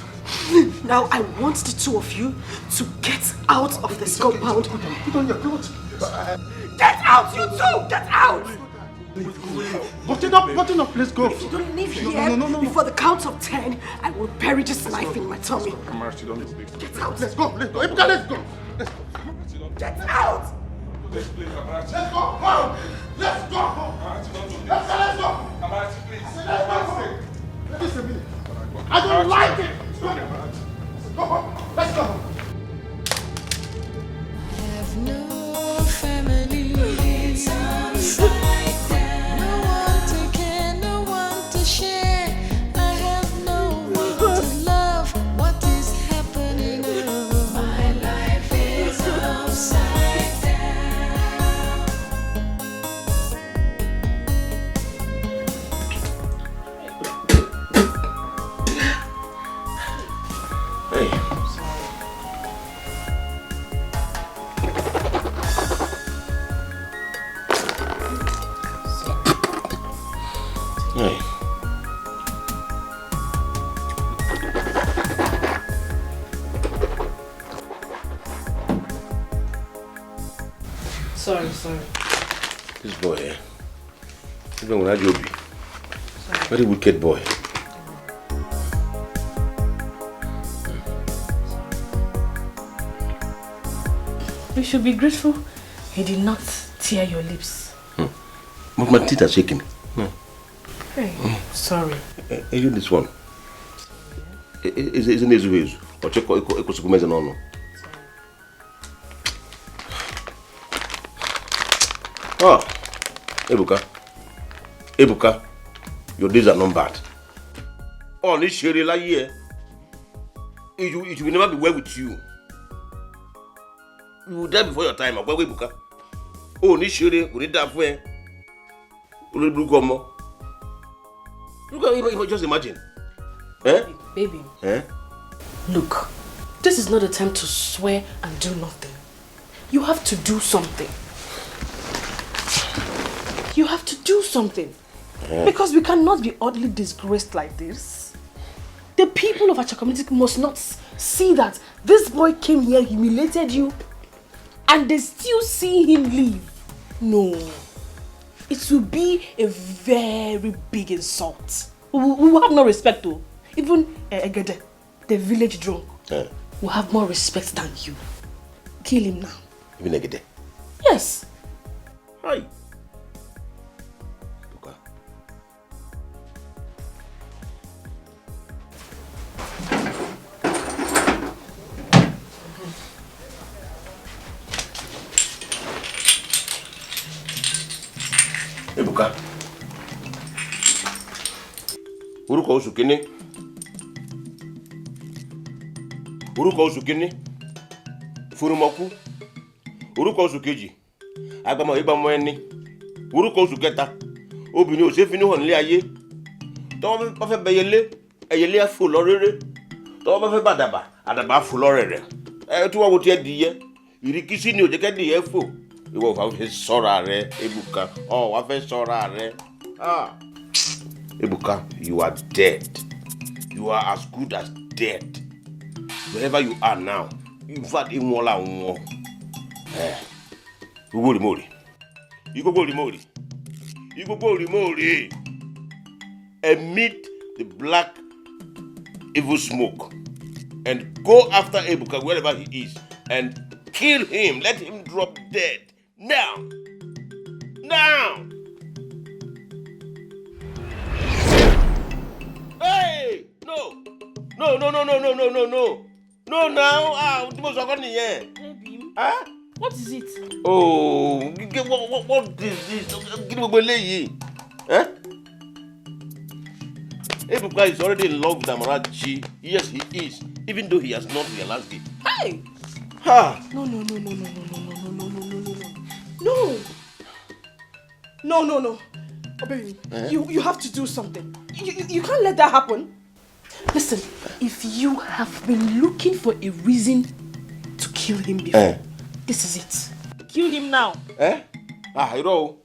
Now I want the two of you to get out of this compound. Put on your clothes. Get out, you two! Get out! Button up, let's go. If you don't leave here before the count of 10, I will bury this knife in my tummy. Get out! Let's go. Ebuka, let's go. Get out! Let's go. Let's go. Let's go. Listen a minute. I don't like it. Go home. Let's go. Have no family. It's upside down. No one to care, no one to share. I have no one to love. What is happening? My life is upside down. Hey. Hey. Sorry. This boy, even when I job, very wicked boy. You should be grateful he did not tear your lips. But my teeth are shaking. Hey, sorry. Even this one. Isn't this ways? Or check equal no. Ah, Ebuka, your days are not bad. Oh, this Sherry here. It will never be well with you. You will die before your time. Ebuka. Oh, this Sherry, we need that for you. Just imagine. Baby. Eh? Look, this is not the time to swear and do nothing. You have to do something. You have to do something. Because we cannot be oddly disgraced like this. The people of our community must not see that this boy came here, humiliated you, and they still see him leave. No. It will be a very big insult. We will have no respect though. Even Egede, the village drunk, will have more respect than you. Kill him now. Even Egede? Yes. Hi. orúkọ oṣù kínní orúkọ oṣù kínní furumọkú orúkọ oṣù kejì agbamọ ìgbàmọ ẹni orúkọ oṣù kẹta obìnrin òṣèfínú hàn nílé ayé tọ́wọ́ bá fẹ́ bẹyẹlé ẹyẹlé á fò lọ rere tọ́wọ́ bá fẹ́ bàdàbà àdàbà á fò lọ rẹ̀rẹ̀ ẹ tí wọ́n wo tiẹ̀ dìyẹ ìrìkísí ni òjẹ́kẹ́ dìyẹ fò ìwọ wàá fẹ́ ṣọ́ra rẹ Ebuka wàá fẹ́ ṣọ́ra rẹ Ebuka, you are dead. You are as good as dead. Wherever you are now, in fact, in Mola Mo. You go Mori. You go Mori. You go Mori. Emit the black evil smoke and go after Ebuka wherever he is and kill him. Let him drop dead. Now. Now. Hey! No! No, no, no, no, no, no, no, no. No, now. Baby. Huh? What is it? Oh, what is this? Huh? Ebuka is already in love with Amarachi. Yes, he is. Even though he has not realized it. Hey! Ha! No, no, no, no, no, no, no, no, no, no, no, no, no. No, no, no. Oh, baby, you have to do something. You can't let that happen. Listen, if you have been looking for a reason to kill him before, this is it. Kill him now. You know.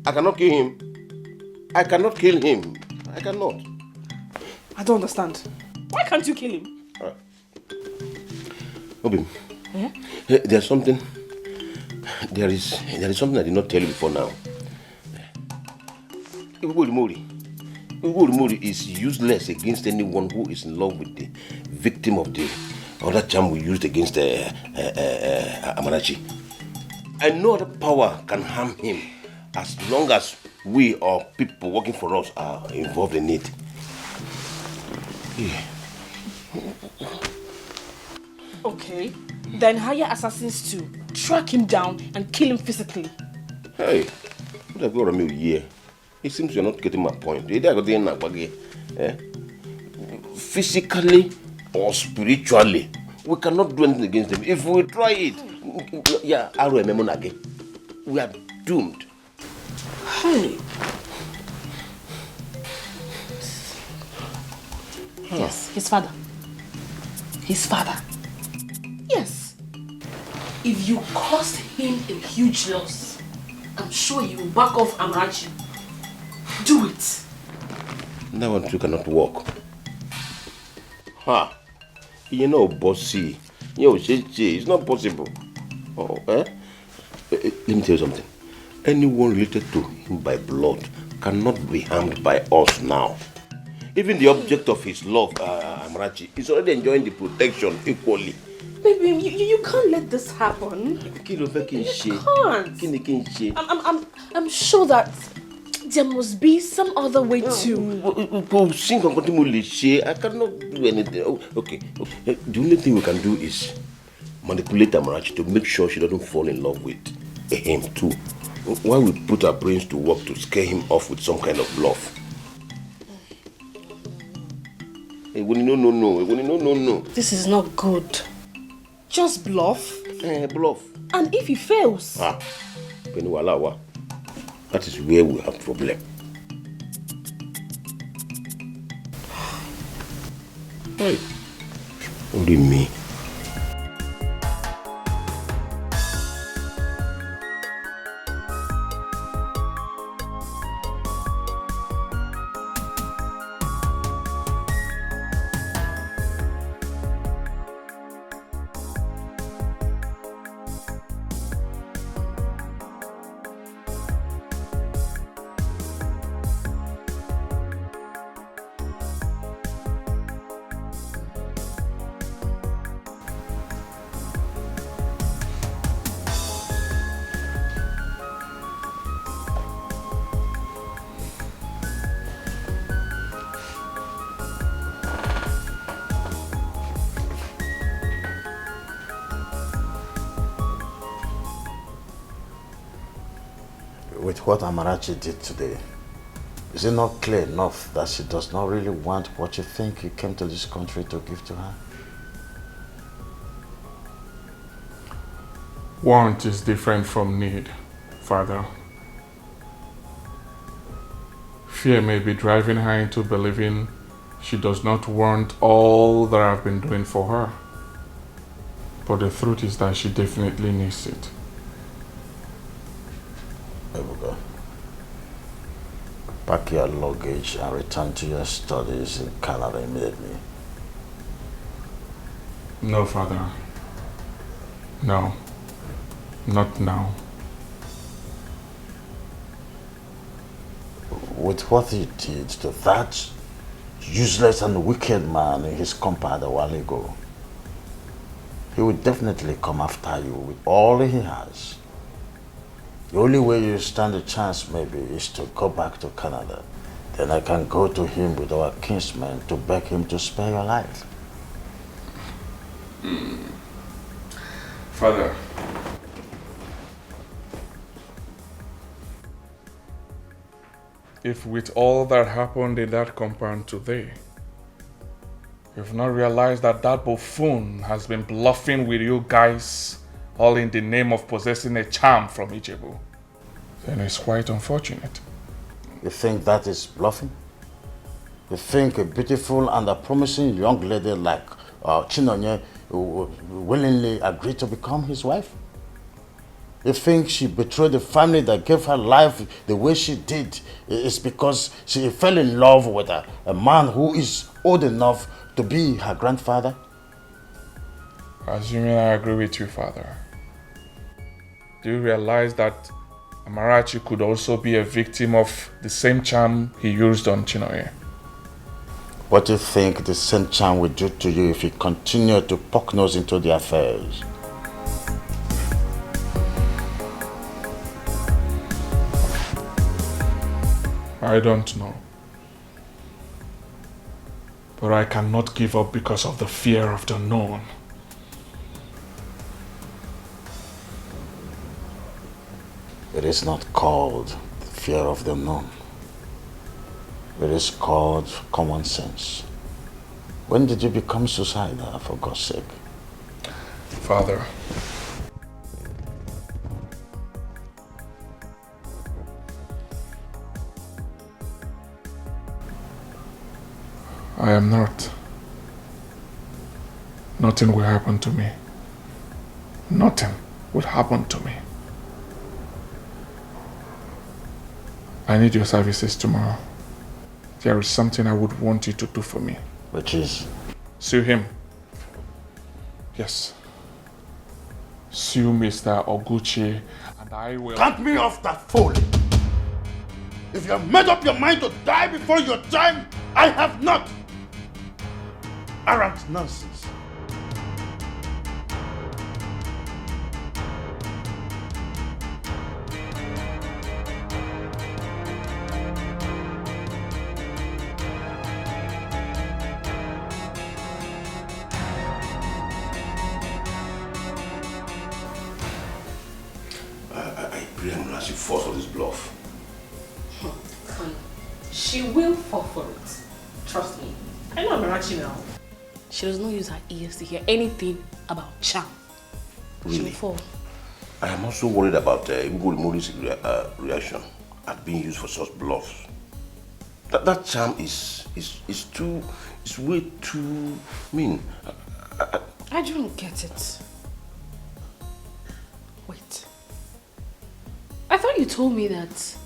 I cannot kill him. I cannot kill him. I cannot. I don't understand. Why can't you kill him? Obim, there's something. There is something I did not tell you before now. Ugolumori is useless against anyone who is in love with the victim of the other charm we used against Amarachi. And no other power can harm him as long as we or people working for us are involved in it. Yeah. Okay, then hire assassins to track him down and kill him physically. Hey, what have you got me here? It seems you're not getting my point. Physically or spiritually, we cannot do anything against them. If we try it, we are doomed. Hey. Yes, his father. His father. Yes. If you caused him a huge loss, I'm sure he will back off Amarachi. Do it. That one too cannot work. You know, bossy. It's not possible. Let me tell you something. Anyone related to him by blood cannot be harmed by us now. Even the object of his love, Amarachi, is already enjoying the protection equally. Baby, you can't let this happen. You can't. I'm sure that there must be some other way too. I cannot do anything. Okay. The only thing we can do is manipulate Amarachi to make sure she doesn't fall in love with him too. While we put our brains to work to scare him off with some kind of bluff. No. This is not good. Just bluff. Bluff. And if he fails? That is where we have problem. Hey. Only me. With what Amarachi did today, Is it not clear enough that she does not really want what you think you came to this country to give to her? Want is different from need, Father. Fear may be driving her into believing she does not want all that I've been doing for her. But the truth is that she definitely needs it. Ebuka, pack your luggage and return to your studies in Canada immediately. No, Father. No. Not now. With what he did to that useless and wicked man in his compound a while ago, he will definitely come after you with all he has. The only way you stand a chance maybe is to go back to Canada. Then I can go to him with our kinsmen to beg him to spare your life. Father, if with all that happened in that compound today, you've not realized that that buffoon has been bluffing with you guys, all in the name of possessing a charm from Ijebu, then it's quite unfortunate. You think that is bluffing? You think a beautiful and a promising young lady like Chinonye willingly agreed to become his wife? You think she betrayed the family that gave her life the way she did is because she fell in love with a man who is old enough to be her grandfather? Assuming I agree with you, Father, do you realize that Amarachi could also be a victim of the same charm he used on Chinoye? What do you think the same charm will do to you if you continue to poke nose into the affairs? I don't know. But I cannot give up because of the fear of the unknown. It is not called the fear of the unknown. It is called common sense. When did you become suicidal, for God's sake? Father, I am not. Nothing will happen to me. Nothing will happen to me. I need your services tomorrow. There is something I would want you to do for me. Which is? Sue him. Yes. Sue Mr. Oguchi, and I will... Cut me off that fool! If you have made up your mind to die before your time, I have not! Arrant nonsense. She falls for this bluff. She will fall for it. Trust me. I know Amarachi now. She does not use her ears to hear anything about charm. Really? She will fall. I am also worried about Igbo Mori's reaction at being used for such bluffs. That charm is way too mean. I don't get it. Wait. I thought you told me that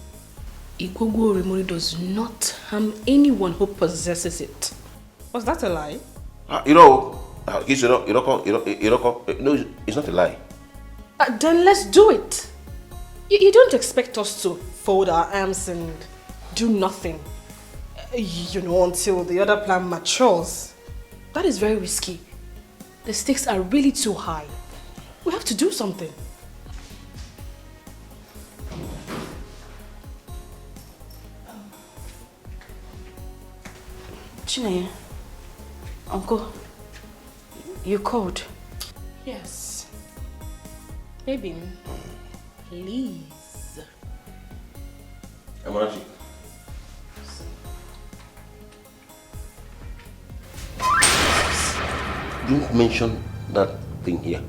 Igwogwo Remori does not harm anyone who possesses it. Was that a lie? No, it's not a lie. Then let's do it. You don't expect us to fold our arms and do nothing, until the other plan matures. That is very risky. The stakes are really too high. We have to do something. Chineye, Uncle, you called? Yes. Maybe. Please. Amarachi, Don't mention that thing here.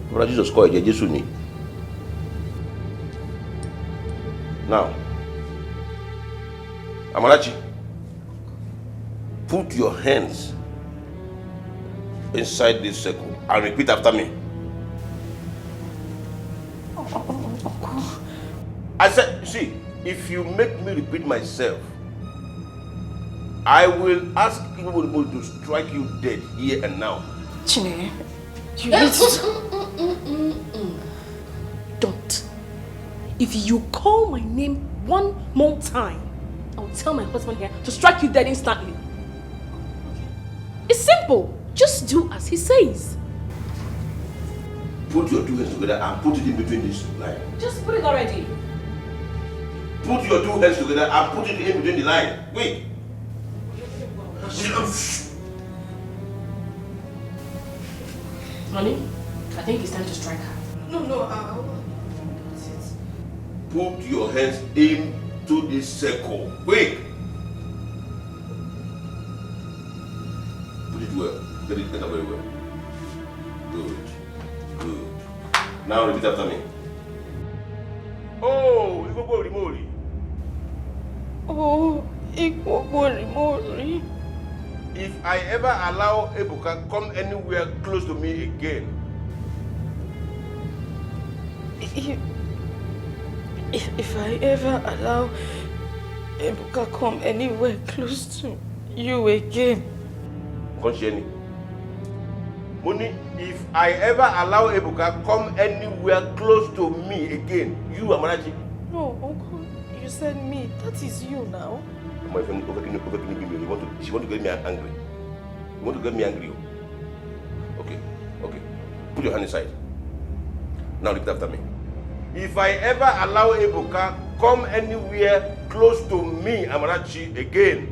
Brother Jesus called it. Now, Amarachi, put your hands inside this circle and repeat after me. I said, see, if you make me repeat myself, I will ask people to strike you dead here and now. Chine, you need to... Don't. If you call my name one more time, I will tell my husband here to strike you dead instantly. It's simple. Just do as he says. Put your two hands together and put it in between this line. Just put it already. Put your two hands together and put it in between the line. Wait. Honey, I think it's time to strike her. No, Put your hands into this circle. Quick. Put it well. Get it very well. Good. Good. Now repeat after me. Oh, Igborimori. Oh, Igborimori. If I ever allow Ebuka come anywhere close to me again, If I ever allow Ebuka come anywhere close to you again. Money, if I ever allow Ebuka come anywhere close to me again, you Amarachi. No, Uncle, you said me. That is you now. My friend, she want to get me angry. You want to get me angry? Okay. Put your hand inside. Now repeat after me. If I ever allow Ebuka come anywhere close to me, Amarachi, again.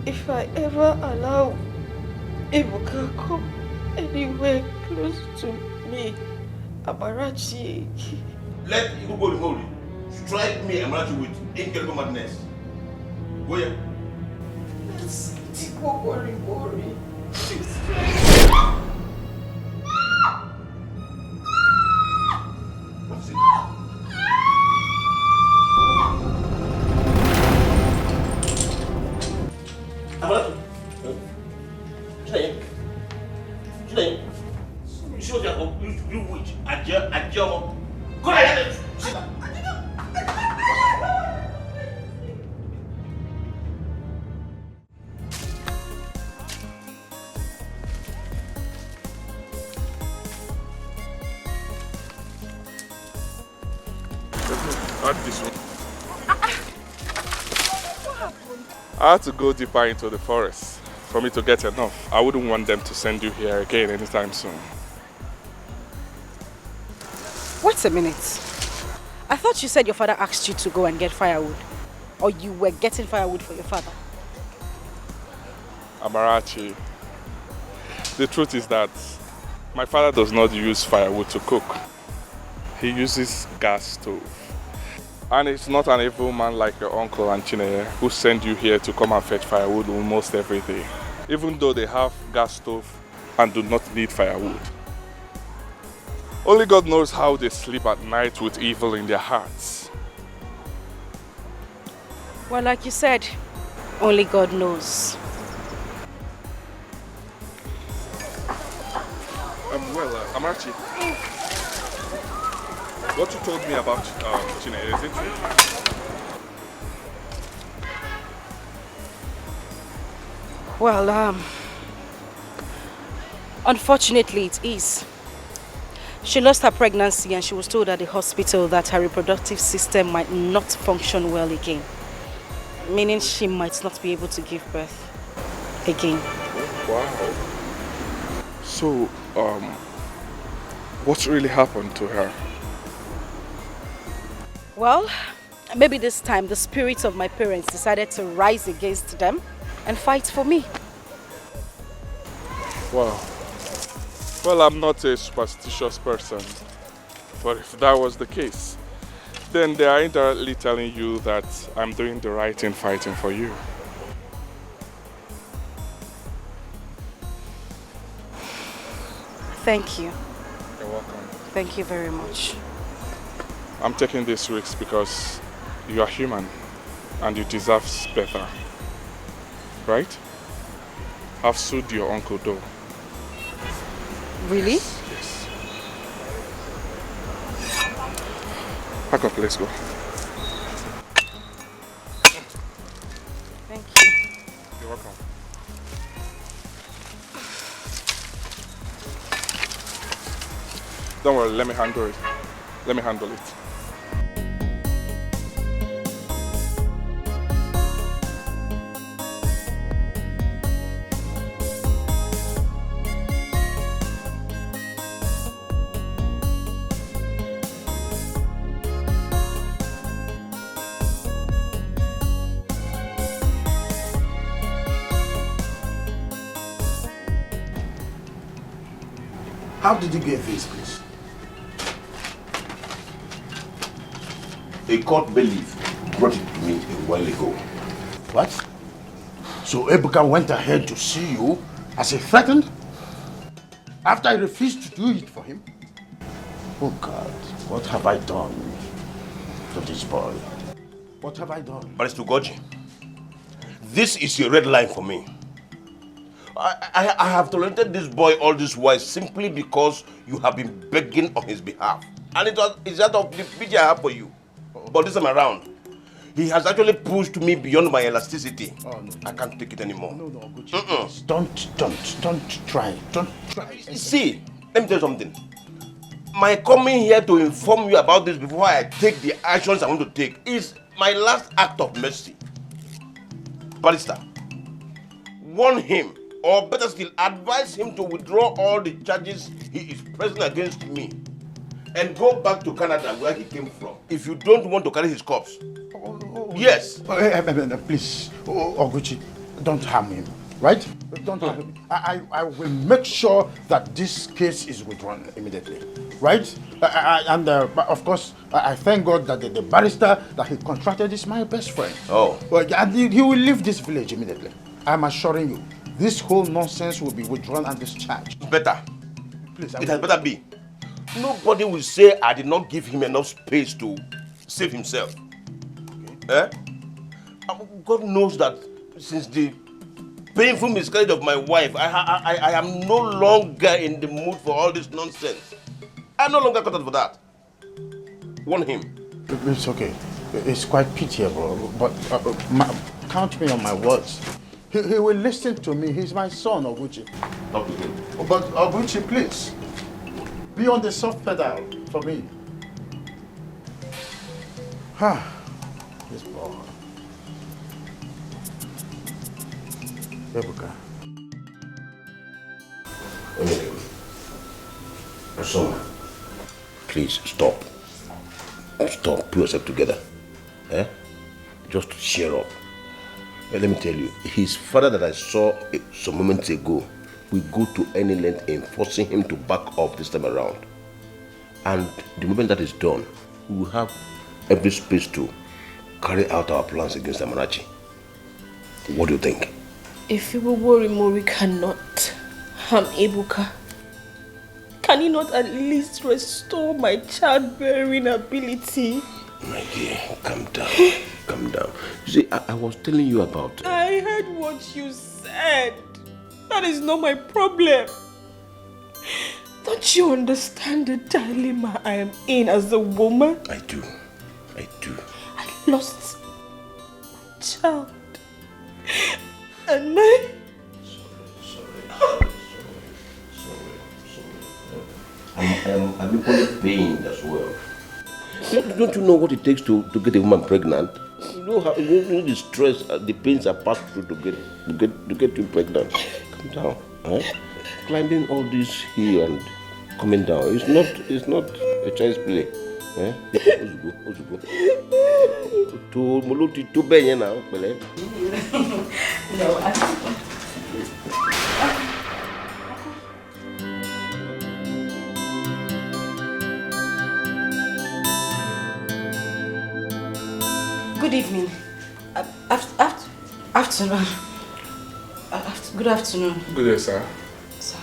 If I ever allow Ebuka come anywhere close to me, Amarachi. Let Igborimori strike me, Amarachi, with incredible madness. Go here. Let's Igborimori. What's it? Amarachi. Today. You see what you witch. Adjo. Go ahead. Add this one. I had to go deeper into the forest for me to get enough. I wouldn't want them to send you here again anytime soon. Wait a minute. I thought you said your father asked you to go and get firewood. Or you were getting firewood for your father. Amarachi, the truth is that my father does not use firewood to cook. He uses gas stove. And it's not an evil man like your uncle and Chineye who send you here to come and fetch firewood almost every day. Even though they have gas stove and do not need firewood. Only God knows how they sleep at night with evil in their hearts. Well, like you said, only God knows. Amarachi, what you told me about Chineye, is it true? Well, unfortunately it is. She lost her pregnancy and she was told at the hospital that her reproductive system might not function well again. Meaning she might not be able to give birth again. Wow. So, what really happened to her? Well, maybe this time the spirits of my parents decided to rise against them and fight for me. Wow. Well, I'm not a superstitious person, but if that was the case, then they are indirectly telling you that I'm doing the right in fighting for you. Thank you. You're welcome. Thank you very much. I'm taking this risk because you are human and you deserve better. Right? I've sued your uncle though. Really? Yes. Pack up, let's go. Thank you. You're welcome. Don't worry, let me handle it. Let me handle it. How did you get this, please? A court bailiff brought it to me a while ago. What? So Ebuka went ahead to see you as he threatened? After I refused to do it for him? Oh God, what have I done to this boy? What have I done? Barrister Goji, this is a red line for me. I have tolerated this boy all this while simply because you have been begging on his behalf. And it's out of the pity I have for you. But this time around, he has actually pushed me beyond my elasticity. Oh, no. I can't take it anymore. No, Gucci, please. Don't try. Don't try. See, let me tell you something. My coming here to inform you about this before I take the actions I want to take is my last act of mercy. Barrister, warn him, or better still, advise him to withdraw all the charges he is pressing against me and go back to Canada where he came from. If you don't want to carry his corpse. Yes. Please, Oguchi, don't harm him, right? Don't harm him. I will make sure that this case is withdrawn immediately, right? And of course, I thank God that the barrister that he contracted is my best friend. Oh. Well, and he will leave this village immediately. I'm assuring you, this whole nonsense will be withdrawn and discharged. Better. Please, it had better be. Nobody will say I did not give him enough space to save himself. Okay. God knows that since the painful miscarriage of my wife, I am no longer in the mood for all this nonsense. I'm no longer cut out for that. Warn him. It's okay. It's quite pitiable, but count me on my words. He will listen to me. He's my son, Oguchi. Talk to him. But Oguchi, please, be on the soft pedal for me. This boy. Ebuka. Osoma, please stop. Stop. Pull yourself together. Just cheer up. Let me tell you, his father that I saw some moments ago will go to any length in forcing him to back off this time around. And the moment that is done, we will have every space to carry out our plans against Amarachi. What do you think? If Iwuwori Mori cannot harm Ebuka, can he not at least restore my childbearing ability? My dear, calm down. Calm down. You see, I was telling you about... I heard what you said. That is not my problem. Don't you understand the dilemma I am in as a woman? I do. I do. I lost my child. And my... Sorry. I'm equally pained as well. Don't you know what it takes to get a woman pregnant? You know the stress, the pains are passed through to get you pregnant. Calm down, Climbing all this hill and coming down. It's not a child's play, Ozugo. To muluti to benye now, pele. No, Good evening. Afternoon. Good afternoon. Good day, sir. Sir.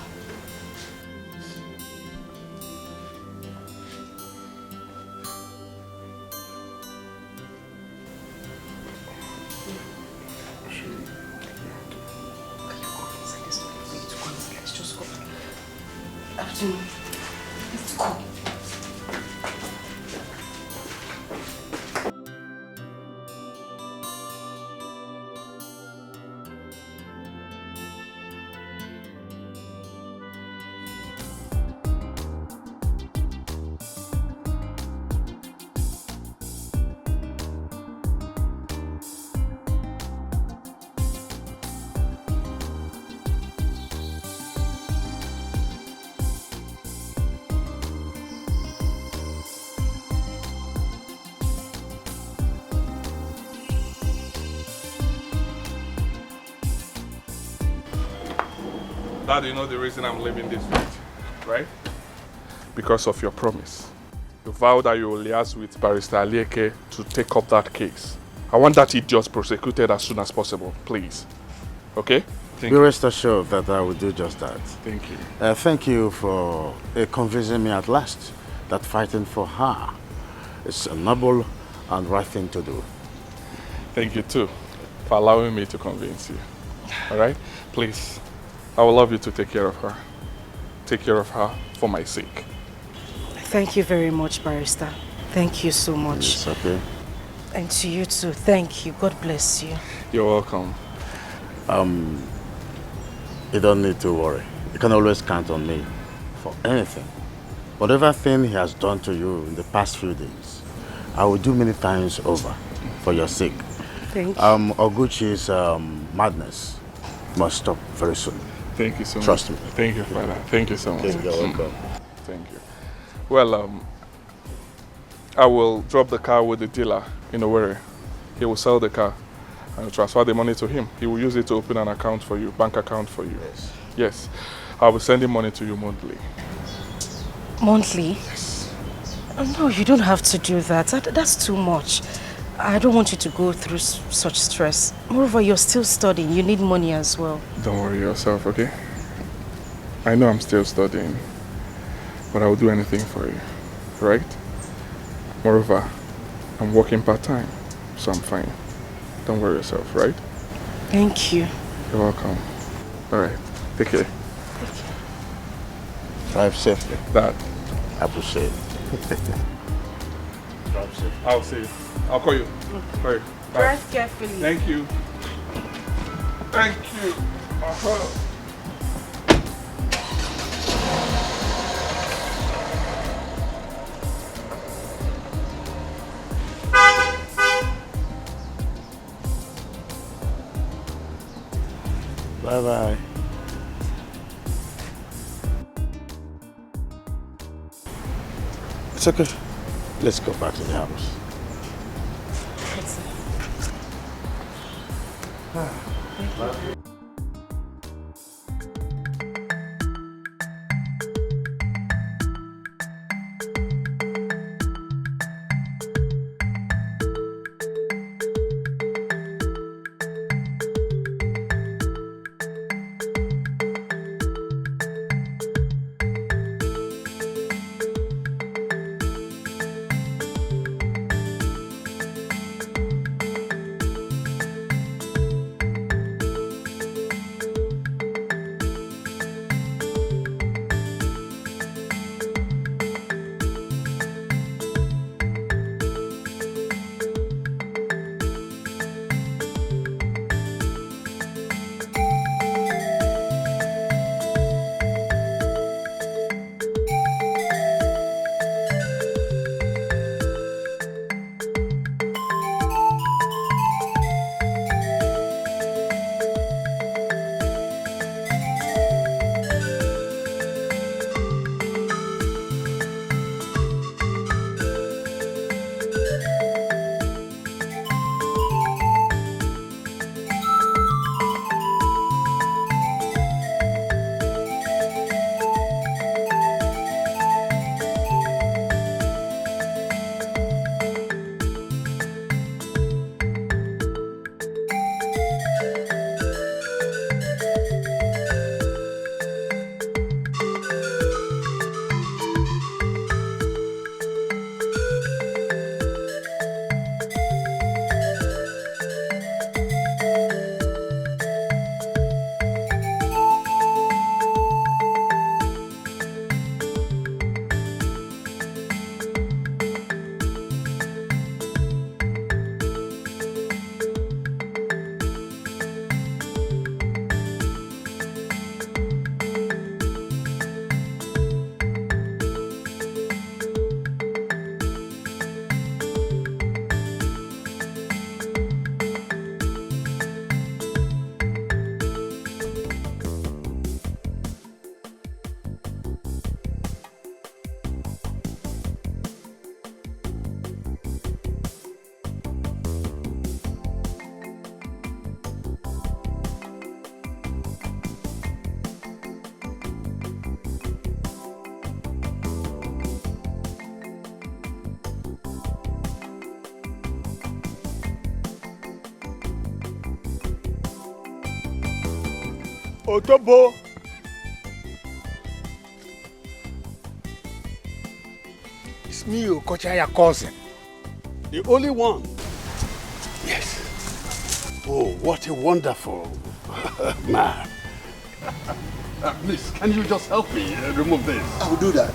Dad, you know the reason I'm leaving this street, right? Because of your promise. You vowed that you will liaise with Barrister Alieke to take up that case. I want that idiot prosecuted as soon as possible, please. Okay? Be rest assured that I will do just that. Thank you. Thank you for convincing me at last that fighting for her is a noble and right thing to do. Thank you too for allowing me to convince you. Alright? Please, I would love you to take care of her. Take care of her for my sake. Thank you very much, Barrister. Thank you so much. It's okay. And to you too. Thank you. God bless you. You're welcome. You don't need to worry. You can always count on me for anything. Whatever thing he has done to you in the past few days, I will do many times over for your sake. Thank you. Oguchi's madness must stop very soon. Thank you so much. Trust me. Thank you, Father. Thank you so much. Okay, you're welcome. Thank you. Well, I will drop the car with the dealer in Owerri. He will sell the car and transfer the money to him. He will use it to open an account for you, bank account for you. Yes. Yes. I will send him money to you monthly. Monthly? Yes. No, you don't have to do that. That's too much. I don't want you to go through such stress. Moreover, you're still studying. You need money as well. Don't worry yourself, okay? I know I'm still studying, but I will do anything for you, right? Moreover, I'm working part-time, so I'm fine. Don't worry yourself, right? Thank you. You're welcome. All right, take care. Drive safely. That. I appreciate it. Drive safely. I'll see you. I'll call you. All right. Bye. Drive carefully. Thank you. Thank you. Bye-bye. It's okay. Let's go back to the house. Otobo. It's me, Okocha, your cousin. The only one. Yes. Oh, what a wonderful man. Please, can you just help me remove this? I will do that.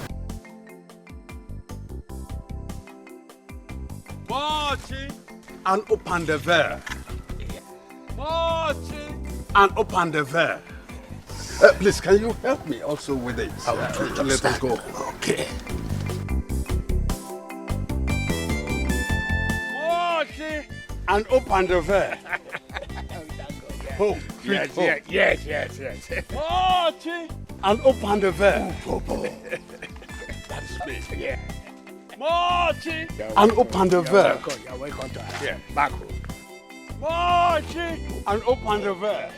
Marching and open the veil. Marching and open the veil. Please, can you help me also with it? I will let us go. Okay. Marching and open the veil. Oh, yes. Marching and open the veil. That's me. Yeah. Marching and open the veil. You're welcome to us. Yeah, back home. Marching and open the veil.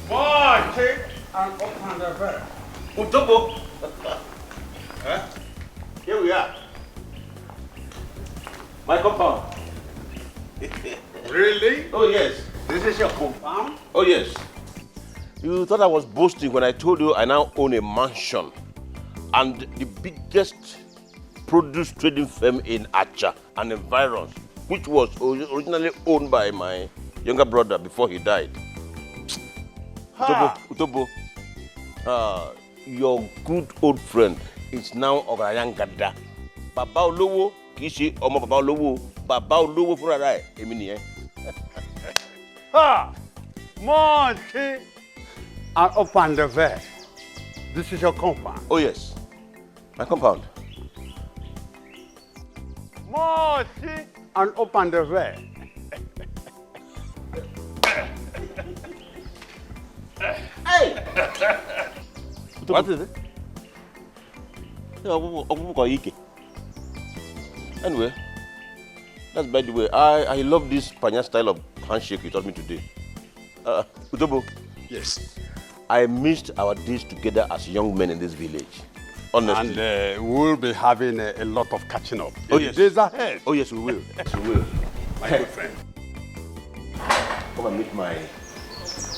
Marching and open the veil. Utobo. Huh? Here we are. My compound. Really? Oh, yes. This is your compound? Oh, yes. You thought I was boasting when I told you I now own a mansion and the biggest produce trading firm in Acha and environs, which was originally owned by my younger brother before he died. Utobo, your good old friend is now Ograyan Gada. Baba Olowo, Kishi, Omo Baba Olowo, Baba Olowo Furarai, Emini. Ha! Marching and open the veil. This is your compound? Oh, yes. My compound. Marching and open the veil. Hey! What is it? Anyway, that's by the way. I love this Panya style of handshake you taught me today. Utobo. Yes. I missed our days together as young men in this village. Honestly. And we'll be having a lot of catching up. Oh, in yes. Days ahead. Oh, yes, we will. Yes, we will. My good friend. Come and meet my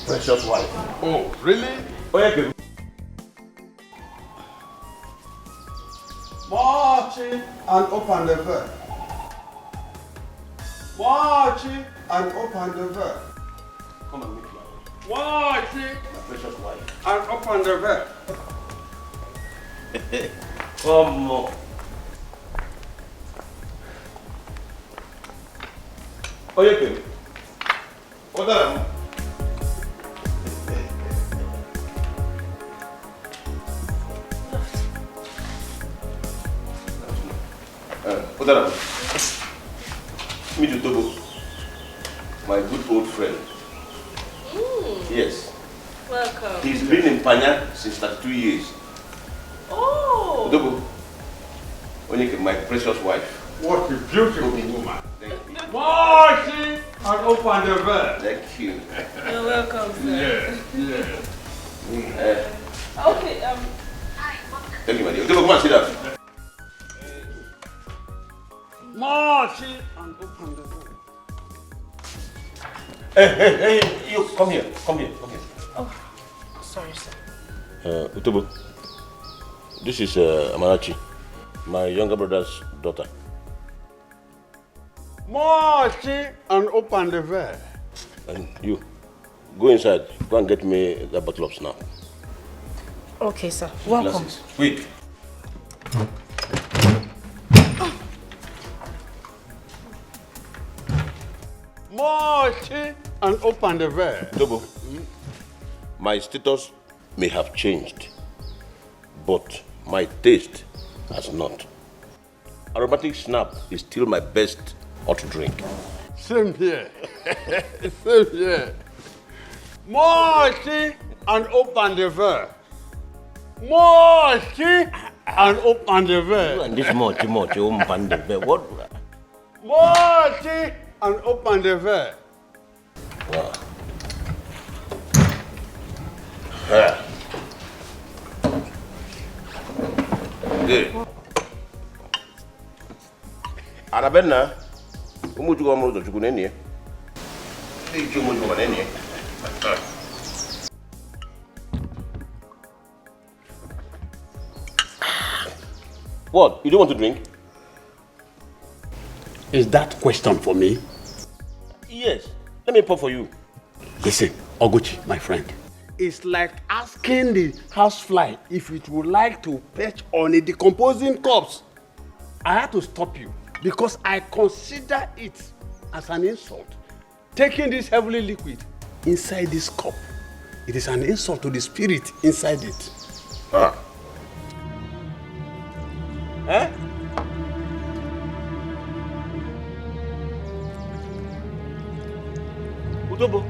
precious wife. Oh, really? Oh, yeah, baby. Marching and open the veil. Marching and open the veil. Come and meet my Marching precious wife. and open the veil. Come on. Oh, yeah, baby. What that? What that? Meet Utobo, my good old friend. Yes. Welcome. He's been in Panya since 32 years. Oh. Utobo, Onyeke, my precious wife. What a beautiful woman. Marching and open the veil. Thank you. You're welcome, sir. Yeah. Okay, Thank you, my dear. Utobo, come and sit down. Marching and open the veil. Hey, you come here. Oh, sorry, sir. Utobo, this is Amarachi, my younger brother's daughter. Marching and open the veil. And you, go inside. Go and get me that bottle of snap. Okay, sir. Welcome. Glasses. Quick. Marching and open the veil. Utobo, my status may have changed, but my taste has not. Aromatic snap is still my best hot drink. Same here. Same here. Marching and open the veil. Marching and open the veil. And this much, open the veil. What? Marching and open the veil. Wow. Yeah. Good. Arabena, umutu wa mroto chukuneni. Hii chumutu wa neni. What? You don't want to drink? Is that question for me? Yes. Let me pour for you. Listen, Oguchi, my friend. It's like asking the housefly if it would like to perch on a decomposing corpse. I had to stop you because I consider it as an insult. Taking this heavily liquid inside this cup, it is an insult to the spirit inside it. Ah. Eh? Utobo.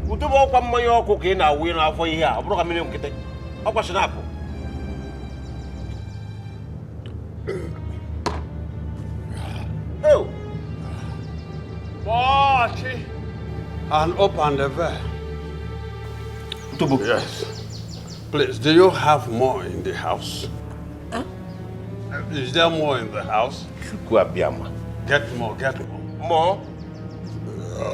Utobo ọkwa mmanya ọkụ ka ị na-awụ n'afọ ihe a, ọ bụrụ ka mmiri nkịtị. Ọkwa shinapụ. Oh. Marty, and open the veil. Utobo. Yes. Please, do you have more in the house? Huh? Is there more in the house? Get more, get more. More?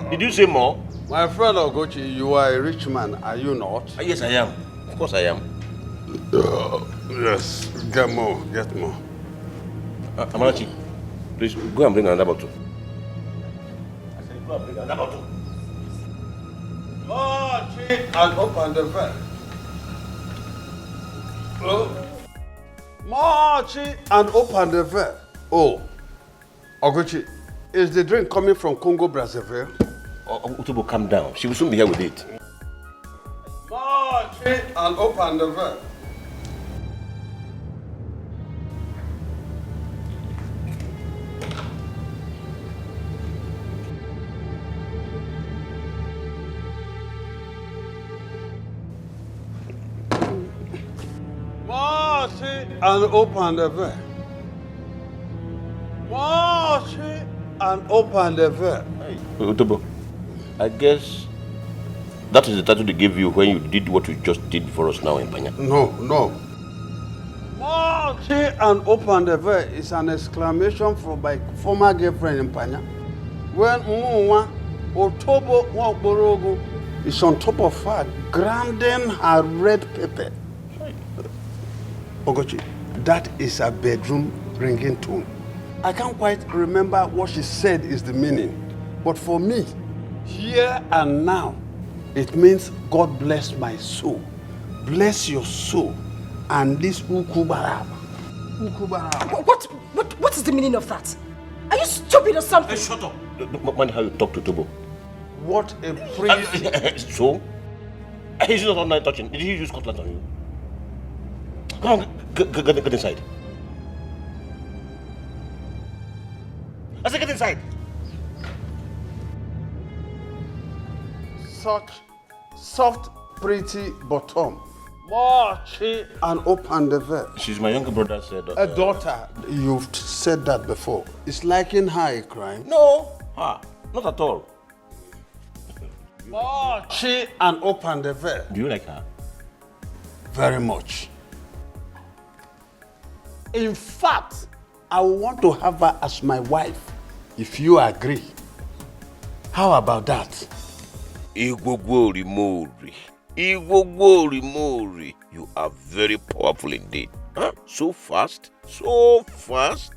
Did you say more? My friend Ogochi, you are a rich man, are you not? Yes, I am. Of course I am. Yes, get more, get more. Amarachi, please go and bring another bottle. I said go and bring another bottle. Marty, and open the veil. Oh. Marty, and open the veil. Oh, Ogochi, is the drink coming from Congo Brazzaville? Utobo, calm down. She will soon be here with it. Marty, and open the veil. Marty, and open the veil. Marty, and open the veil. Utobo, I guess that is the title they gave you when you did what you just did for us now in Panya. No, no. Marty, and open the veil is an exclamation from my former girlfriend in Panya. When Mwa Otobo Wakborogo is on top of her, grinding her red pepper. Ogochi, that is a bedroom ringing tone. I can't quite remember what she said is the meaning. But for me, here and now, it means God bless my soul. Bless your soul. And this Ukubaraba. What is the meaning of that? Are you stupid or something? Hey, shut up. Don't mind how you talk to Tobo. What a priest. So? He's not online touching. Did he use cutlass on you? Come on, get inside. I said get inside. Such soft, pretty bottom. Marchy and open the veil. She's my younger brother's daughter. A daughter. You've said that before. Is liking her a crime? No, not at all. Marchy and open the veil. Do you like her? Very much. In fact, I want to have her as my wife, if you agree. How about that? Igwogwori Mori. You are very powerful indeed. Huh? So fast. So fast.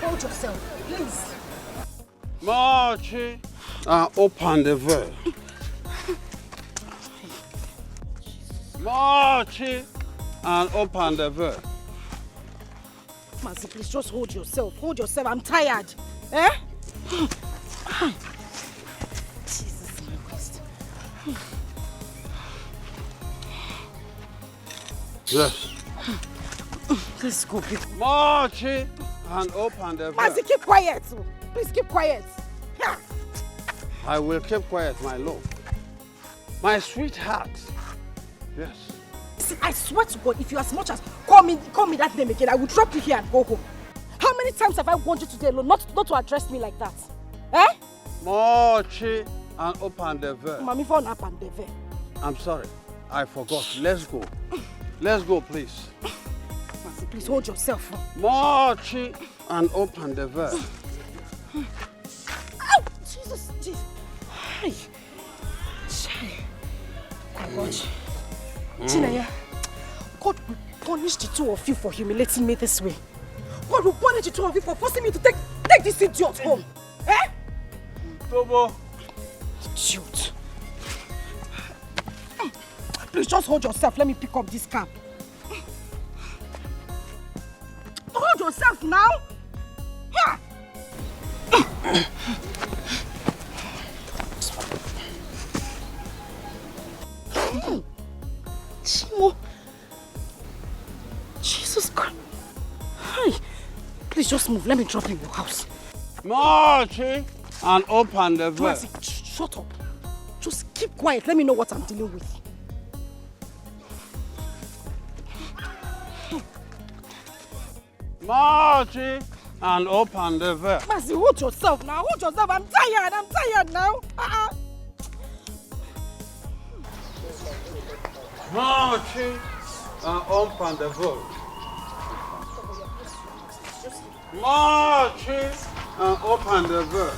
Hold yourself, please. Marchy, open the veil. Marchy, and open the veil. Mercy, please just hold yourself. Hold yourself. I'm tired. Eh? Yes. Let's go, people. Mochi and open the door. Mazi, keep quiet. Please keep quiet. I will keep quiet, my love. My sweetheart. Yes. See, I swear to God, if you as much as call me that name again, I will drop you here and go home. How many times have I warned you today alone not to address me like that? Eh? Mochi and open the door. Mommy, phone up and the I'm sorry. I forgot. Let's go. Let's go, please. Mazi, please hold yourself. Mochi and open the door. Ow! Jesus. Hi. Oh God. Chinaya, God will punish the two of you for humiliating me this way. God will punish the two of you for forcing me to take this idiot home. Eh? Tobo. Idiot. Please just hold yourself. Let me pick up this cab. Hold yourself now. Yeah. Chimo. Jesus Christ. Hi. Please just move. Let me drop you in your house. Mochi and open the door. Shut up. Just keep quiet. Let me know what I'm dealing with. Mochi and open the door. Mazi, hold yourself now. Hold yourself. I'm tired now. Mochi and open the door. Mochi and open the door.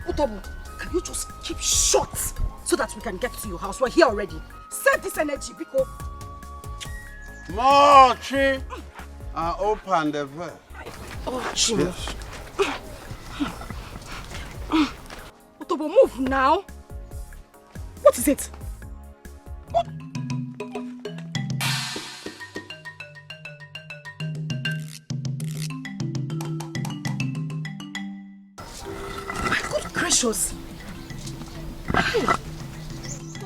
Utobu, can you just keep short so that we can get to your house? We're here already. Save this energy, Biko. Mochi and open the door. Oh, Chimo. Utobu, move now. What is it? What? My good gracious.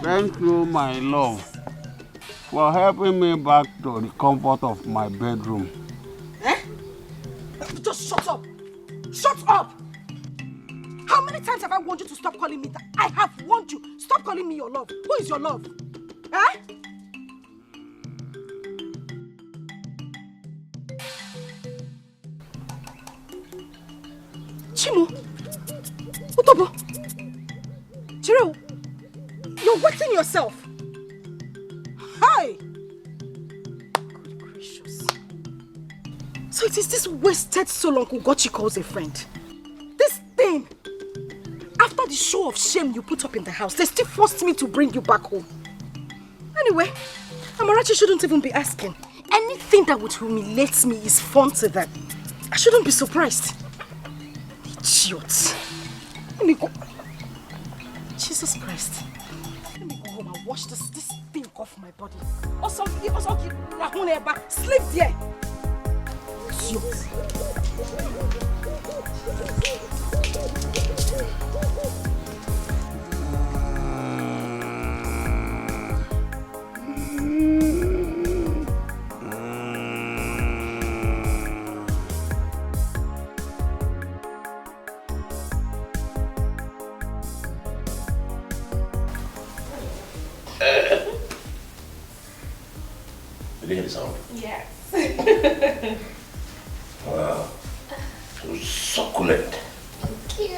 Thank you, my love, for helping me back to the comfort of my bedroom. Eh? Just shut up. Shut up. How many times have I warned you to stop calling me that? I have warned you. Stop calling me your love. Who is your love? Eh? Chimo. Utobo. Chiro. You're wetting yourself. Hi. Good gracious. So it is this wasted soul Uncle Gochi calls a friend. This thing. After the show of shame you put up in the house, they still forced me to bring you back home. Anyway, Amarachi shouldn't even be asking. Anything that would humiliate me is fun to them. I shouldn't be surprised. Idiot. Let me go. Jesus Christ. Let me go home and wash this thing off my body. Also, sleep there. Idiot. Did you hear the sound? Yes. Wow. So succulent. Thank you.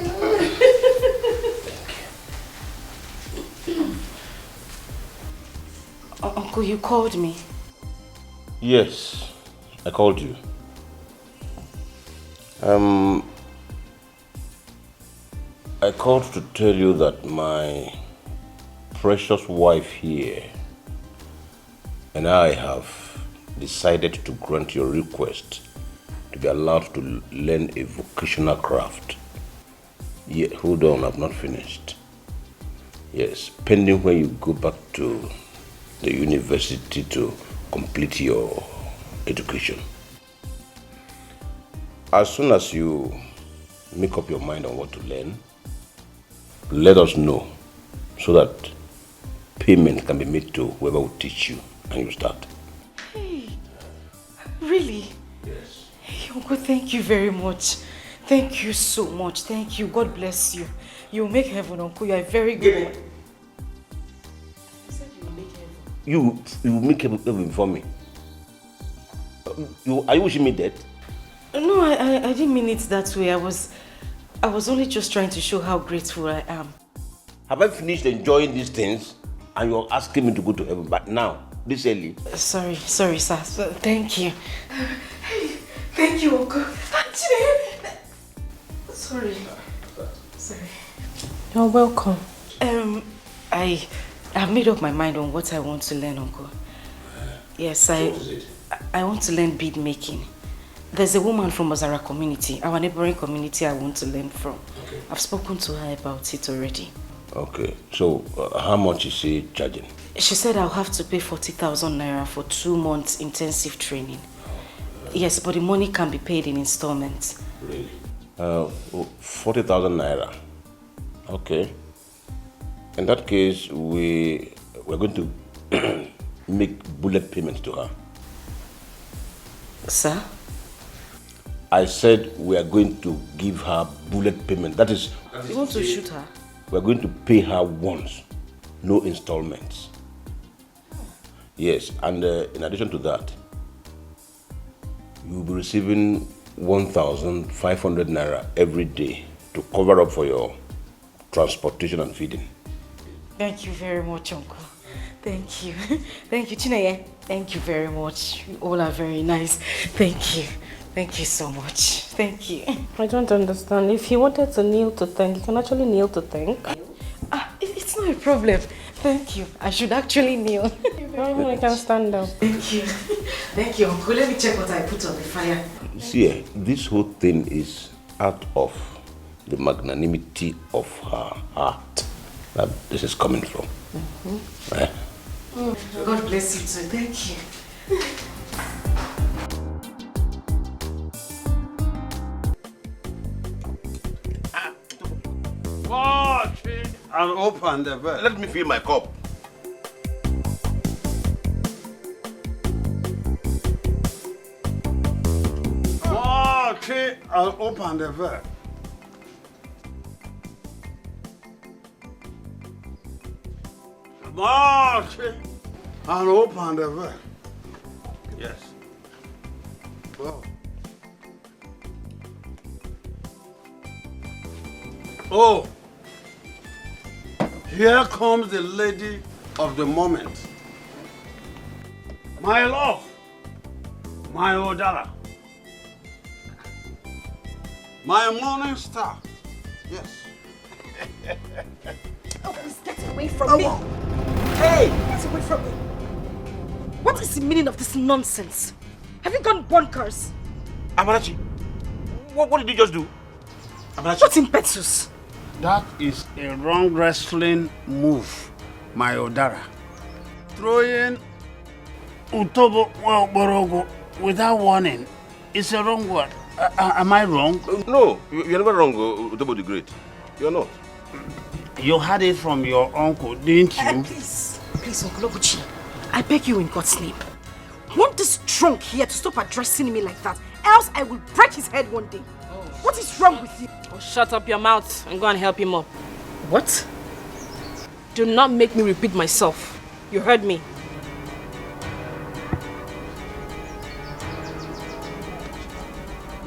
Uncle, you called me. Yes, I called you. I called to tell you that my precious wife here and I have decided to grant your request to be allowed to learn a vocational craft. Yeah, hold on, I've not finished. Yes, pending when you go back to the university to complete your education. As soon as you make up your mind on what to learn, let us know so that payment can be made to whoever will teach you and you start. Hey, really? Yes. Hey, Uncle, thank you very much. Thank you so much. Thank you. God bless you. You'll make heaven, Uncle. You are very good. You said you will make heaven. You will make heaven for me. Are you wishing me dead? No, I didn't mean it that way. I was only just trying to show how grateful I am. Have I finished enjoying these things and you're asking me to go to heaven? But now, this early. Sorry, sir. Thank you. Hey, thank you, Uncle. Sorry. You're welcome. I have made up my mind on what I want to learn, Uncle. Yes, I want to learn bead making. There's a woman from Ozara community, our neighboring community, I want to learn from. Okay. I've spoken to her about it already. Okay, so how much is she charging? She said I'll have to pay 40,000 naira for 2 months intensive training. Yes, but the money can be paid in installments. Really? 40,000 naira. Okay. In that case, we're going to make bullet payments to her. Sir? I said we are going to give her bullet payment. That is... You want to shoot her? We are going to pay her once, no installments. Yes, and in addition to that, you will be receiving 1,500 naira every day to cover up for your transportation and feeding. Thank you very much, Uncle. Thank you. Thank you, Chineye. Thank you very much. You all are very nice. Thank you. Thank you so much. Thank you. I don't understand. If he wanted to kneel to thank, you can actually kneel to thank. It's not a problem. Thank you. I should actually kneel. I can stand up. Thank you. Thank you, Uncle. Let me check what I put on the fire. See, this whole thing is out of the magnanimity of her heart that this is coming from. Right? God bless you too. Thank you. Watch it and open the bed. Let me fill my cup. Watch it and open the bed. Watch it and open the bed. Yes. Oh. Oh, here comes the lady of the moment. My love, my Odara, my morning star. Yes. Oh, please get away from me. Hey, get away from me. What is the meaning of this nonsense? Have you gone bonkers? Amarachi, what did you just do? Amarachi. What's impetus? That is a wrong wrestling move, my Odara. Throwing Utobo Borogo without warning is a wrong word. Am I wrong? No, you're never wrong, Utobo the Great. You're not. You had it from your uncle, didn't you? Please, Uncle Oguchi, I beg you in God's name. Want this drunk here to stop addressing me like that, else I will break his head one day. What is wrong with you? Oh, shut up your mouth and go and help him up. What? Do not make me repeat myself. You heard me.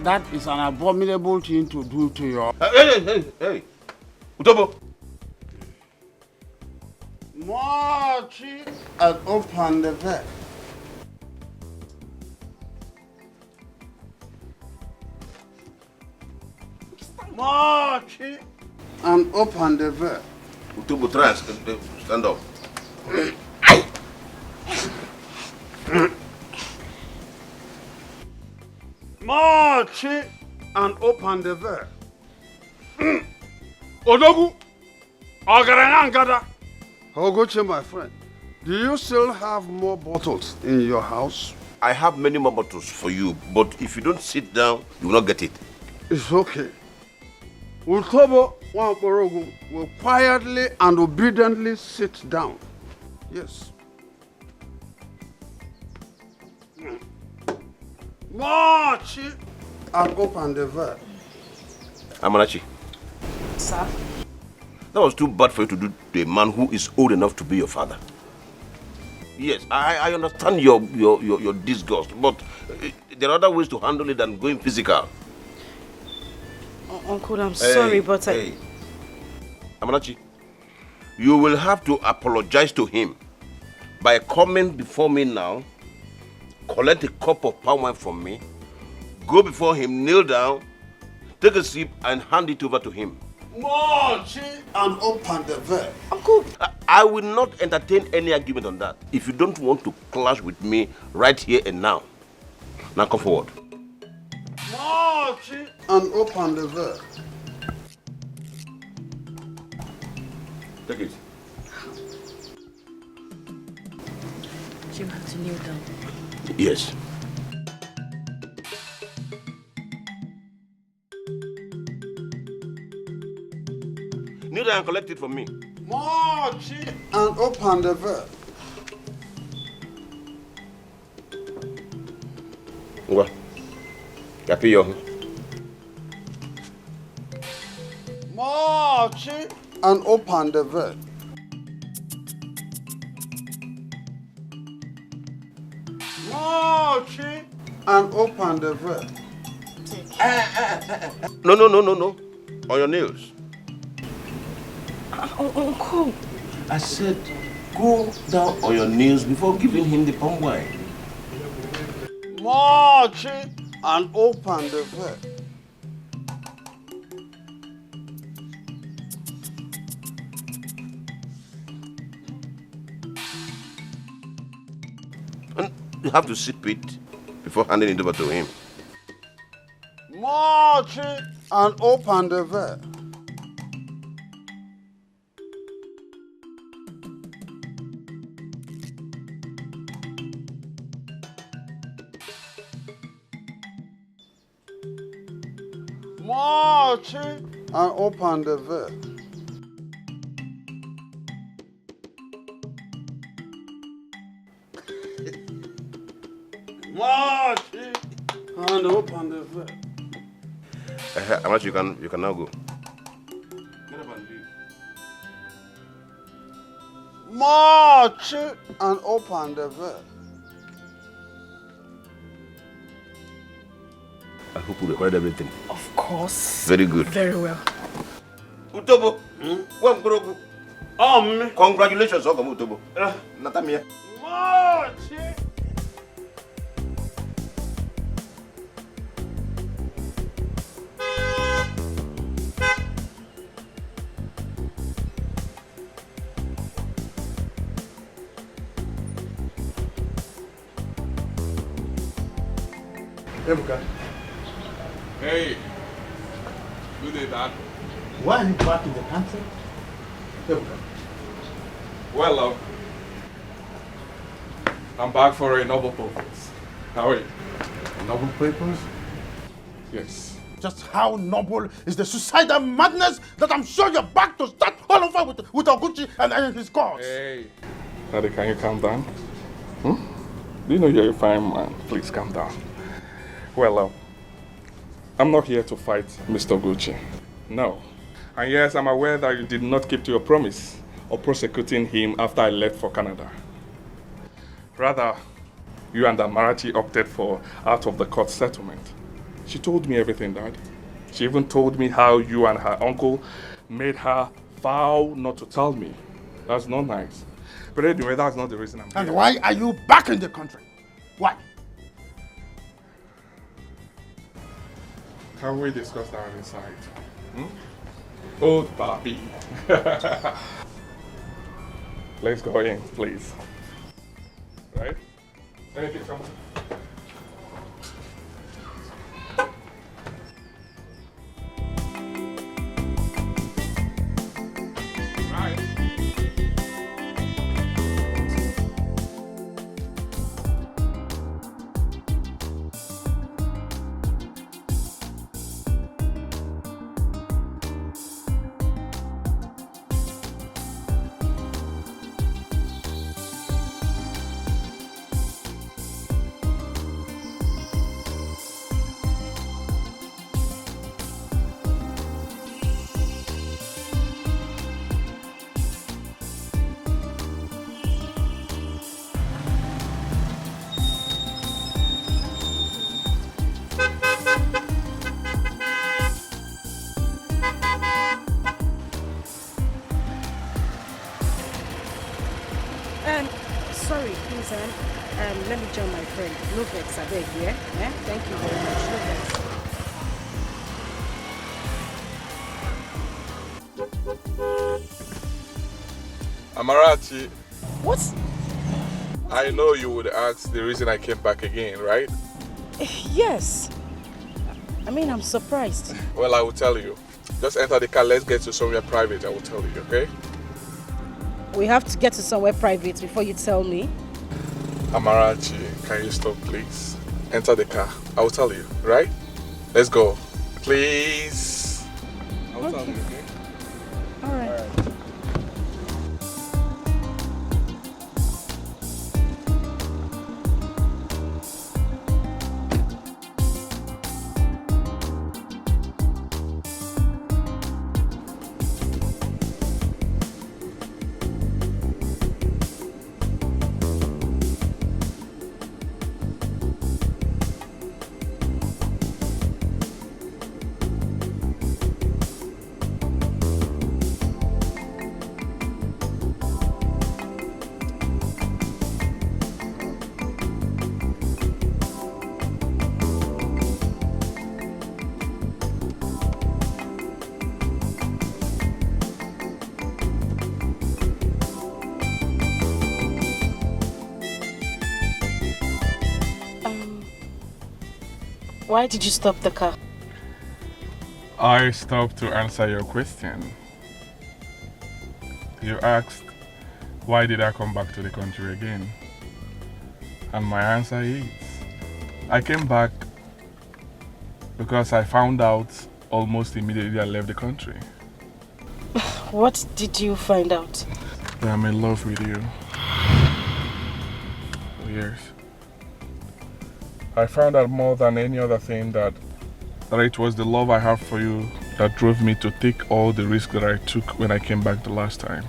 That is an abominable thing to do to your... Hey! Utobo! Marchi and open the bed. Marchi and open the bed. Utobo, try and stand up. Marchi and open the bed. Odogu! Ogarangada! Ogoche, my friend, do you still have more bottles in your house? I have many more bottles for you, but if you don't sit down, you will not get it. It's okay. Utobo Wamporogu will quietly and obediently sit down. Yes. March and open the verb. Amarachi, Sir? that was too bad for you to do to a man who is old enough to be your father. Yes, I understand your disgust, but there are other ways to handle it than going physical. Uncle, I'm sorry, but Hey, Amarachi, you will have to apologize to him by coming before me now, collect a cup of palm wine from me, go before him, kneel down, take a sip, and hand it over to him. March and open the verb. Uncle, I will not entertain any argument on that if you don't want to clash with me right here and now. Now come forward. March and open the verb. Take it. You have to kneel down. Yes. Kneel down and collect it from me. March and open the verb. What? Happy young. March and open the verb. March and open the verb. No. On your nails. Uncle. I said, go down on your knees before giving him the palm wine. March and open the verb. And you have to sip it before handing it over to him. March and open the verb. March and open the verb. March and open the verb. How much you can now go. Get up and leave. March and open the verb. I hope you recorded everything. Of course. Very good. Very well. Utobo, congratulations, Ogam Utobo. Natamia. March. Ebuka. Hey. Good day, Dad. Why are you back in the country? Ebuka. Well, I'm back for a novel purpose. How are you? Noble papers? Yes. Just how noble is the suicidal madness that I'm sure you're back to start all over with Oguchi and his cause? Hey. Daddy, can you calm down? Do you know you're a fine man? Please calm down. Well, I'm not here to fight Mr. Gucci. No. And yes, I'm aware that you did not keep to your promise of prosecuting him after I left for Canada. Rather, you and Amarachi opted for out-of-the-court settlement. She told me everything, Dad. She even told me how you and her uncle made her vow not to tell me. That's not nice. But anyway, that's not the reason I'm here. And why are you back in the country? Why? Can we discuss that inside? Old papi. Let's go in, please. Right? Anything come on? Let me join my friend. No vex, I beg, yeah? Thank you very much. No vex. Amarachi. What? I know you would ask the reason I came back again, right? Yes. I mean, I'm surprised. Well, I will tell you. Just enter the car, let's get to somewhere private, I will tell you, okay? We have to get to somewhere private before you tell me. Amarachi, can you stop, please? Enter the car, I will tell you, right? Let's go. Please. I will tell you, okay? All right. Why did you stop the car? I stopped to answer your question. You asked, why did I come back to the country again? And my answer is, I came back because I found out almost immediately I left the country. What did you find out? That I'm in love with you. Yes. I found out more than any other thing that it was the love I have for you that drove me to take all the risks that I took when I came back the last time.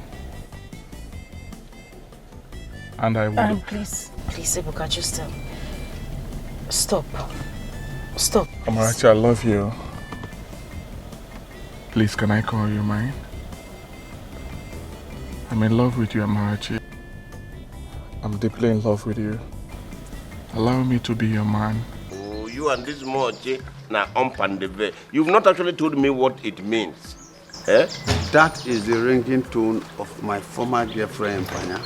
And I would... Please, Ebuka, just stop. Stop. Amarachi, I love you. Please, can I call you mine? I'm in love with you, Amarachi. I'm deeply in love with you. Allow me to be your man. Oh, you and this Moche, now and the way. You've not actually told me what it means. Eh? That is the ringing tone of my former girlfriend, Panya.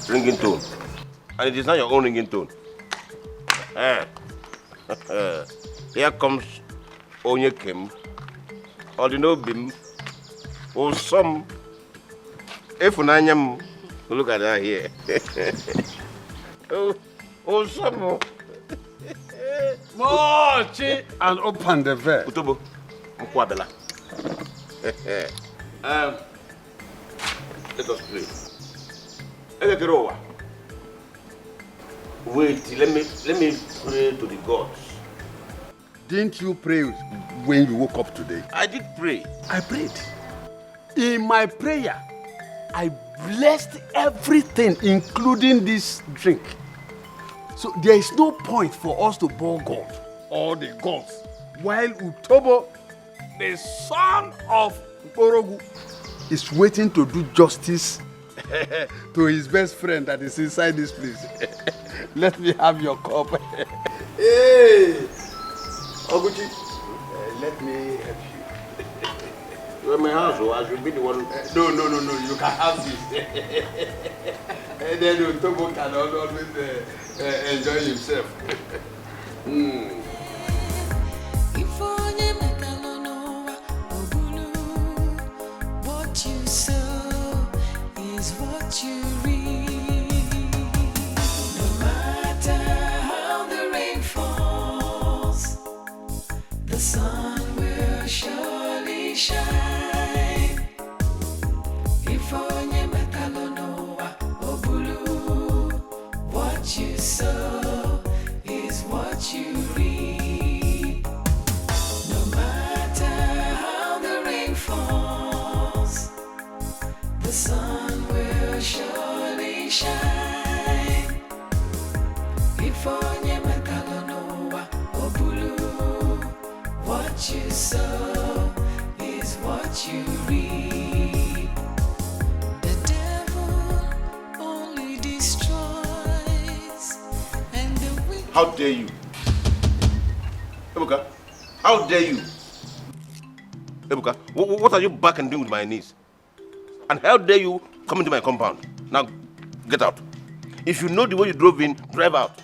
Ringing tone? And it is not your own ringing tone? Eh? Here comes Onyekem, Odinobim, or some. If look at that here. Oh, some. Mochi and open the veil. Utobo, Mkwabela. Let us pray. Wait, let me pray to the gods. Didn't you pray when you woke up today? I did pray. I prayed. In my prayer, I blessed everything, including this drink. So there is no point for us to bow God or the gods, while Utobo, the son of Orogu, is waiting to do justice to his best friend that is inside this place. Let me have your cup. Hey, Oguchi, let me help you. You're in my house, so I should be the one. No, you can have this. And then Utobo can always enjoy himself. What you sow is what you reap. No matter how the rain falls, the sun will surely shine. If onye metalonoa obulu, what you sow is what you reap. No matter how the rain falls, the sun will surely shine. If onye metalonoa obulu, what you sow is what you reap. The devil only destroys How dare you? Ebuka, how dare you? Ebuka, what are you back and doing with my niece? And how dare you come into my compound? Now, get out. If you know the way you drove in, drive out.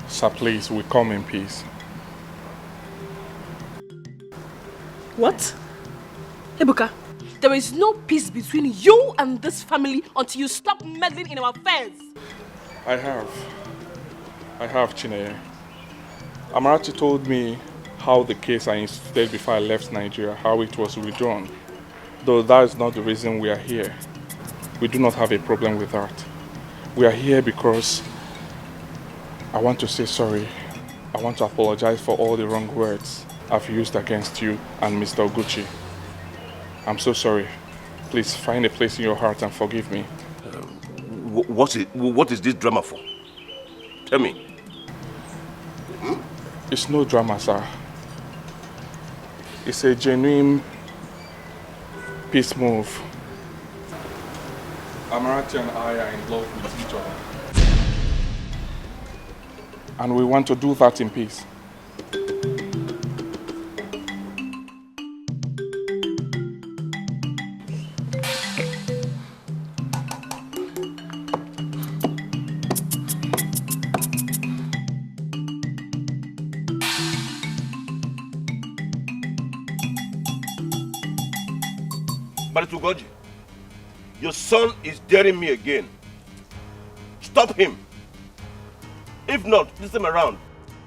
Sir, please, we come in peace. What? Ebuka, there is no peace between you and this family until you stop meddling in our affairs. I have, Chineye. Amarachi told me how the case I instituted before I left Nigeria, how it was withdrawn. Though that is not the reason we are here. We do not have a problem with that. We are here because I want to say sorry. I want to apologize for all the wrong words I've used against you and Mr. Oguchi. I'm so sorry. Please find a place in your heart and forgive me. What is this drama for? Tell me. It's no drama, sir. It's a genuine peace move. Amarachi and I are in love with each other. And we want to do that in peace. Baritugoji, your son is daring me again. Stop him. If not, this time around,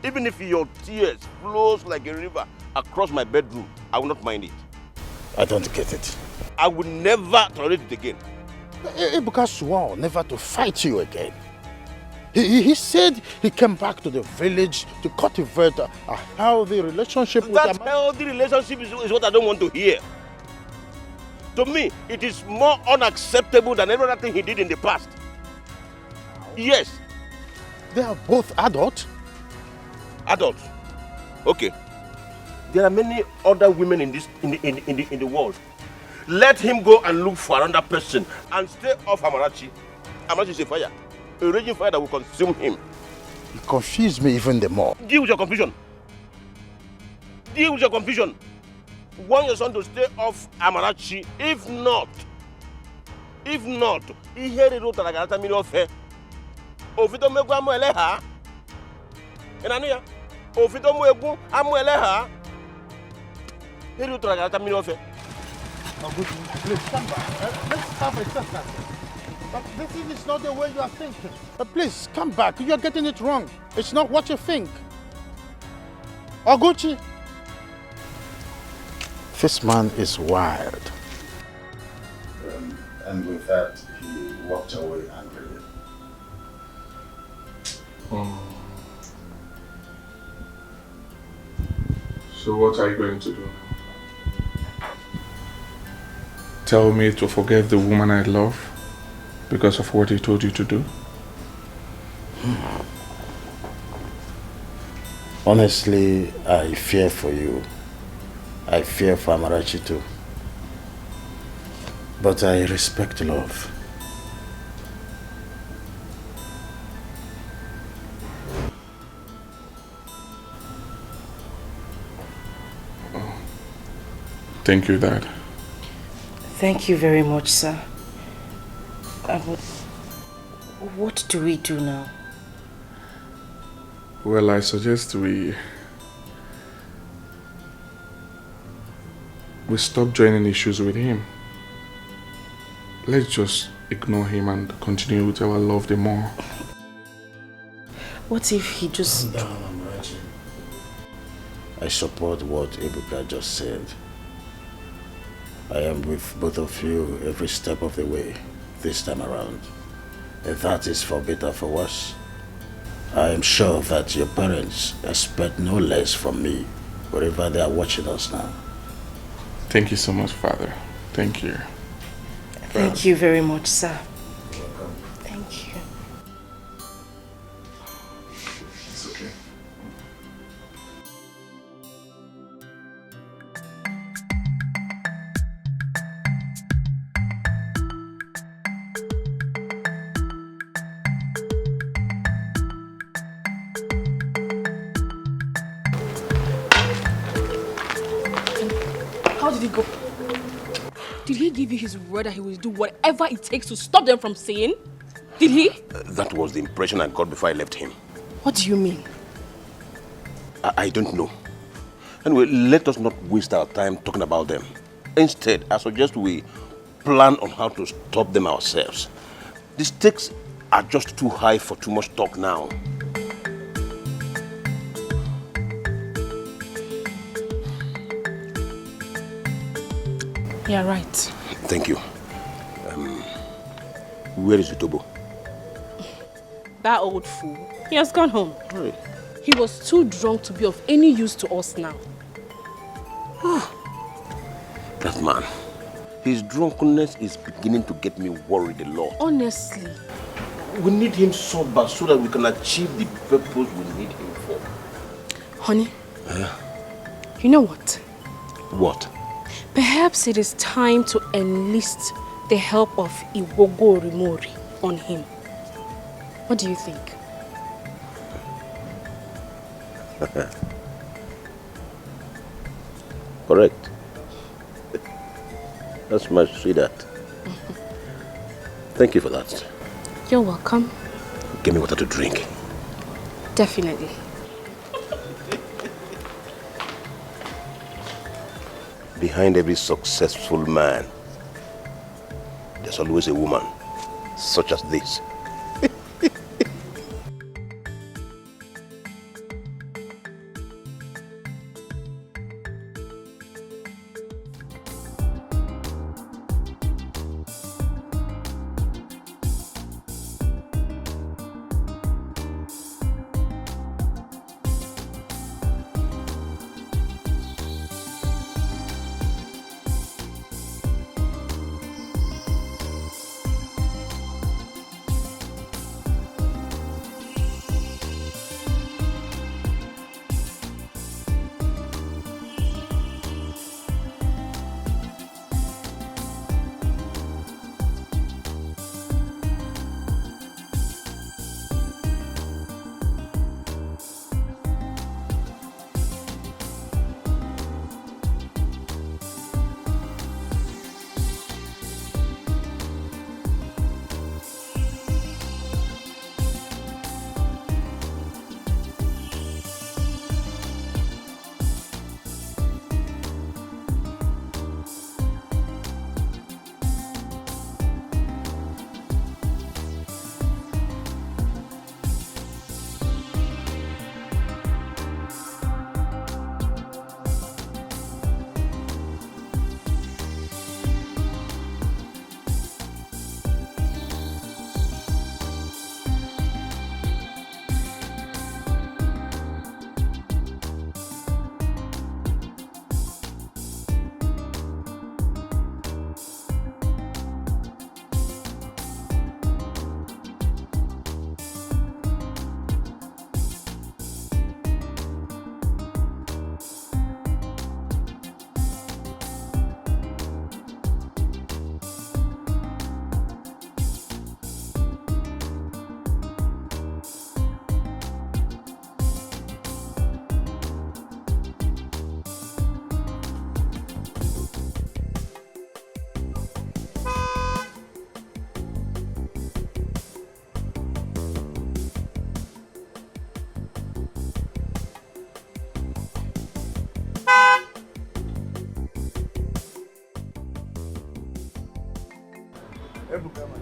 even if your tears flows like a river across my bedroom, I will not mind it. I don't get it. I will never tolerate it again. Ebuka swore never to fight you again. He said he came back to the village to cultivate a healthy relationship with That healthy relationship is what I don't want to hear. To me, it is more unacceptable than every other thing he did in the past. Yes. They are both adults. Adults. Okay. There are many other women in the world. Let him go and look for another person and stay off Amarachi. Amarachi is a fire. A raging fire that will consume him. You confuse me even the more. Deal with your confusion. Deal with your confusion. Want your son to stay off Amarachi. If not, he heard it like another million of her. Ofito megu amu eleha. Enania. Ofito megu amu eleha. Heard it like another million of her. Please come back. Let's have a discussion. But this is not the way you are thinking. Please come back. You are getting it wrong. It's not what you think. Oguchi. This man is wild. And with that, he walked away angrily. So what are you going to do now? Tell me to forget the woman I love because of what he told you to do? Honestly, I fear for you. I fear for Amarachi too. But I respect love. Thank you, Dad. Thank you very much, sir. What do we do now? Well, I suggest we stop joining issues with him. Let's just ignore him and continue with our love the more. What if he just... Calm down, Amarachi. I support what Ebuka just said. I am with both of you every step of the way this time around. If that is for better or for worse, I am sure that your parents expect no less from me wherever they are watching us now. Thank you so much, Father. Thank you. Thank you very much, sir. Thank you. It's okay. How did he go? Did he give you his word that he will do whatever it takes to stop them from saying? Did he? That was the impression I got before I left him. What do you mean? I don't know. Anyway, let us not waste our time talking about them. Instead, I suggest we plan on how to stop them ourselves. The stakes are just too high for too much talk now. You're right. Thank you. Where is Utobo? That old fool. He has gone home. Hey. He was too drunk to be of any use to us now. That man. His drunkenness is beginning to get me worried a lot. Honestly. We need him sober so that we can achieve the purpose we need him for. Honey, you know what? What? Perhaps it is time to enlist the help of Iwogo Rimori on him. What do you think? Correct. That's my sweetheart. Thank you for that. You're welcome. Give me water to drink. Definitely. Behind every successful man, there's always a woman such as this.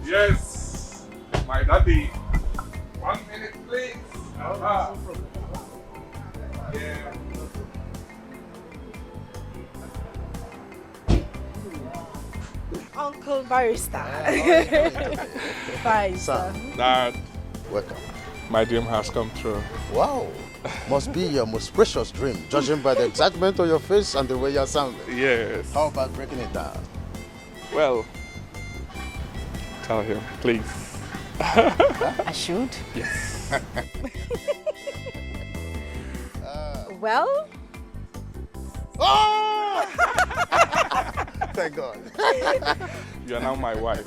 Yes, my daddy. 1 minute, please. Yeah. Uncle Barrister. Bye, sir. Dad. Welcome. My dream has come true. Wow. Must be your most precious dream, judging by the excitement on your face and the way you're sounding. Yes. How about breaking it down? Well, tell him, please. I should? Yes. Well? Oh! thank God. You are now my wife.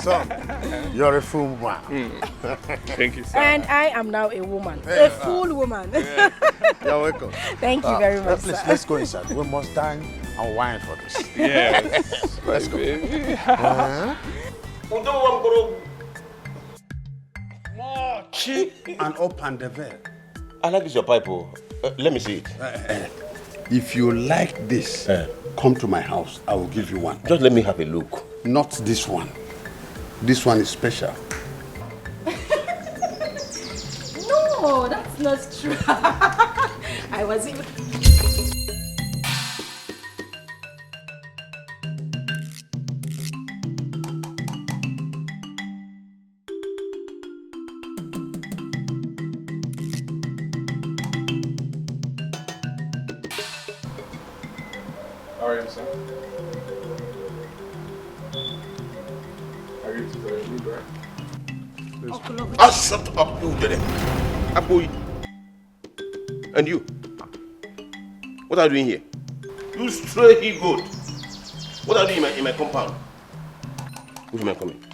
Son, you're a fool man. Thank you, sir. And I am now a woman. Yeah. A full woman. You're welcome. Thank you very much, Please, sir. let's go inside. We must dine and wine for this. Yes. Let's go. And open the veil. I like this your pipe. Let me see it. If you like this, come to my house. I will give you one. Just let me have a look. Not this one. This one is special. No, that's not true. I was even... How are you, sir? Are you to the room, right? Ah, shut up, you did it. Aboy. And you? What are you doing here? You stray he goat. What are you doing in my compound? Which man coming?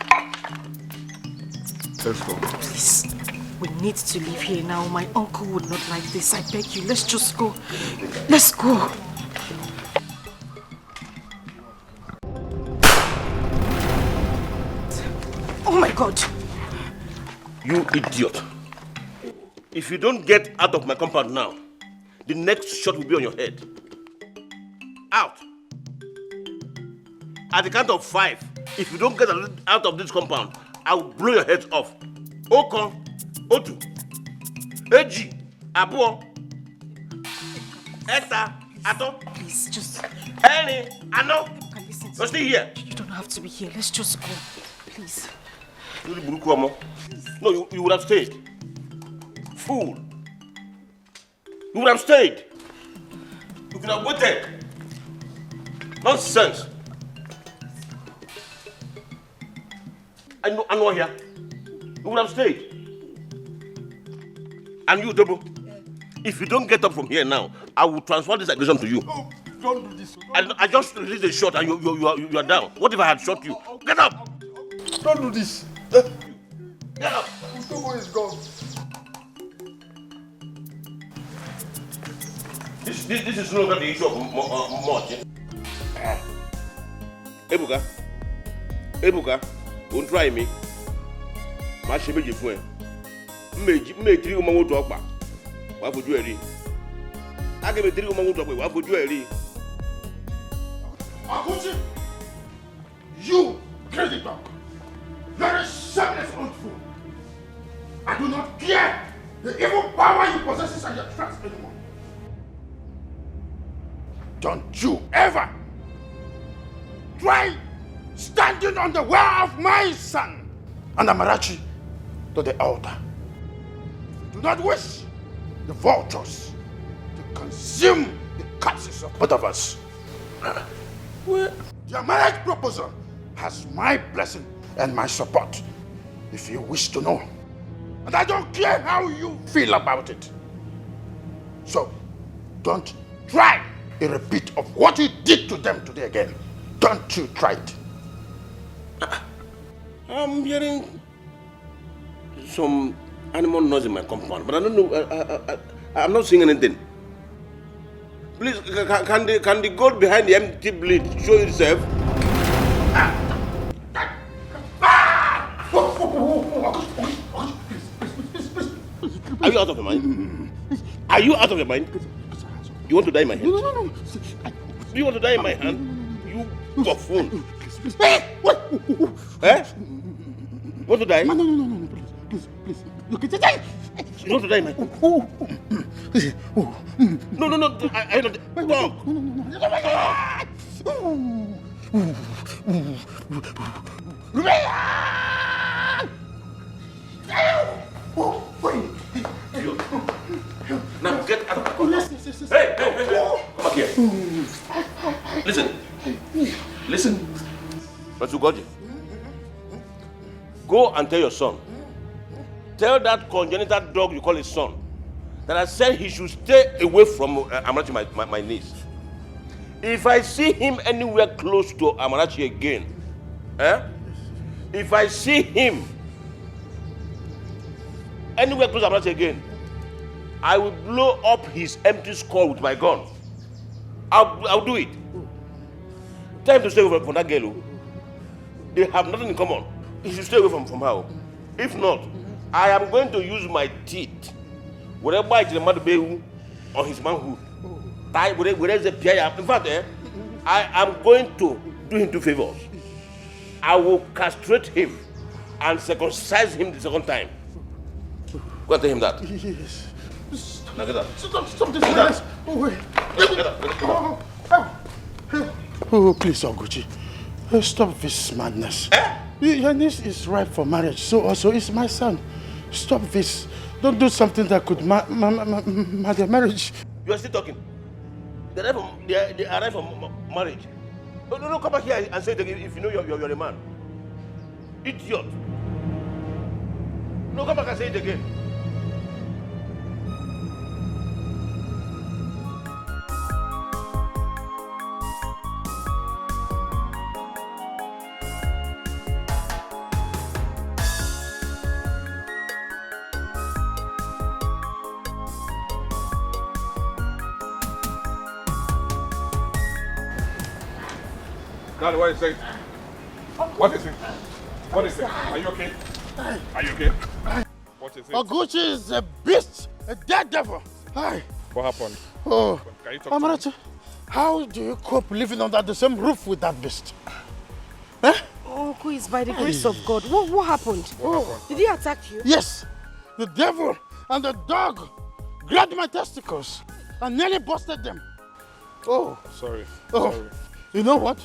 Let's go. Please, we need to leave here now. My uncle would not like this. I beg you, let's just go. Let's go. Oh my God. You idiot. If you don't get out of my compound now, the next shot will be on your head. Out. At the count of 5, if you don't get out of this compound, I will blow your heads off. Okon, Otu, Eji, Abuo, Eta, Ato. Please, just... Eni, Ano. You're still here. You don't have to be here. Let's just go. Please. No, you would have stayed. Fool. You would have stayed. You could have waited. Nonsense. I know here. You would have stayed. And you, Double, if you don't get up from here now, I will transfer this aggression to you. Oh, don't do this. I just released a shot and you are down. What if I had shot you? Get up! Don't do this. Get up! Utobo is gone. This is no longer the issue of much. Ebuka, don't try me. My shame is for me 3 women to Okpa. What would you ready? I give 3 women to Okpa. What would you ready? Akuchi, you crazy dog. You're a shameless old fool. I do not care the evil power you possess and your trust anymore. Don't you ever try standing on the way of my son and Amarachi to the altar. If you do not wish the vultures to consume the corpses of both of us, your marriage proposal has my blessing and my support, if you wish to know. And I don't care how you feel about it. So, don't try a repeat of what you did to them today again. Don't you try it. I'm hearing some animal noise in my compound, but I don't know. I'm not seeing anything. Please, can the goat behind the empty bleed show itself? Are you out of your mind? Are you out of your mind? You want to die in my hand? No. Do you want to die in my hand? You buffoon. Eh? You want to die? No, please. You can die. You want to die in my hand? No. I don't. Stop. Now get out of the house. Hey! Come back here. Listen. Masugoji. Go and tell your son. Tell that congenital dog you call his son that I said he should stay away from Amarachi, my niece. If I see him anywhere close to Amarachi again, if I see him anywhere close to Amarachi again, I will blow up his empty skull with my gun. I'll do it. Tell him to stay away from that girl. They have nothing in common. He should stay away from her. If not, I am going to use my teeth. Whatever I tell him on his manhood. In fact, I am going to do him 2 favors. I will castrate him and circumcise him the second time. Go and tell him that. Yes. Now get that. Stop this, guys. Oh, wait. Oh, please, Oguchi. Stop this madness. Your niece is ripe for marriage, so also is my son. Stop this. Don't do something that could mar their marriage. You are still talking. They arrive from marriage. No, come back here and say it again if you know you're a man. Idiot. No, come back and say it again. Daddy, what is it? What is it? What is it? Are you okay? Are you okay? What is it? Oguchi is a beast, a dead devil. Hi. What happened? Oh, Can you talk to me? Amarachi, how do you cope living under the same roof with that beast? Uncle, it's by the grace of God. What happened? Did he attack you? Yes. The devil and the dog grabbed my testicles and nearly busted them. Oh. Sorry. Oh. Sorry. You know what?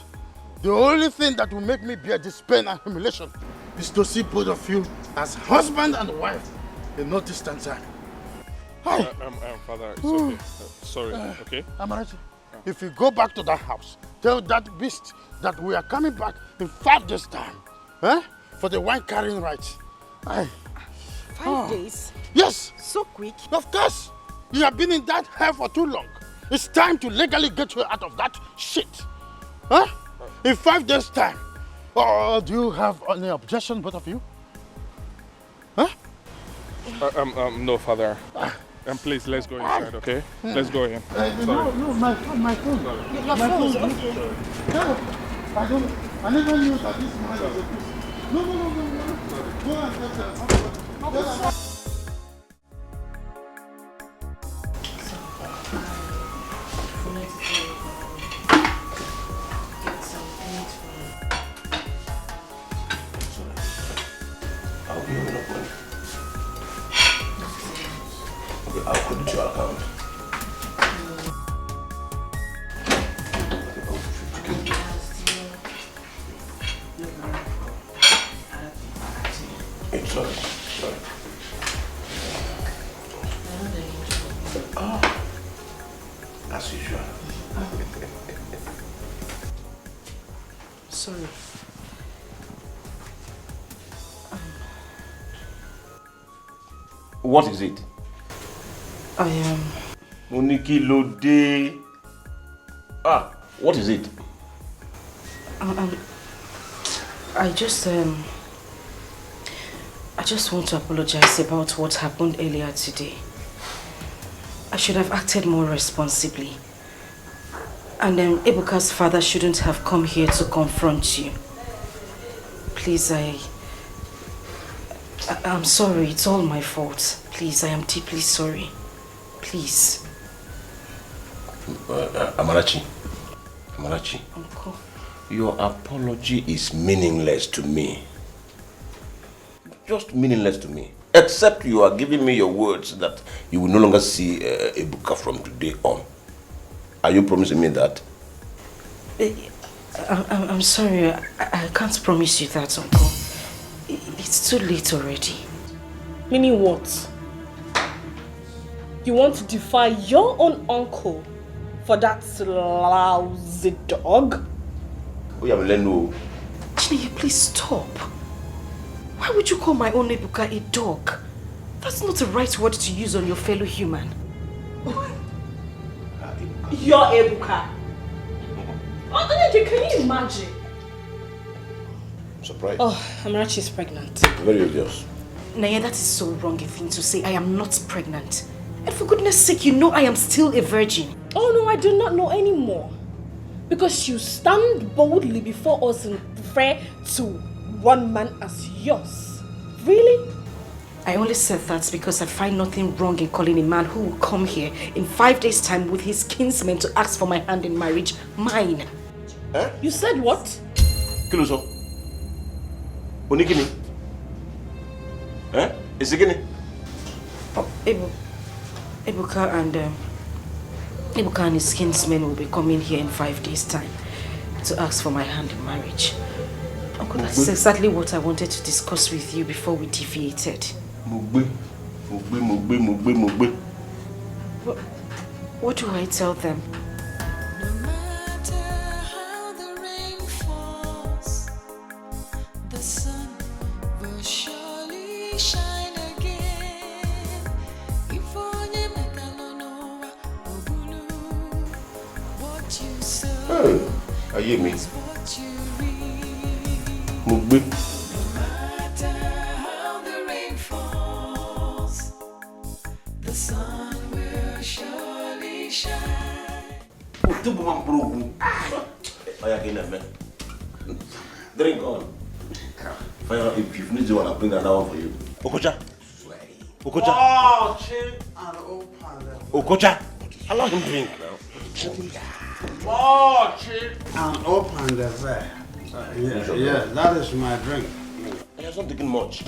The only thing that will make me bear this pain and humiliation is to see both of you as husband and wife in no distant time. Hi. Father, it's okay. Sorry, okay? Amarachi, if you go back to that house, tell that beast that we are coming back in 5 days' time. For the wine carrying rights. 5 days? Yes. So quick? Of course. You have been in that hell for too long. It's time to legally get you out of that shit. In 5 days' time. Do you have any objection, both of you? No, Father. Please, let's go inside, okay? Let's go in. Sorry. No, my phone. My phone. No, I never knew that this man was a beast. No. Go and get her. I'll be moving up money. Okay, I'll put it to your account. It's sorry. As usual. Sorry. What is it? I am. Moniki Lode. What is it? I just want to apologize about what happened earlier today. I should have acted more responsibly. And Ebuka's father shouldn't have come here to confront you. Please, I'm sorry. It's all my fault. Please, I am deeply sorry. Please. Amarachi. Uncle. Your apology is meaningless to me. Just meaningless to me. Except you are giving me your words that you will no longer see Ebuka from today on. Are you promising me that? I'm sorry. I can't promise you that, Uncle. It's too late already. Meaning what? You want to defy your own uncle for that lousy dog? Oh, yeah, no. Chineye, please stop. Why would you call my own Ebuka a dog? That's not the right word to use on your fellow human. Your Ebuka. Can you imagine? I'm surprised. Oh, Amarachi's pregnant. Very obvious. Naya, that is so wrong a thing to say. I am not pregnant. And for goodness sake, you know I am still a virgin. Oh no, I do not know anymore. Because you stand boldly before us and refer to one man as yours. Really? I only said that because I find nothing wrong in calling a man who will come here in 5 days' time with his kinsmen to ask for my hand in marriage mine. Eh? You said what? Kiluso. Onikini. Eh? Is it gini? Ebuka and his kinsmen will be coming here in 5 days' time to ask for my hand in marriage. Uncle, that's exactly what I wanted to discuss with you before we deviated. Mugbe. What do I tell them? The sun will surely shine again. If only Metalanoa Obulu, what you sow Are you me? is what you reap. Mugbe. No matter how the rain falls, the sun will surely shine. Drink on. If you need one, I'll bring another one for you. Okocha. Okocha. Oh, chill and open. Okocha. Allow him drink now. Oh, chill and open the bear. Yeah, that is my drink. I have not taken much.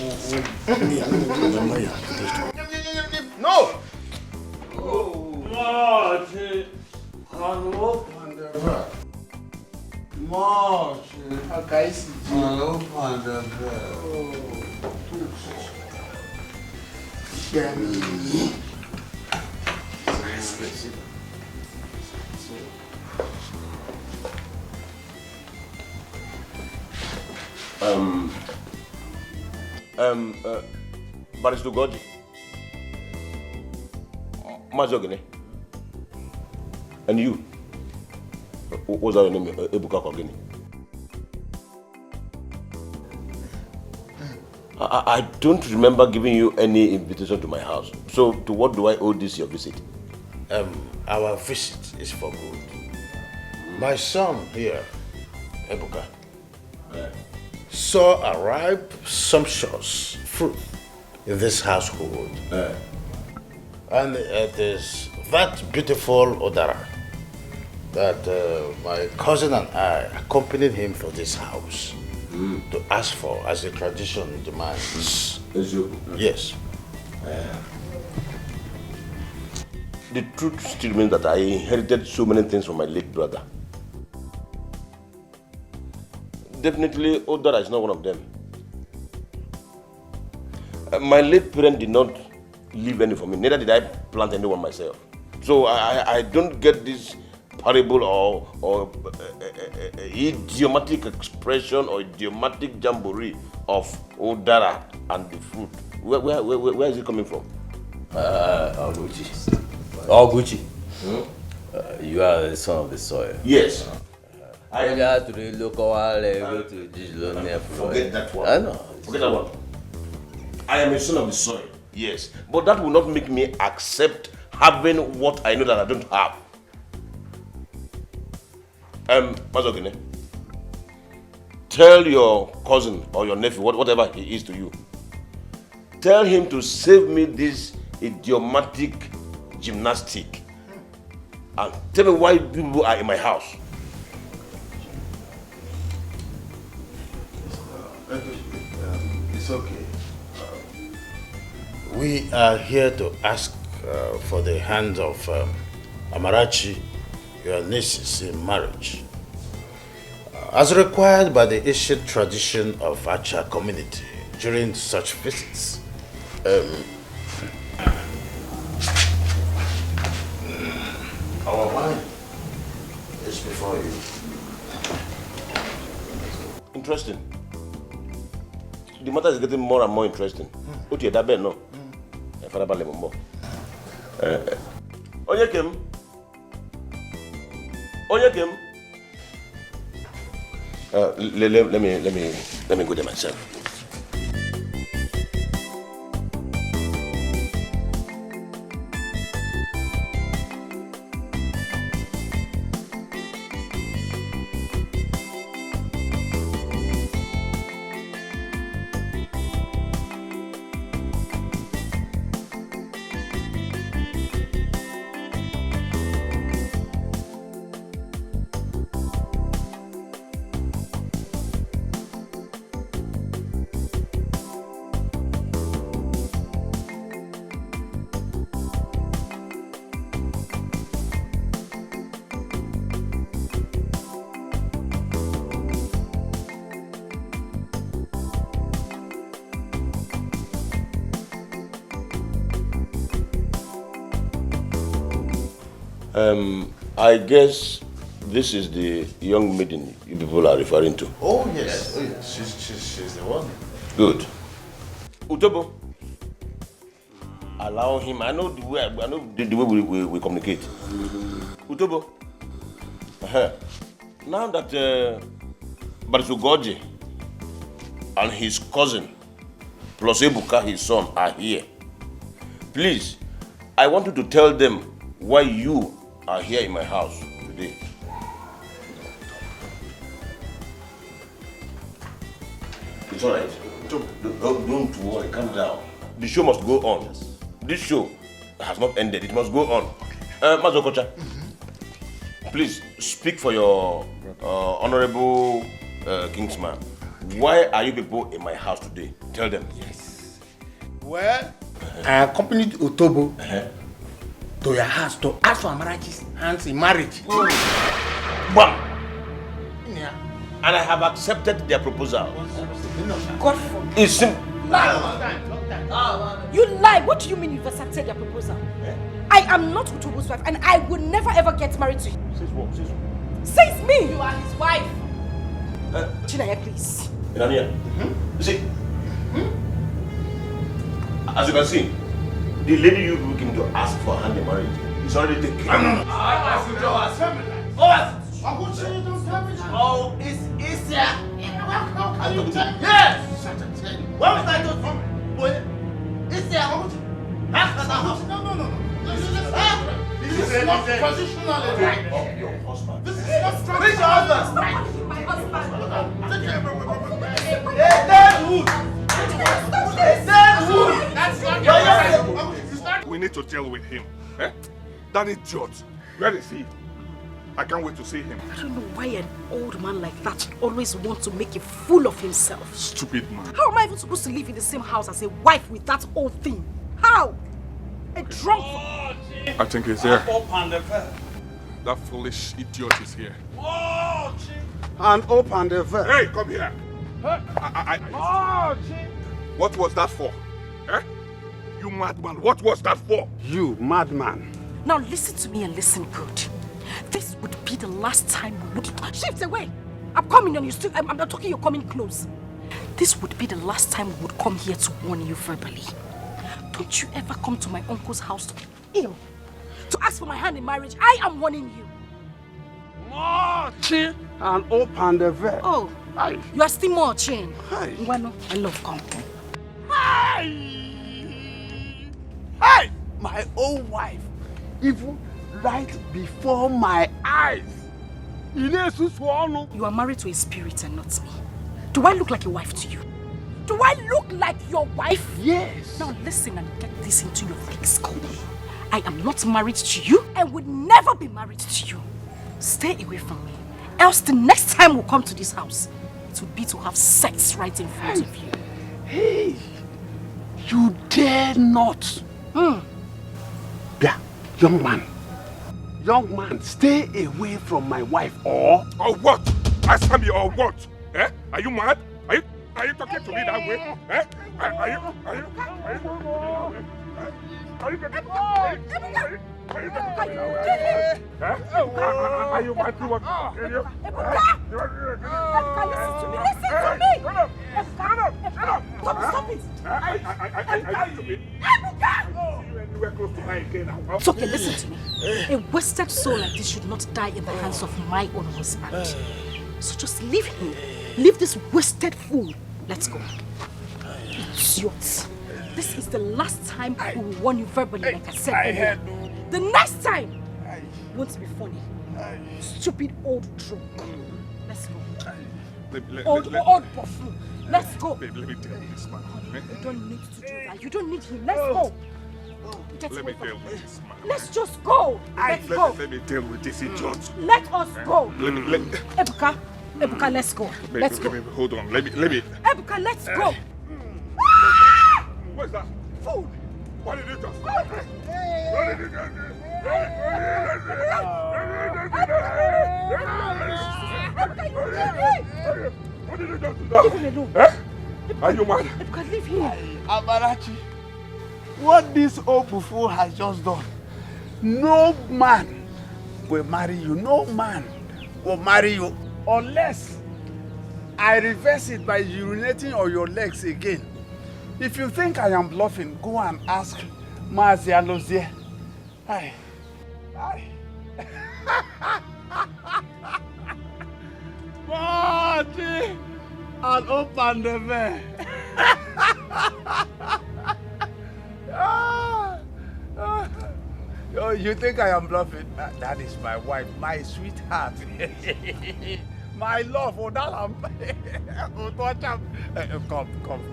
No! More chill and open the bear. More chill and open the bear. Barrister Goji. Mazogene. And you? What's your name? Ebuka Kogini. I don't remember giving you any invitation to my house. So, to what do I owe this your visit? Our visit is for good. My son here, Ebuka, saw a ripe, sumptuous fruit in this household. And it is that beautiful Odara that my cousin and I accompanied him for this house to ask for as the tradition demands. Yes. The truth still remains that I inherited so many things from my late brother. Definitely, Odara is not one of them. My late parent did not leave any for me, neither did I plant anyone myself. So I don't get this parable or idiomatic expression or idiomatic jamboree of Odara and the fruit. Where is it coming from? Oguchi. You are the son of the soil. Yes. I got to the local go to digital. Forget that one. I know. Forget that one. I am a son of the soil. Yes. But that will not make me accept having what I know that I don't have. Mazogene, tell your cousin or your nephew, whatever he is to you, tell him to save me this idiomatic gymnastic and tell me why people are in my house. It's okay. We are here to ask for the hand of Amarachi, your nieces, in marriage, as required by the ancient tradition of Acha community during such visits. Our wine is before you. Interesting. The matter is getting more and more interesting. What you that no? Let me go there myself. I guess this is the young maiden you people are referring to. Oh, yes. Oh, yes. She's the one. Good. Utobo, allow him. I know the way we communicate. Utobo, now that Barisugoji and his cousin, plus Ebuka, his son, are here, please, I want you to tell them why you are here in my house today. It's all right. Don't worry, calm down. The show must go on. Yes. This show has not ended. It must go on. Mazokocha, please speak for your honorable kingsman. Why are you people in my house today? Tell them. Yes. Well, I accompanied Utobo to your house to ask for Amarachi's hands in marriage. Bam! Yeah. And I have accepted their proposal. God forbid. It's simple. You lie. What do you mean you've accepted their proposal? I am not Utobo's wife and I would never ever get married to him. Says what? Says what? Says me. You are his wife. Chinaya, please. Inania, you see, as you can see, the lady you looking to ask for hand in marriage is already taken. Oh, it's easier. How can you tell? Yes! What was I told from? It's there. How can that happen? No. This is not traditionally right. Your husband. This is not traditional. Which husband? My husband. That's not we need to deal with him. That idiot. Where is he? I can't wait to see him. I don't know why an old man like that should always want to make a fool of himself. Stupid man. How am I even supposed to live in the same house as a wife with that old thing? How? A drunk. I think he's here. That foolish idiot is here. And open the veil. Hey, come here. What was that for? You madman, what was that for? You madman. Now listen to me and listen good. This would be the last time we would... Shift away! I'm coming and you still... I'm not talking, you're coming close. This would be the last time we would come here to warn you verbally. Don't you ever come to my uncle's house to ask for my hand in marriage. I am warning you. Marching and open the veil. Oh, you are still marching. Ngwano, I love company. Hey! My own wife, even right before my eyes. You are married to a spirit and not me. Do I look like a wife to you? Do I look like your wife? Yes. Now listen and get this into your thick skull. I am not married to you and would never be married to you. Stay away from me. Else the next time we come to this house, it would be to have sex right in front of you. Hey, you dare not. Yeah, young man, stay away from my wife or what? Answer me or what? Are you mad? Are you talking to me that way? Are you talking Are you mad to what? Listen to me! Stop it! It's okay, listen to me. A wasted soul like this should not die in the hands of my own husband. So just leave him. Leave this wasted fool. Let's go. Idiot. This is the last time we will warn you verbally, like I said earlier. The next time won't be funny. Stupid old drunk. Let's go. Old buffoon. Let's go. Babe, let me deal with this man. You don't need to do that. You don't need him. Let's go. Let me deal with this man. Let's just go. Let's go. Let me deal with this idiot. Let us go. Ebuka, let's go. Babe, Let's go. Babe, hold on. Let me. Ebuka, let's go. What's that? Food. What did you just? What did you just? What did you just do? Leave him alone. Are you mad? Ebuka, leave him. Amarachi, what this old fool has just done, no man will marry you. No man will marry you unless I reverse it by urinating on your legs again. If you think I am bluffing, go and ask Mazia Lozie. Aye. Marty, and open the door. Oh, you think I am bluffing? That is my wife, my sweetheart. My love, Odalam.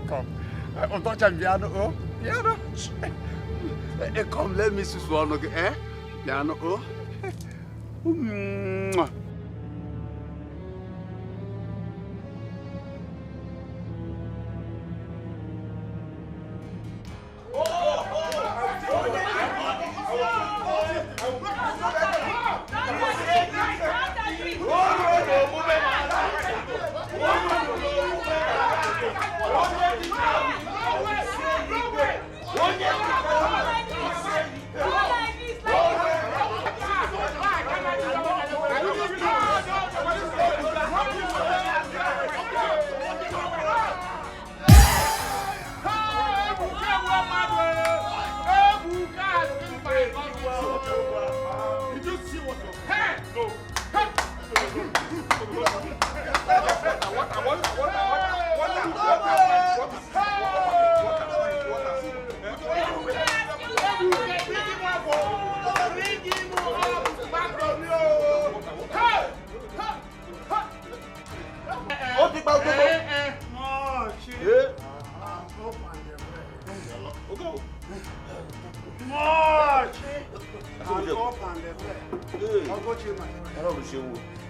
Come. Otocham, piano, piano. Come, let me see one again. Piano,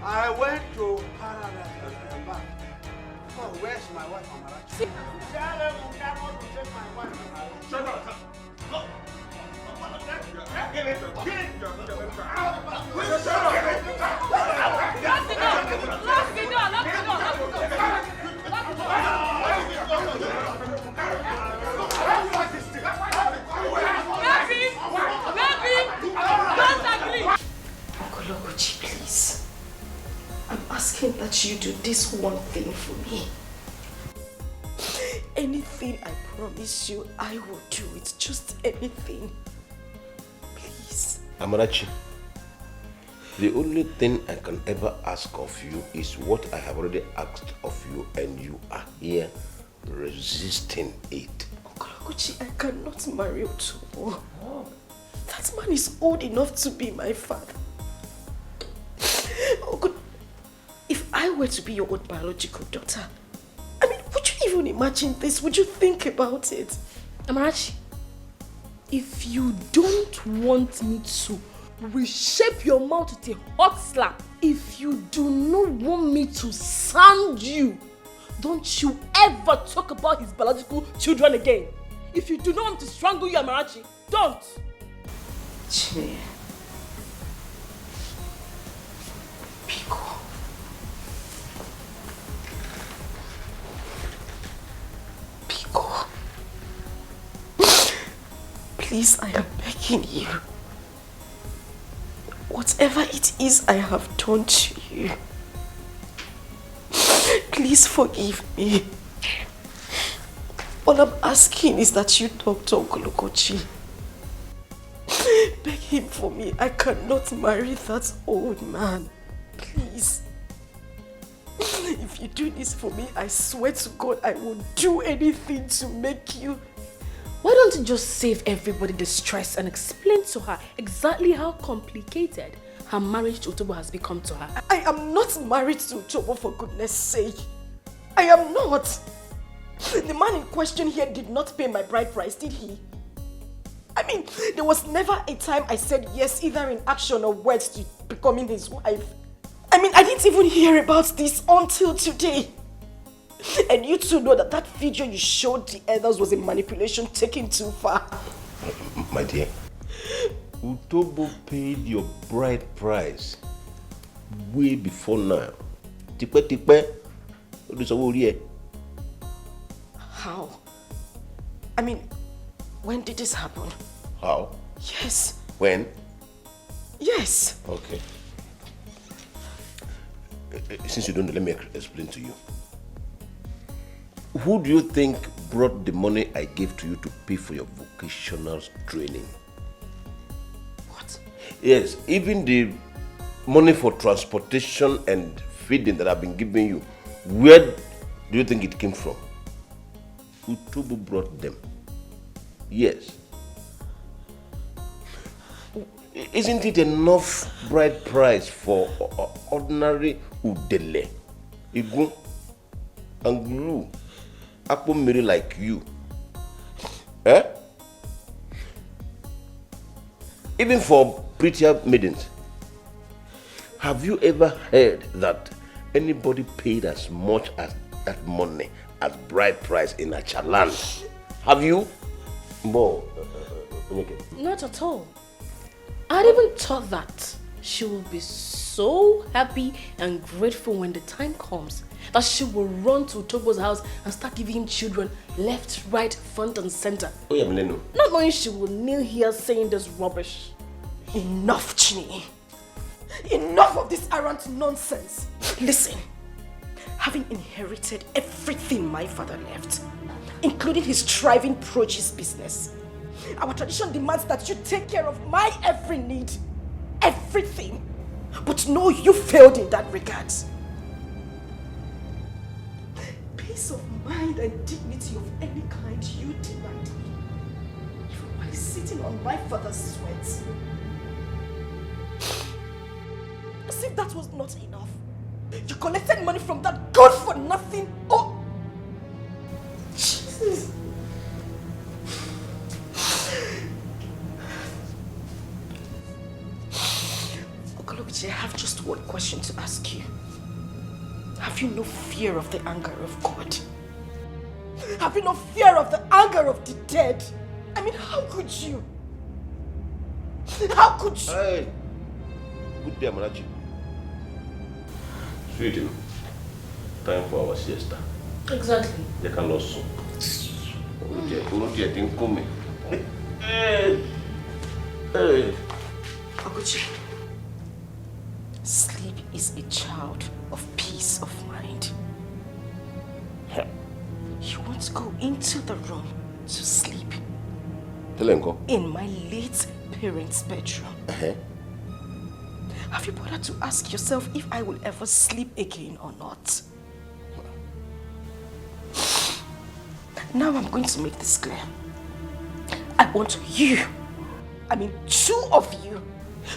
I went to Paradise and back. Oh, where's my wife, Amarachi? Tell them you cannot take my wife. Shut up. Look. Get it. Okolokochi, please. I'm asking that you do this one thing for me. Anything I promise you, I will do it. Just anything. Please. Amarachi, the only thing I can ever ask of you is what I have already asked of you, and you are here resisting it. Okolokochi, I cannot marry Otobo. That man is old enough to be my father. Oh God, if I were to be your own biological daughter, I mean, would you even imagine this? Would you think about it? Amarachi, if you don't want me to reshape your mouth with a hot slap, if you do not want me to sound you, don't you ever talk about his biological children again. If you do not want me to strangle you, Amarachi, don't. Chineye. Biko. Biko. Please, I am begging you. Whatever it is I have done to you, please forgive me. All I'm asking is that you talk to Okolokochi. Beg him for me. I cannot marry that old man. Please. If you do this for me, I swear to God, I will do anything to make you. Why don't you just save everybody the stress and explain to her exactly how complicated her marriage to Utobo has become to her? I am not married to Utobo, for goodness sake. I am not. The man in question here did not pay my bride price, did he? I mean, there was never a time I said yes, either in action or words, to becoming his wife. I mean, I didn't even hear about this until today. And you two know that video you showed the others was a manipulation taken too far. My dear, Utobo paid your bride price way before now. How? I mean, when did this happen? How? Yes. When? Yes. Okay. Since you don't know, let me explain to you. Who do you think brought the money I gave to you to pay for your vocational training? What? Yes, even the money for transportation and feeding that I've been giving you, where do you think it came from? Utobo brought them. Yes. Isn't it enough bride price for ordinary Udele, Igun, and Guru, Akpomiri like you? Eh? Even for prettier maidens. Have you ever heard that anybody paid as much as that money as bride price in Achaland? Have you? More. Not at all. I'd even thought that she will be so happy and grateful when the time comes that she will run to Utobo's house and start giving him children left, right, front and center. Oh, yeah, Mileno. Not knowing she will kneel here saying this rubbish. Enough, Chini. Enough of this errant nonsense. Listen, having inherited everything my father left, including his thriving produce business, our tradition demands that you take care of my every need. Everything. But no, you failed in that regard. Peace of mind and dignity of any kind you denied me. While sitting on my father's sweat. As if that was not enough. You collected money from that God for nothing. Oh, Jesus. Okolobichi, I have just one question to ask you. Have you no fear of the anger of God? Have you no fear of the anger of the dead? I mean, how could you? How could you? Hey, good day, Amarachi. Sweetie, time for our siesta. Exactly. They can also. Didn't come. Hey. Oguchi, sleep is a child of peace of mind. You want to go into the room to sleep. In my late parents' bedroom. Have you bothered to ask yourself if I will ever sleep again or not? Now I'm going to make this clear. I want you, I mean 2 of you,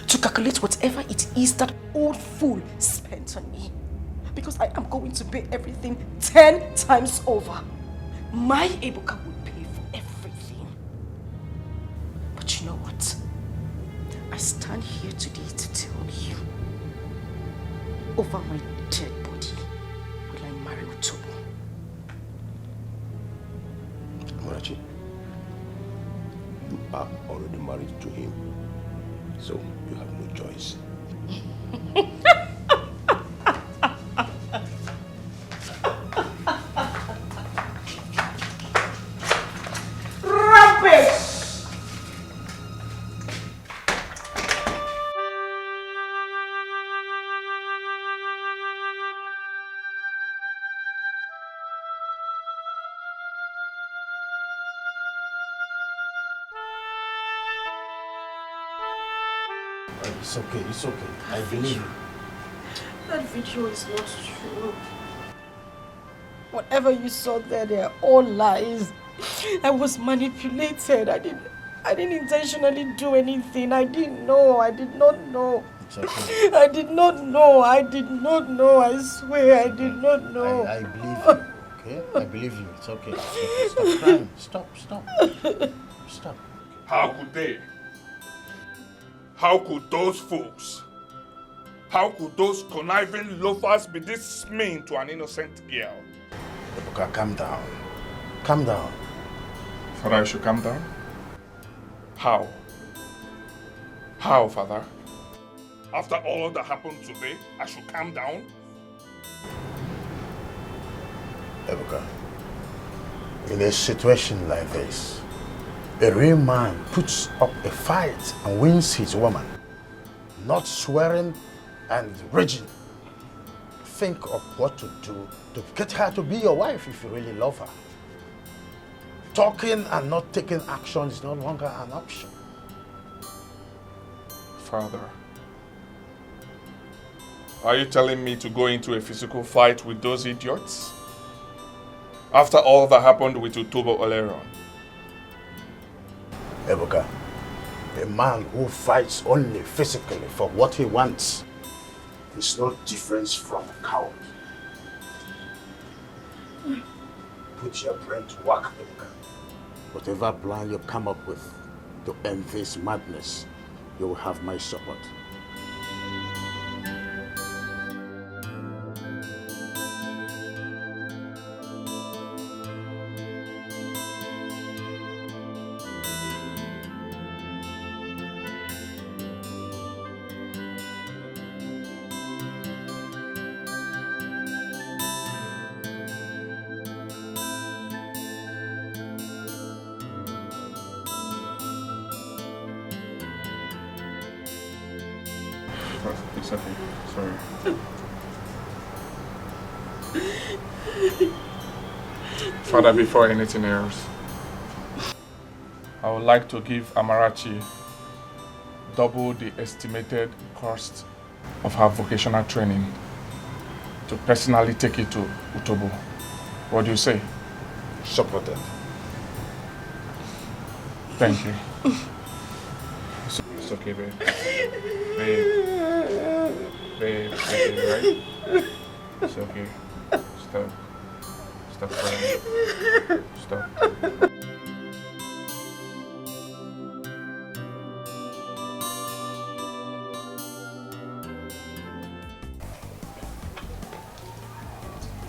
to calculate whatever it is that old fool spent on me. Because I am going to pay everything 10 times over. My Ebuka will pay for everything. But you know what? I stand here today to tell you, over my dead body will I marry Utobo. Amarachi, you are already married to him, so you have no choice. It's okay, it's okay. I believe you. That video is not true. Whatever you saw there, they are all lies. I was manipulated. I didn't intentionally do anything. I didn't know. I did not know. It's okay. I did not know. I did not know. I swear I did not know. I believe you, okay? I believe you. It's okay. It's okay. Stop crying. Stop. How could they? How could those fools? How could those conniving loafers be this mean to an innocent girl? Ebuka, calm down. Calm down. Father, I should calm down? How? How, Father? After all that happened today, I should calm down? Ebuka, in a situation like this, a real man puts up a fight and wins his woman, not swearing and raging. Think of what to do to get her to be your wife if you really love her. Talking and not taking action is no longer an option. Father, are you telling me to go into a physical fight with those idiots? After all that happened with Utobo Oleron? Ebuka, a man who fights only physically for what he wants is no different from a coward. Put your brain to work, Ebuka. Whatever plan you come up with to end this madness, you will have my support. It's okay. Sorry. Father, before anything else, I would like to give Amarachi double the estimated cost of her vocational training to personally take it to Utobo. What do you say? Supported. Thank you. It's okay, babe. Babe, right? It's okay. Stop crying. Stop.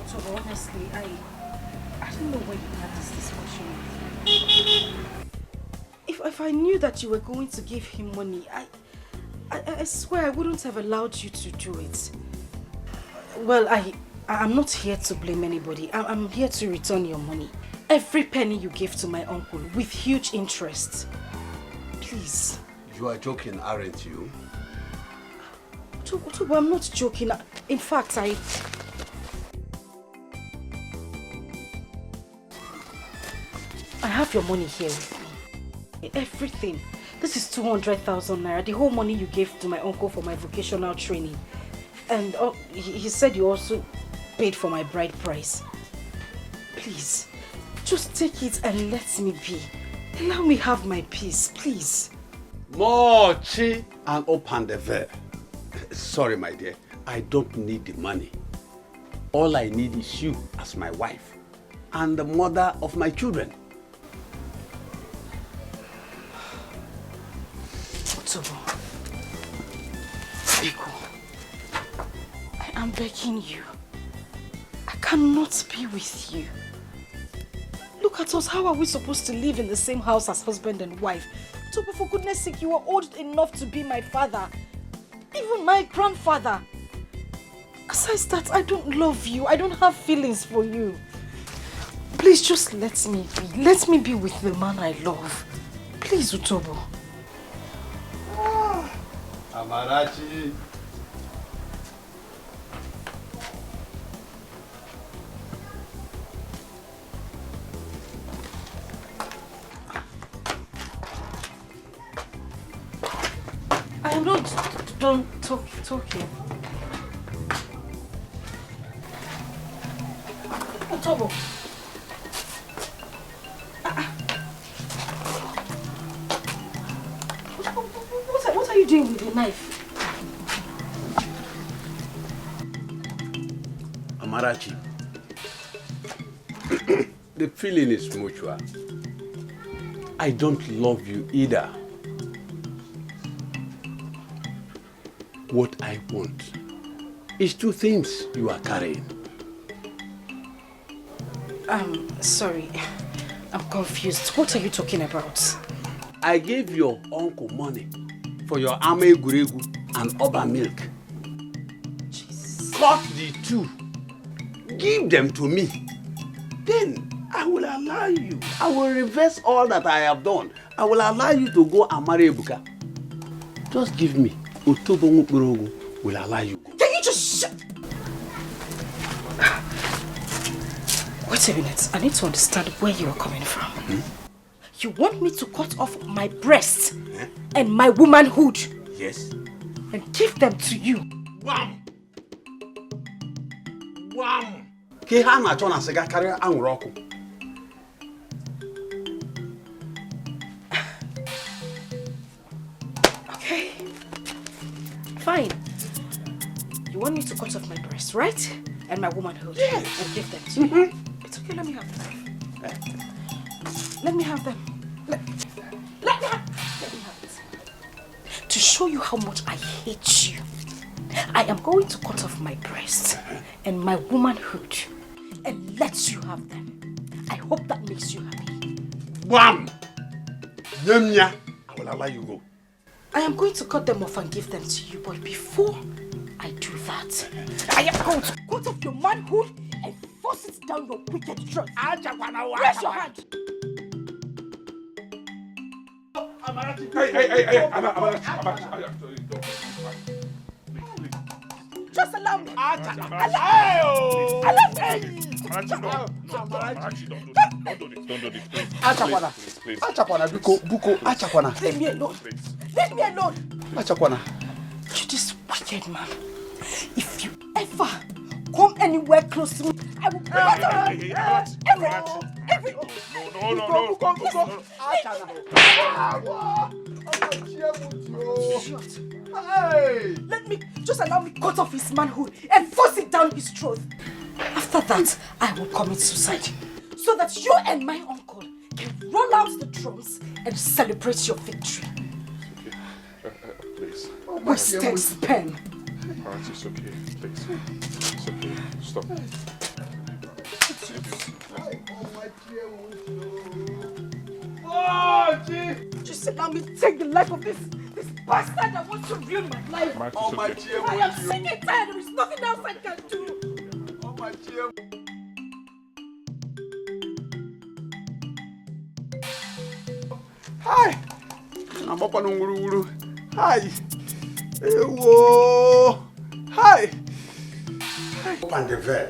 So honestly, I don't know where you had this discussion with. If I knew that you were going to give him money, I swear I wouldn't have allowed you to do it. Well, I'm not here to blame anybody. I'm here to return your money. Every penny you gave to my uncle with huge interest. Please. You are joking, aren't you? Tubu, I'm not joking. In fact, I have your money here with me. Everything. This is 200,000 naira, the whole money you gave to my uncle for my vocational training. And he said you also paid for my bride price. Please, just take it and let me be. Allow me have my peace, please. Mochi and open the veil. Sorry, my dear. I don't need the money. All I need is you as my wife and the mother of my children. Biko, I am begging you. I cannot be with you. Look at us. How are we supposed to live in the same house as husband and wife? Tobo, for goodness sake, you are old enough to be my father. Even my grandfather. Besides that, I don't love you. I don't have feelings for you. Please just let me be. Let me be with the man I love. Please, Utobo. Amarachi. I am not done talking. Otobo. What are you doing with the knife? Amarachi, the feeling is mutual. I don't love you either. What I want is two things you are carrying. Sorry. I'm confused. What are you talking about? I gave your uncle money for your ame guregu and oba milk. Jesus. Cut the two. Give them to me. Then I will allow you. I will reverse all that I have done. I will allow you to go and marry Ebuka. Just give me. Otobo Mukburogu will allow you. Can you just shut? Wait a minute. I need to understand where you are coming from. You want me to cut off my breasts and my womanhood? Yes. And give them to you? Wham! Wham! Ke ha na achọ na siga karịa anwụrụ ọkụ. Okay. Fine. You want me to cut off my breasts, right? And my womanhood? Yes. And give them to you? It's okay, let me have them. Let me have them. Let me have it. To show you how much I hate you, I am going to cut off my breasts and my womanhood and let you have them. I hope that makes you happy. Wham! Nemnya, I will allow you go. I am going to cut them off and give them to you, but before I do that, I am going to cut off your manhood and force it down your wicked throat. Raise your hand. Hey, Amarachi. Just allow me. Amarachi, don't do this. Please. Achakwana. Please. Achakwana, Buko, Achakwana. Leave me alone. Leave me alone. Achakwana. You this wicked man. If you ever come anywhere close to me, I will bring out every. No. Hey! Let me just allow me cut off his manhood and force it down his throat. After that, I will commit suicide, so that you and my uncle can roll out the drums and celebrate your victory. Please. Wasted sperm. Alright, it's okay. Please. It's okay. Stop. Just allow me to take the life of this bastard that wants to ruin my life. I am sick and tired. There is nothing else I can do. Hi. Nabokwa no nguru. Hi. Ewo. Hi. Open the veil.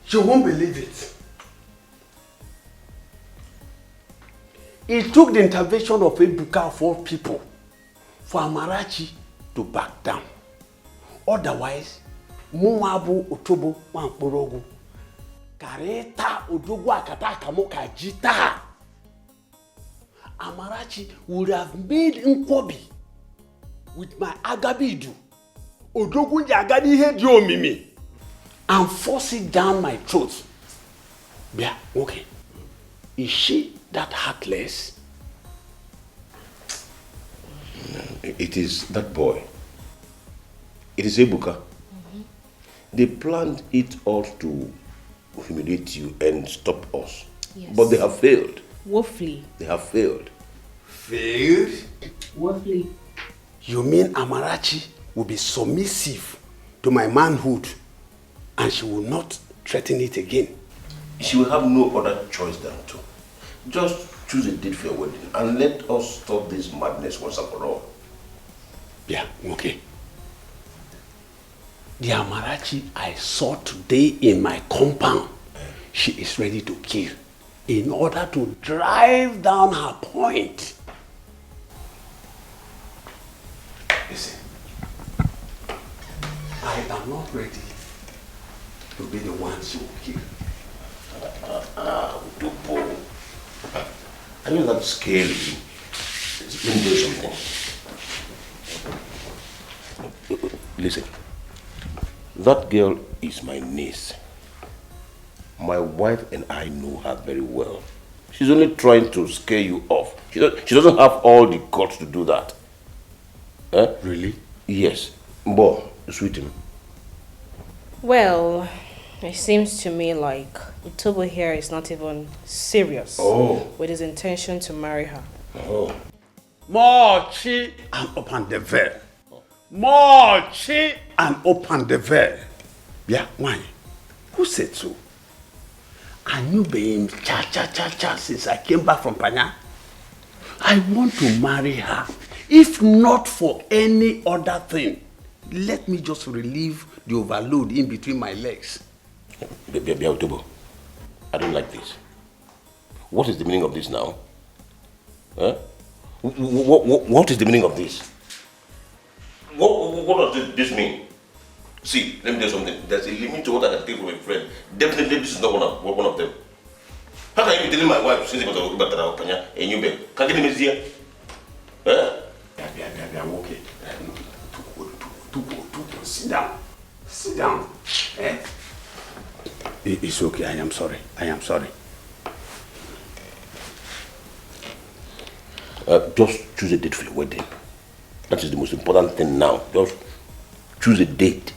You won't believe it. It took the intervention of Ebuka of all people for Amarachi to back down. Otherwise, Muabu Otobo Wankporogu Kareta Odogu Akata Kamoka Jita. Amarachi would have made Nkwobi with my Agabidu Odogu Jagadi Hedio Mimi and force it down my throat. Yeah, okay. Is she that heartless? It is that boy. It is Ebuka. They planned it all to humiliate you and stop us. Yes. But they have failed. Woefully. They have failed. Failed? Woefully. You mean Amarachi will be submissive to my manhood and she will not threaten it again? She will have no other choice than to. Just choose a date for your wedding and let us stop this madness once and for all. Yeah, okay. The Amarachi I saw today in my compound, she is ready to kill in order to drive down her point. Listen, I am not ready will be the ones who will kill. Utobo. I know that's scary. Let me do something. Listen. That girl is my niece. My wife and I know her very well. She's only trying to scare you off. She doesn't have all the guts to do that. Eh? Really? Yes. Boy, sweetie. Well, it seems to me like Utobo here is not even serious with his intention to marry her. Oh. Mochi and open the veil. Mochi and open the veil. Yeah, why? Who said so? I knew being cha since I came back from Panya. I want to marry her. If not for any other thing, let me just relieve the overload in between my legs. Utobo, I don't like this. What is the meaning of this now? Huh? What is the meaning of this? What does this mean? See, let me tell you something. There's a limit to what I can take from a friend. Definitely, this is not one of them. How can you be telling my wife since you got to go back and you beg? Can't get him here? I'm okay. Sit down. Sit down. It's okay. I am sorry. Just choose a date for your wedding. That is the most important thing now. Just choose a date.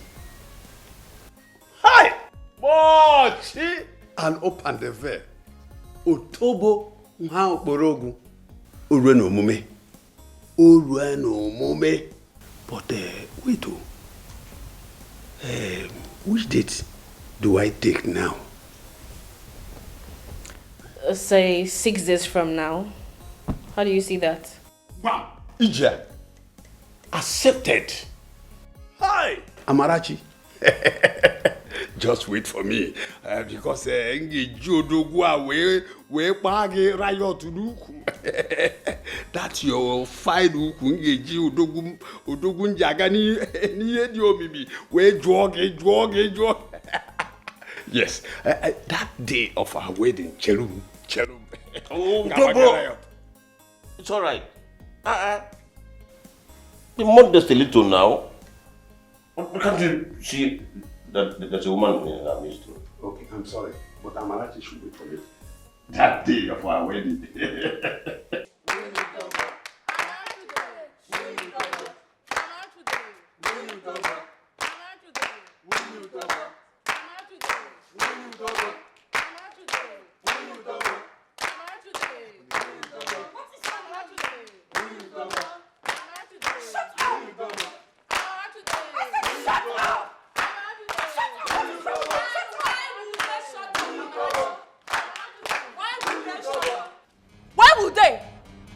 Hi! Mochi! And open the veil. Utobo nha okporogu. Ureno omume. But wait which date do I take now? Say 6 days from now. How do you see that? Wow! Ija! Accepted! Hi! Amarachi! Just wait for me, because that's your fine Udogun Jagani Yes, that day of our wedding, Cherum. Oh, Udobo! It's all right. Be modest a little now. Can't you see that there's a woman in our midst? Okay, I'm sorry, but Amarachi should wait for me. That day of our wedding.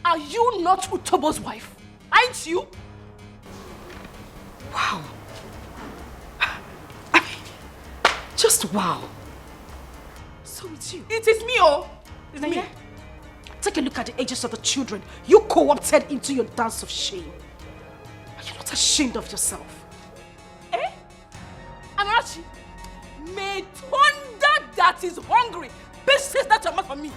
Are you not Utobo's wife? Aren't you? Wow. I mean, just wow. So it's you. It is me, oh. It's me. Take a look at the ages of the children you co-opted into your dance of shame. Are you not ashamed of yourself? Eh? Amarachi, may thunder that is hungry persist that your mouth on me.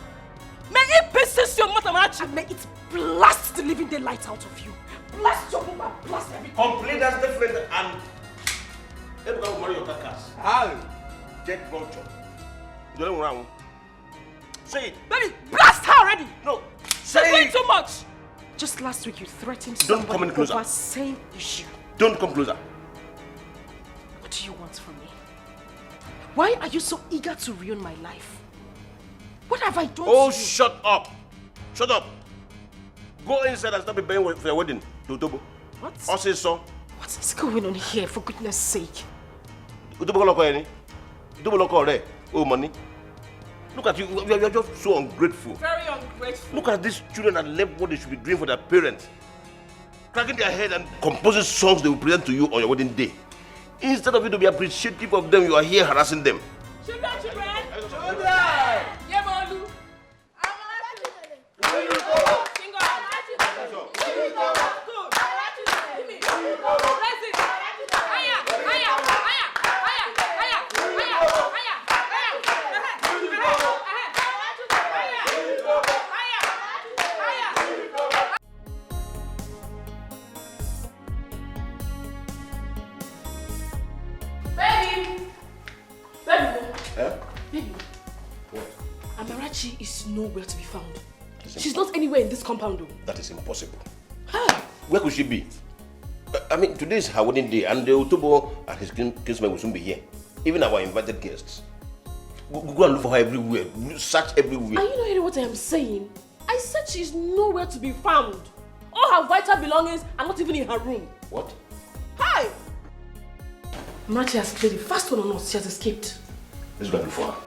May it persist your mouth, Amarachi, and may it blast the living daylight out of you. Blast your woman, blast everything. Complete that's different and everybody will marry your carcass. How? Get vulture. You don't want to say it. Baby, blast her already. No. Say it too much. Just last week you threatened Don't come any closer. over same issue. Don't come closer. What do you want from me? Why are you so eager to ruin my life? What have I done to you? Shut up. Shut up. Go inside and start preparing for your wedding, Utobo. What? Also, so. What is going on here, for goodness sake? Utobo loko any? Utobo loko re? Oh, money. Look at you. You are just so ungrateful. Very ungrateful. Look at these children that left what they should be doing for their parents. Cracking their head and composing songs they will present to you on your wedding day. Instead of you to be appreciative of them, you are here harassing them. Children! Amarachi is nowhere to be found. She's not anywhere in this compound. That is impossible. Where could she be? I mean, today is her wedding day, and the Otobo and his kinsmen will soon be here. Even our invited guests. Go and look for her everywhere. Search everywhere. Are you not hearing what I am saying? I said she's nowhere to be found. All her vital belongings are not even in her room. What? Hi! Amarachi has cleared the first one on us. She has escaped. Let's go and look for her.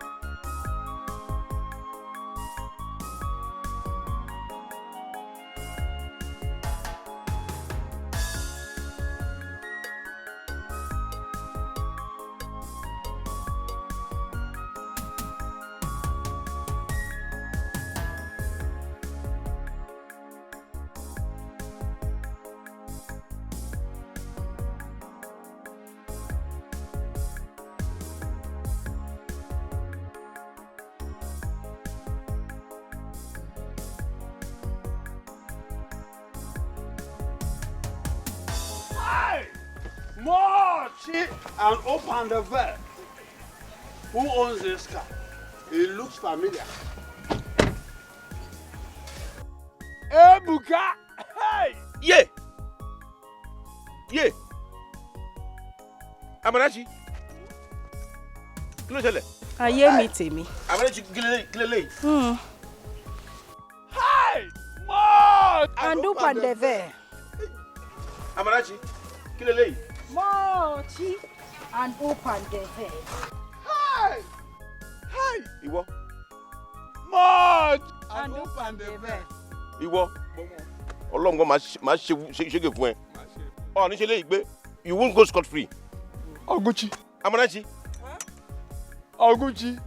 And open the valve. Who owns this car? It looks familiar. Hey, Buka! Hey! Yeah! Yeah! Amarachi! Kí ló ṣẹlẹ̀? Ayé mi tèmi. Amarachi, kí lélẹ́yìí? Hey! More! And open the valve. Amarachi, kí lélẹ́yìí? Mochi and open the valve. Hey! Hey! Ìwọ. More! And open the valve. Ìwọ. Ọlọ́run gan máa ṣégè fún ẹ. Ọ̀ ní ṣe léyìí gbé. You won't go scot free. Oguchi. Amarachi. Oguchi,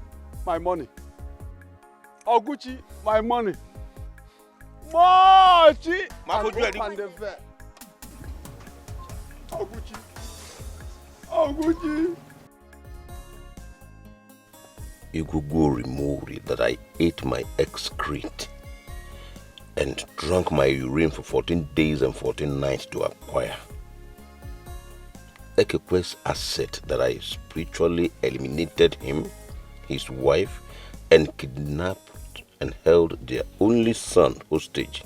my money. Oguchi, my money. Mochi! Máa fojú ẹ rí. Open the valve. Oguchi. Oguchi. Igugu removed that I ate my excrete and drank my urine for 14 days and 14 nights to acquire. Ekekwe's asset that I spiritually eliminated him, his wife, and kidnapped and held their only son hostage.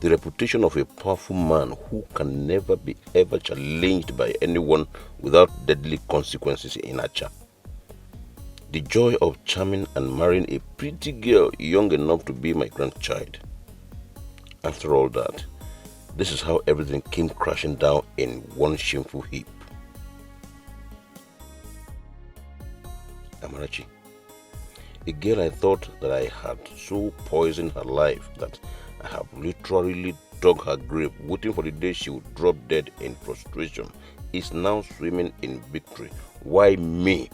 The reputation of a powerful man who can never be ever challenged by anyone without deadly consequences in Acha. The joy of charming and marrying a pretty girl young enough to be my grandchild. After all that, this is how everything came crashing down in one shameful heap. Amarachi, a girl I thought that I had so poisoned her life that I have literally dug her grave, waiting for the day she would drop dead in frustration, is now swimming in victory. Why me?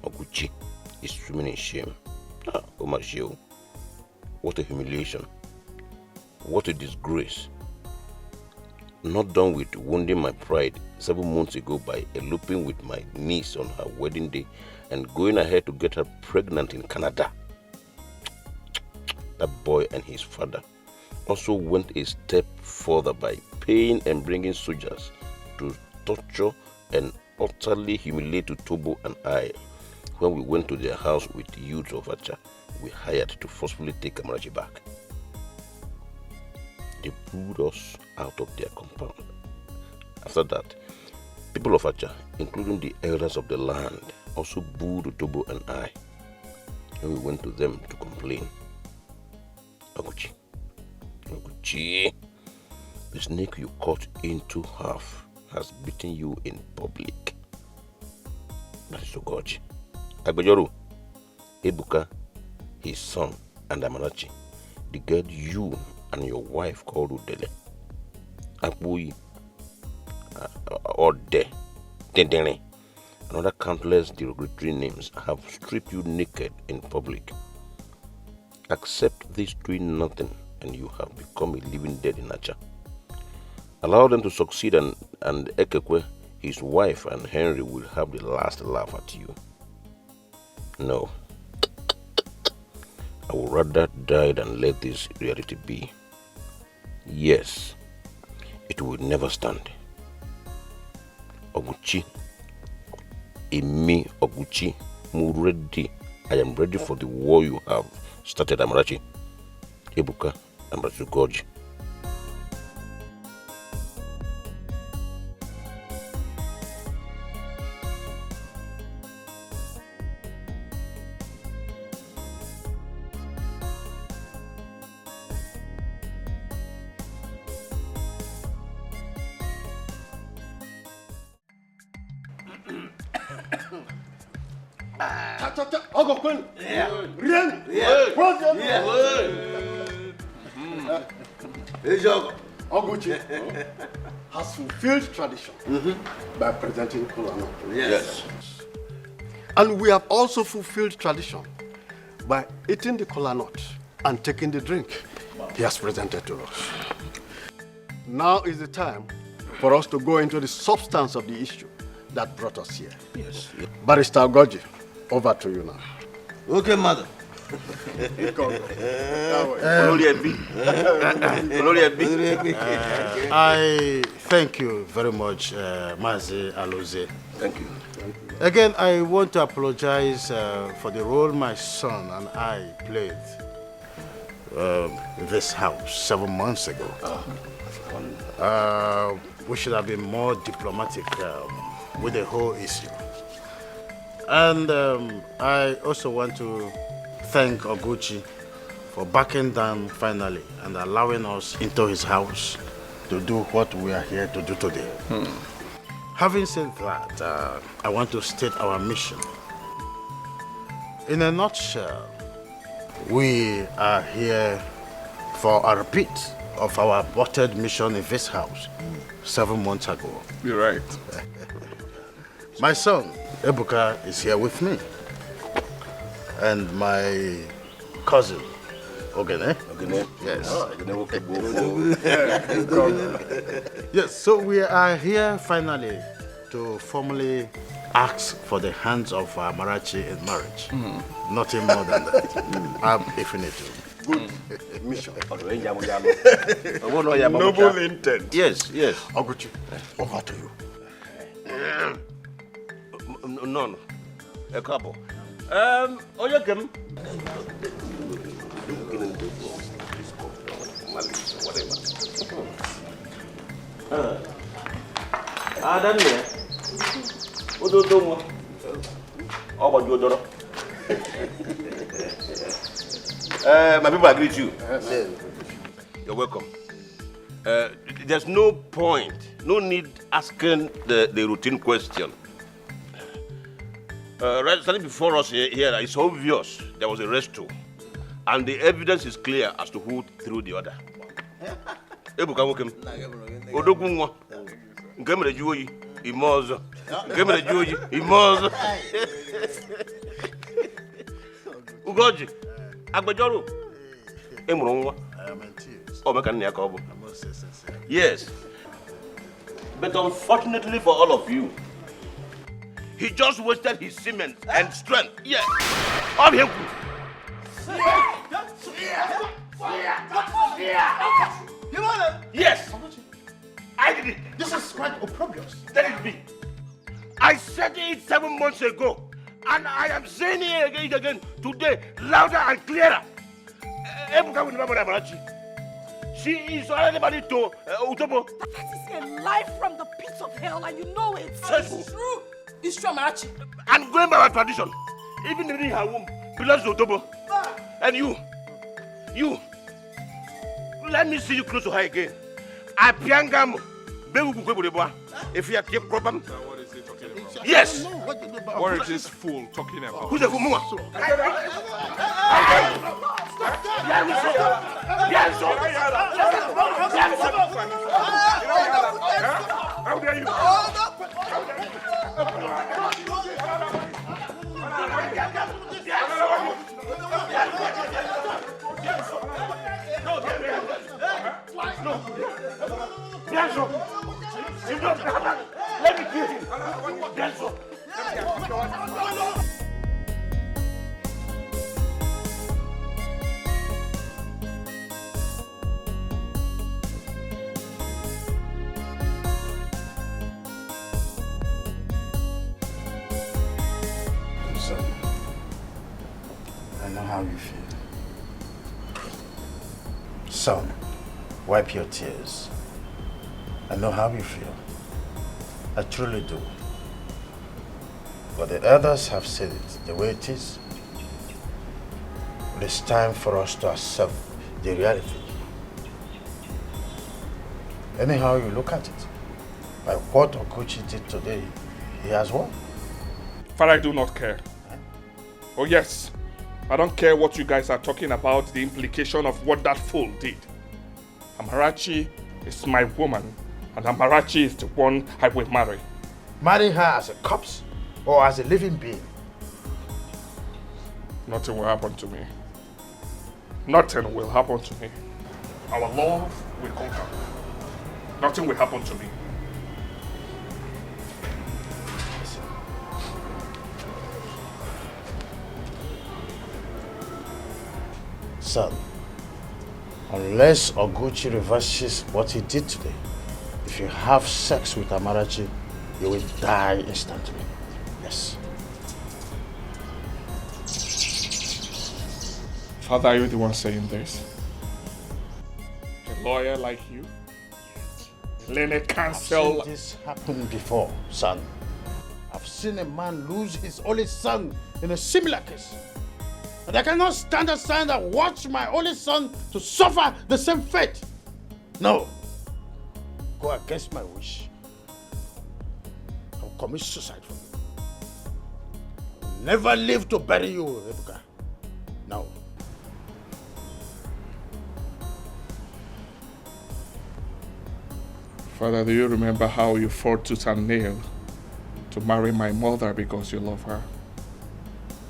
Oguchi is swimming in shame. Omashio. What a humiliation. What a disgrace. Not done with wounding my pride 7 months ago by eloping with my niece on her wedding day and going ahead to get her pregnant in Canada. That boy and his father also went a step further by paying and bringing soldiers to torture and utterly humiliate Tobo and I when we went to their house with the youths of Acha we hired to forcefully take Amarachi back. They pulled us out of their compound. After that, people of Acha, including the elders of the land, also booed Tobo and I when we went to them to complain. Oguchi, the snake you cut into half has beaten you in public. That is Ogochi. Agbejoru, Ebuka, his son, and Amarachi, the girl you and your wife called Udele, Akbuyi, or Dedene, and other countless derogatory names have stripped you naked in public. Accept this doing nothing and you have become a living dead in Acha. Allow them to succeed and Ekekwe, his wife, and Henry will have the last laugh at you. No. I would rather die than let this reality be. Yes, it will never stand. Oguchi, Emi Oguchi, mu ready I am ready for the war you have started, Amarachi. Ebuka, Amarachi Goji. Oguchi has fulfilled tradition by presenting kola nut. Yes. And we have also fulfilled tradition by eating the kola nut and taking the drink he has presented to us. Now is the time for us to go into the substance of the issue that brought us here. Yes. Barrister Goji, over to you now. Okay, madam. I thank you very much, Mazi Aloze. Thank you. Again, I want to apologize for the role my son and I played in this house 7 months ago. We should have been more diplomatic with the whole issue. And I also want to thank Oguchi for backing down finally and allowing us into his house to do what we are here to do today. Having said that, I want to state our mission. In a nutshell, we are here for a repeat of our aborted mission in this house 7 months ago. You're right. My son, Ebuka, is here with me. And my cousin, Ogene. Ogene? Yes. Oh, Yes, so we are here finally to formally ask for the hands of Amarachi in marriage. Nothing more than that. I'm infinitive. Good mission. Noble intent. Yes, yes. Oguchi, over to you. No. A couple. Oyakem. Adam here. Ododomo. My people agree with you. You're welcome. There's no point, no need asking the routine question. Right standing before us here, it's obvious there was a rescue, and the evidence is clear as to who threw the order. Ebuka Wokem, Odogunwa, Ngemere Juoyi, Imozo, Ngemere Juoyi, Imozo. Ugoji, Agbejoru, Emurongwa. I am in tears. Oh, Mekania Kobo. I must say sincerely. Yes. But unfortunately for all of you, he just wasted his semen and strength. Yes. All him. Yes. I did it. This is quite opprobrious. Let it be. I said it 7 months ago, and I am saying it again today, louder and clearer. Ebuka will remember Amarachi. She is already married to Utobo. That is a lie from the pits of hell, and you know it. It's true. It's true, Amarachi. And going by our tradition, even in her womb belongs to Utobo. And you, let me see you close to her again. Apiangam, if you keep problem. What is he talking about? Yes. What is this fool talking about? Who's the fool? How dare you? Let me kill him. how you feel. Son, wipe your tears. I know how you feel. I truly do. But the others have said it the way it is. It is time for us to accept the reality. Anyhow you look at it, by what Oguchi did today, he has won. Father, I do not care. Oh yes, I don't care what you guys are talking about, the implication of what that fool did. Amarachi is my woman, and Amarachi is the one I will marry. Marry her as a corpse or as a living being? Nothing will happen to me. Nothing will happen to me. Our love will conquer. Nothing will happen to me. Son, unless Oguchi reverses what he did today, if you have sex with Amarachi, you will die instantly. Yes. Father, are you the one saying this? A lawyer like you? Learned counsel. I've seen this happen before, son. I've seen a man lose his only son in a similar case. And I cannot stand aside and watch my only son to suffer the same fate. No. Go against my wish. I'll commit suicide for you. I'll never live to bury you, Rebecca. No. Father, do you remember how you fought tooth and nail to marry my mother because you love her?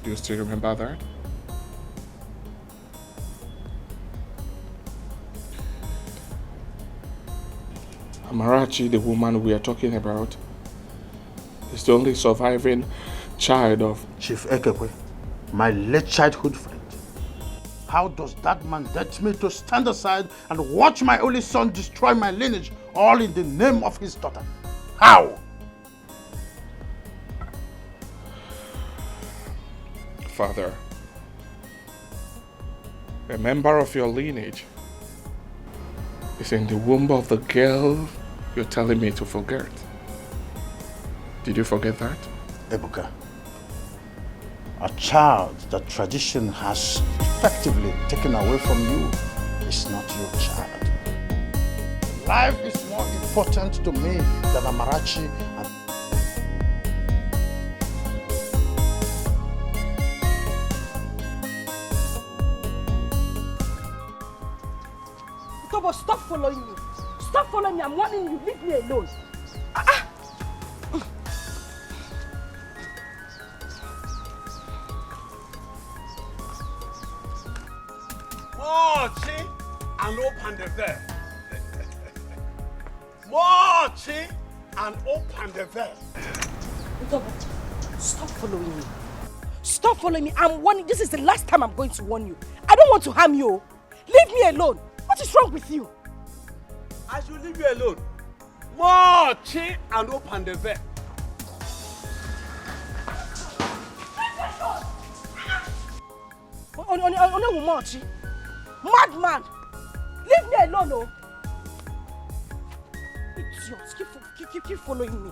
Do you still remember that? Amarachi, the woman we are talking about, is the only surviving child of Chief Ekekwe, my late childhood friend. How does that man dare me to stand aside and watch my only son destroy my lineage, all in the name of his daughter? How? Father, a member of your lineage is in the womb of the girl you're telling me to forget. Did you forget that? Ebuka, a child that tradition has effectively taken away from you is not your child. Life is more important to me than Amarachi and Tobo, stop following me. Stop following me. I'm warning you. Leave me alone. Mochi and open the veil. Mochi and open the veil. Tobo, stop following me. Stop following me. I'm warning. This is the last time I'm going to warn you. I don't want to harm you. Leave me alone. What is wrong with you? I should leave you alone. Mochi and open the veil. Mochi. Madman. Leave me alone, oh. Idiots. Keep following me.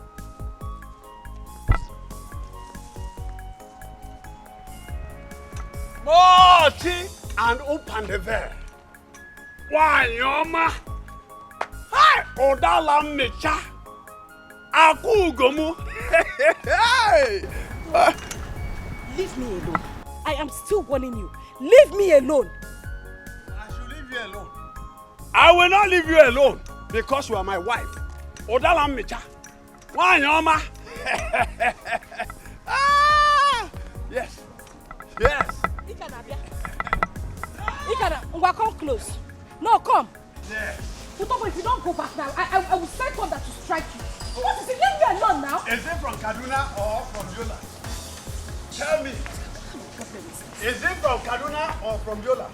Mochi and open the veil. Why, Yoma? Hi, Odala Mecha. Akugomu. Leave me alone. I am still warning you. Leave me alone. I should leave you alone. I will not leave you alone because you are my wife. Odala Mecha. Why, Yoma? Yes. Yes. Ikana, come close. No, come. Yes. Utobo, if you don't go back now, I will send thunder to strike you. What is it? Leave me alone now. Is it from Kaduna or from Yola? Tell me. Is it from Kaduna or from Yola?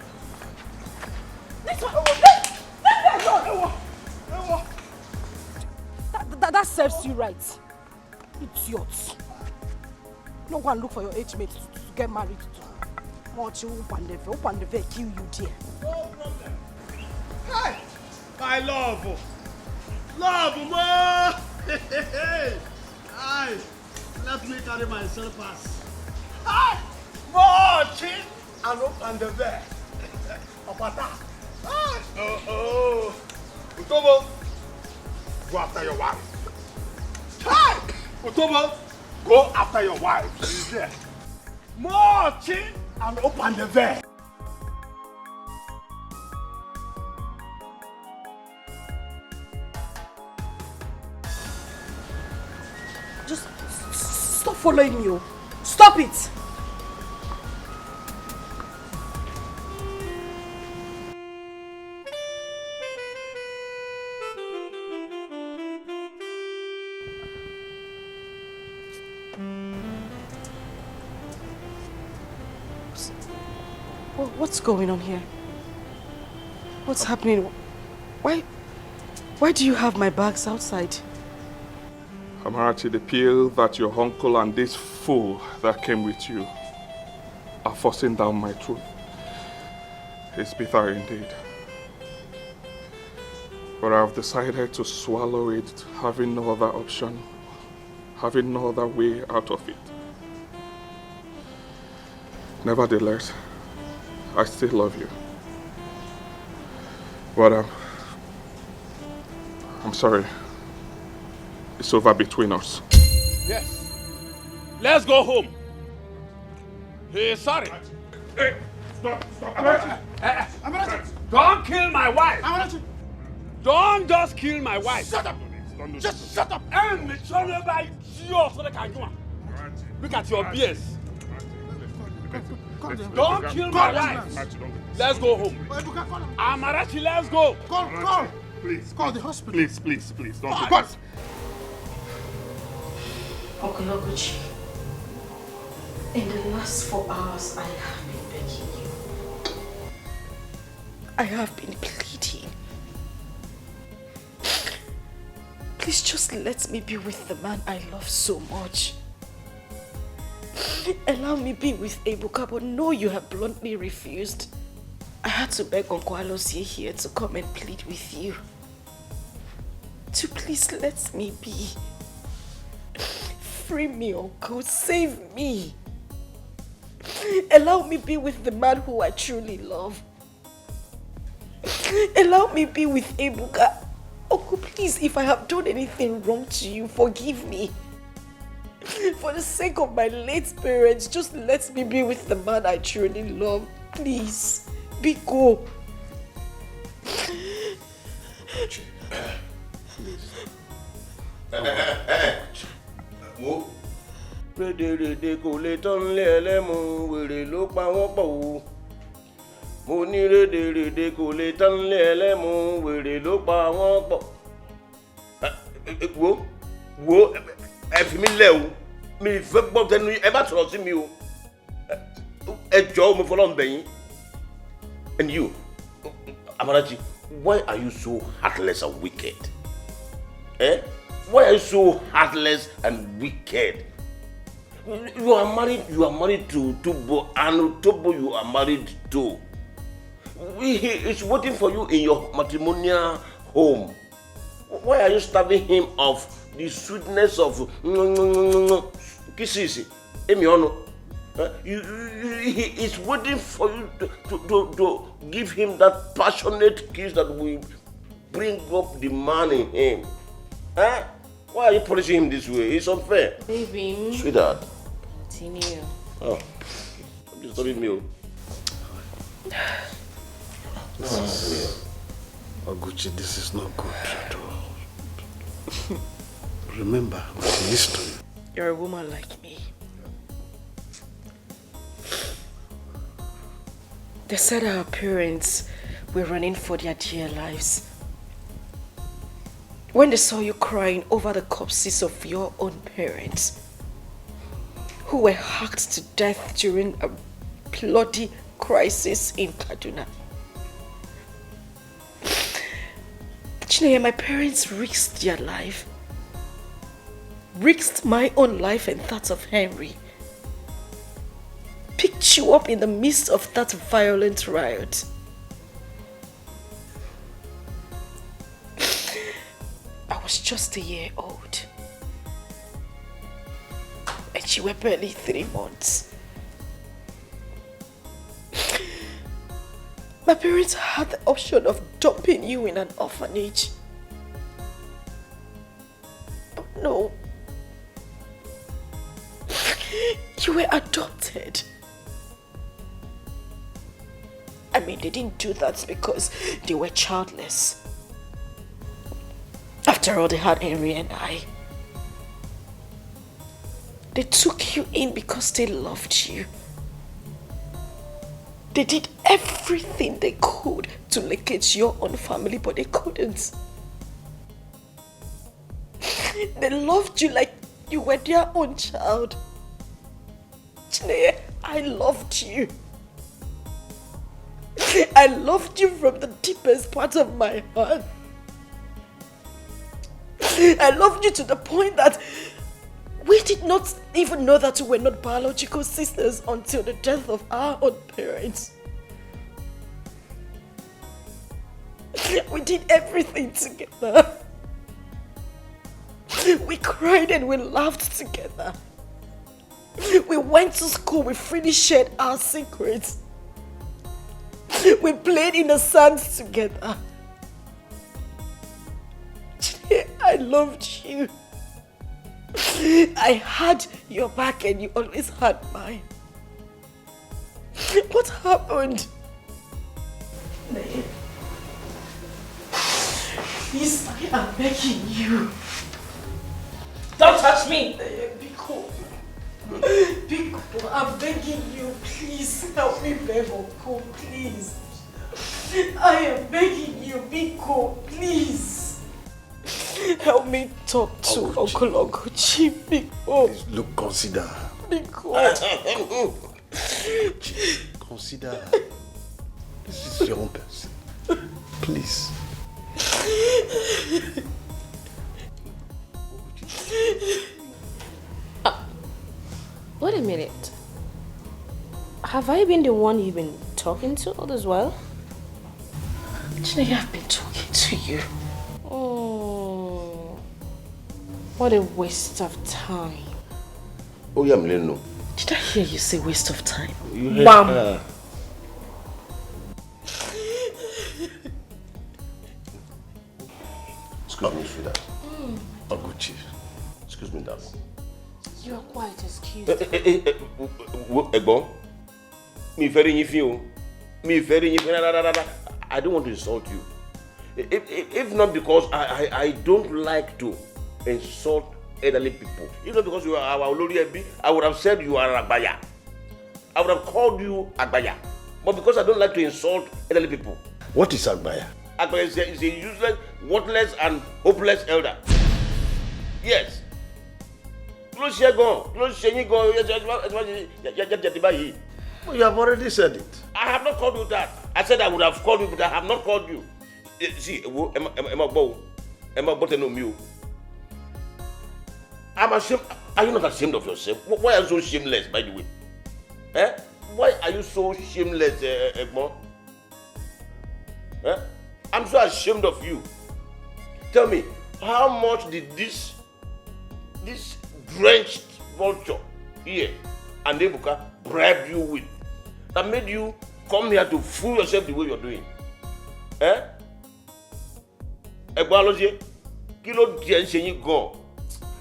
This one. Leave me alone. That serves you right. Idiots. No one look for your age mate to get married to. What you open the veil, kill you there. No problem. Hey, my love. Love, ma. Hey, let me carry my slippers. Hey, marching and open the veil. Opata. Oh. Utobo, go after your wife. Hey, Utobo, go after your wife. She's there. Marching and open the veil. Just stop following me. Oh. Stop it. What's going on here? What's happening? Why do you have my bags outside? Amarachi, the pill that your uncle and this fool that came with you are forcing down my throat. It's bitter indeed. But I've decided to swallow it, having no other option, having no other way out of it. Nevertheless, I still love you. But I'm sorry. It's over between us. Yes. Let's go home. Hey, sorry. Hey, stop. Amarachi. Don't kill my wife. Amarachi. Don't just kill my wife. Shut up. Just shut up. And look at your beers. Don't kill my wife. Let's go home. Amarachi, let's go. Call. Please. Call the hospital. Please. Don't do that. Uncle Oguchi, in the last 4 hours, I have been begging you. I have been pleading. Please just let me be with the man I love so much. Allow me be with Ebuka, but no, you have bluntly refused. I had to beg Uncle Alosie here to come and plead with you. To please let me be. Free me, Uncle. Save me. Allow me be with the man who I truly love. Allow me be with Ebuka. Uncle, please, if I have done anything wrong to you, forgive me. For the sake of my late parents, just let me be with the man I truly love. Please, Biko. Wo rédèrèdè kò lè tán lé ẹlẹ́mu wèrè ló pa wọ́n pọ̀ o. Mo ní rédèrèdè kò lè tán lé ẹlẹ́mu wèrè ló pa wọ́n pọ̀. Wo ẹ fi mí lẹ̀ o. Mi fẹ́ gbọ́ tẹnu ẹ bá sọ̀rọ̀ sí mi o. Ẹ jọ̀ọ́ mo fọlọ́ ń bẹ̀ yín. And you, Amarachi, why are you so heartless and wicked? Why are you so heartless and wicked? You are married to Tobo, and Tobo you are married to. He is waiting for you in your matrimonial home. Why are you starving him of the sweetness of kisses? He is waiting for you to give him that passionate kiss that will bring up the man in him. Why are you punishing him this way? It's unfair. Baby. Sweetheart. Continue. Oh, I'm disturbing you. No, Oguchi, this is not good at all. Remember the history. You're a woman like me. They said our parents were running for their dear lives. When they saw you crying over the corpses of your own parents, who were hacked to death during a bloody crisis in Kaduna. Chineye, my parents risked their life. Risked my own life and that of Henry. picked you up in the midst of that violent riot. I was just a year old. And you were barely 3 months. My parents had the option of dumping you in an orphanage. But no. You were adopted. I mean, they didn't do that because they were childless. After all, they had Henry and I. They took you in because they loved you. They did everything they could to locate your own family, but they couldn't. They loved you like you were their own child. Chineye, I loved you. I loved you from the deepest part of my heart. I loved you to the point that we did not even know that we were not biological sisters until the death of our own parents. We did everything together. We cried and we laughed together. We went to school, we freely shared our secrets. We played in the sand together. I loved you. I had your back and you always had mine. What happened? Please, I am begging you. Don't touch me! Be cool. Be cool. I'm begging you. Please help me beg Uncle. Please. I am begging you. Be cool. Please. Help me talk to Uncle Oguchi. Be cool. Please, look, consider. Be cool. Consider. This is your own person. Please. Wait a minute. Have I been the one you've been talking to all this while? Chineye, I've been talking to you. Oh, what a waste of time. Oh, yeah, Mleno. Did I hear you say waste of time? You heard Bam! her. Excuse me, sweetheart. Oguchi. Excuse me, darling. You are quite excused. Egbon, I don't want to insult you. If not because I don't like to insult elderly people. If not because you are our Olori Ebi, I would have said you are Agbaya. I would have called you Agbaya. But because I don't like to insult elderly people. What is Agbaya? Agbaya is a useless, worthless, and hopeless elder. Yes. Oh, you have already said it. I have not called you that. I said I would have called you, but I have not called you. See, I'm ashamed. Are you not ashamed of yourself? Why are you so shameless, by the way? Eh? Why are you so shameless, Egmont? Eh? I'm so ashamed of you. Tell me, how much did this drenched vulture here and Ebuka bribe you with that made you come here to fool yourself the way you're doing? Eh?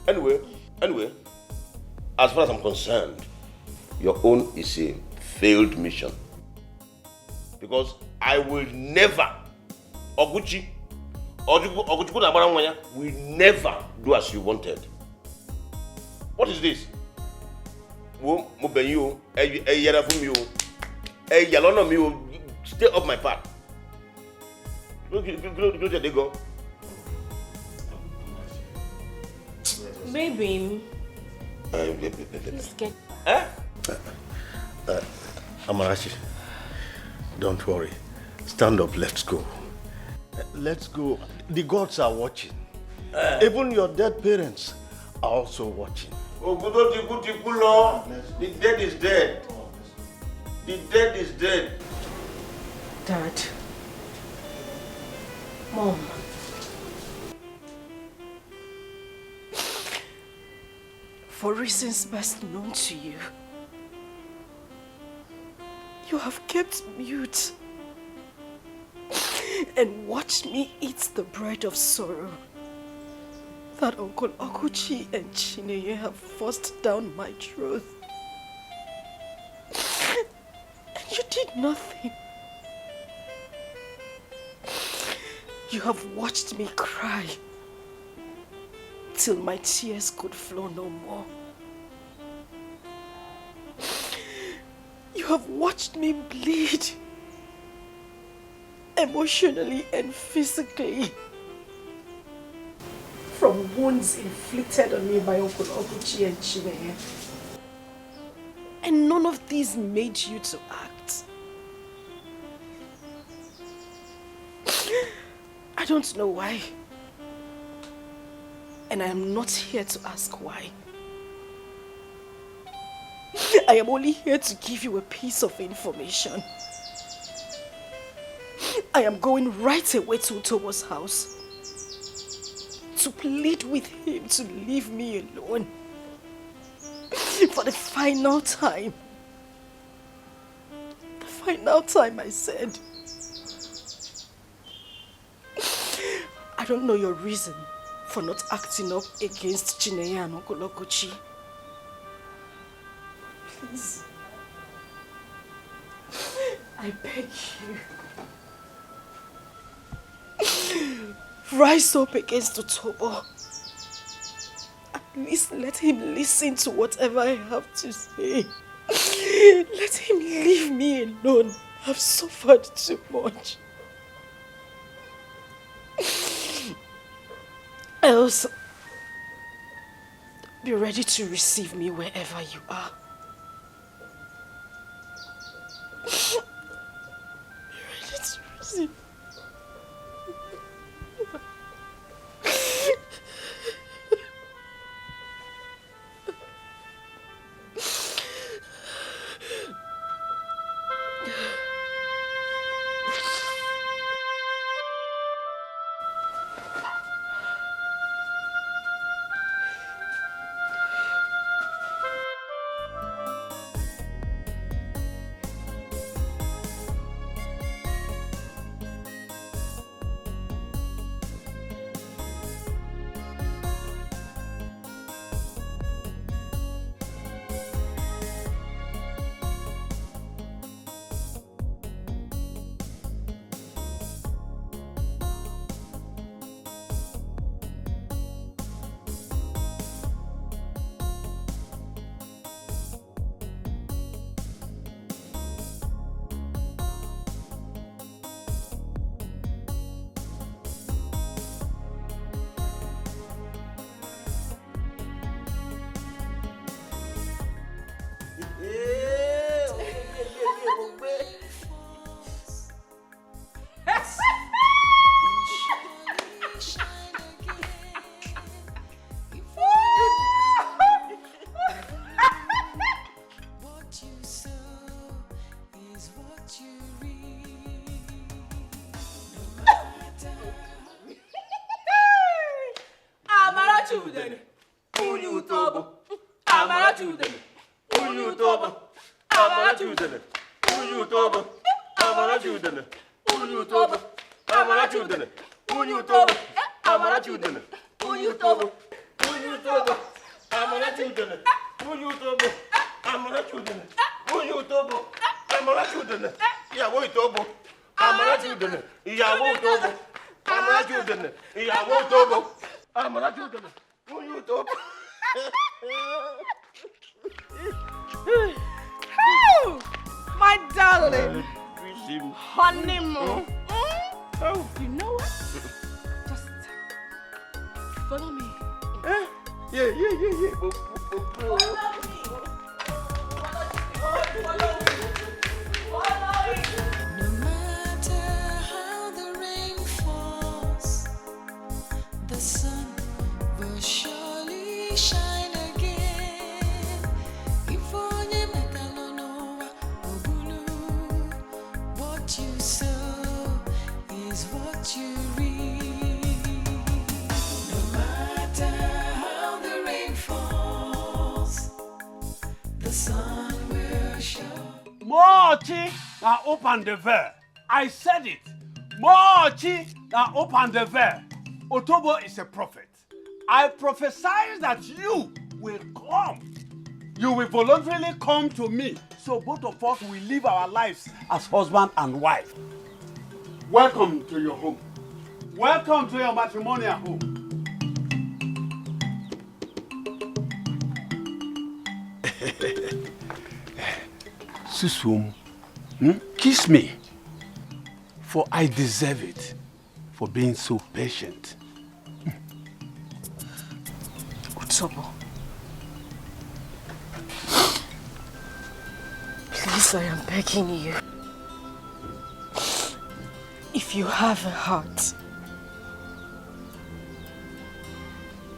Anyway, as far as I'm concerned, your own is a failed mission. Because I will never, Oguchi will never do as you wanted. What is this? Stay off my path. Look, they go. Baby, please get Amarachi, don't worry. Stand up, let's go. Let's go. The gods are watching. Even your dead parents are also watching. Oh, the dead is dead. The dead is dead. Dad. Mom. For reasons best known to you, you have kept mute and watched me eat the bread of sorrow that Uncle Okuchi and Chineye have forced down my throat. And you did nothing. You have watched me cry till my tears could flow no more. You have watched me bleed emotionally and physically from wounds inflicted on me by Uncle Okuchi and Chineye. And none of these made you to act. I don't know why. And I am not here to ask why. I am only here to give you a piece of information. I am going right away to Utobo's house to plead with him to leave me alone for the final time. The final time, I said. I don't know your reason for not acting up against Chineye and Uncle Okuchi. Please. I beg you. Rise up against Utobo. At least let him listen to whatever I have to say. Let him leave me alone. I've suffered too much. Else, be ready to receive me wherever you are. Be ready to receive. My darling, honeymoon. You know what? Just follow me. Yeah. Follow me. No matter how the rain falls, the sun will surely shine again. If only metalonoa obulu Mochi, now open the veil. I said it. Mochi, now open the veil. Otobo is a prophet. I prophesy that you will come. You will voluntarily come to me. So both of us will live our lives as husband and wife. Welcome to your home. Welcome to your matrimonial home. Susum, kiss me, for I deserve it for being so patient. Otobo, please, I am begging you. If you have a heart,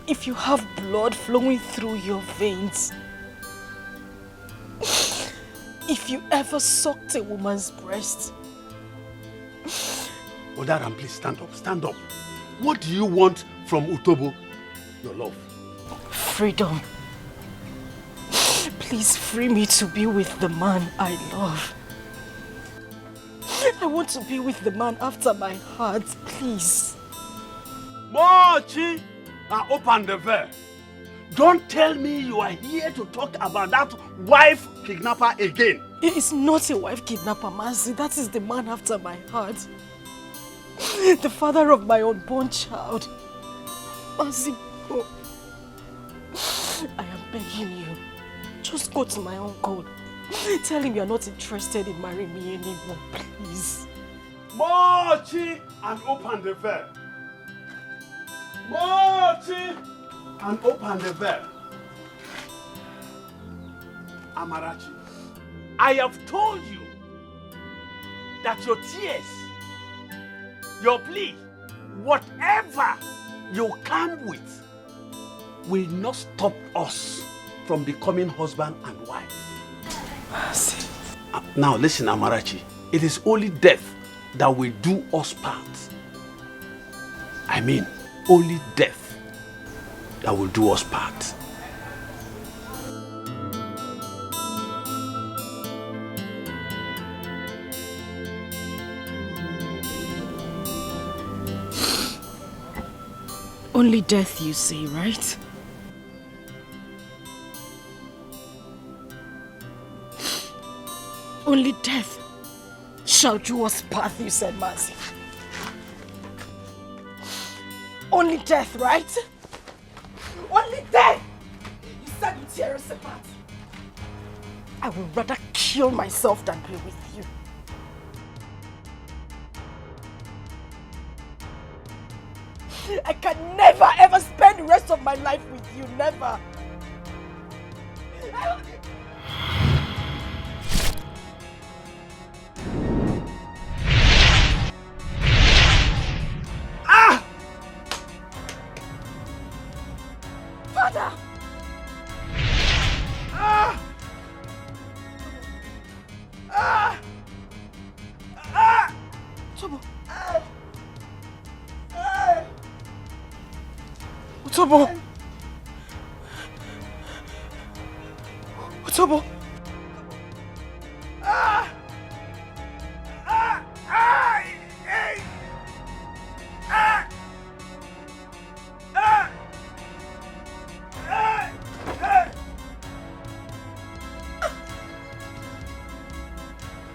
if you have blood flowing through your veins, if you ever sucked a woman's breast. Odaram, please stand up, stand up. What do you want from Otobo, your love? Freedom. Please free me to be with the man I love. I want to be with the man after my heart, please. Mochi, now open the veil. Don't tell me you are here to talk about that wife kidnapper again. It is not a wife kidnapper, Mazi. That is the man after my heart. The father of my unborn child. Mazi, oh. I am begging you. Just go to my uncle. Tell him you are not interested in marrying me anymore, please. Mochi, and open the veil. Mochi, and open the veil. Amarachi, I have told you that your tears, your plea, whatever you come with, will not stop us from becoming husband and wife. Now listen, Amarachi, it is only death that will do us part. I mean, only death that will do us part. Only death, you say, right? Only death shall do us part, you said, Mazi. Only death, right? Only death! You said you tear us apart. I would rather kill myself than be with you. I can never ever spend the rest of my life with you, never. Ah! Father! Ah! Ah! Ah! Otobo! Otobo! Otobo! Ah! Ah! Ah! Hey! Ah! Ah! Ah! Ah!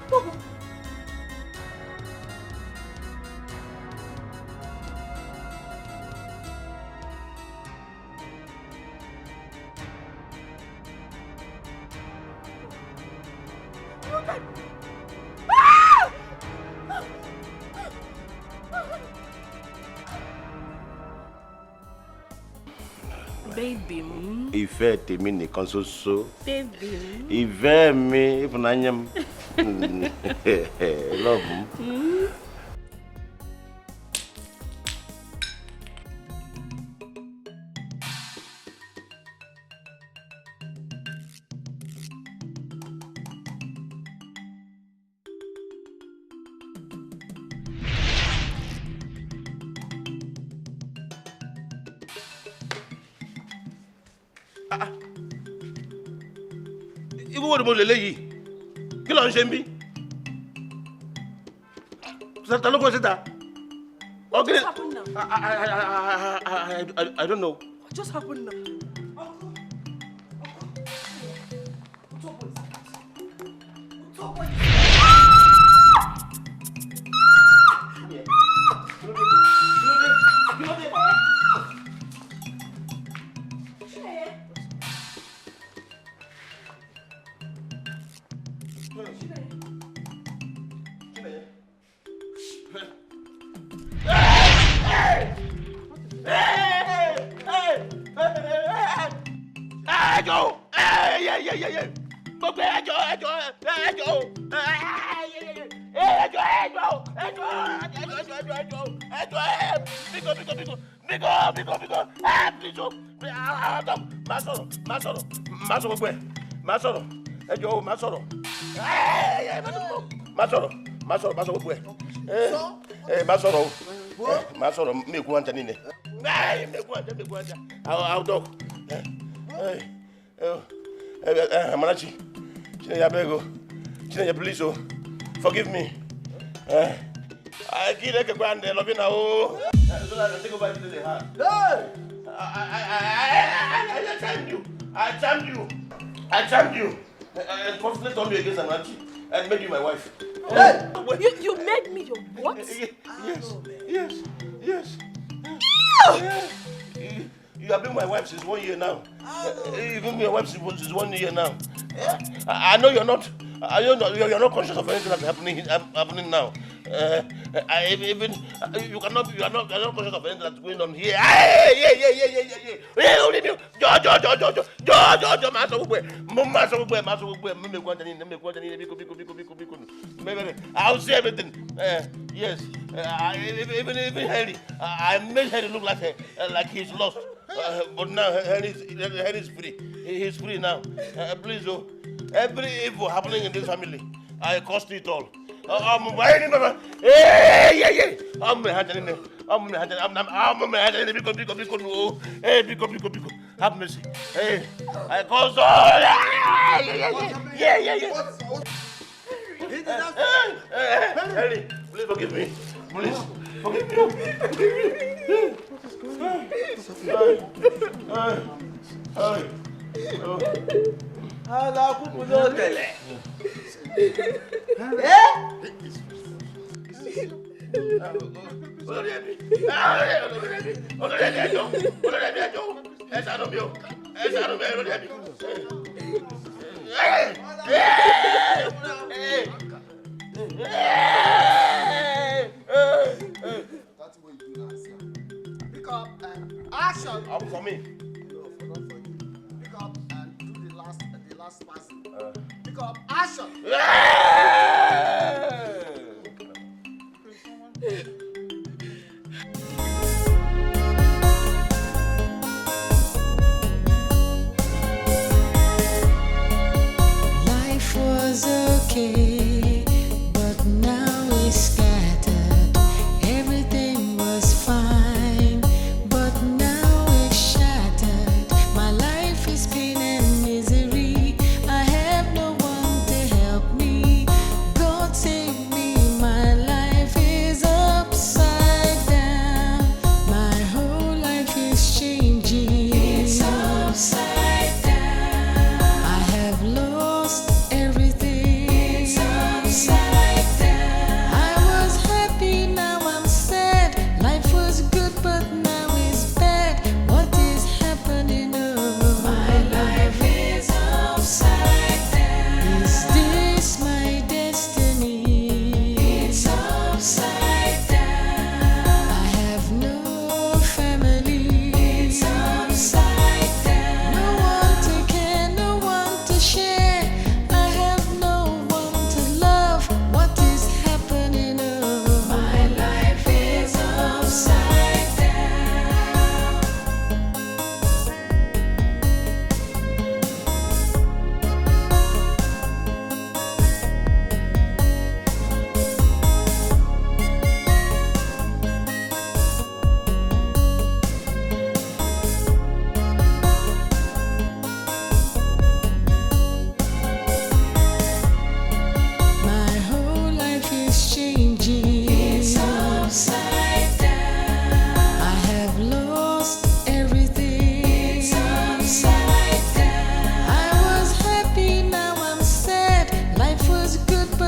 Otobo! Baby. Ìfẹ́ tèmi nìkan ṣoṣo. Baby. Ìfẹ́ mi ìfúnnáyà m. Love m. Ibu wo ni mo lè léyìí? Kí ló ń ṣe ń bí? Don't go sit down. What just happened now? I don't know. What just happened now? Amarachi, please, forgive me. I can't let a grand love now. So that I can take over into the heart. I charmed you. And constantly told me against Amarachi and made you my wife. You made me your what? Yes. You have been my wife since 1 year now. You've been my wife since 1 year now. I know you're not. You're not conscious of anything that's happening now. You are not conscious of anything that's going on here. I'll see everything. Yes. Even Henry. I made Henry look like he's lost. But now Henry is free. He's free now. Please, every evil happening in this family, I caused it all. I'm have mercy. I caused all. Henry, please forgive me. Please forgive me. Pick up and action. Up for me. Pick up and do the last passing. Pick up action. Life was okay, but now it's scattered. Everything was fine, but now it's shattered. My life is pain and misery. I have no one to help me. God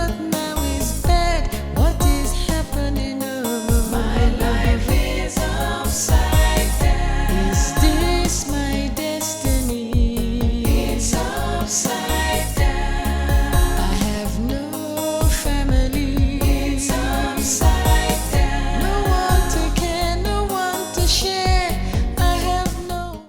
at night.